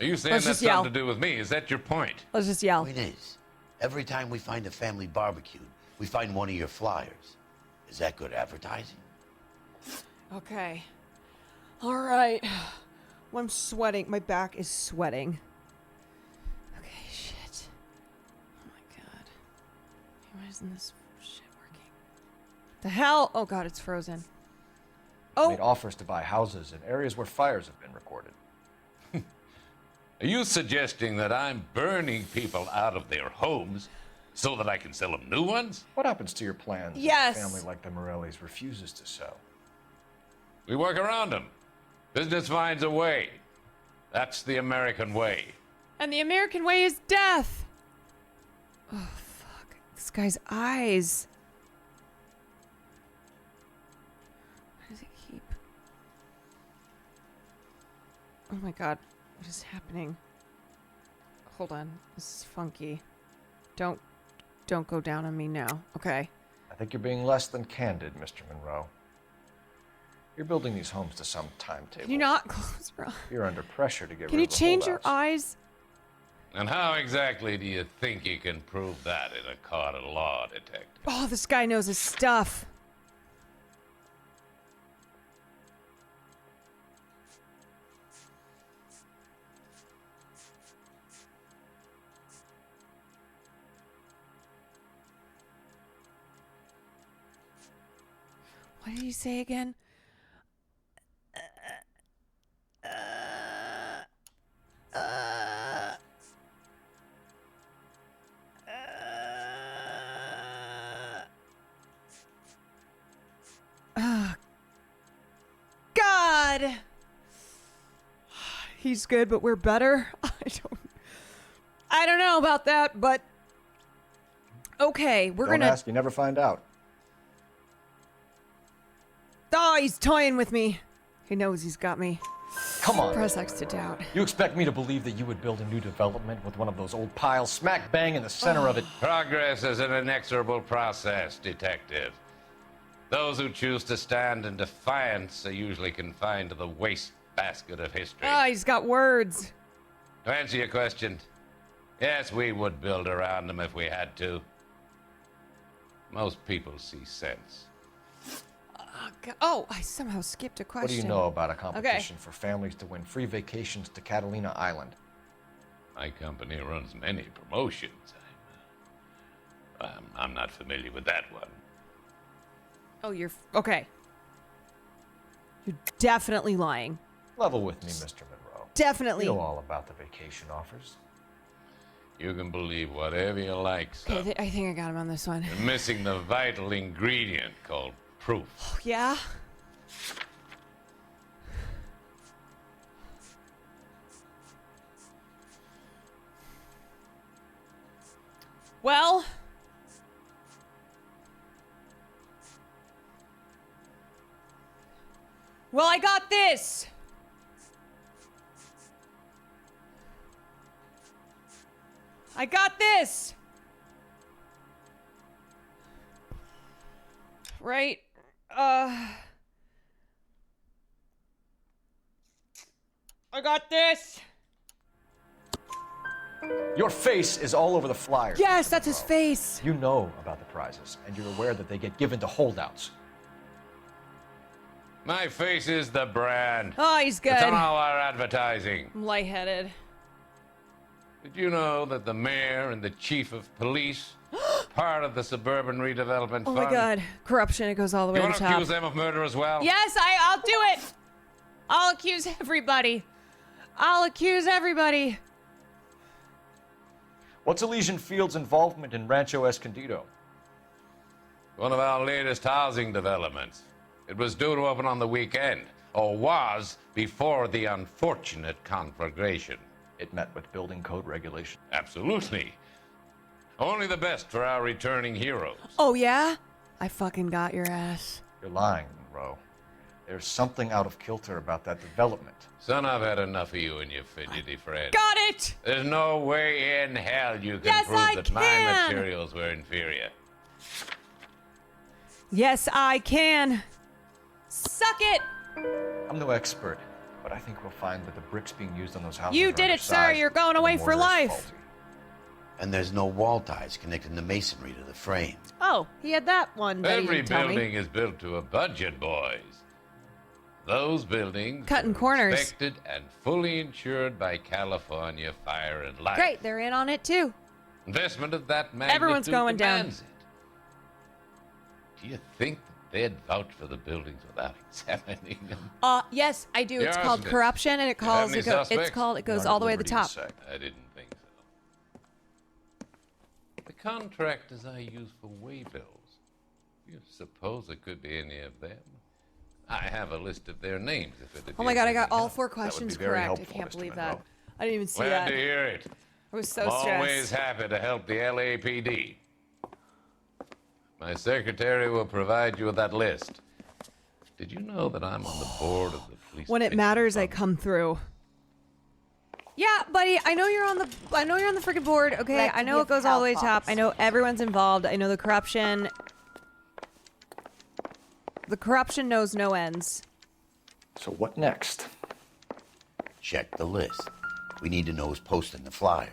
Are you saying Let's that's just yell. something to do with me? Is that your point? Let's just yell. Point is, every time we find a family barbecue, we find one of your flyers. Is that good advertising? Okay. All right. Well, I'm sweating. My back is sweating. Okay, shit. Oh my god. Why isn't this shit working? The hell? Oh god, it's frozen. Oh. Made offers to buy houses in areas where fires have been recorded. Are you suggesting that I'm burning people out of their homes so that I can sell them new ones? What happens to your plans Yes. if a family like the Morellis refuses to sell? We work around them. Business finds a way. That's the American way. And the American way is death. Oh, fuck. This guy's eyes. Why does it keep... Oh my god. What is happening? Hold on. This is funky. Don't go down on me now. Okay. I think you're being less than candid, Mr. Monroe. You're building these homes to some timetable. Can you not close your eyes? You're under pressure to get Can rid you of the change your holdouts. eyes? And how exactly do you think you can prove that in a court of law, detective? Oh, this guy knows his stuff. What did he say again? God. He's good, but we're better. I don't know about that, but okay, we're Don't gonna ask, you never find out. Oh, he's toying with me. He knows he's got me. Come on. Press X to doubt. You expect me to believe that you would build a new development with one of those old piles smack bang in the center of it? Progress is an inexorable process, detective. Those who choose to stand in defiance are usually confined to the wastebasket of history. Oh, he's got words. To answer your question, yes, we would build around them if we had to. Most people see sense. Oh, I somehow skipped a question. What do you know about a competition for families to win free vacations to Catalina Island? My company runs many promotions. I'm not familiar with that one. Oh, you're okay. You're definitely lying. Level with me, Mr. Monroe. Definitely. You know all about the vacation offers. You can believe whatever you like, son. Okay, I think I got him on this one. You're missing the vital ingredient called proof. Oh, yeah? Well, I got this. I got this. Right? I got this. Your face is all over the flyers. Yes, that's his face. You know about the prizes, and you're aware that they get given to holdouts. My face is the brand. Oh, he's good. It's on all our advertising. I'm lightheaded. Did you know that the mayor and the chief of police part of the suburban redevelopment Oh fund? my god. Corruption, it goes all the way You to want the to top. accuse them of murder as well? Yes, I'll do it. I'll accuse everybody. I'll accuse everybody. What's Elysian Fields' involvement in Rancho Escondido? One of our latest housing developments. It was due to open on the weekend, or was before the unfortunate conflagration. It met with building code regulation. Absolutely. Only the best for our returning heroes. Oh, yeah? I fucking got your ass. You're lying, Monroe. There's something out of kilter about that development. Son, I've had enough of you and your fidgety friend. Got it! There's no way in hell you can Yes, prove I that my can! materials were inferior. Yes, I can. Suck it! I'm no expert, but I think we'll find that the bricks being used on those houses You are did it, sir. undersized, You're going and the away for mortar is life. faulty. And there's no wall ties connecting the masonry to the frame. Oh, he had that one. That he Every didn't tell me. building is built to a budget, boys. Those buildings Cutting are corners. inspected and fully insured by California Fire and Life. Great, they're in on it too. Investment of that magnitude Everyone's going down. demands it. Do you think that they'd vouch for the buildings without examining them? Yes, I do. It's The called arsonist. corruption, and it You have calls any it suspects? goes Not all at the way to the liberty to top. say. I didn't think so. The contractors I use for waybills. Do you suppose it could be any of them? I have a list of their names if it Oh my god, I got all help. 4 questions very correct. I helpful, can't Mr. believe Monroe. that. I didn't even see Glad that. to hear it. I was so Always stressed. happy to help the LAPD. My secretary will provide you with that list. Did you know that I'm on the board of the police? When it pension matters, I fund? come through. Yeah, buddy, I know you're on the freaking board, okay? Let's I know give it goes all the way to help, top. I know everyone's involved. I know the corruption. The corruption knows no ends. So what next? Check the list. We need to know who's posting the flyers.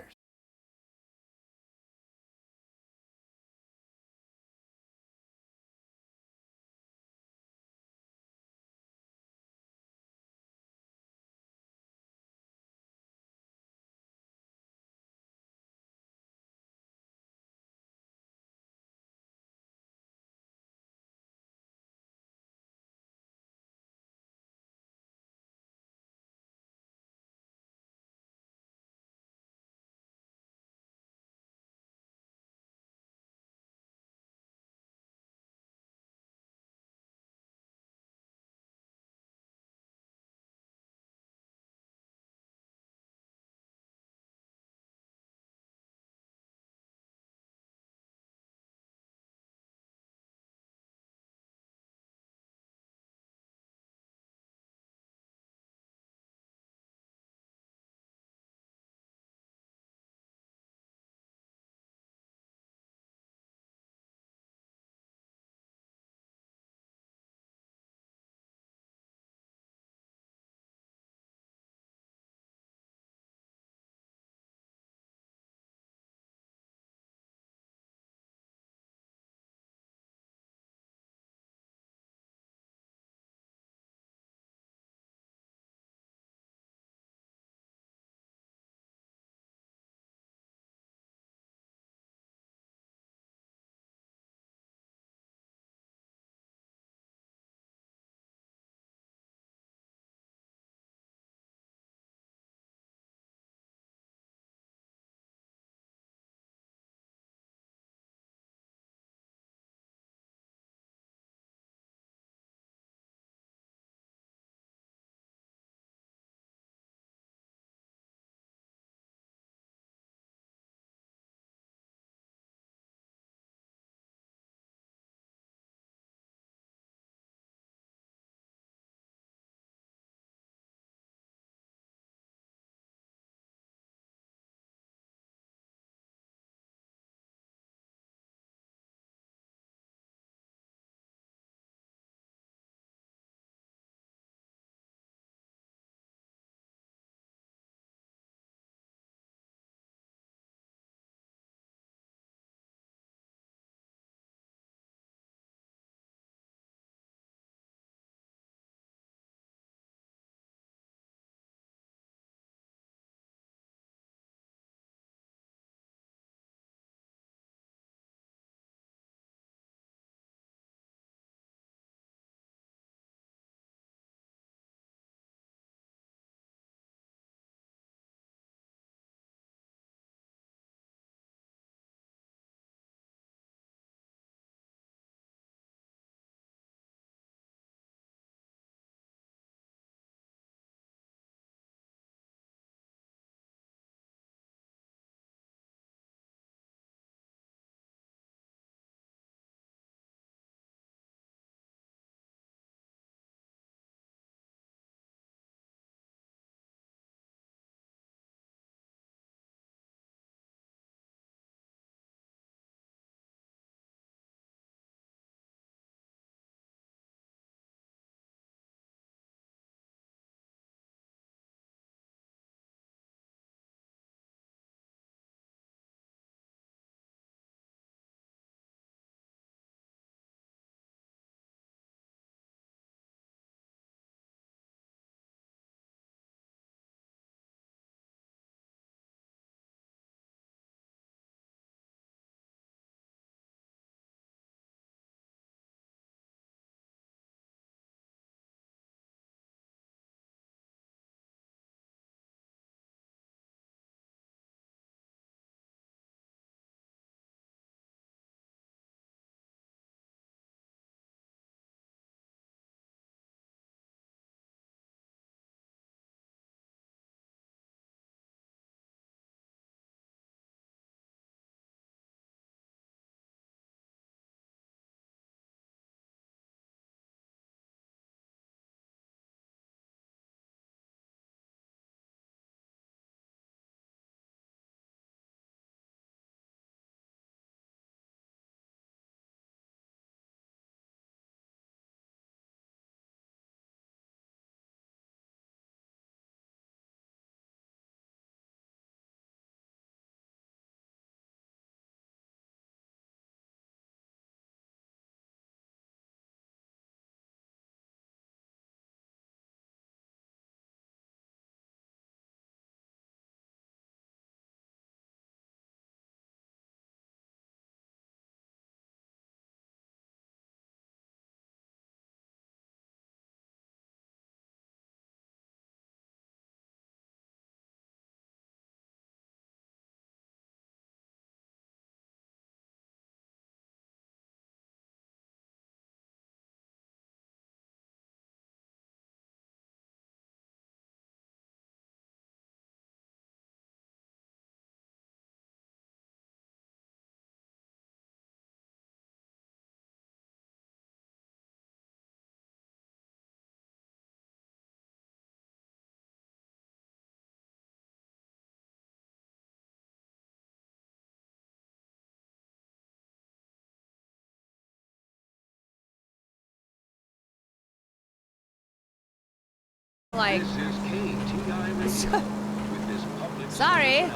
Like, This is KTI Radio. With this public sorry.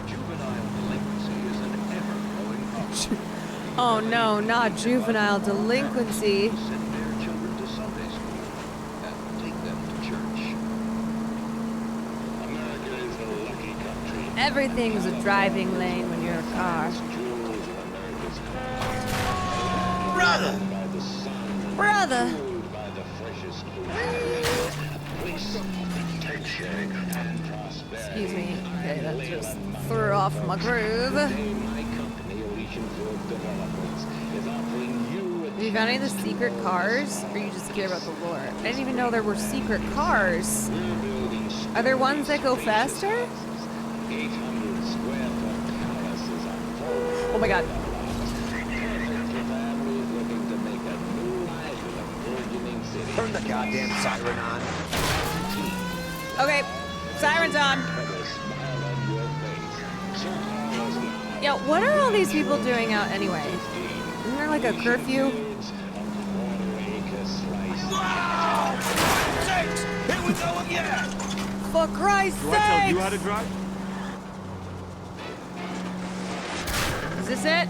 juvenile delinquency is an ever-growing problem. Oh no, not juvenile delinquency. Send their children to Sunday school and take them to church. America is a lucky country. Everything's a driving lane when you're a car. Brother! Brother! By the freshest place of protection and prosperity. Excuse me. Okay, that just threw off my groove. My company, Elysian Field Developments, is offering you Have you found any of the secret cars? Or you just care about the lore? I didn't even know there were secret cars. Are there ones that go faster? 800 square foot palaces on full. Oh my god. Turn the goddamn siren on. Okay, siren's on. Yo, what are all these people doing out anyway? Isn't there like a curfew? Here we go again! For Christ's sake! Do I tell you how to drive? Is this it?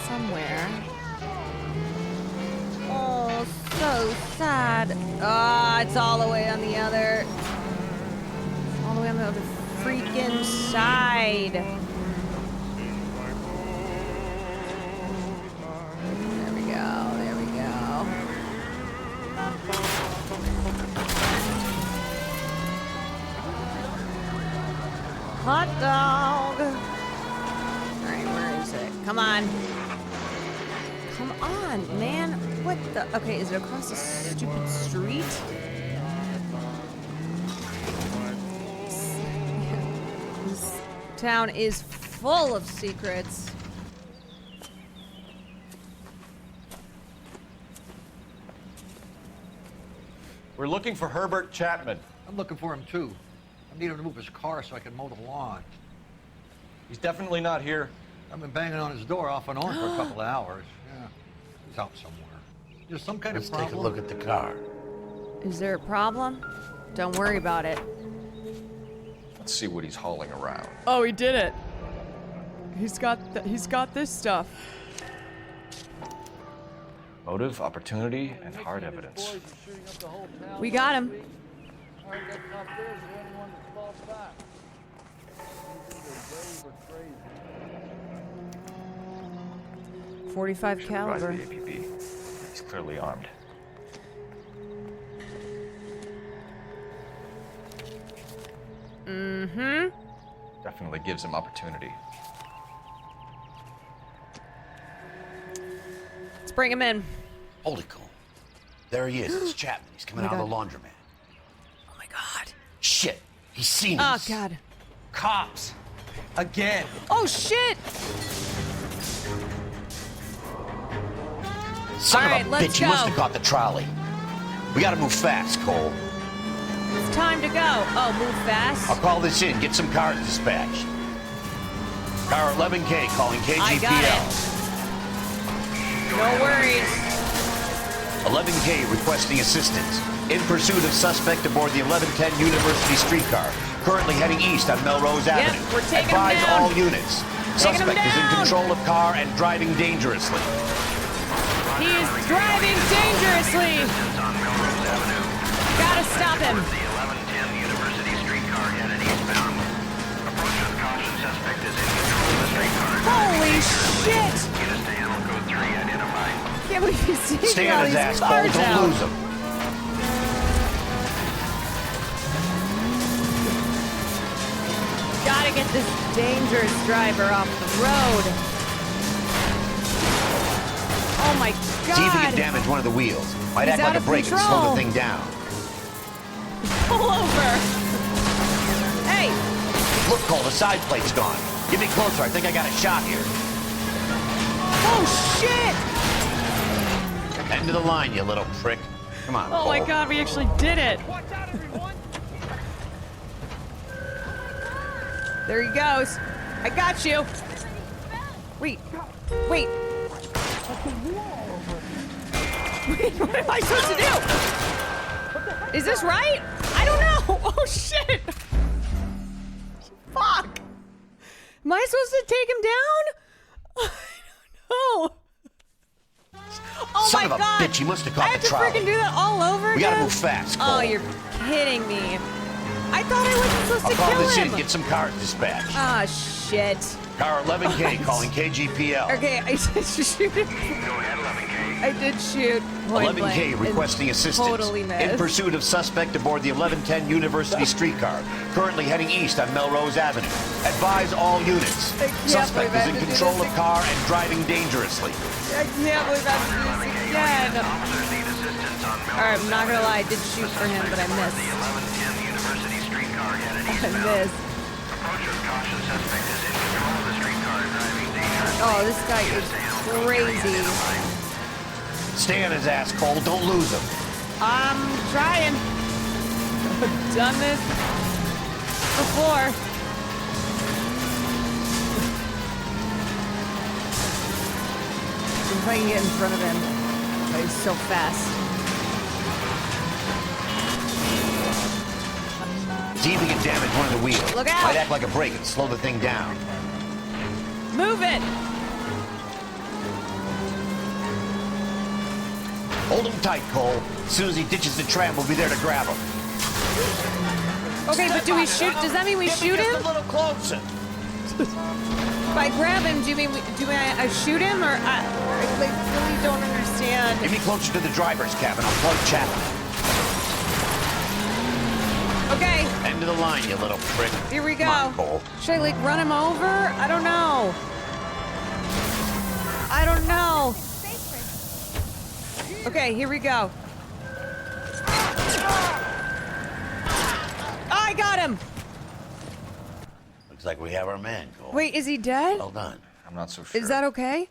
Somewhere. Oh, so sad. Ah, it's all the way on the other. All the way on the other freaking side. There we go. There we go. Hot dog. All right, where is it? Come on. Come on, man. What the? Okay, is it across the stupid street? This town is full of secrets. We're looking for Herbert Chapman. I'm looking for him too. I need him to move his car so I can mow the lawn. He's definitely not here. I've been banging on his door off and on for a couple of hours. Yeah, he's out somewhere. There's some kind Let's of problem. take a look at the car. Is there a problem? Don't worry about it. Let's see what he's hauling around. Oh, he did it. He's got this stuff. Motive, opportunity, and hard evidence. We got him. 45 caliber. The APB. He's clearly armed. Mm-hmm. Definitely gives him opportunity. Let's bring him in. Holy cool. There he is. It's Chapman. He's coming out of the laundromat. Oh my god. Shit. He's seen Oh us. god. Cops. Again. Oh shit. Son All right, of a let's bitch. He go. must have caught the trolley. We gotta move fast, Cole. It's time to go. Oh, move fast. I'll call this in. Get some cars dispatched. Car 11K calling KGPL. I got it. No worries. 11K requesting assistance. In pursuit of suspect aboard the 1110 University streetcar. Currently heading east on Melrose Avenue. We're taking him Advise down. all units. Taking him Suspect is in down. control of car and driving dangerously. He is driving dangerously. Gotta stop him. The 1110 University streetcar headed eastbound. Approach with caution. Suspect is in control of the streetcar. Holy shit! Units to animal code 3 identified. Can't believe he's taking Stay all on his these ass, Cole. cars Don't out. lose him. Gotta get this dangerous driver off the road. Oh my god. See if he can damage one of the wheels. Might He's act out like a of brake and slow control. the thing down. Pull over. Hey. Look, Cole, the side plate's gone. Get me closer. I think I got a shot here. Oh shit. End of the line, you little prick. Come on, Oh Cole. my god, we actually did it. There he goes. I got you. Wait. Wait, what am I supposed to do? Is this right? I don't know. Oh, shit. Fuck. Am I supposed to take him down? I don't know. Oh Son my of a God. bitch, you must have I caught have the to trolley. freaking do that all over We again? gotta move fast, Oh, Cole. you're kidding me. I thought I wasn't supposed I'll to call kill this him. in, get some cars dispatched. Ah, shit. Car 11K calling KGPL. Okay, I did shoot. I did shoot. Point 11K blank and requesting assistance Totally missed. in pursuit of suspect aboard the 1110 University streetcar, currently heading east on Melrose Avenue. Advise all units. Suspect is in control of car and driving dangerously. I can't believe I have to do this again. Alright, I'm not gonna lie, I did shoot for him, but I missed. I missed. Oh, this guy is crazy. Stay on his ass, Cole. Don't lose him. I'm trying. I've done this before. If I can get in front of him. Oh, he's so fast. See if we can damage one of the wheels. Look out. Might act like a brake and slow the thing down. Move it! Hold him tight, Cole. As soon as he ditches the tram, we'll be there to grab him. Okay, but do we shoot? Does that mean we shoot him? Just a little closer. If I grab him, do I shoot him, or I really don't understand? Get me closer to the driver's cabin. I'll plug Chapman. Okay. End of the line, you little prick. Here we go. Come on, Cole. Should I run him over? I don't know. I don't know. Okay, here we go. I got him. Looks like we have our man, Cole. Wait, is he dead? Well done. I'm not so sure. Is that okay?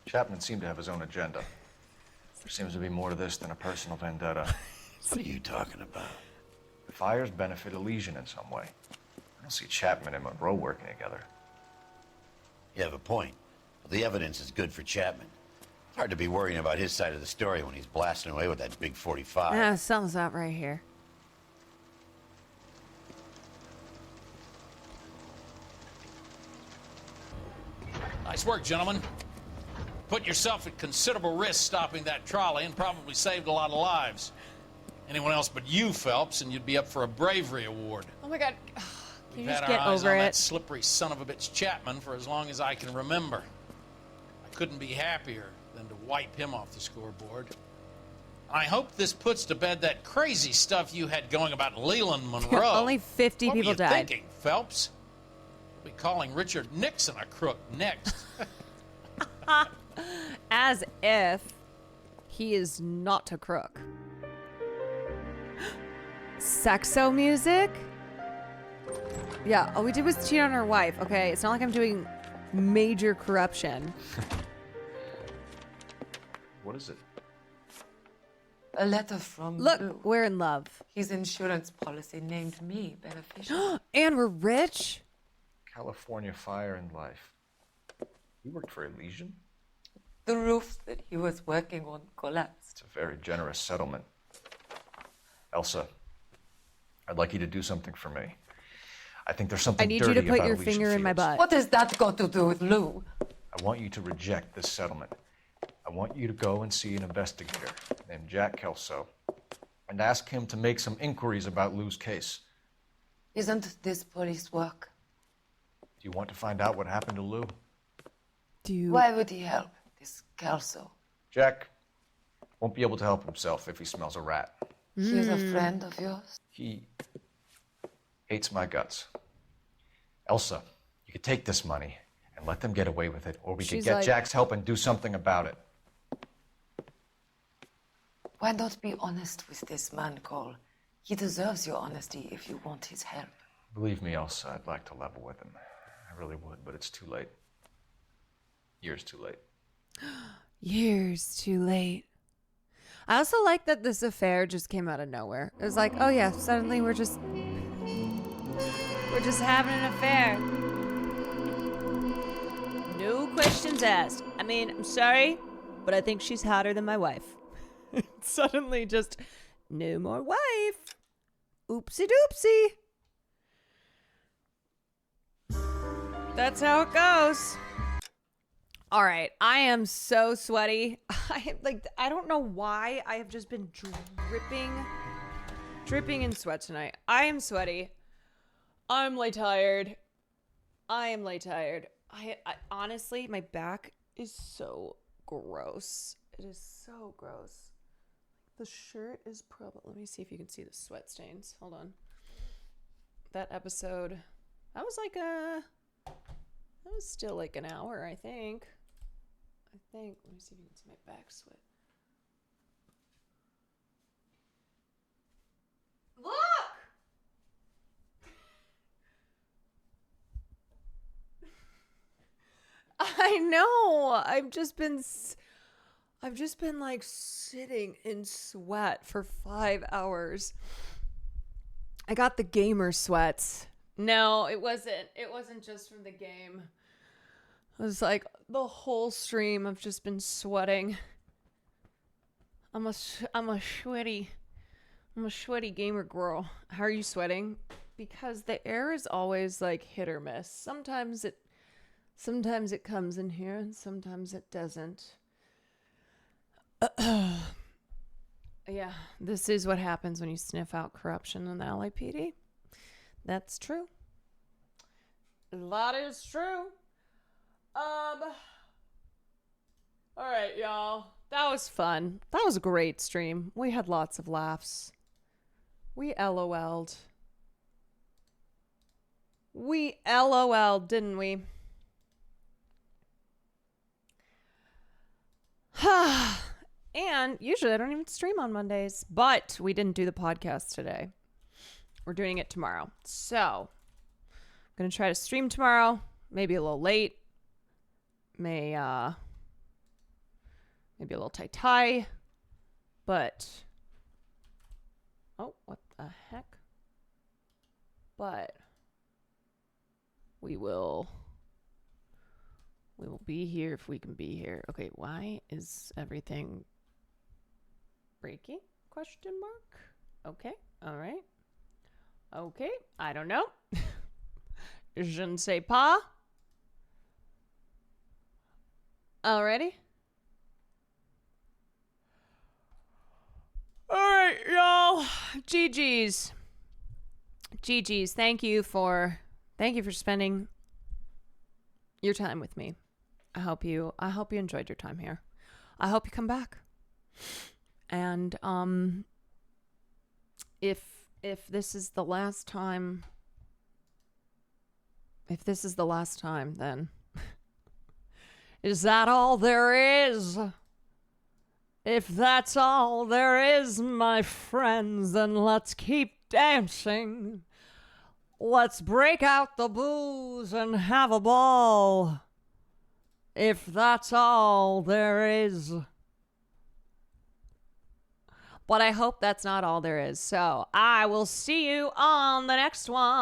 Chapman seemed to have his own agenda. There seems to be more to this than a personal vendetta. What are you talking about? The fires benefit Elysian in some way. I don't see Chapman and Monroe working together. You have a point. The evidence is good for Chapman. It's hard to be worrying about his side of the story when he's blasting away with that big 45. Yeah, something's not right here. Nice work, gentlemen. Put yourself at considerable risk stopping that trolley and probably saved a lot of lives. Anyone else but you, Phelps, and you'd be up for a bravery award. Oh my God. Can We've you just had get our eyes over on it? that slippery son of a bitch Chapman for as long as I can remember. I couldn't be happier than to wipe him off the scoreboard. I hope this puts to bed that crazy stuff you had going about Leland Monroe. Only 50 what people were you died. thinking, Phelps? We'll be calling Richard Nixon a crook next. As if he is not a crook. Sexo music? Yeah, all we did was cheat on our wife. Okay, it's not like I'm doing major corruption. What is it? A letter from Look, Lou. we're in love. His insurance policy named me beneficiary. And we're rich? California Fire and Life. You worked for Elysian? The roof that he was working on collapsed. It's a very generous settlement. Elsa, I'd like you to do something for me. I think there's something I need dirty you to put about your Elysian finger in my Fields. butt. What has that got to do with Lou? I want you to reject this settlement. I want you to go and see an investigator named Jack Kelso and ask him to make some inquiries about Lou's case. Isn't this police work? Do you want to find out what happened to Lou? Why would he help this Kelso? Jack won't be able to help himself if he smells a rat. He's a friend of yours? He hates my guts. Elsa, you could take this money and let them get away with it, or we could She's get like- Jack's help and do something about it. Why not be honest with this man, Cole? He deserves your honesty if you want his help. Believe me, Elsa, I'd like to level with him. I really would, but it's too late. Years too late. Years too late. I also like that this affair just came out of nowhere. It was like, oh yeah, suddenly we're just having an affair. No questions asked. I mean, I'm sorry, but I think she's hotter than my wife. Suddenly just, no more wife. Oopsie doopsie. That's how it goes. All right, I am so sweaty. I don't know why I have just been dripping in sweat tonight. I am sweaty. I'm tired. I honestly, my back is so gross. It is so gross. The shirt is probably, let me see if you can see the sweat stains. Hold on. That episode, that was still like an hour, I think. Let me see if you can see my back sweat. Look! I know. I've just been like sitting in sweat for 5 hours. I got the gamer sweats. No, it wasn't. It wasn't just from the game. It was like the whole stream I've just been sweating. I'm a sweaty gamer girl. How are you sweating? Because the air is always like hit or miss. Sometimes it comes in here and sometimes it doesn't. Yeah, this is what happens when you sniff out corruption in the LAPD. That's true. That is true. All right, y'all. That was fun. That was a great stream. We had lots of laughs. We LOL'd. We LOL'd, didn't we? And usually I don't even stream on Mondays, but we didn't do the podcast today. We're doing it tomorrow. So I'm going to try to stream tomorrow, maybe a little late. Maybe a little tight, but oh, what the heck? But we will be here if we can be here. Okay, why is everything breaking? Question mark. Okay, all right. Okay, I don't know. Je ne sais pas. Alrighty. All right, y'all. GG's. Thank you for spending your time with me. I hope you enjoyed your time here. I hope you come back. And if this is the last time, then is that all there is? If that's all there is, my friends, then let's keep dancing. Let's break out the booze and have a ball. If that's all there is. But I hope that's not all there is. So I will see you on the next one.